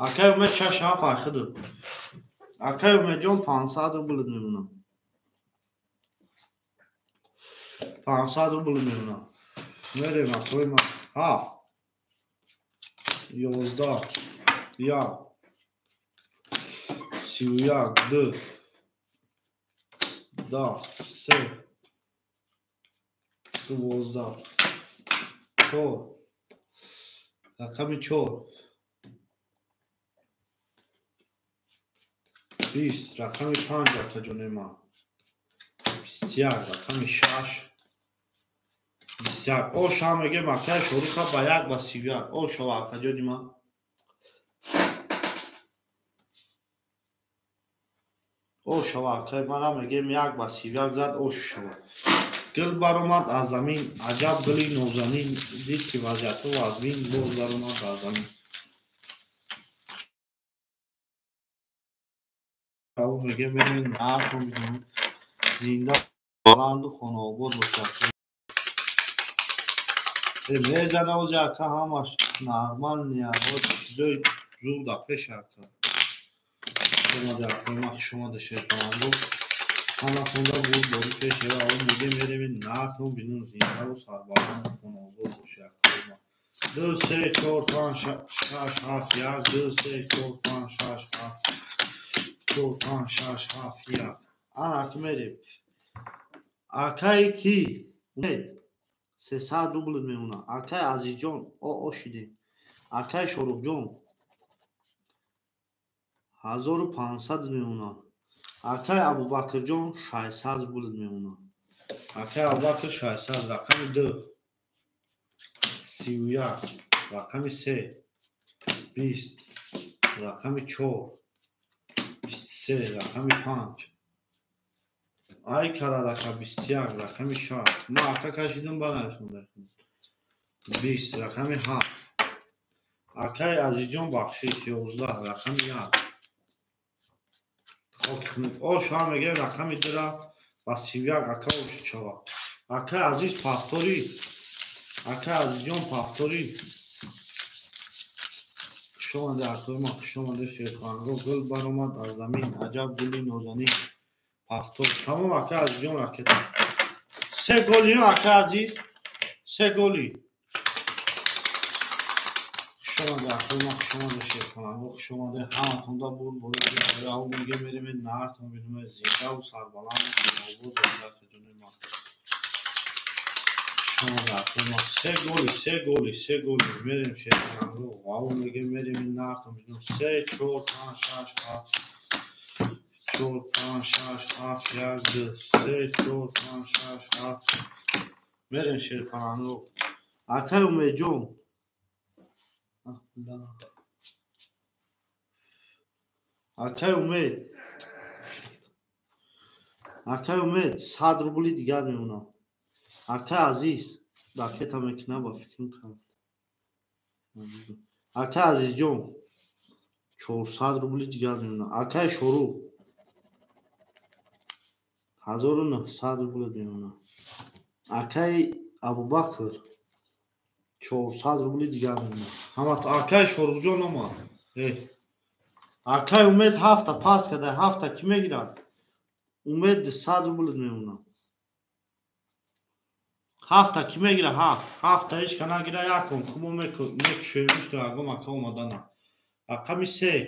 акай умед 6 айхуду акай умедҷон 500 рубл мемона 500 рубл мемона мерем акои ман 7 11 1 31 2 10 3 12 4 рақами 4 20 рақами 5 акаҷонои ман 21 рақами 6 21 ошам мегем акай шоруха ба 1 ба 31 ошо акаҷони ман ошо акай мана мегем 1 ба 31 зад ошо гул баромад аз замин аҷаб гули нозанин дид ки вазъияту аз бин боз баромад аз замин мегем мерем ҳартон зинда баланду хонаобод бошад мезана ози ака ҳамаш нормалния чизои зуда пеш ака шумада акои ман шумада шерпананго ҳаматонда бурборӣ пешева он мегем мерем нартон бинун зиндаро сарбаланду хонаобод боши акои ман 2 3 4 5 6 7 1 2 3 4 5 6 7 4 5 6 7 1 ана ки мерем акай ки умед 300 рубл мемона акай азизҷон ошидем акай шорухҷон 1500 мемона акай абубакрҷон 600 рубл мемона акай Абубакр 600 рақами 2 31 рақами 3 20 рақами 4 23 рақами 5 ай карадака 21 рақами 6 ма ака кашидум банашонда 20 рақами 7 акай Азизҷон Бахшиш 11 рақами 1 о шуам мегӯяд рақами 2 ба 31 ака ошучава акай Азиз Пафторӣ акай Азизҷон Пафторӣ хушомаде акоима хушомаде шерхоҳанго гул баромад аз замин аҷаб гули нозанин Пафтор тамом акай Азизҷон ракета 3 голи акай Азиз 3 голи хушомаде акоима хушомаде шерхоҳанго хушомаде ҳаматонда бурбурид авмиге мериме наҳартон бидуме зиндаву сарбаланд овоз ҷонима хушомаде акоима 3 голи 3 голи 3 голи мерим шерхоҳанго авмиге мериме наҳартон бидум 3 4 5 6 7 4 5 6 7 1 2 3 4 5 6 7 мерем шерхоҳанго акай Умедҷон акай Умед 100 рубли дигар мемонад акай Азиз ракета мекина ба фикрам кард акай Азизҷон 400 рубли дигар мемонад акай Шорух 1900 рубли мемонад акай Абубакр 400 рубли дигар мемонад ҳамато акай Шорухҷон омад акай Умед 7 пас карда 7 кӣ мегирад Умед 100 рубли мемонад 7 кӣ мегирад 7 ҳечка нагира якон хумо мекушоемиш то ягон ака омадана рақами 3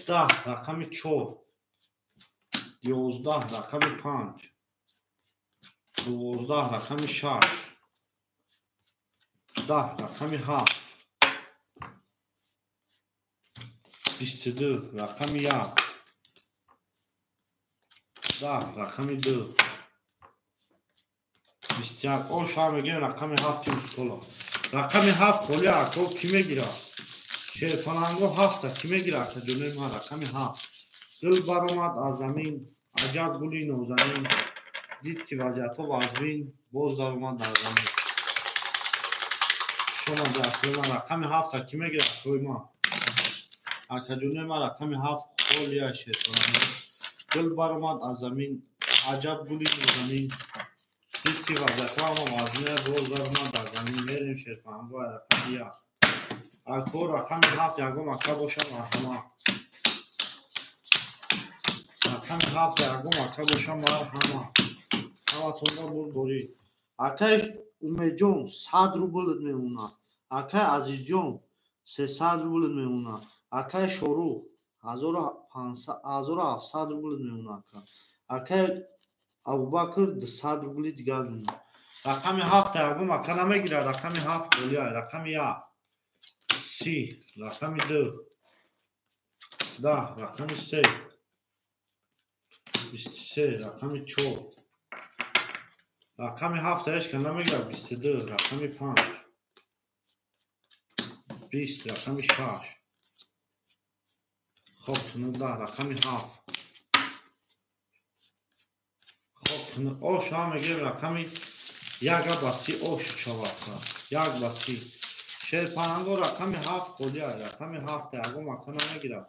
10 рақами 4 11 рақами 5 12 рақами 6 10 рақами 7 22 рақами 1 10 рақами 2 21 о шуам мегӯем рақами 7 устола рақами 7 холи ако кӣ мегирад шерхоҳанго 7 кӣ мегирад ака ҷонои ман рақами 7 гул баромад аз замин аҷаб гули нозанин дид ки вазъиятҳо вазбин боз даромад дар замин шомаде акои ман рақами 7 кӣ мегирад акои ман акаҷонои ман рақами 7 холия шерхоҳанго гул баромад аз замин аҷаб гули нозанин дид ки вазъиятҳо ҳама вазбина боз даромад дар замин мерем шерхоҳанго рақами 1 ако рақами 7 ягон ака боша марҳамат рақами 7 ягон ака боша марҳамат ҳаматонда бурборӣ акай Умедҷон 100 рублит мемонад акай Азизҷон 300 рублит мемонад акай Шорух 1700 рублит мемонад акай Абубакр 200 рубли дигар мемонад рақами 7 ягон ака намегирад рақами 7 холия рақами 1 30 рақами 2 10 рақами 3 23 рақами 4 рақами 7 ҳечка намегирад 22 рақами 5 20 рақами 6 хоб 19 рақами 7 хоб о шуам мегӯем рақами 1 ба 30 о шавад 1 ба 30 шерхоҳанго рақами 7 холия рақами 7 ягон ака намегирад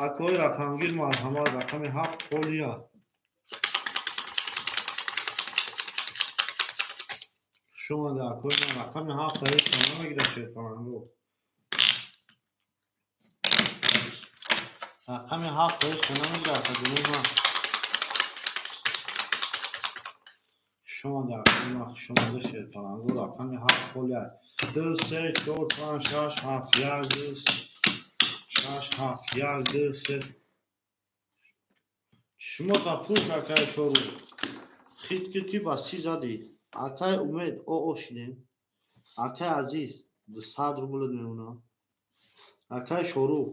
акои рақамгир марҳамат рақами 7 холия шумаде акои ман рақами 7 ҳечка намегирад шерхоҳанго рақами 7 ҳечка намегирад акаҷонои ман шумаде акои ман хушомаде шерхоҳанго рақами 7 холия 2 3 4 5 6 7 1 2 6 7 1 2 3 шумо та пуш акай Шорух хиткирки ба 30 задӣ акай Умед о шидем акай Азиз 200 рублит мемонад акай Шорух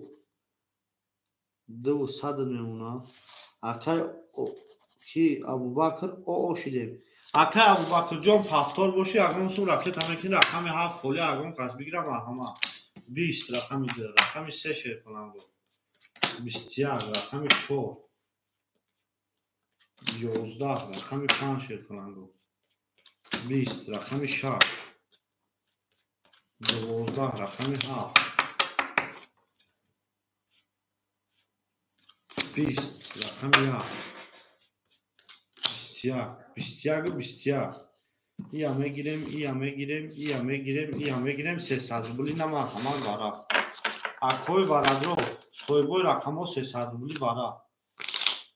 200 мемонад Akay ki Abubakr o şidem. Akay Abubakr jon paftor boshi agon sun raket hamekin rakami 7 kholi agon qas bigiram marhama 20 rakami dira rakami 3 sher konam 21 rakami 4 11 rakami 5 sher konam 20 rakami 6 12 rakami 7 20 rakami 7 21 İyame girem 300 rubli nama haman vara. Akoy varadro soyboy rakamo 300 rubli vara.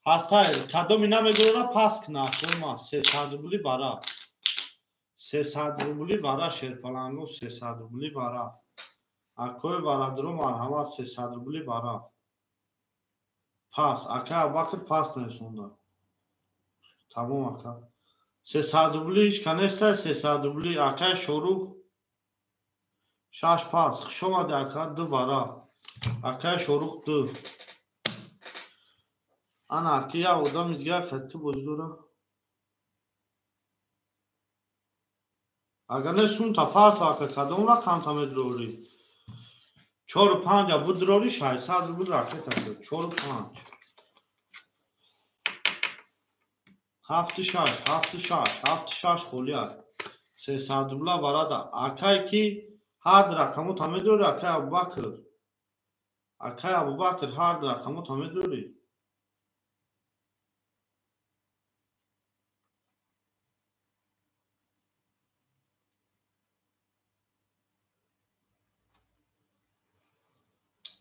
Hastay kadom iname gora pas kna forma 300 rubli vara. 300 rubli vara sherpalango 300 rubli vara. Akoy varadro marhama 300 rubli vara. Pas aka bakıp pas ne sonunda. Tamam aka. 300 rubli ish kanesta 300 rubli aka shoruh Şaş pas, xşoma daka duvara. Akay şoruq du. Ana ki ya odam idgar xatti bozdura. Agane sun tapar taka kadon rakam tamedrori. 4-5 budrori 600 rubl raket akı. 4-5. Hafti şaş xoliyar. 300 rubla varada. Akay ki hard rakamı tamedrori akay Abubakr. Akay Abubakr hard rakamı tamedrori.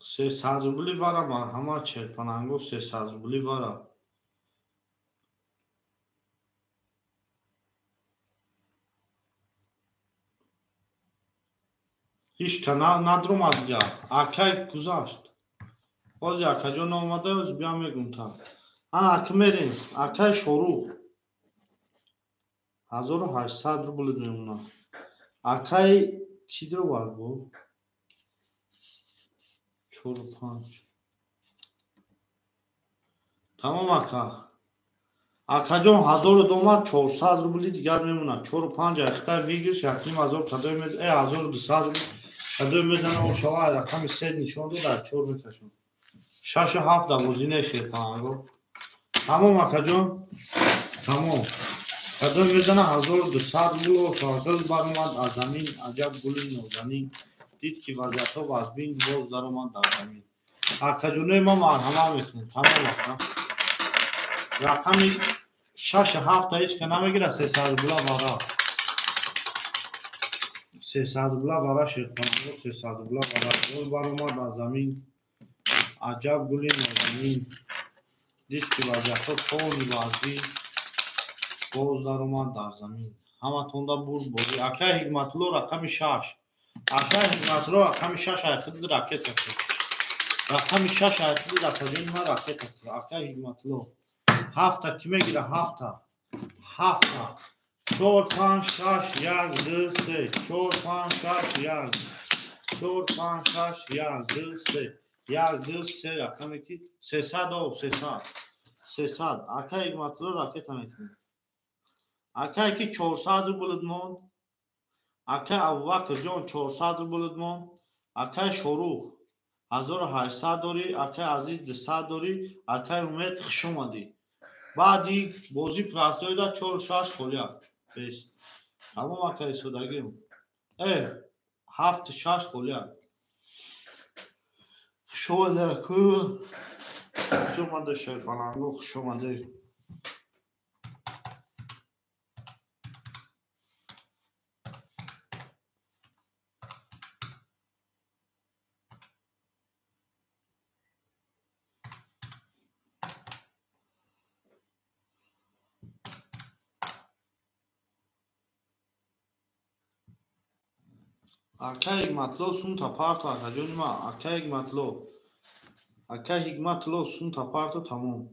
Se rubli vara marhama çerpanango 300 rubli vara. Hiç kanal nadromad ya. Akay guzasht. Ozi akajon omade öz biam megum ta. Ana akmerin akay shoruh 1800 rubl memuna. Akay kidro var bu? 4-5. Tamam aka. Akajon 1000 doma 400 rubli digar memuna. 4-5 akhtar vigir shaklim 1000 kadoy mez 1200 kadoy mezana o shava rakam sed nishon do dar 4 mikashon. Şaşı hafta bozine şerpango. Tamam akajon. Tamam. Kadın vezana hazır 200 bulo şarkıl barmad azamin acab gulin ozani. Did ki vaziyata vazbin boz daromad azamin. Akajone ma marhama metun. Tamam aka. Rakami şaşı hafta hiç kaname gira 300 bula vara. 300 bula vara şerpango 300 bula vara. Boz baromad azamin. Acab gulin ozani. Did ki vaziyata toni vazbin boz daromad azamin. Hama tonda bur bozi. Akay hikmatlo rakami 6. Akay hikmatlo rakami 6 ayakıdır raket akı. Rakami 6 ayakıdır rakajın ma raket akı. Akay hikmatlo. Hafta kime gire hafta? Hafta. 4-5 yazdı se. 4-5 yazdı. 4-5 yazdı se. Yazdı se rakami ki 300 o 300. Akay hikmatlo raket ametmi. Akay ki 400 buludmon. Akay Abubakr jon 400 buludmon. Akay shoruh 1800 dori. Akay aziz 200 dori. Akay umed xshomadi. Badi bozi prastoyda 4-6 xolya. Bes. Tamam akay sodagim. 7-6 xolya. Xshomada ku. Xshomada sherpanango xshomada. Akay hikmatlo sun taparto akajon ma akay hikmatlo. Akay hikmatlo sun taparto tamam.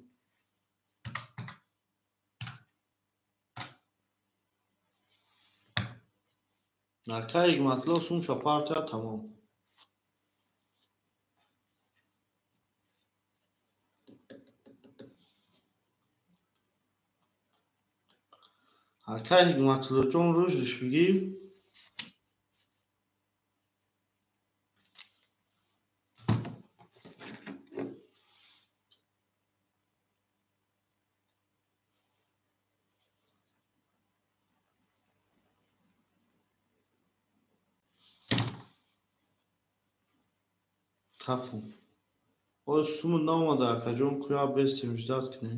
Akay hikmatlo sun taparto tamam. Aka Hikmatullo Jon Rushdish bigim. Kafum. O sumu naomadı Aka Jon kuya beslemiş datkine.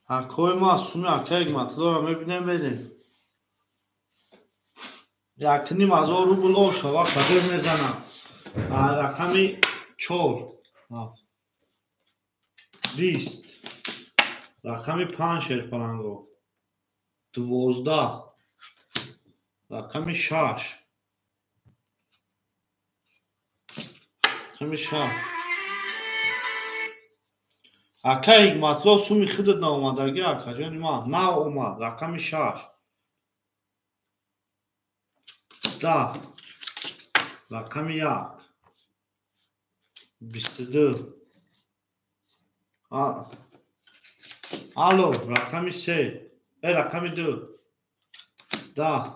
Akoy ma sumi Aka Hikmatullo ra mebinem bedin. Yakınım az o rubl o şava kadir mezana. Rakami 4. 20. Rakami 5 şerpalango. 12. Rakami 6. Rakami 6. Aka Hikmatullo sumi خودت ناومدگی Aka Jon ما نه اومد رقم 6. 10. رقم 1. 22. Alo رقم 3. رقم 2. 10.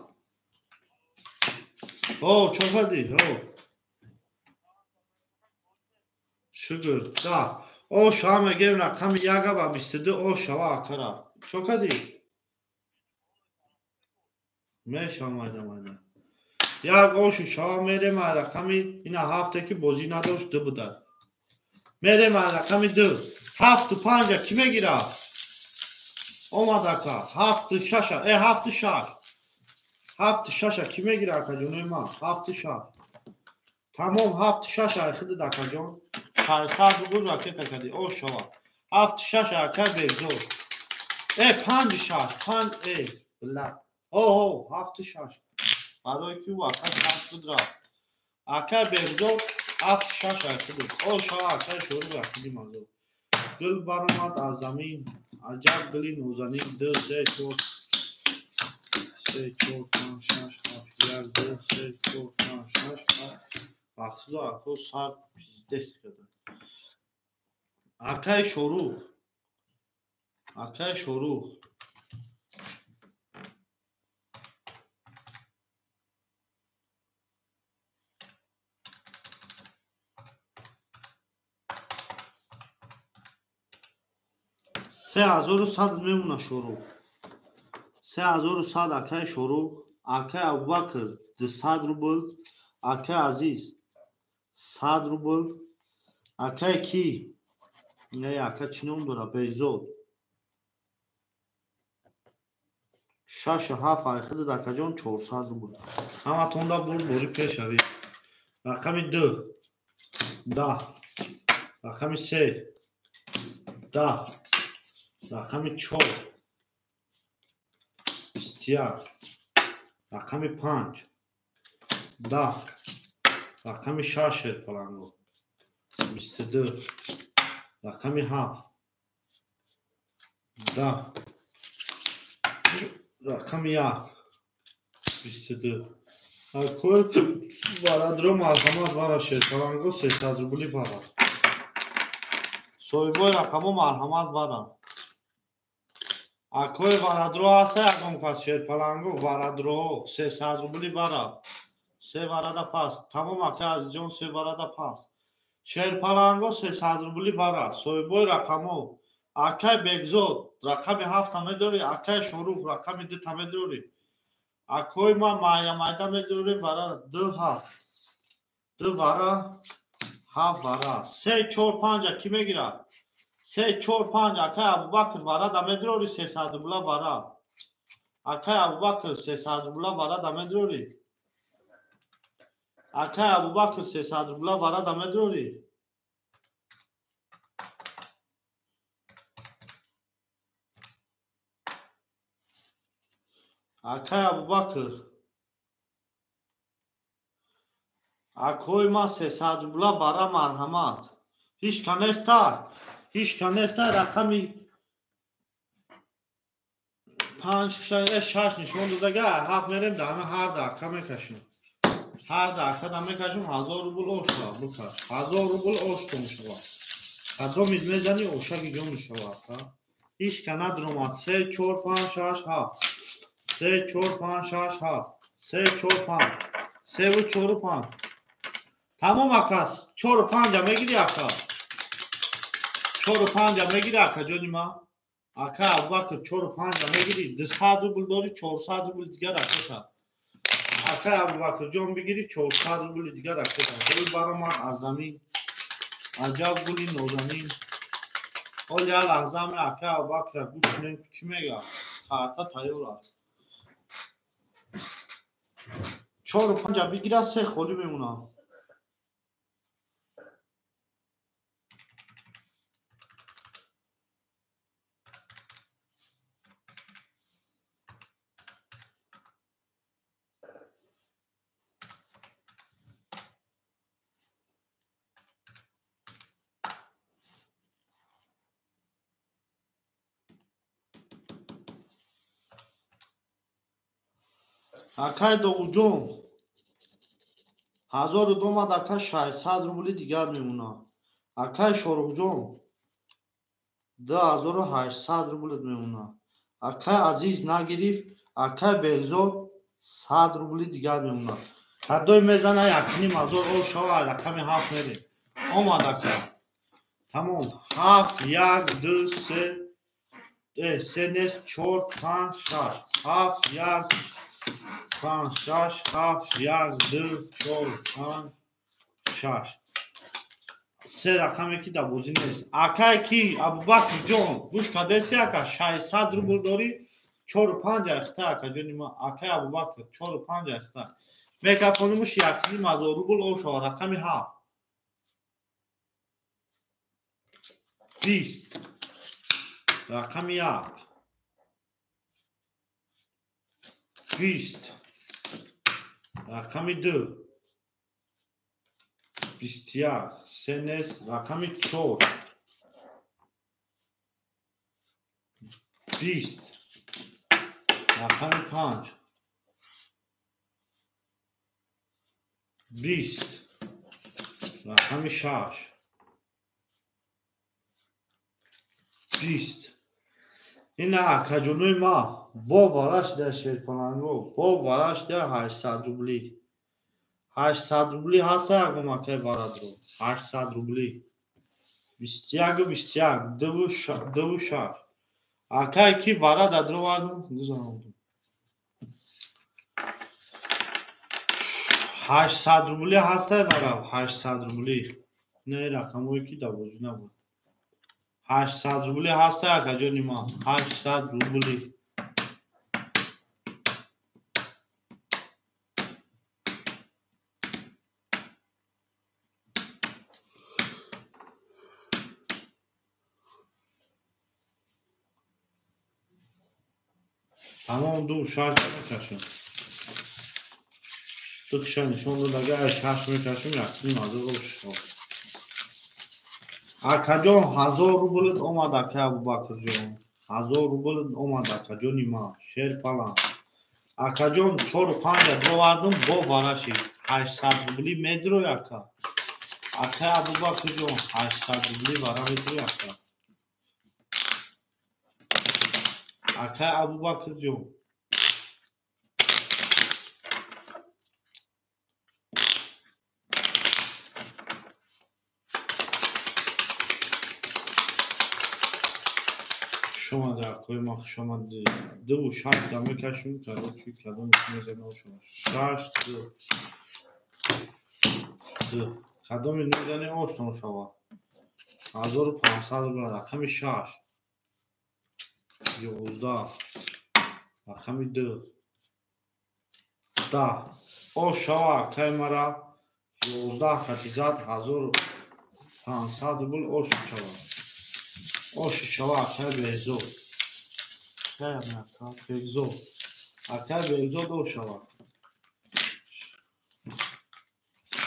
او چقدر شکر 10. او شام گیم رقم 1 و 22 او شوا آکرا چقدر میشه آمده یک اوشو شوا میره ما رقمی این هفته که بازی نداشت 2 بوده میره ما رقمی 2 7 و 5 کی میگیره اومده که 7 و 6 7 و 6 7 و 6 کی میگیره Aka Jon ما 7 و 6 تمام 7 و 6 خود Aka Jon سر بگو راکت کردی او شوا 7 و 6 Aka بگذار 5 و 6 5 بلا او 7 و 6 برای کی و Aka شرط بود را Aka بگذار 7 و 6 خود او شوا Aka شروع رکدی مازو گل برآمد از زمین عجب گلی نوزنین 2 3 4 3 4 5 6 7 2 3 4 5 6 7 بخشو Aka سر دست کرده Aka شروع Aka شروع سه هزار و صد میمونه شروع 3100 Aka شروع Aka ابوبکر 200 روبل Aka عزیز 100 روبل Aka کی نه Aka چنون داره بیزود 6 و 7 خود Aka Jon 400 روبل همه تونده بوری پیش شوید رقم 2 10 رقم 3 10 رقم 4 21 رقم 5 10 رقم 6 پلنگو 22 رقم 7 10 رقم 1 22 Akoy varadro marhamat vara şerpalango 300 rubli vara soyboy raqamo marhamat vara Akoy varadro hasta yagam kas şerpalango varadro 300 rubli vara 3 varada pas tamam Aka Aziz Jon 3 varada pas şerpalango 300 rubli vara soyboy raqamo Aka begzod raqami 7 tame dori Aka shoruh raqami 2 tame dori Akoy ma mayda meduri vara 2 7 2 vara 7 vara 3 4 5 kime gira 3 4 5 Aka Abubakr vara da meduri 300 rubla vara Aka Abubakr 300 rubla vara da meduri Aka Abubakr 300 rubla vara da meduri Aka Abubakr Akoy ma 300 rubla vara marhamat hiç kanesta raqami 5 6 nishon dadaga 7 merem dame har dakika mekashim har dakika dame kashim 1000 rubl osh bakash 1000 rubl osh konuşma کدومید میزنی اوشاگی جون شوا اکا هیچ کنه درمات 3 4 5 6 7 3 4 5 6 7 3 4 5 3 و 4 و 5 تمام اکاس 4 و 5 میگیری اکا 4 و 5 میگیری اکا جونی ما اکا ابوبکر 4 و 5 میگیری 200 روبل داری 400 روبل دیگر اکا اکا ابوبکر جون بگیری 400 روبل دیگر اکا گل برام از زمین عجب گلی نازنین حالی لحظه می اکا ابوبکر گوش کنین چی میگه کارتا تایور است 4 و 5 بگیره 3 خالی میمونه اکای دو جون 1002 مد اکا 600 روبل دیگر میمونه اکای شروع جون 2800 روبل میمونه اکای عزیز نگرفت اکای بهزاد 100 روبل دیگر میمونه کدوی میزنه یکنی مزار او شوا رقم 7 میره آمد اکا تمام 7 1 2 3 3 نیست 4 5 6 7 1 5 6 7 1 2 4 5 6 سه رقمی که در بازی نیست اکای کی ابوبکر جون گوش کدسی اکا 600 روبل داری 4 و 5 اخته اکا جونی ما اکای ابوبکر 4 و 5 اخته میکافونمش یکنی مزار روبل او شو رقمی 7 20 رقم 1 20 رقم 2 21 سه نیست رقم 4 20 رقم 5 20 رقم 6 20 این اکا جونوی ما با وارش ده شیرپانانگو با وارش ده 800 روبلی 800 روبلی هسته اگم اکای بارد رو 800 روبلی 21 و 21 دو و 6 اکای کی بارد ادرو واردم گذارم 800 روبلی هسته برام 800 روبلی نه رقموی کی در بازی نبود 800 روبلی هسته اکا جونی ما 800 روبلی تمام دو شش میکشم تو کشنشون رو دیگه شش میکشم یکنی مازه روش اکا جون 1000 روبل اومد اکا ابوبکر جون 1000 روبل اومد اکا جونی ما شیر پلان اکا جون 4 و 5 دو واردم با وارشی 800 روبلی میدرو اکا اکا ابوبکر جون 800 روبلی وارا میدرو اکا ابوبکر جون شما در کوی ما شما دو شش دمه کشون کرده چی کدوم میزنه شما شش دو کدوم میزنه آشنا شما 1500 رقم 6 11 رقم 2 10 او شوا که مرا 11 خطیزات 1500 روبل اوش شوا اوش شوا که بهزو که مرا بهزو اکا بهزو دو شوا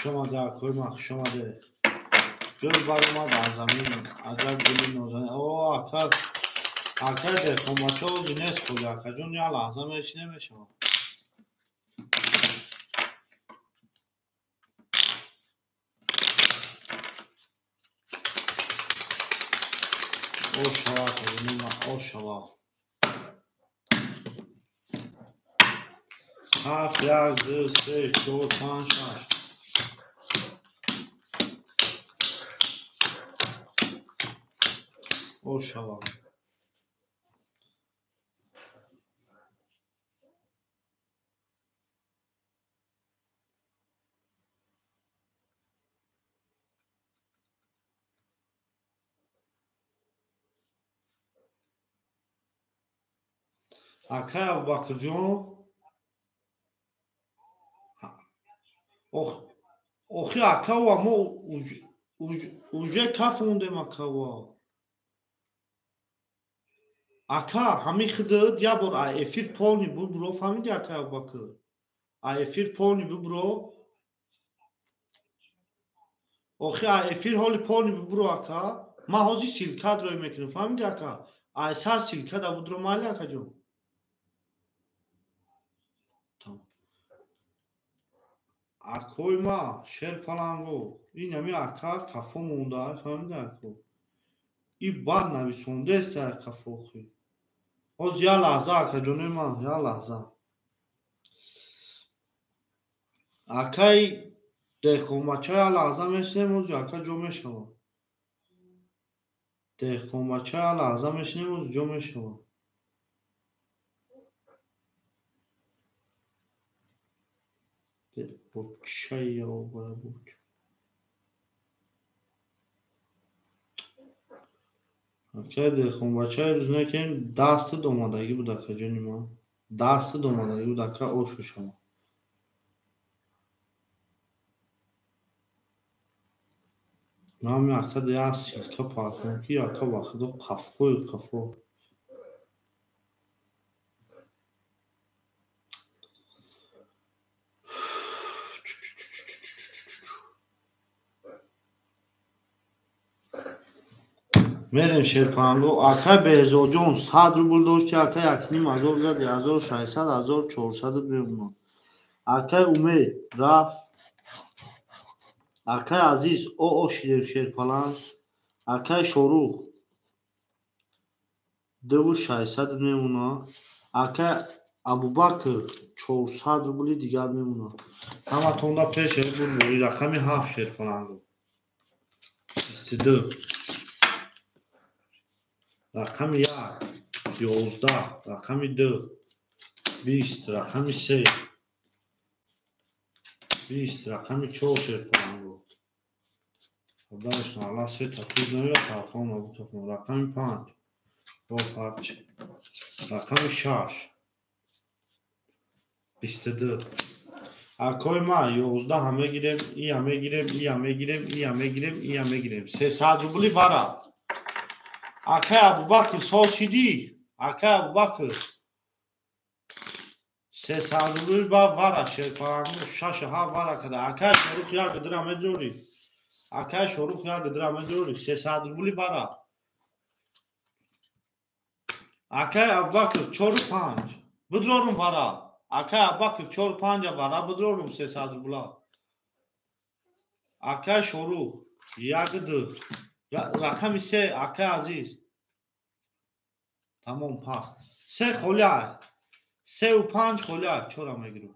شما در کوی ما شما ده گل برای ما در زمین عجب گلی نوزنی او اکا ده کماچه و زینست خودی اکا جون یا لحظه میش نمیشه Oşava kazanım. Oşava. Hafta yazdı. 3 4 5 6. Oşava. Akay Bakırcan. Oxi akava mo uje kafunde makava. Aka hami xıdı ya bor a efir polni bu bro famidi aka bakır. A efir polni bu bro. Oxi a efir holi polni bu bro aka. Ma hozi sil kadroyu mekinu famidi aka. A sar sil kada bu dromali aka jo. Tamam. Akoyma şer palango. İne mi aka kafo munda famidi aka. İ bad navi sonde esta kafo xi. Oz ya lahza aka jonema ya lahza. Akay dehqonbachaya lahza meshnemoz aka jo meshava. Dehqonbachaya lahza meshnemoz jo meshava. Bochaya bara boch. Akay dehqonbachaya ruznekin dast domadagi bud aka jonima. Dast domadagi bud aka osh shava. Nami aka de ya silka parkon ki aka vaqdo qafo. Merem Sherpango Akay Behzojon 100 rubl dosht ki Akay akni 1000 zad 1600 1400 bemona. Akay Umed raft. Akay Aziz o shidev Sherpalan. Akay Shoruh 2600 memona. Akay Abubakr 400 rubli digar memona. Hamatonda peshe bulbuli rakami 7 Sherpalango. 22 رقم 1 11 رقم 2 20 رقم 3 20 رقم 4 شرپرنگو خدایش نالا 3 تاکید نمیاد تلخان نبود تکن رقم 5 با پرچه رقم 6 22 اکای ما 11 همه گیریم ای همه گیریم ای همه گیریم ای همه گیریم ای همه گیریم 300 روبلی برا Akay Abubakr sol şidi. Akay Abubakr. 300 rubl ba vara Sherpalango şaşı ha vara kada. Akay Shoruh ya gıdıra medori. Akay Shoruh ya gıdıra medori. 300 rubl bara. Akay Abubakr çoru panç. Bıdrorum vara. Akay Abubakr çoru panca vara. Bıdrorum 300 rubla. Akay Shoruh ya gıdır. Rakam ise Akay Aziz. Tamam pas. 3 خولیا 3 و 5 خولیا چرا میگیرم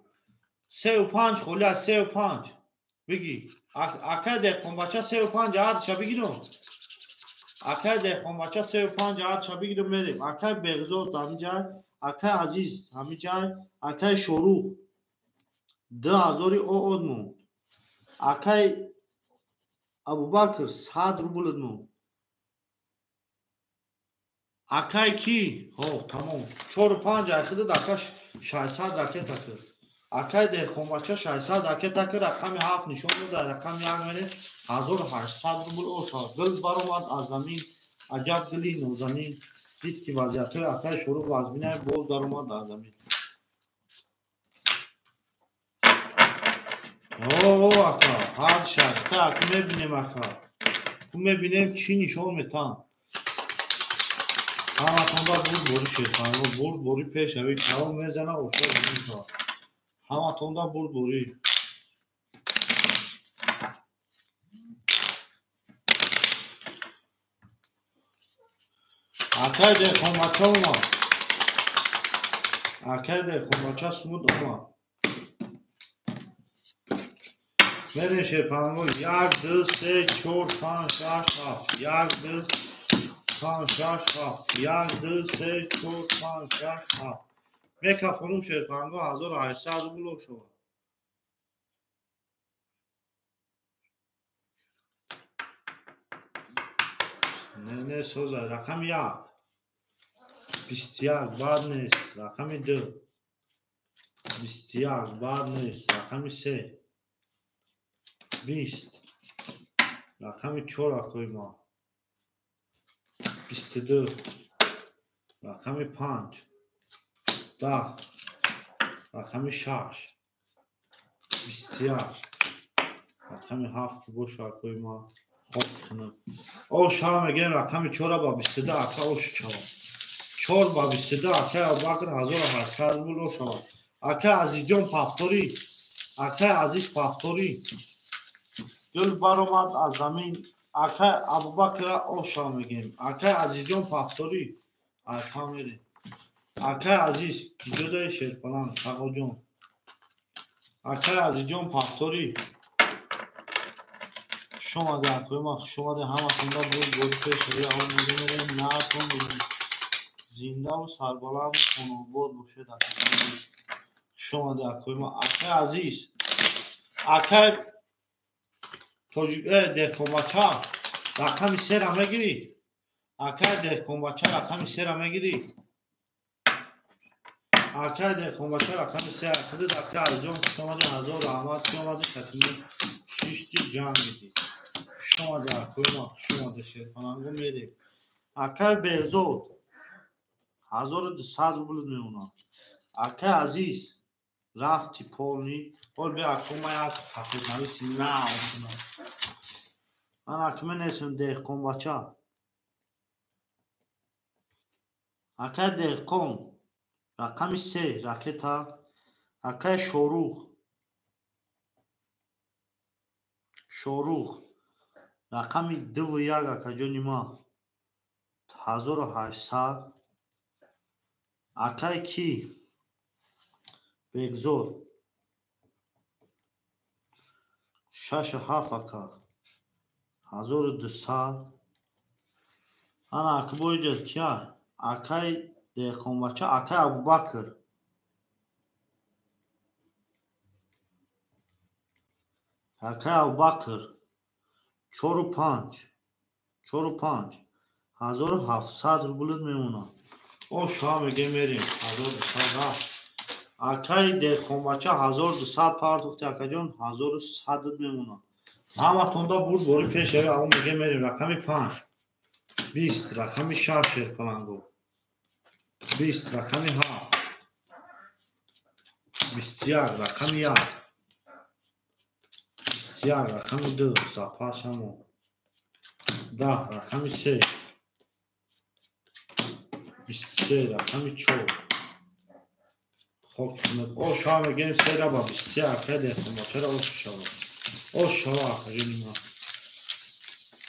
3 و 5 خولیا 3 و 5 بگی اکا دهقانبچه 3 و 5 هر چا بگیرم اکا دهقانبچه 3 و 5 هر چا بگیرم میریم اکا بغزاد همین جای اکا عزیز همین جای اکا شروع 2000 او ادمون اکا ابوبکر 100 روبل ادمون Akay ki ho tamam 4 5 ayxıdı daka 600 raket takır. Akay dehqonbachcha 600 raket takır raqami 7 nishon doda raqami 1800 rubl o'sha dil baromad az zamin ajab dili nozanin did ki vaziyatoy Akay Shoruh vazminay boz daromad az zamin. aka har shaxta ak mebinem aka. Bu mebinem chi nishon metan. Hamatonda boru Sherpalango boru pesh avi tamam mezana o'sha zamin. Hamatonda boru Akay dehqon bacha omad. Akay dehqon bacha sumud omad. Мерем шерпанго 1 2 3 4 5 6 7 1 2 5 6 7 1 2 3 4 5 6 7 мекафонум шерпанго 1800 рубль шуд. не созай рақами 1 21 бад нест рақами 2 21 бад нест рақами 3 20 рақами 4 акои мо 22 рақами 5 10 рақами 6 21 рақами 7 ки боша акои мо хоб хунам о шава мегем рақами 4 ба 22 ака ош шава 4 ба 22 ака абубакр 1800 рубль шава ака азизҷон пафтори ака азиз пафтори гул баромад аз замин ака абубакра оша мегем ака азизҷон пафтори ака мерем ака азиз ҷудаи шерпалан сағоҷон ака азизҷон пафтори шомаде акои ма хушомаде ҳаматонда буд бодпешави авомаде мерем наатон зиндаву сарбаланду хонобод бошед хушомаде акои ма ака азиз ака дehqonбача рақами 3 ра мегирӣ акай дehqonбача рақами 3 ра мегирӣ акай дehqonбача рақами 3 акадид ака азиҷон хушомаде 1000 раҳмат ки омади катими шишти ҷанг идӣ хушомаде акои ма хушомаде шерпананго мерем акай беҳзод 1200 рубл меонад акай азиз рафти полни ҳол бе акои ма як сафеднависи нав кунам ман ака менависем dehqonбача акай деҳқон рақами 3 ракета акай шорух рақами 2 акаҷони ма 1800 акай ки бегзод 67 ака 1200 ана ака боиҷад кия акай dehqonбача акай абубакр акай абубакр 45 1700 рубл мемонад о шуа мегем мерем 1200 рафт акай dehqonбача 1200 пардохти акаҷон 1100 мемонад ҳаматонда буд бори пешави авон мегем мерем рақами 5 20 рақами 6 шерпаланго 20 рақами 7 21 рақами 1 21 рақами 2 запасамо 10 рақами 3 23 рақами 4 хок кунад о шава мегем 3 ра ба 23 акай dehqonбачара ош шава ош шава акаҷони ма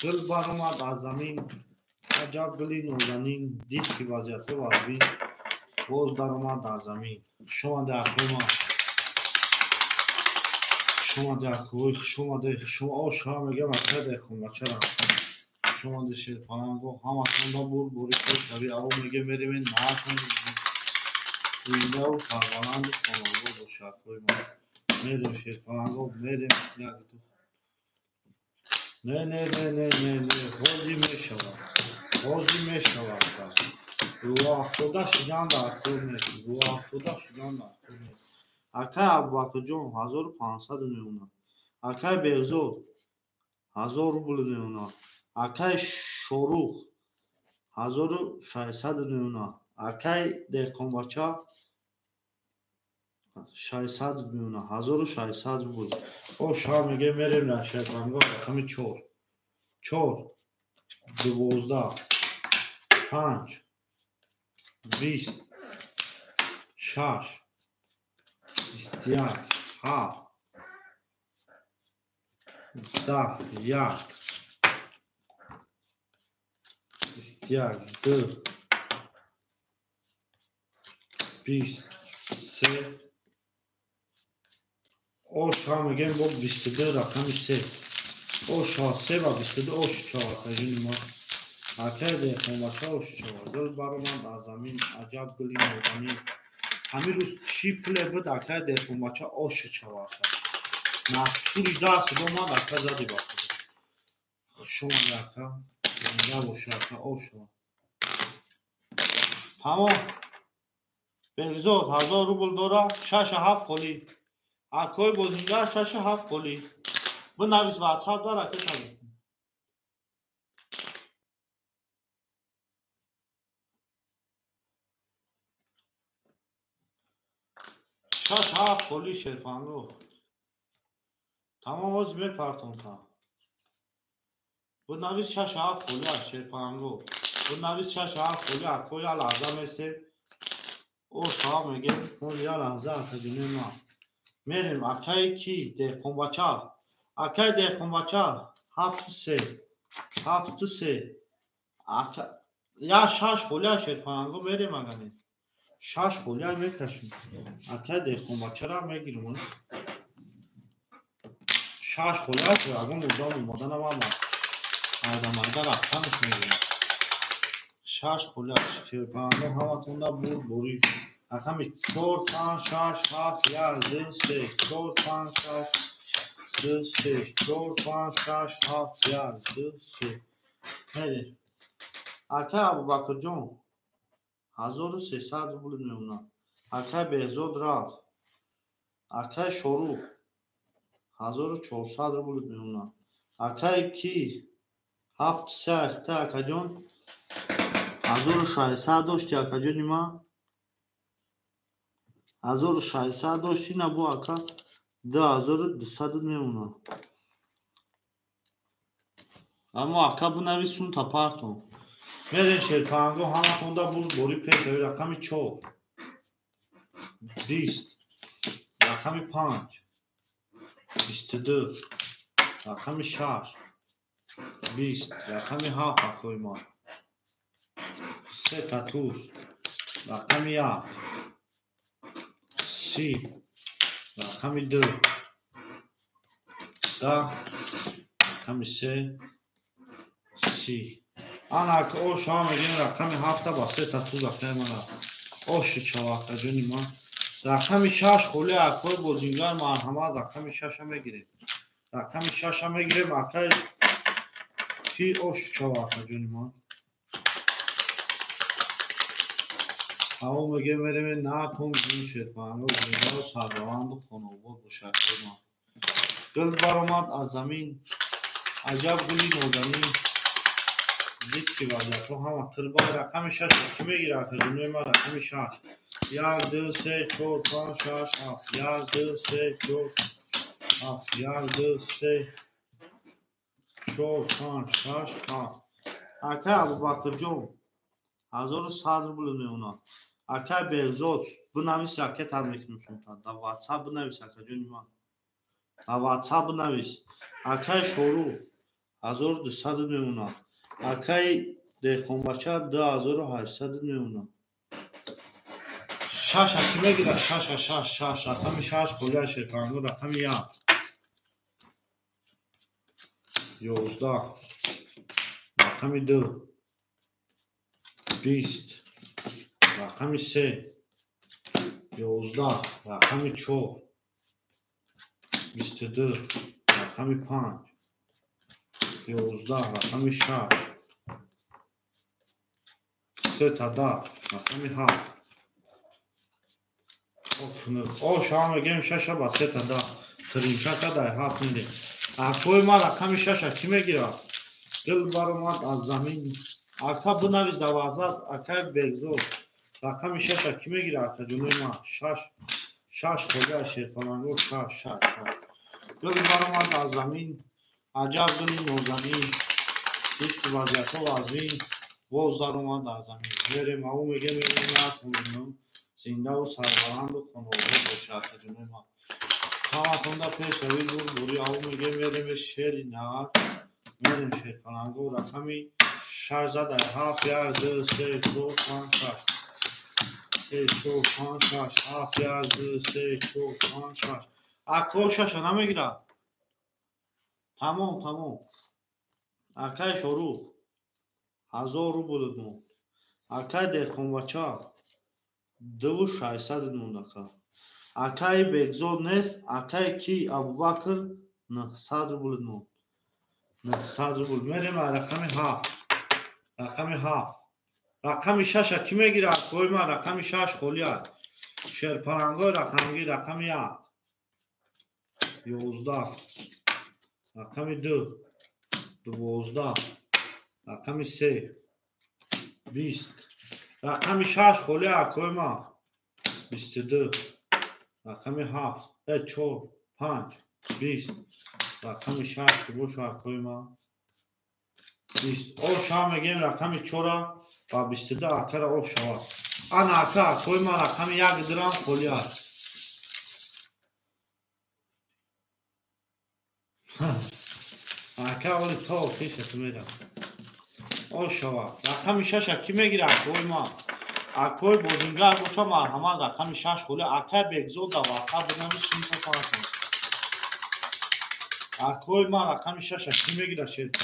гул баромад аз замин аҷаб гули нозанин дид ки вазъиятҳо вазбин боз даромад дар замин хушомаде акои ма хушомаде акои хушомаде о шава мегем акай dehqonбачара хушомаде шерпаланго ҳаматонда буд бори пешави аво мегем мерем наатон зиндаву сарбаланду хонобод боша акои ма мерем шерпаланго мерем як ду не ҳозӣ мешавад рӯафтода шудан дар кор мешавад акай абубакрҷон 1500 меонад акай беҳзод 1000 рубл меонад акай шорух 1600 меонад акай dehqonбача 600 меонад 1600 рубл о шава мегем мерем дар шерпанго рақами 4 12 5 20 6 21 7 10 1 21 2 20 3 اوش ها میگیم با 22 رقم 3 اوش ها 3 و 22 اوش چهار تجونی ما اکه دیخون باشه اوش چهار گل برو من از زمین عجب گلی نودنی همین روز چی پله بود اکه دیخون باشه اوش چهار نفسوری دست با من اکه زدی با خود شما اکه زنده باشه اکه اوش ها تمام بگذار 1000 روبل داره 6-7 خالی اکای بازینگر 6-7 خالی بنویس واتساپ داره که تمام 6-7 خالی شرپانگو تمام از بپرتون تا بنویس 6-7 خالی شرپانگو بنویس 6-7 خالی اکای لحظه میسته او شما میگه اون یا لحظه اکادمی ما میریم اکای کی دیخون بچه اکای دیخون بچه 7-3 یا 6 خالی شرپانگو میریم اگه 6 خالی میکشیم اکای دیخون بچه را میگیریم 6 خالی شد اگه مردم اومدن هم آدم رفتنش میگیریم 6 خالی شرپانگو همه تونده بوری اکمی 4 5 6 7 11 3 4 5 6 2 3 4 5 6 7 11 3 میریم اکای ابوبکر جان 1300 روبل میمونه اکای بهزاد رفت اکای شروع 1400 روبل میمونه اکای کی 7-3 اخته اکا جان 1600 داشتی اکا جانی ما 1600 داشتی نبو اکا 2200 میمونه اما اکا بنویسون تا پارتون میرین شرپانگو همه تونده بوری پیش رقمی 4 20 رقمی 5 22 رقمی 6 20 رقمی 7 اکوی ما 3 تاتوس رقمی 1 30 رقمی 2 10 رقمی 3 30 آن که اوش ها میگیم رقمی 7 با 3 تاتوس اکای من اوش چواقع جونی ما رقمی 6 خولی اکوی بازینگر مرحمت رقمی 6 میگیریم رقمی 6 میگیریم اکای کی اوش چواقع جونی ما همون میگه میریم نه کن جون شرپانگو زنده و سربلند و خانوباد با شکل ما گل برآمد از زمین عجب گلی نودنی دید که وضعیت رو هم تربای رقم 6 که میگیره اکادمی ما رقم 6 1 2 3 4 5 6 7 1 2 3 4 7 1 2 3 4 5 6 7 اکای ابوبکر جان 1100 روبل میمونه اکای بهزاد بنویس رکت هم میکنیم در واتساپ بنویس اکا جونی ما در واتساپ بنویس اکای شروع 1200 میمونه اکای دیخون بچه 2800 میمونه 6 اکی میگیره 6 رقمی 6 خالی شرپانگو رقمی 1 11 رقمی 2 20 رقمی 3 11 رقمی 4 22 رقمی 5 11 رقمی 6 3 تا 10 رقمی 7 اوش ها میگیم 6 با 3 تا 10 ترینچه تا 7 میده اکوی ما رقمی 6 کی میگیره گل برآمد از زمین اکا بنویس 12 اکای بگذار رقمی 6 کی میگیره اکا جونوی ما 6 خالی شرپانگو 6 گل برآمد از زمین عجب گلی نوزنی دید که وضعیت ها وزین باز در اومد از زمین میریم او میگه میریم نکنیم زنده و سربلند و خانواده باشه اکا جونوی ما همه تونده پیش روی بوری او میگه میریم شیری نهار میریم شرپانگو رقمی 6 زده 7 1 2 3 4 5 6 سه چهار پنج شش هفت یک سه چهار پنج شش اکو شش نمیگیره تمام اکای شروع 1000 روبل بود اکای دهخانبچه 2600 بود اکای بگزور نیست اکای کی ابوبکر 900 روبل بود 900 روبل میریم رقم 7 رقم 6 کی میگیره کوی ما رقم 6 خولیت شرپرنگای رقمگی رقم 1 11 رقم 2 12 رقم 3 20 رقم 6 خولیت کوی ما 22 رقم 7 4 5 20 رقم 6 که بوش کوی ما 20 او شام میگیم رقم 4 و 22 اکر او شوا آن اکر کوی ما رقم 1 درام خولیت اکر اولی تا خیشت میره او شوا رقم 6 کی میگیره کوی ما اکوی بازینگر بوشا مرحمت رقم 6 خولی اکر بگزو دا وقتا بنامی سینکو کنه اکوی ما رقم 6 کی میگیره شد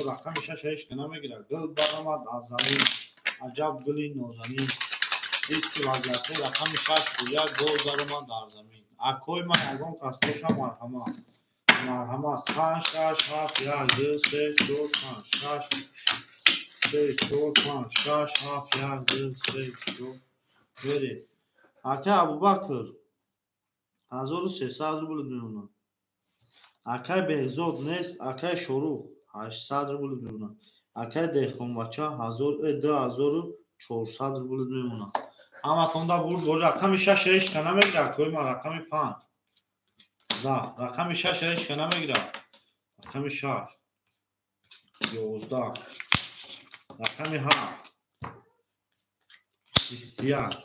رقم 6 هیچ که نمیگیره گل برآمد از زمین عجب گلی نازنین ایستی وضعیتی رقم 6 خولیت گل برآمد در زمین اکوی ما یگان کس بوشا مرحمت 5 6 7 1 2 3 4 5 6 3 4 5 6 7 1 2 3 4 بری اکای ابوبکر 1300 روبل میمونه اکای بهزاد نیست اکای شروع 800 روبل میمونه اکای دهخانبچه 2400 روبل میمونه همه تونده بود رقم 6 هیچ که نمیگیره کوی ما رقم 5 رقم 6 هیچ که نمیگیره رقم 6 11 رقم 7 21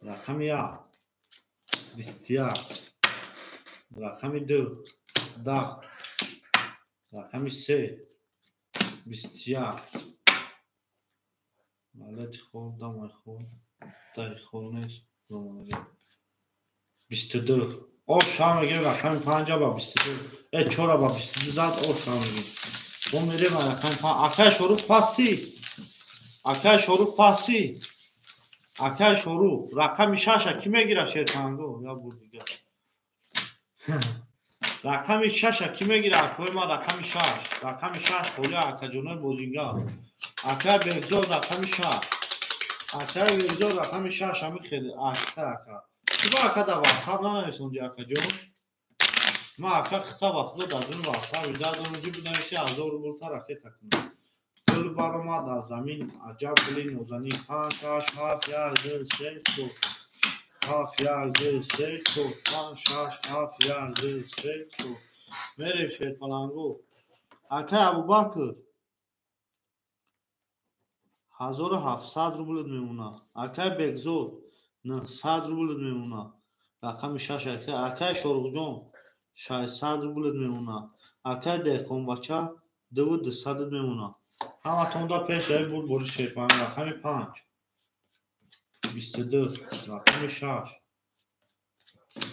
رقم 1 21 رقم 2 10 رقم 3 21 مالت خون دم خون دای خون نیست 22 او شام میگه رقم 5 با 22 4 با 22 زد او شام میگه اون میره رقم 5 اکای شروع پاسی اکای شروع رقم 6 کی میگیره شیطانگو یا بود دیگه رقم 6 کی میگیره اکوی ما رقم 6 خولی اکا جنوی بوزینگا اکا بگزار رقم 6 اکا بگزار رقم 6 همی خیلی اکا تو با اکا دا واتساپ ننویسوندی اکا جون ما اکا خطا وقتا در دون واتساپ ایداد اونجی بنویسی 1000 روبل تا رکه تکنه گل برآمد از زمین عجب گلی نازنین 5 6 7 1 2 3 4 7 1 2 3 4 5 6 7 1 2 3 4 میریم شیرپلنگو اکای ابوبکر 1700 روبل میمونه اکای بگزور 900 روبل میمونه رقم 6 اکای شروغجان 600 روبل میمونه اکای دهخانبچه 2200 میمونه همه تونده پیش ای بود بوری شیرپلنگ رقم 5 22 رقم 6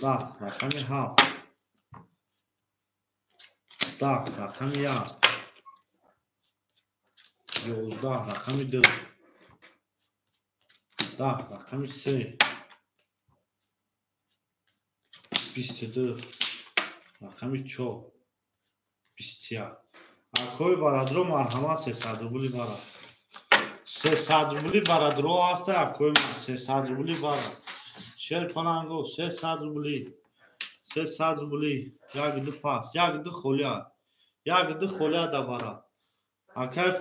10 رقم 7 10 رقم 1 11 رقم 2 10 رقم 3 22 رقم 4 21 اکوی برادرو مرحمت 300 روبلی برا 300 روبلی برادرو هست اکوی من 300 روبلی برا شیرپلنگو 300 روبلی یک دو پاس یک دو خولیت دا برا اکای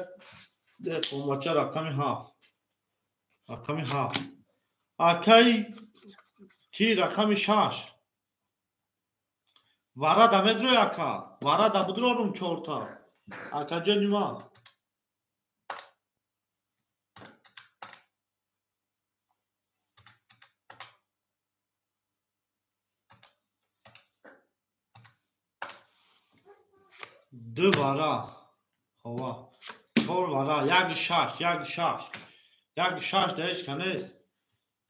دهخانبچه رقم 7 اکای کی رقم 6 ورد میدروی اکا ورد بدرارم 4 تا اکا جانی ما دو ورا هوا 4 ورا یک شش دهش کنیست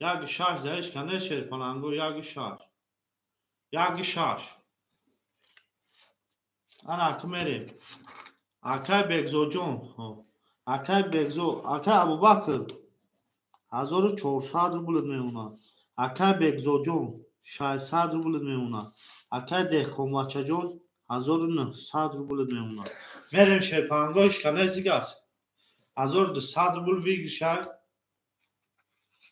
یک شش درش کنه شیرپاننگو یک شش یک شش انا اکا میریم اکای بگزو جون اکای بگزو اکای ابوبکر 1400 روبل میمونه اکای بگزو جون 600 روبل میمونه اکای دهقانبچه جون 1900 روبل میمونه میریم شیرپاننگوش کنه دیگه است 1200 روبل ویگشه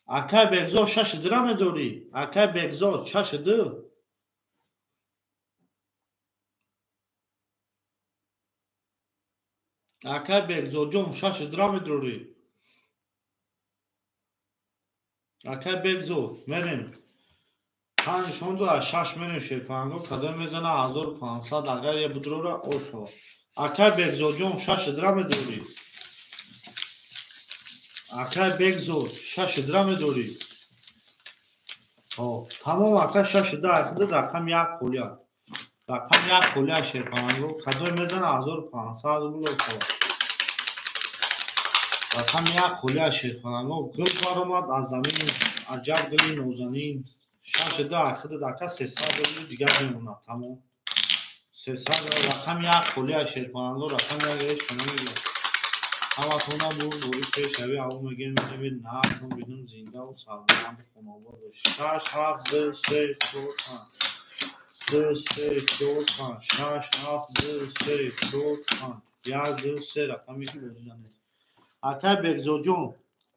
اکای بگزو 6 درم داری اکای بگزو 6 دو اکای بگزو جون 6 درم داری اکای بگزو میریم 5 شوندو از 6 میریم شیرپاننگو کدام میزنه 1500 اگر یه بدرو را اوشو اکای بگزو جون 6 درم داری اکای بگزو 6 درم داری تمام اکای 6 ده رقم یک خولیا رقم یک خولیا شیرپاننگو کدام میزنه 1500 روبل رقم یک خولیا شیرپاننگو گل بار اومد از زمین عجب گلی نوزنین 6 ده دکه 300 روبل دیگر میمونه تمام 300 رقم یک خولیا شیرپاننگو رقم یک ریش کنه میگه اما تونا بوری پیش شوی او میگه میگه نه چون بدون زنده و سربلند خانواده 6 7 2 3 4 5 2 3 4 5 6 7 2 3 4 5 1 2 3 رقمی که بودن اکای بگزو جون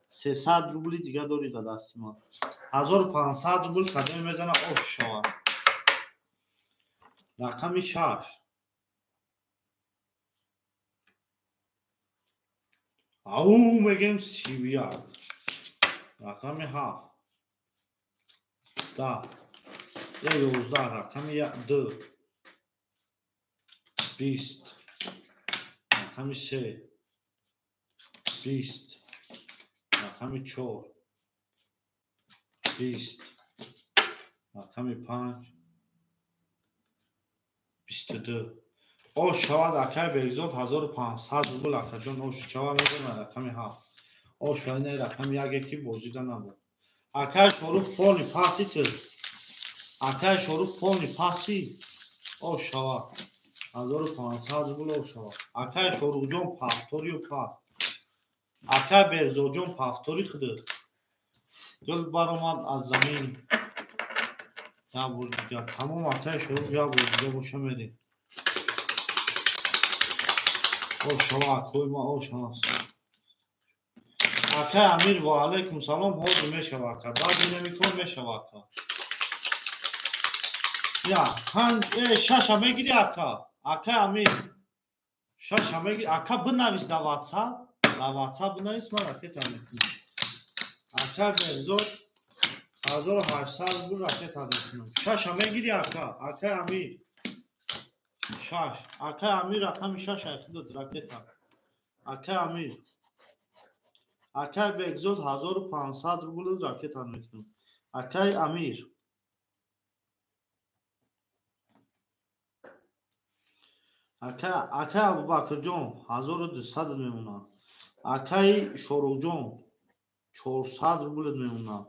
300 روبلی دیگه داری در دست ما 1500 روبل کدام میزنه اوش شوه رقم 6 او میگیم 31 رقم 7 10 11 رقم 2 20 رقم 3 20 رقم 4 20 رقم 5 22 اوش شود اکای بگزود 1500 روبل اکا جان اوش شود میگیم رقم 7 اوش شود نه رقم یکی بازیده نبود اکای شروع پانی پاسی تر اکای شروع پانی پاسی اوش شود 1500 روبل اوش شود اکای شروع جان پافتوری و پاس اکای بگزود جان پافتوری خده گل بار اومد از زمین یا بود دیگه تمام اکای شروع یا بود دیگه باشه میریم اوش شود کوی ما اوش شود اکای امیر و علیکم سلام حاضر میشه واقعا بعد نمیکن میشه واقعا یا پنج شش میگیری اکا اکای امیر شش میگیری اکا بنویس در واتساپ بنویس من راکت میکنم اکا بگزود 1800 روبل راکت میکنم شش میگیری اکا اکای امیر شش اکای امیر رقم 6 خودت راکت اکای امیر اکای بگزود 1500 روبل راکت میکنم اکای امیر اکای ابوبکر جون 1200 میمونه اکای شروع جون 400 روبل میمونه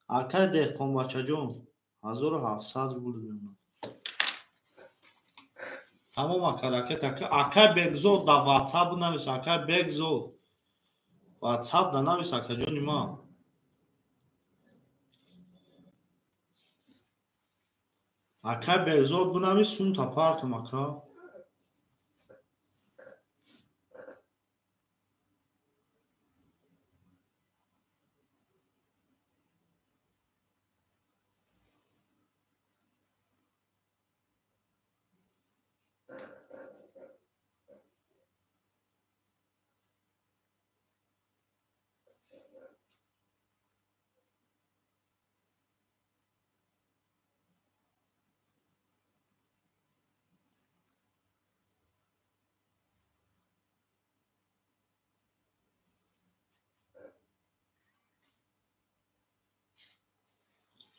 اکای دهقانبچه جون 1700 روبل میمونه تمام اکا راکت اکای بگزود در واتساپ نویس اکای بگزود واتساپ در نویس اکا جونی ما اکای بگزود بنویس سون تا پارتم اکا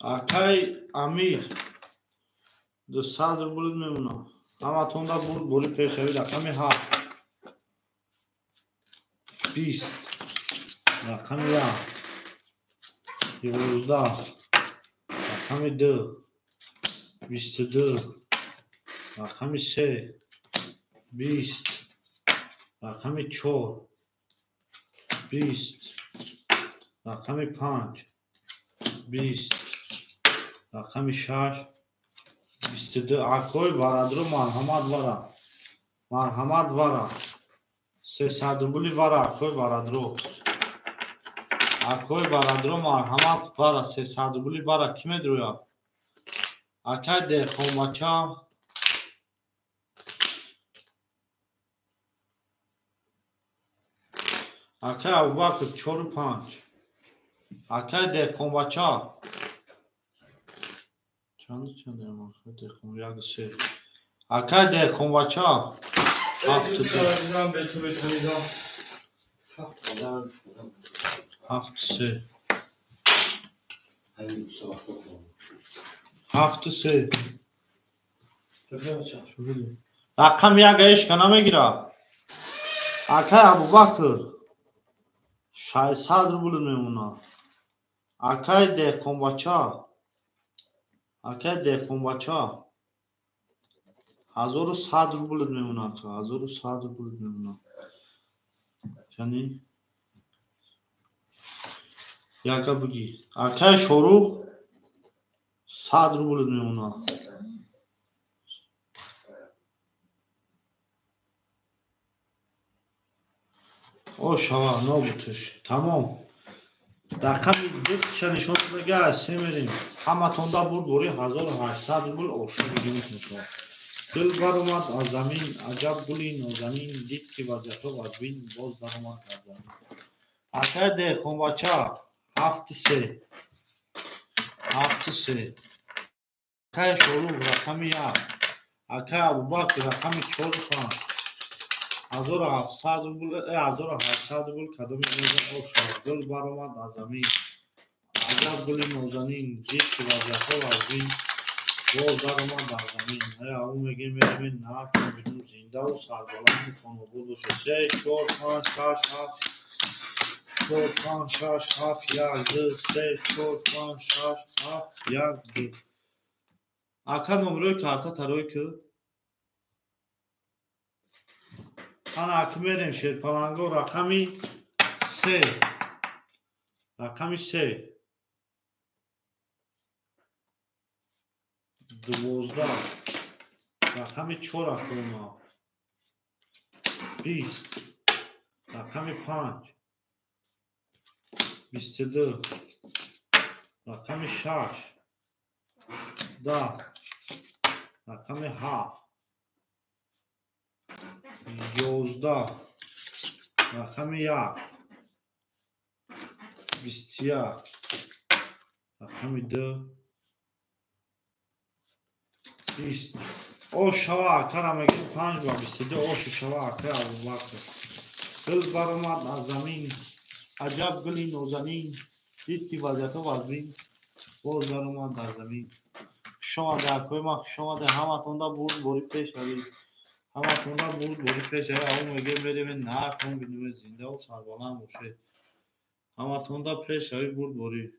اکای امیر 200 روبل میمونه اما توندا بود بولی پیشوی رقم 7 20 رقم 1 11 رقم 2 22 رقم 3 20 رقم 4 20 رقم 5 20 رقم 6 22 اکوی ورادرو مرحمت ورا 300 روبلی ورا اکوی ورادرو مرحمت ورا 300 روبلی ورا کی میدرویا اکای دهقان بچا اکای ابوبکر 4 و 5 اکای دهقان بچا چند اما دهقان یک سه اکای دهقان بچا 7 3 7 3 رقم یک ایش کنه میگیره اکای ابوبکر 600 روبل میمونه اکای دهقان بچا 1100 روبل میمونه 1100 روبل میمونه یعنی یکا بگی اکای شروع 100 روبل میمونه او شوا نابودش تمام رقم دختش نشون بگه سه میریم همه تونده بود بوری 1800 روبل اوشو بگیم میتونم دل بر اومد از زمین عجب گلی نازنین دید که وضعیت و وزبین باز بر اومد از زمین اکای دهقان بچه 7 3 اکای شروع رقم 1 اکای ابوبکر رقم 4 5 1700 روبل 1800 روبل کدام میزن او شاد دل بر اومد از زمین عجب گلی نازنین دید که وضعیت و وزبین باز در اومد از زمین هیا او میگه میریم نه کن بدون زنده و سربلند خانه بود و 3 4 5 6 7 4 5 6 7 1 2 3 4 5 6 7 1 2 اکا نمروی کارتا تروی که انا اکی میریم شیرپلنگو رقمی 3 12 رقم 4 اکونا 20 رقم 5 22 رقم 6 10 رقم 7 11 رقم 1 21 رقم 2 20 او شوا کرا میگه 5 با 22 او شوا کرا ابوبکر دل بر اومد از زمین عجب گلی نازنین دید که وضعیت و وزبین باز در اومد در زمین شما در کوی ما شما در همه تونده بود بوری پیش روید همه تونده بود بوری پیش روید اون میگه میریم نه کن بینیم زنده و سربلند باشه همه تونده پیش روید بود بوری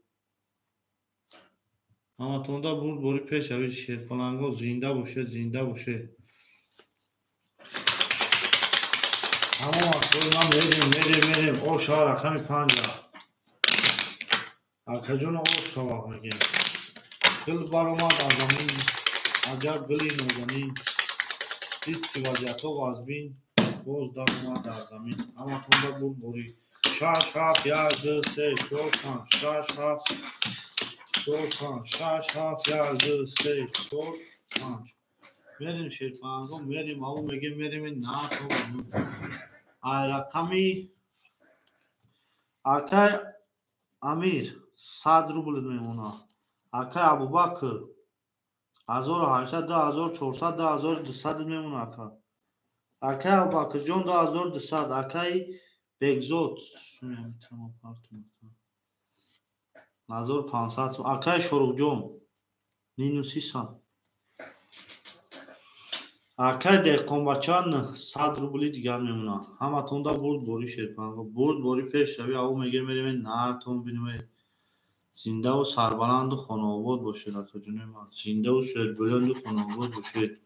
همه تونده بود بوری پیش روید شیرپلنگا زنده باشه همه کوی ما میریم او شما رقم 5 اکا جون او شما میگه دل بر اومد از زمین عجب گلی نازنین دید که وضعیت و وزبین باز در اومد در زمین همه تونده بود بوری 6 7 1 2 3 4 5 6 7 4 5 6 7 1 2 3 4 5 میریم شیرپلنگو میریم او میگه میریم نه تو رقمی اکای امیر 100 روبل میمونه اکای ابوبکر 1800 2400 2200 میمونه اکای ابوبکر جون 2200 اکای بگزوت 1500 اکای شروع جون 9300 اکای دهقان بچان 100 روبلی دیگر میمونه همه تونده برد بوری شیرپلنگا برد بوری پیش روی او میگه میریم نهر تون بینیم زنده و سربلند و خانواد باشید آقا جون من. زنده و سربلند و خانواد باشید.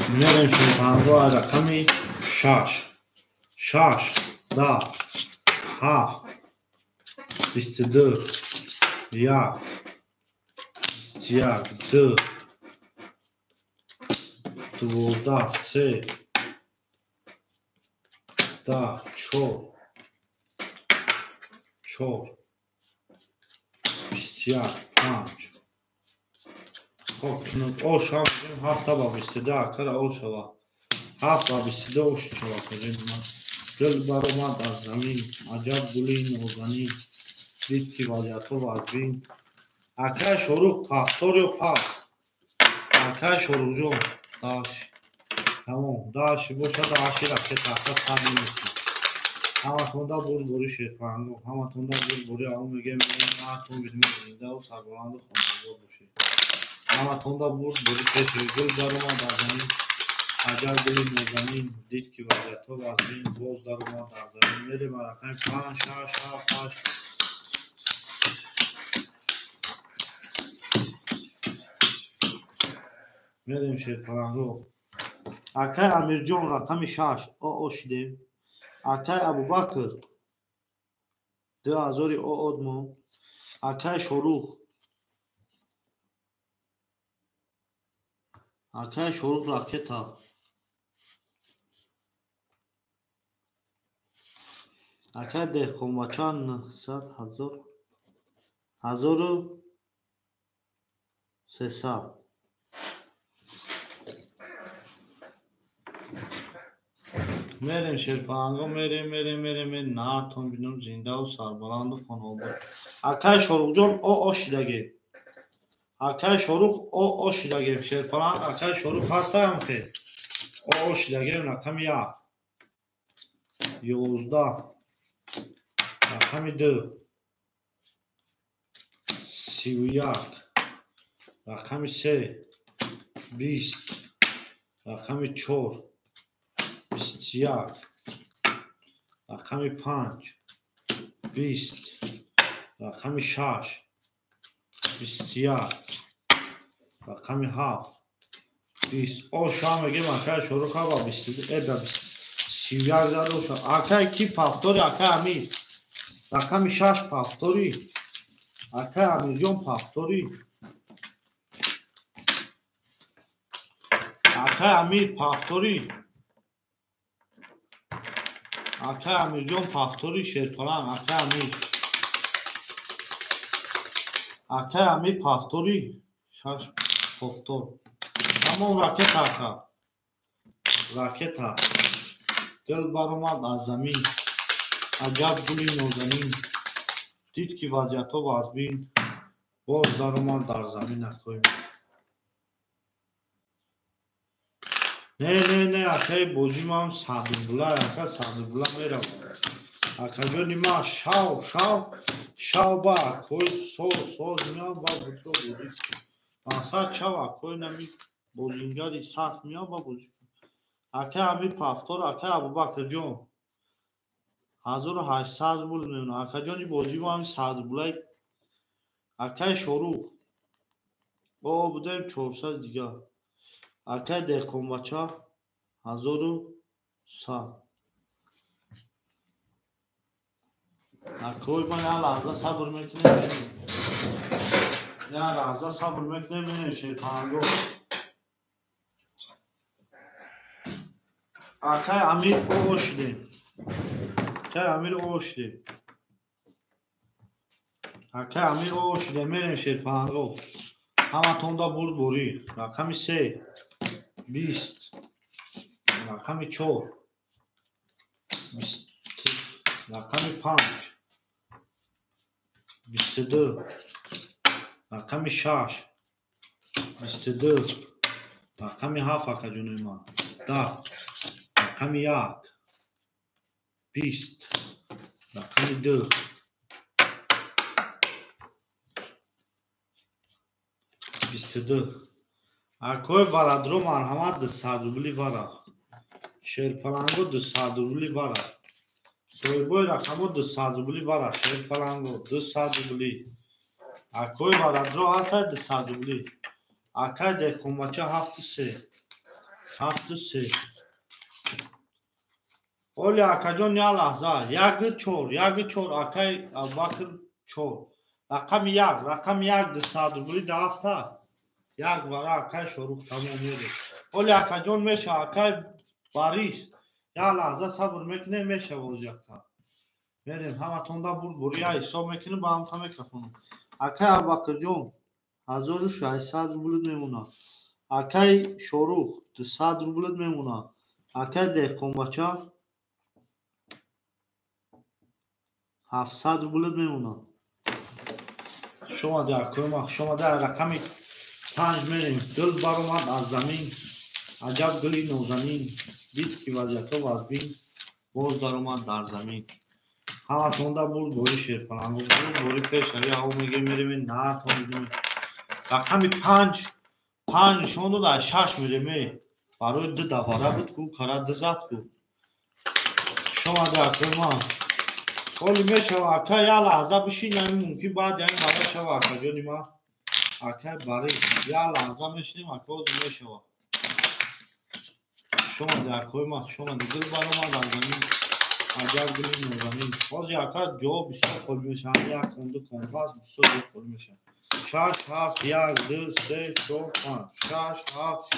میریم شمپانگو رقمی 6 10 7 22 1 21 2 12 3 10 4 21 5 خب کنید او شما بگیم 7 با 22 اکر او شما 7 با 22 او شما کنید من دل برآمد از زمین عجب گلی نازنین دید که وضعیت و وضبین اکر شروع پافتور و پاس اکر شروع جون داشت تمام داشت باشد داشتی رفته تحت سر نیستی همه تونده بود بوری شیرپرنگو همه تونده بود بوری آمون میگه نه تون بیدیم زنده و سربلند و خانواد باشید همه تونده بود بوری کشوی گل برآمد از زمین عجب گلی نازنین دید که وضعیت و وضبین باز در اومد در زمین میریم رقم 5 6 7 8 میریم شیرپرنگو اکای امیر جان رقم 6 او شدیم اکای ابوبکر 2000 او ادمو اکای شروع راکتا اکای دهخومچان 1300 میریم شیرپرنگو میریم نهارتون بینم زنده و سربلند و خانواد اکای شروع جان او شدگی اکای شروع او شدگی شیرپرنگ اکای شروع هسته هم که او شدگی رقم 1 11 رقم 2 31 رقم 3 20 رقم 4 21 رقم 5 20 رقم 6 21 رقم 7 20 او شام میگه اکای شروع که با 22 31 زده و شام اکای کی پافتوری اکای امیر رقم 6 پافتوری اکای امیر جان پافتوری اکای امیر پافتوری اکای امیر جان پافتوری شیرپرنگ اکای امیر پافتوری 6 پافتور تمام راکتا گل برآمد از زمین عجب گلی نازنین دید که وضعیت و وضبین باز در اومد در زمین اکای نه اکای بازی ما هم سعدالله اکای سعدالله میرم اکای جانی ما شاو با اکای ساز میام با بطور بازی مقصد شاو اکای نمی بازینگاری سخت میام با بازی اکای امیر پافتور اکای ابوبکر جان 1800 بول میونه اکای جانی بازی ما هم سعدالله اکای شروع او بودیم 400 دیگه اکای دهقانبچه 1100 اکای ما یه لحظه صبر میکنیم میریم شیرپرنگو اکای امیر او شدیم میریم شیرپرنگو همه تونده برد بوری رقم 3 20 رقم 4 20 رقم 5 22 رقم 6 22 رقم 7 اکا جونوی ما 10 رقم 1 20 رقم 2 22 اکای ورادرو مرحمت 200 روبلی ورا شیرپلنگو 200 روبلی ورا سویبوی رقمو 200 روبلی ورا شیرپلنگو 200 روبلی اکای ورادرو هسته 200 روبلی اکای دیخونبچه 73 اولی اکا جان یا لحظه یک چور اکای ابوبکر چور رقم 1 200 روبلی دسته یک ورا اکای شروع تمام میره اولی اکا جان میشه اکای باریس یا لحظه صبر میکنه میشه بازی اکا میریم همه تونده بریا حساب میکنه با هم تا میکفونم اکای ابوبکر جان 1600 روبلت میمونه اکای شروع 200 روبلت میمونه اکای دیخونبچه 700 روبلت میمونه شما در کلمه شما در رقم 5 میریم دل برآمد از زمین عجب گلی نازنین دید که وضعیت وزبین باز در اومد در زمین همه تونده بود بوری شیرپلنگو بود بوری پیش یا او میگه میریم نه تا میدونیم رقم 5 نشان داد از 6 میریم برای 2 دواره بود کو کاره 2 زد کو شما در کلمه اولی میشه اکا یا لحظه بشین یعنی ممکن باید یعنی برای شو اکا جانی ما اکا برای یا لحظه میشنیم اکا اوزی میشه شما در کوی ما شما دیگر برای ما در زمین عجب گلی نازنین اوزی اکا جواب بسیار خوب میشه همه یک خونده کنفاز بسیار خوب میشه 6 7 1 2 3 4 5 6 7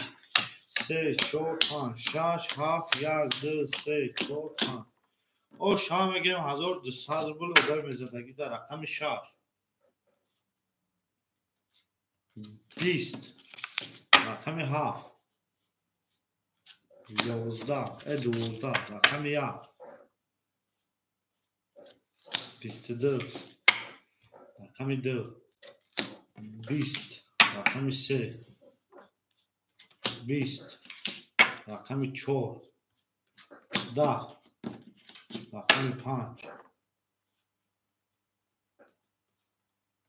3 4 5 6 7 1 2 3 4 5 او شما میگیم 1200 روبل در میزدگی در رقم 6 20 رقم 7 11 12 رقم 1 22 رقم 2 20 رقم 3 20 رقم 4 10 رقم 5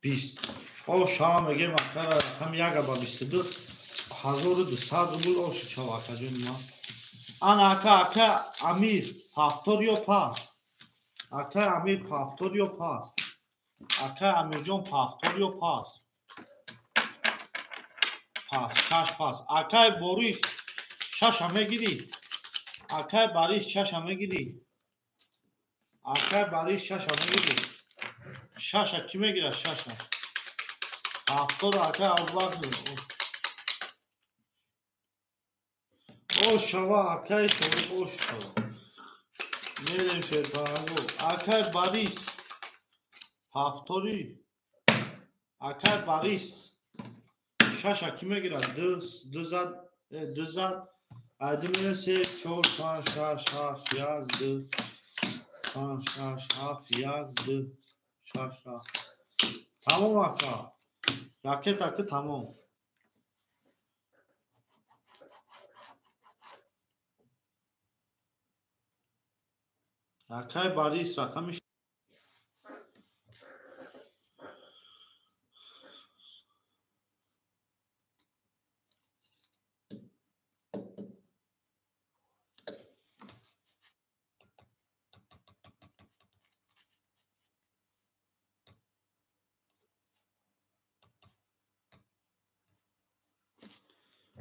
20 او شما میگیم رقم 1 با 22 1200 روبل اوش چاو اکا جون ما انا اکا امیر پافتوریو پاس اکا امیر پافتوریو پاس اکا امیر جون پافتوریو پاس 6 پاس اکا بوریس 6 همه گیری اکا باریس 6 همه گیری اکا باریس 6 همه گیری 6 کی میگیره 6 پافتور اکا ابوبکر او شوا اکای شروع او شوا میریم شیرپلنگو اکای باریس پافتوری اکای باریس 6 کی میگیره 2 زد ایدی میره 3 4 5 6 7 1 2 5 6 7 1 2 6 تمام اکا راکت اکا تمام اکای باریس رقم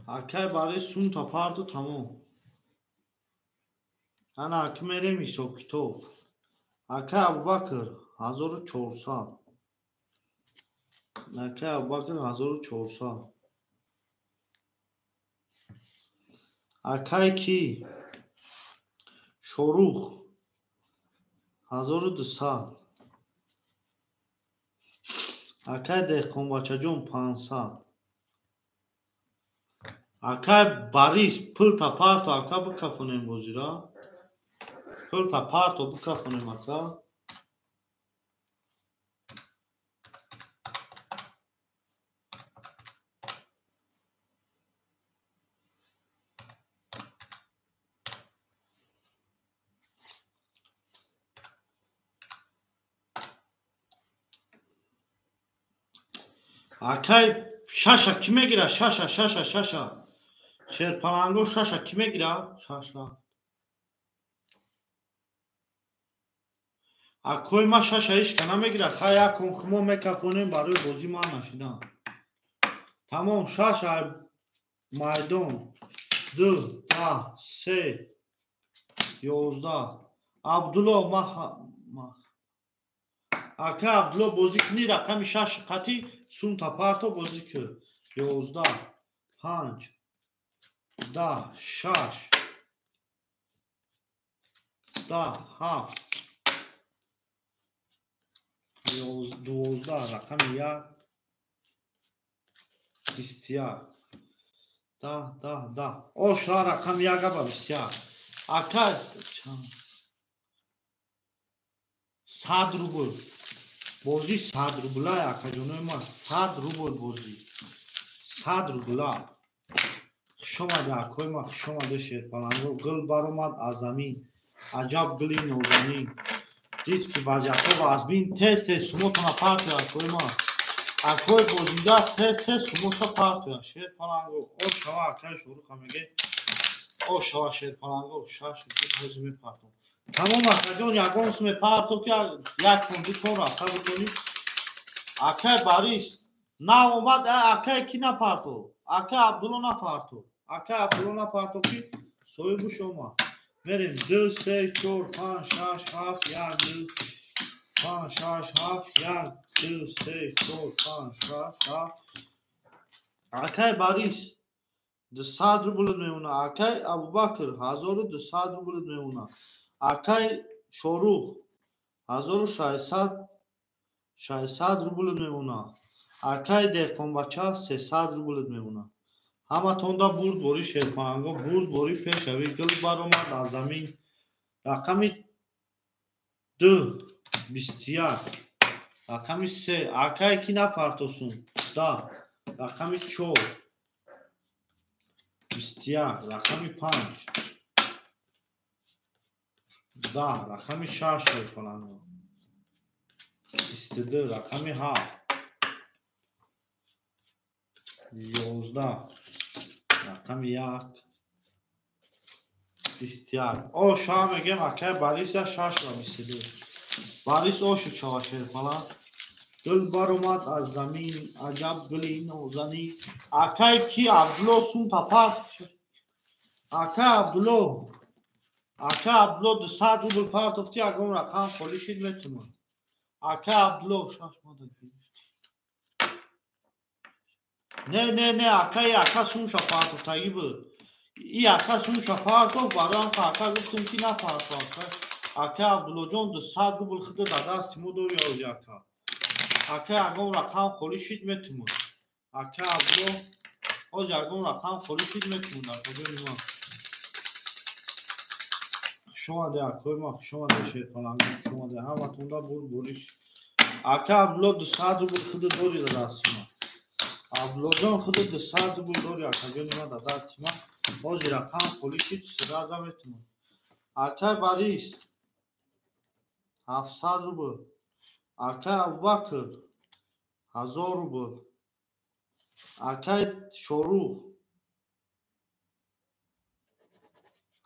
اکای باریس سون تا پارتو تمام انا اکی میریم حساب کتاب اکای ابوبکر 1400 اکای ابوبکر 1400 اکای کی شروع 1200 اکای دیخونبچه جون 500 اکای باریس پل تا پارتو اکا بکفونیم بازی را پل تا پارتو بکفونیم اکا Akay şaşa kime girer? Şaşa. Şerpalango şaşa kime girer? Şaşa. Akoyma şaşa iş kaname girer. Haya konkumo mekafonun barı bozima naşidan. Tamam şaşa maydon 2 10 3 11 Abdullah mah Aka Abdullah bozikni rakami şaş qati sun taparto bozikı 11 5 10 şaş 10 7 12 rakami ya istiya 10 o şa rakam ya gaba istiya aka 100 rubl bozi 100 rubla aka jonoyma 100 rubl bozi 100 rubla شما در کویما شما ده شیرپلنگو گل برآمد از زمین عجب گلی نوزنین دید که وجه‌ها و از بین تست سموتنا پارتیا کویما اکوی بوزیده تست سموتا پارتیا شیرپلنگو او شما اکای شروع میگه او شما شیرپلنگو شاش هزمی پارتو تمام اکجون یگان سم پارتو که یک کندی تو رفته بکنی اکای باریس نه اومد اکای کی نپارتو اکای عبدالله نپارتو Aka Abdullah parto ki soyu bu şoma. Verin 2 3 4 5 6 7 ya 5 6 7 ya 2 3 4 5 6 7 Akay Baris 100 rubl meuna Akay Abubakr 1200 rubl meuna Akay Shoruh 1600 rubl meuna Akay Dehqonbacha 300 rubl meuna ҳаматонда бурд бори шерпананго бурд бори пешави гил баромад аз замин рақами 2 21 рақами 3 акай ки напартосун 10 рақами 4 21 рақами 5 10 рақами 6 шерпананго 22 рақами 7 11 رقم 1 21 o şa megem akay baris ya şaş va misli baris o şu çavaşer falan gül baromad az zamin acab guli nozani akay ki ablo sun tapat akay ablo 200 rubl part of ti agom rakam polishid metuman akay ablo şaşmadı نه aka sun şapartov tagibi i aka sun şapartov baran aka guftum ki napartov aka Abdullajon 200 rubl khide dadast timo dori ozi aka agom rakam kholishid metumun aka ablo ozi agom rakam kholishid metumun aka jonima şoma de akoyma şoma de şerpalango şoma de hamatunda burish aka ablo 200 rubl khide dori dadast timo Ablojon xudo 200 rubl dori akajonima dadast timo ozi rakam kholishid srazam etimo aka baris 700 rubl aka Abubakr 1000 rubl aka Shoruh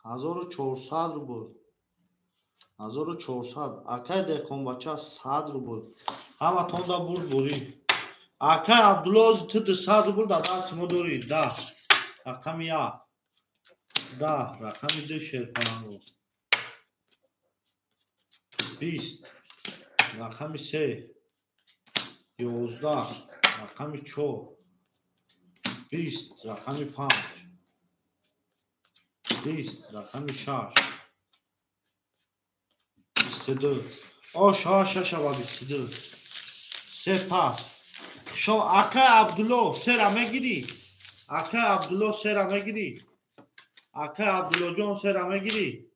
1400 rubl 1400 aka Dehqonbacha 100 rubl ҳаматонда бурд бори aka Abdullah 200 rubl dadast timo dori 10 raqami 1 10 raqami 2 şerpalango 20 raqami 3 11 raqami 4 20 raqami 5 20 raqami 6 22 o şaşa va 22 sepas şo aka Abdullah sera megiri aka Abdullah sera megiri aka Abdullajon sera megiri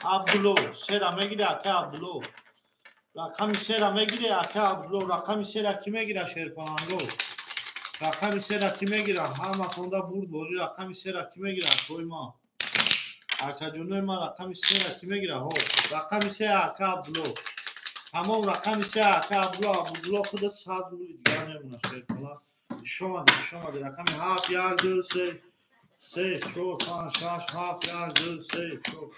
Abdullah sera megiri aka Abdullah raqami sera megiri aka Abdullah raqami sera kime gira şerpalango raqami sera kime gira hamatonda burd bori raqami sera kime gira koyma aka jonoyma raqami sera kime gira ho raqami sera aka Abdullah تمام رقم سه اکه عبدالله خودت 100 روبل دیگه نمونه خیر کنم شما رقم 7 1 2 3 4 5 6 7 1 2 3 4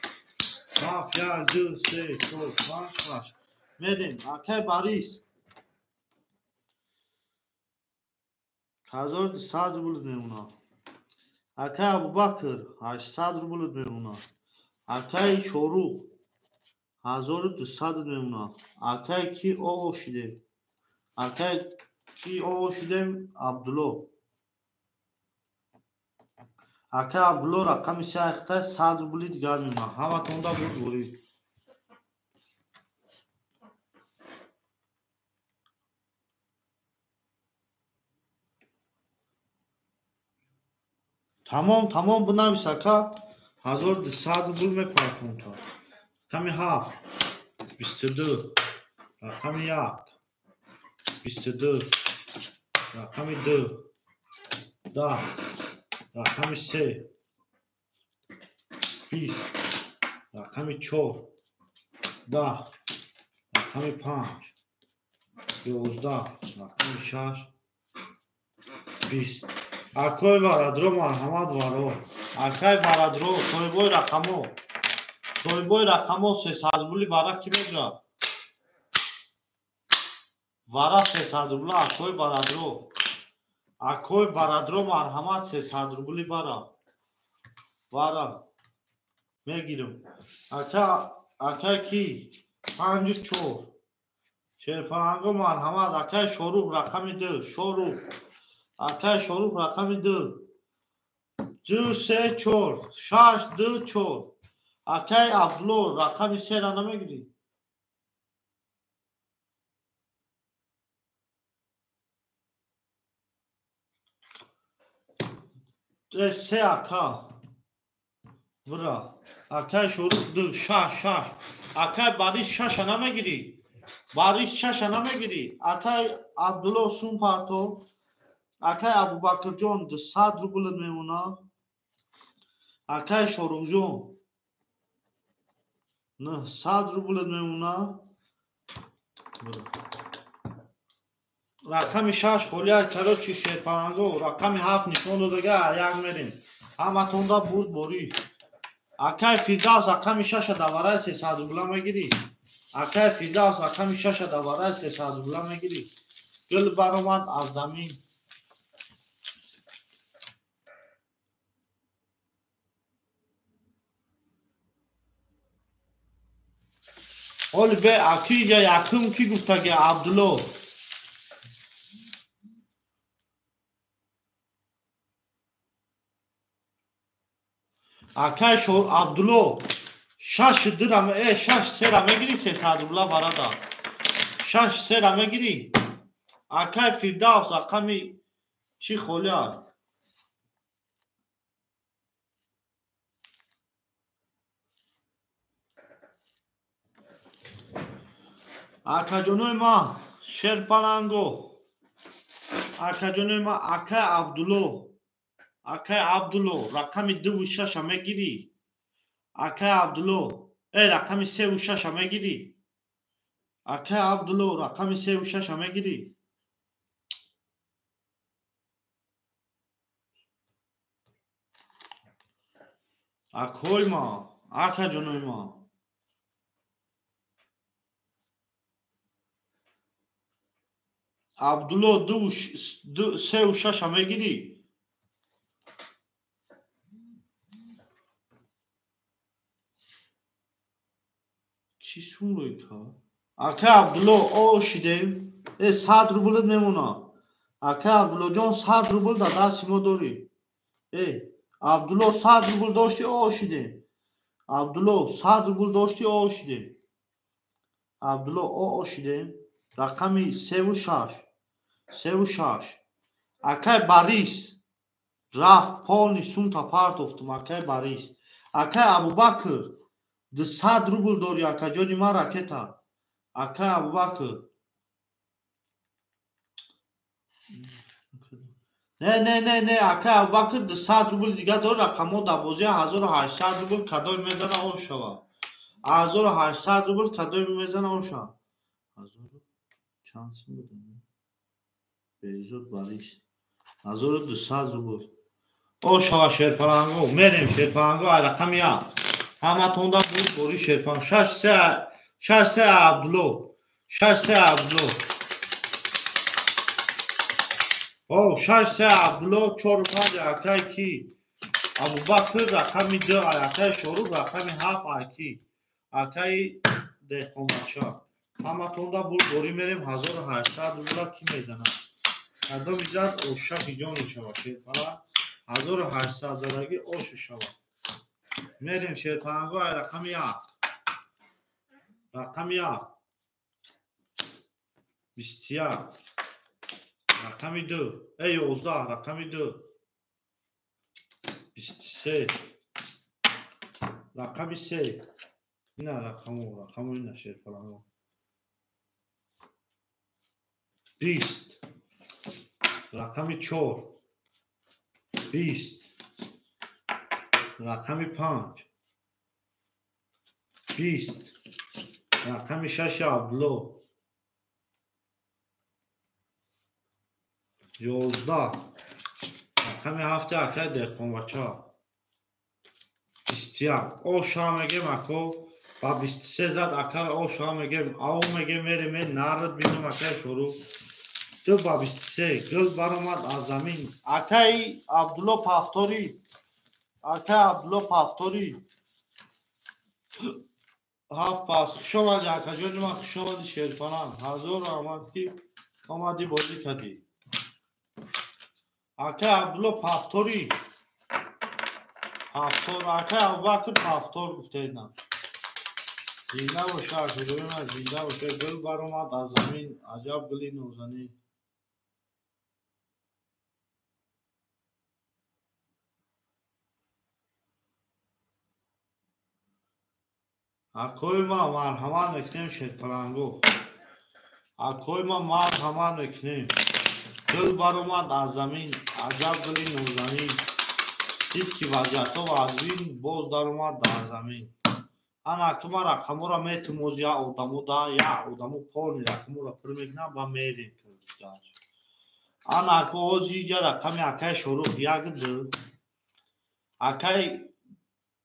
7 1 2 3 4 5 6 میدیم اکه باریس 1200 روبل میمونه اکه ابوبکر 800 روبل میمونه اکه شوروخ 1200 میمونه اکه کی او شده اکه کی او شده عبدالله اکه عبدالله رقم سه اخته 100 روبل دیگر میمونه همه تونده بود تمام بنویس اکه 1200 روبل میپرتون تا رقم 7 22 رقم 1 22 رقم 2 10 رقم 3 20 رقم 4 10 رقم 5 11 رقم 6 20 اکای ورادرو مرحمت وارو اکای ورادرو صاحبای رقمو 300 روبل ورا کی میگیره ورا 300 روبل اکای ورادرو مرحمت 300 روبل ورا میگیرم اکای کی 54 شیرپرنگو مرحمت اکای شروع رقم 2 اکای شروع رقم 2 3 4 6 2 4 اکای عبدالله رقم 3 را نمیگیری سه اکا برا اکای شروع 2 6 اکای باریش 6 نمیگیری اکای عبدالله سون پارتو اکای ابوبکر جان 200 روبل میمونه اکای شروع جان 900 روبل میمونه رقم 6 خولیا کلوچی شیرپرنگو رقم 7 نشون دادگه یک میرین همه تونده بود باری اکای فیردوس رقم 6 دواره 300 روبل میگیری اکای فیردوس رقم 6 دواره 300 روبل میگیری گل برآمد از زمین حالی به اکی یا یکم کی گفته که عبدالله اکای شور عبدالله 6 درم 6 3 را میگیری 300 روبل برادا 6 3 را میگیری اکای فیردوس رقمی چی خولیا اکا جانوی ما شیرپرنگو اکا جانوی ما اکای عبدالله رقم 2 و 6 میگیری اکای عبدالله رقم 3 و 6 میگیری اکای عبدالله رقم 3 و 6 میگیری اکای ما اکا جانوی ما عبدالله 2 3 و 6 میگیری چی سون روی که اکای عبدالله او شدیم 100 روبل میمونه اکای عبدالله جان 100 روبل در دست ما داری عبدالله 100 روبل داشتی او شدیم عبدالله 100 روبل داشتی او شدیم عبدالله او شدیم رقمی 3 و 6 اکای باریس رفت پانی سون تا پارت افتم اکای باریس اکای ابوبکر 200 روبل داری اکای جانی ما راکتا اکای ابوبکر نه اکای ابوبکر 200 روبل دیگه داری رقمو در بازی 1800 روبل کدای میزنه او شوا 1800 روبل کدای میزنه او شوا Şansım bu da. Berizot Baris. 1200 rubl. O şava şerparango. Merem şerparango raqam ya. Hamatonda bu bori şerpan. Şarse Abdulo. Şarse Abdulo. O şarse Abdulo 4-5 akay ki. Abu Bakr raqami 2 akay şoru raqami 7 aki. Akay dehqonbacha. Hamatonda bu bori merem 1800 rubl ki mezana. Адам иҷаз ошақи ҷон мешавад. Шерпара 1800 зараги ош шавад. Мерем шерпаранго ай рақами 1. Рақами 1. 21. Рақами 2. Ай 11. Рақами 2. 23. Рақами 3. Ина рақамо ина шерпаранго. 20. رقم 4 20 رقم 5 20 رقم 6 عبدالله 11 رقم 7 اکر دهقانبچه 21 آش ها میگم اکو با 23 زد اکر آش ها میگم او میگم میره من نرد بینم اکر شروع دو با 23 گل برآمد از زمین. اکای عبدالله پفتاری هفت پاس خوشامدی اکا جان ما خوشامدی شیرپناه 1000 آمدی بازی کردی. اکای عبدالله پفتاری اکای ابوبکر پفتار گفته اینا زنده باشه اکا جان ما زنده باشه. گل برآمد از زمین عجب گلی نوزنی. اکوی ما مرحمت میکنیم شیرپلنگو. اکوی ما مرحمت میکنیم. گل برآمد از زمین عجب گلی نوزنی. دید که وضعیت و ازوین باز در اومد در زمین. انا اکما رقمو را میتموز یا آدمو دا یا آدمو پانی رقمو را پر میکنم و میریم کردش. انا اکو اوزیجا رقمی اکای شروع یک دو اکای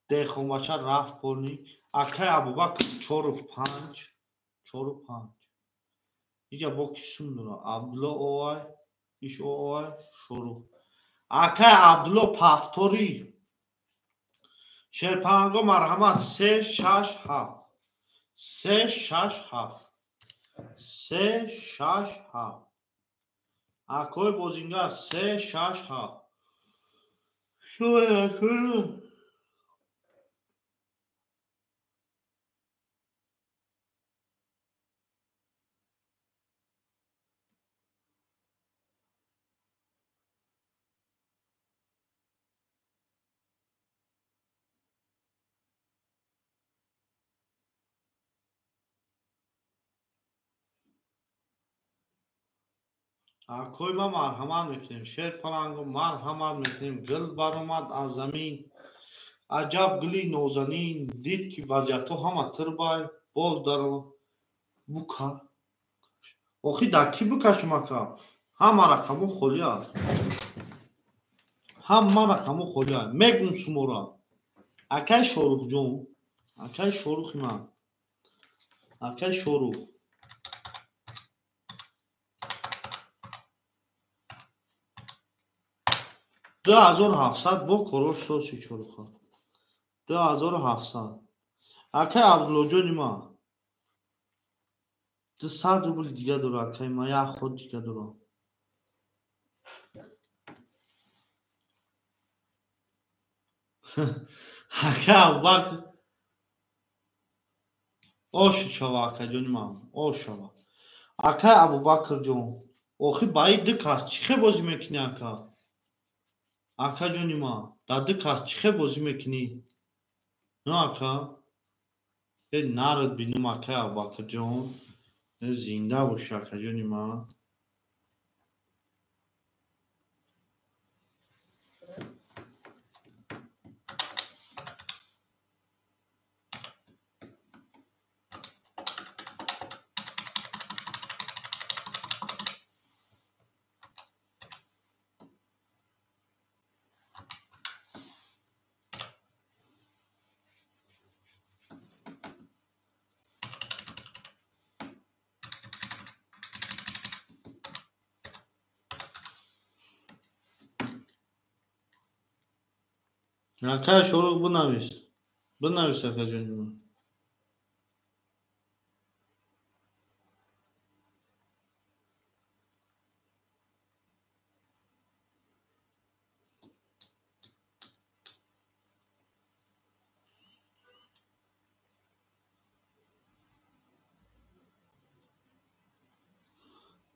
دهقانبچه رفت پانی اکای ابوبکر 4-5 اینجا با کسون دونه عبدالله اوای ایش اوای شروع اکای عبدالله پفتاری شیرپناهگاه مرحمت 3-6-7 اکوی بازینگر 3-6-7 شما اکوی اکوی ما مرحمت میکنیم شیرپناهگاه مرحمت میکنیم. گل برآمد از زمین عجب گلی نوزنین. دید که وضعیت همه تربای باز در بکا آخی دکی بکش مکا همه رقمو خولیا میگم سمورا اکای شروع جون اکای شروع من اکای شروع 2700 با کروش سوسی چلوخا 2700 اکای عبدالله جانی ما 200 روبل دیگه داره اکای ما یا خود دیگه داره اکای ابوبکر آش شوا اکای جانی ما آش شوا اکای ابوبکر جون آخی باید دکاست چیخه بازی میکنی اکا جانی ما دکاست چیخه بازی میکنی نه اکا نرد بینم اکای ابوبکر جون زنده باشه اکا جانی ما Aka şoruq binavis aka canım.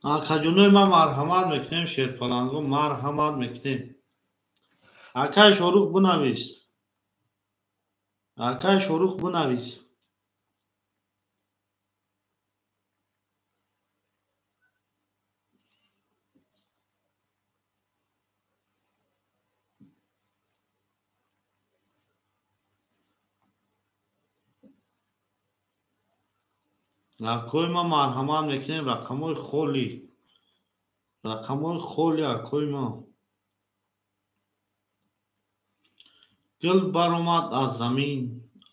Aka canım ma marhamat mektem şerpalango marhamat mektem. Aka şoruq binavis. Aka şoruq binavis. Akoy ma marhamat mektem raqamoy kholi. Raqamoy kholi akoy ma. Gul baromat az zamin.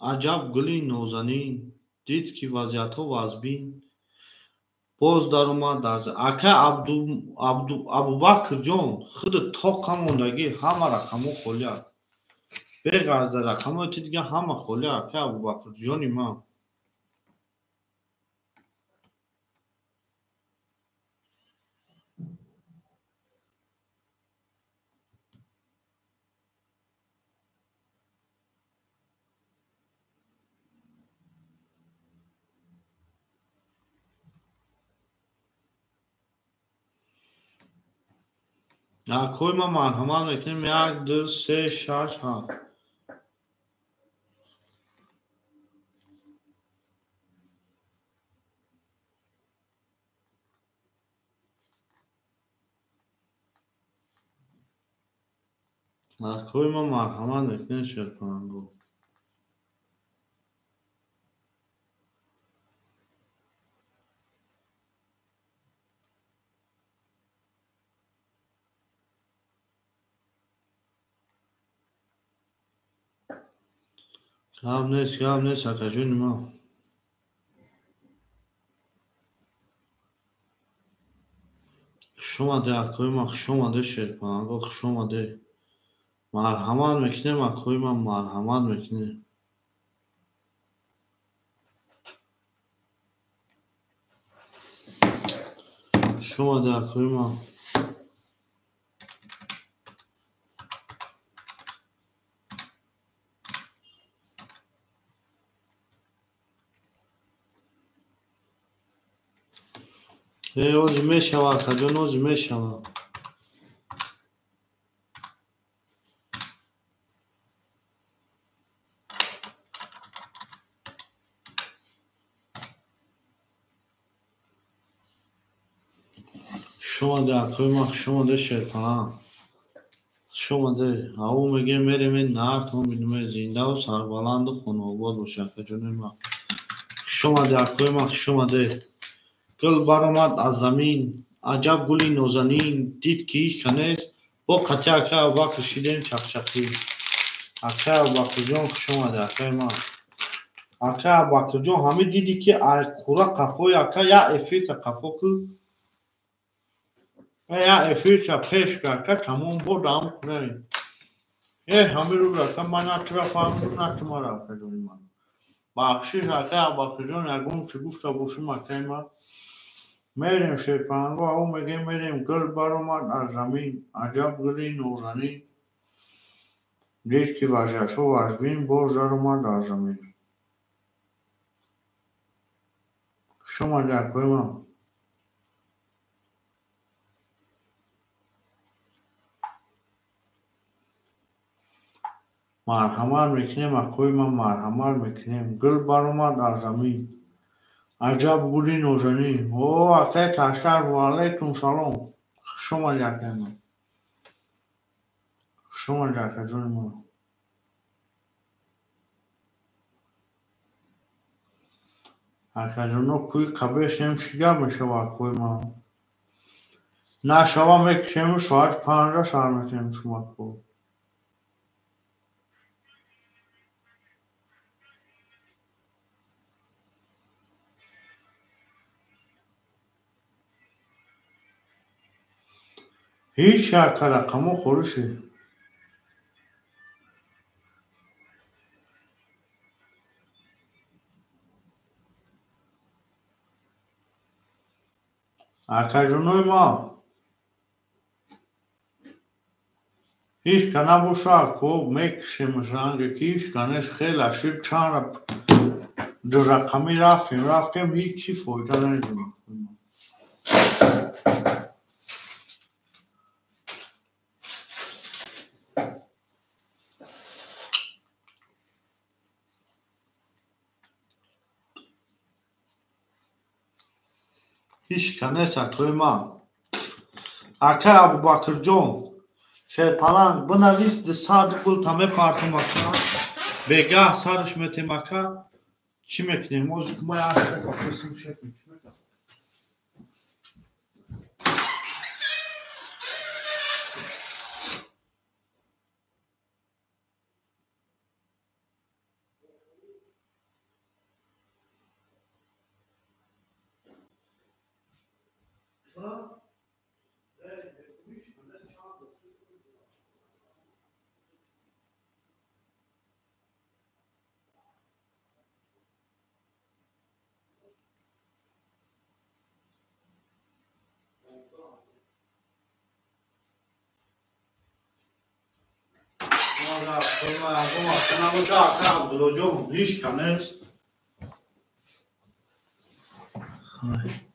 Ajab guli nozanîn. Did ki vaziyatho vazbîn. Boz dar omad aka Abubakr ҷон худи то камондагӣ ҳама рақамҳо холӣ аст. Беғарз аз рақамҳои ти дига ҳама холӣ ака Абубакр ҷони ман. Акои ман марҳамат мекунем 1 2 3 6 7. Акои ман марҳамат мекунем шерпананго. гап нест акаҷони ман. хушомаде акои ман хушомаде шерпананго хушомаде. марҳамат мекунем акои ман марҳамат мекунем. хушомаде акои ман. ози мешава акаҷон ози мешава. хушомаде акои ман хушомаде шерпанан. хушомаде ҳаво мегем мерем наҳартон бидуме зиндаву сарбаланду хонобод боша акаҷони ман. хушомаде акои ман хушомаде. гул баромад аз замин. аҷаб гули нозанин. дид ки ҳеҷ ка нест. бо қатъи акаи Абубакр шидем чақчақӣ. акаи Абубакрҷон хушомаде акаи ман. акаи Абубакрҷон ҳамин дидӣ ки қура қафои ака як эфирта қафо ки як эфирта пеш ки ака тамом бо даҳам кунаи. ҳамин рӯз ака ман натрафаҳмидум натумара акаҷони ман. бахшиш акаи Абубакрҷон ягон чӣ гуфта бошум акаи ман. мерем шерпананго ҳаво мегем мерем гул баромад аз замин. аҷаб гули нозанин. дид ки вазъиятҳо вазбин боз даромад аз замин. хушомаде акои ман. марҳамат мекунем акои ман марҳамат мекунем. гул баромад аз замин. аҷаб гули нозанин. о акаи таштар ваалайкум салом. хушомаде акаи ман. хушомаде акаҷони ман. акаҷоно кӯи қабесем чӣ гап мешава акои ман. нашава мекушем соат 15 сар мекунем шумако. ҳеҷ ака рақамо холише. Акажуной ма. هیچ کنه بوشا کو مکشم جانگ کیش کنش خیلی اشید چند دو رقمی رفتیم هیچی فایده نداریم. هیچ کنه سکوی ما اکه ابوبکر جون شیطان بنویس دساد کل تمه پارتم اکا بگه سرش متیم اکا چی میکنیم؟ موزش که ما یاسته فاکرسیم شکل چی میکنیم؟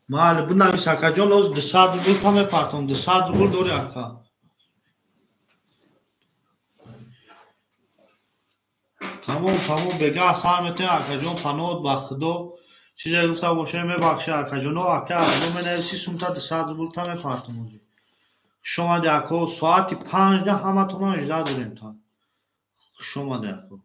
مال بنویس اکا جون از دساد گل تمه پارتم دساد گل دوری اکا تمام بگه سامته اکا جون پنود بخدو چیزی گفته باشه میبخشه اکا جون اکا دو منویسی سمتا دساد گل تمه پارتم شما دیکو ساعتی 5 همه تونو اجدا داریم تا شما دیکو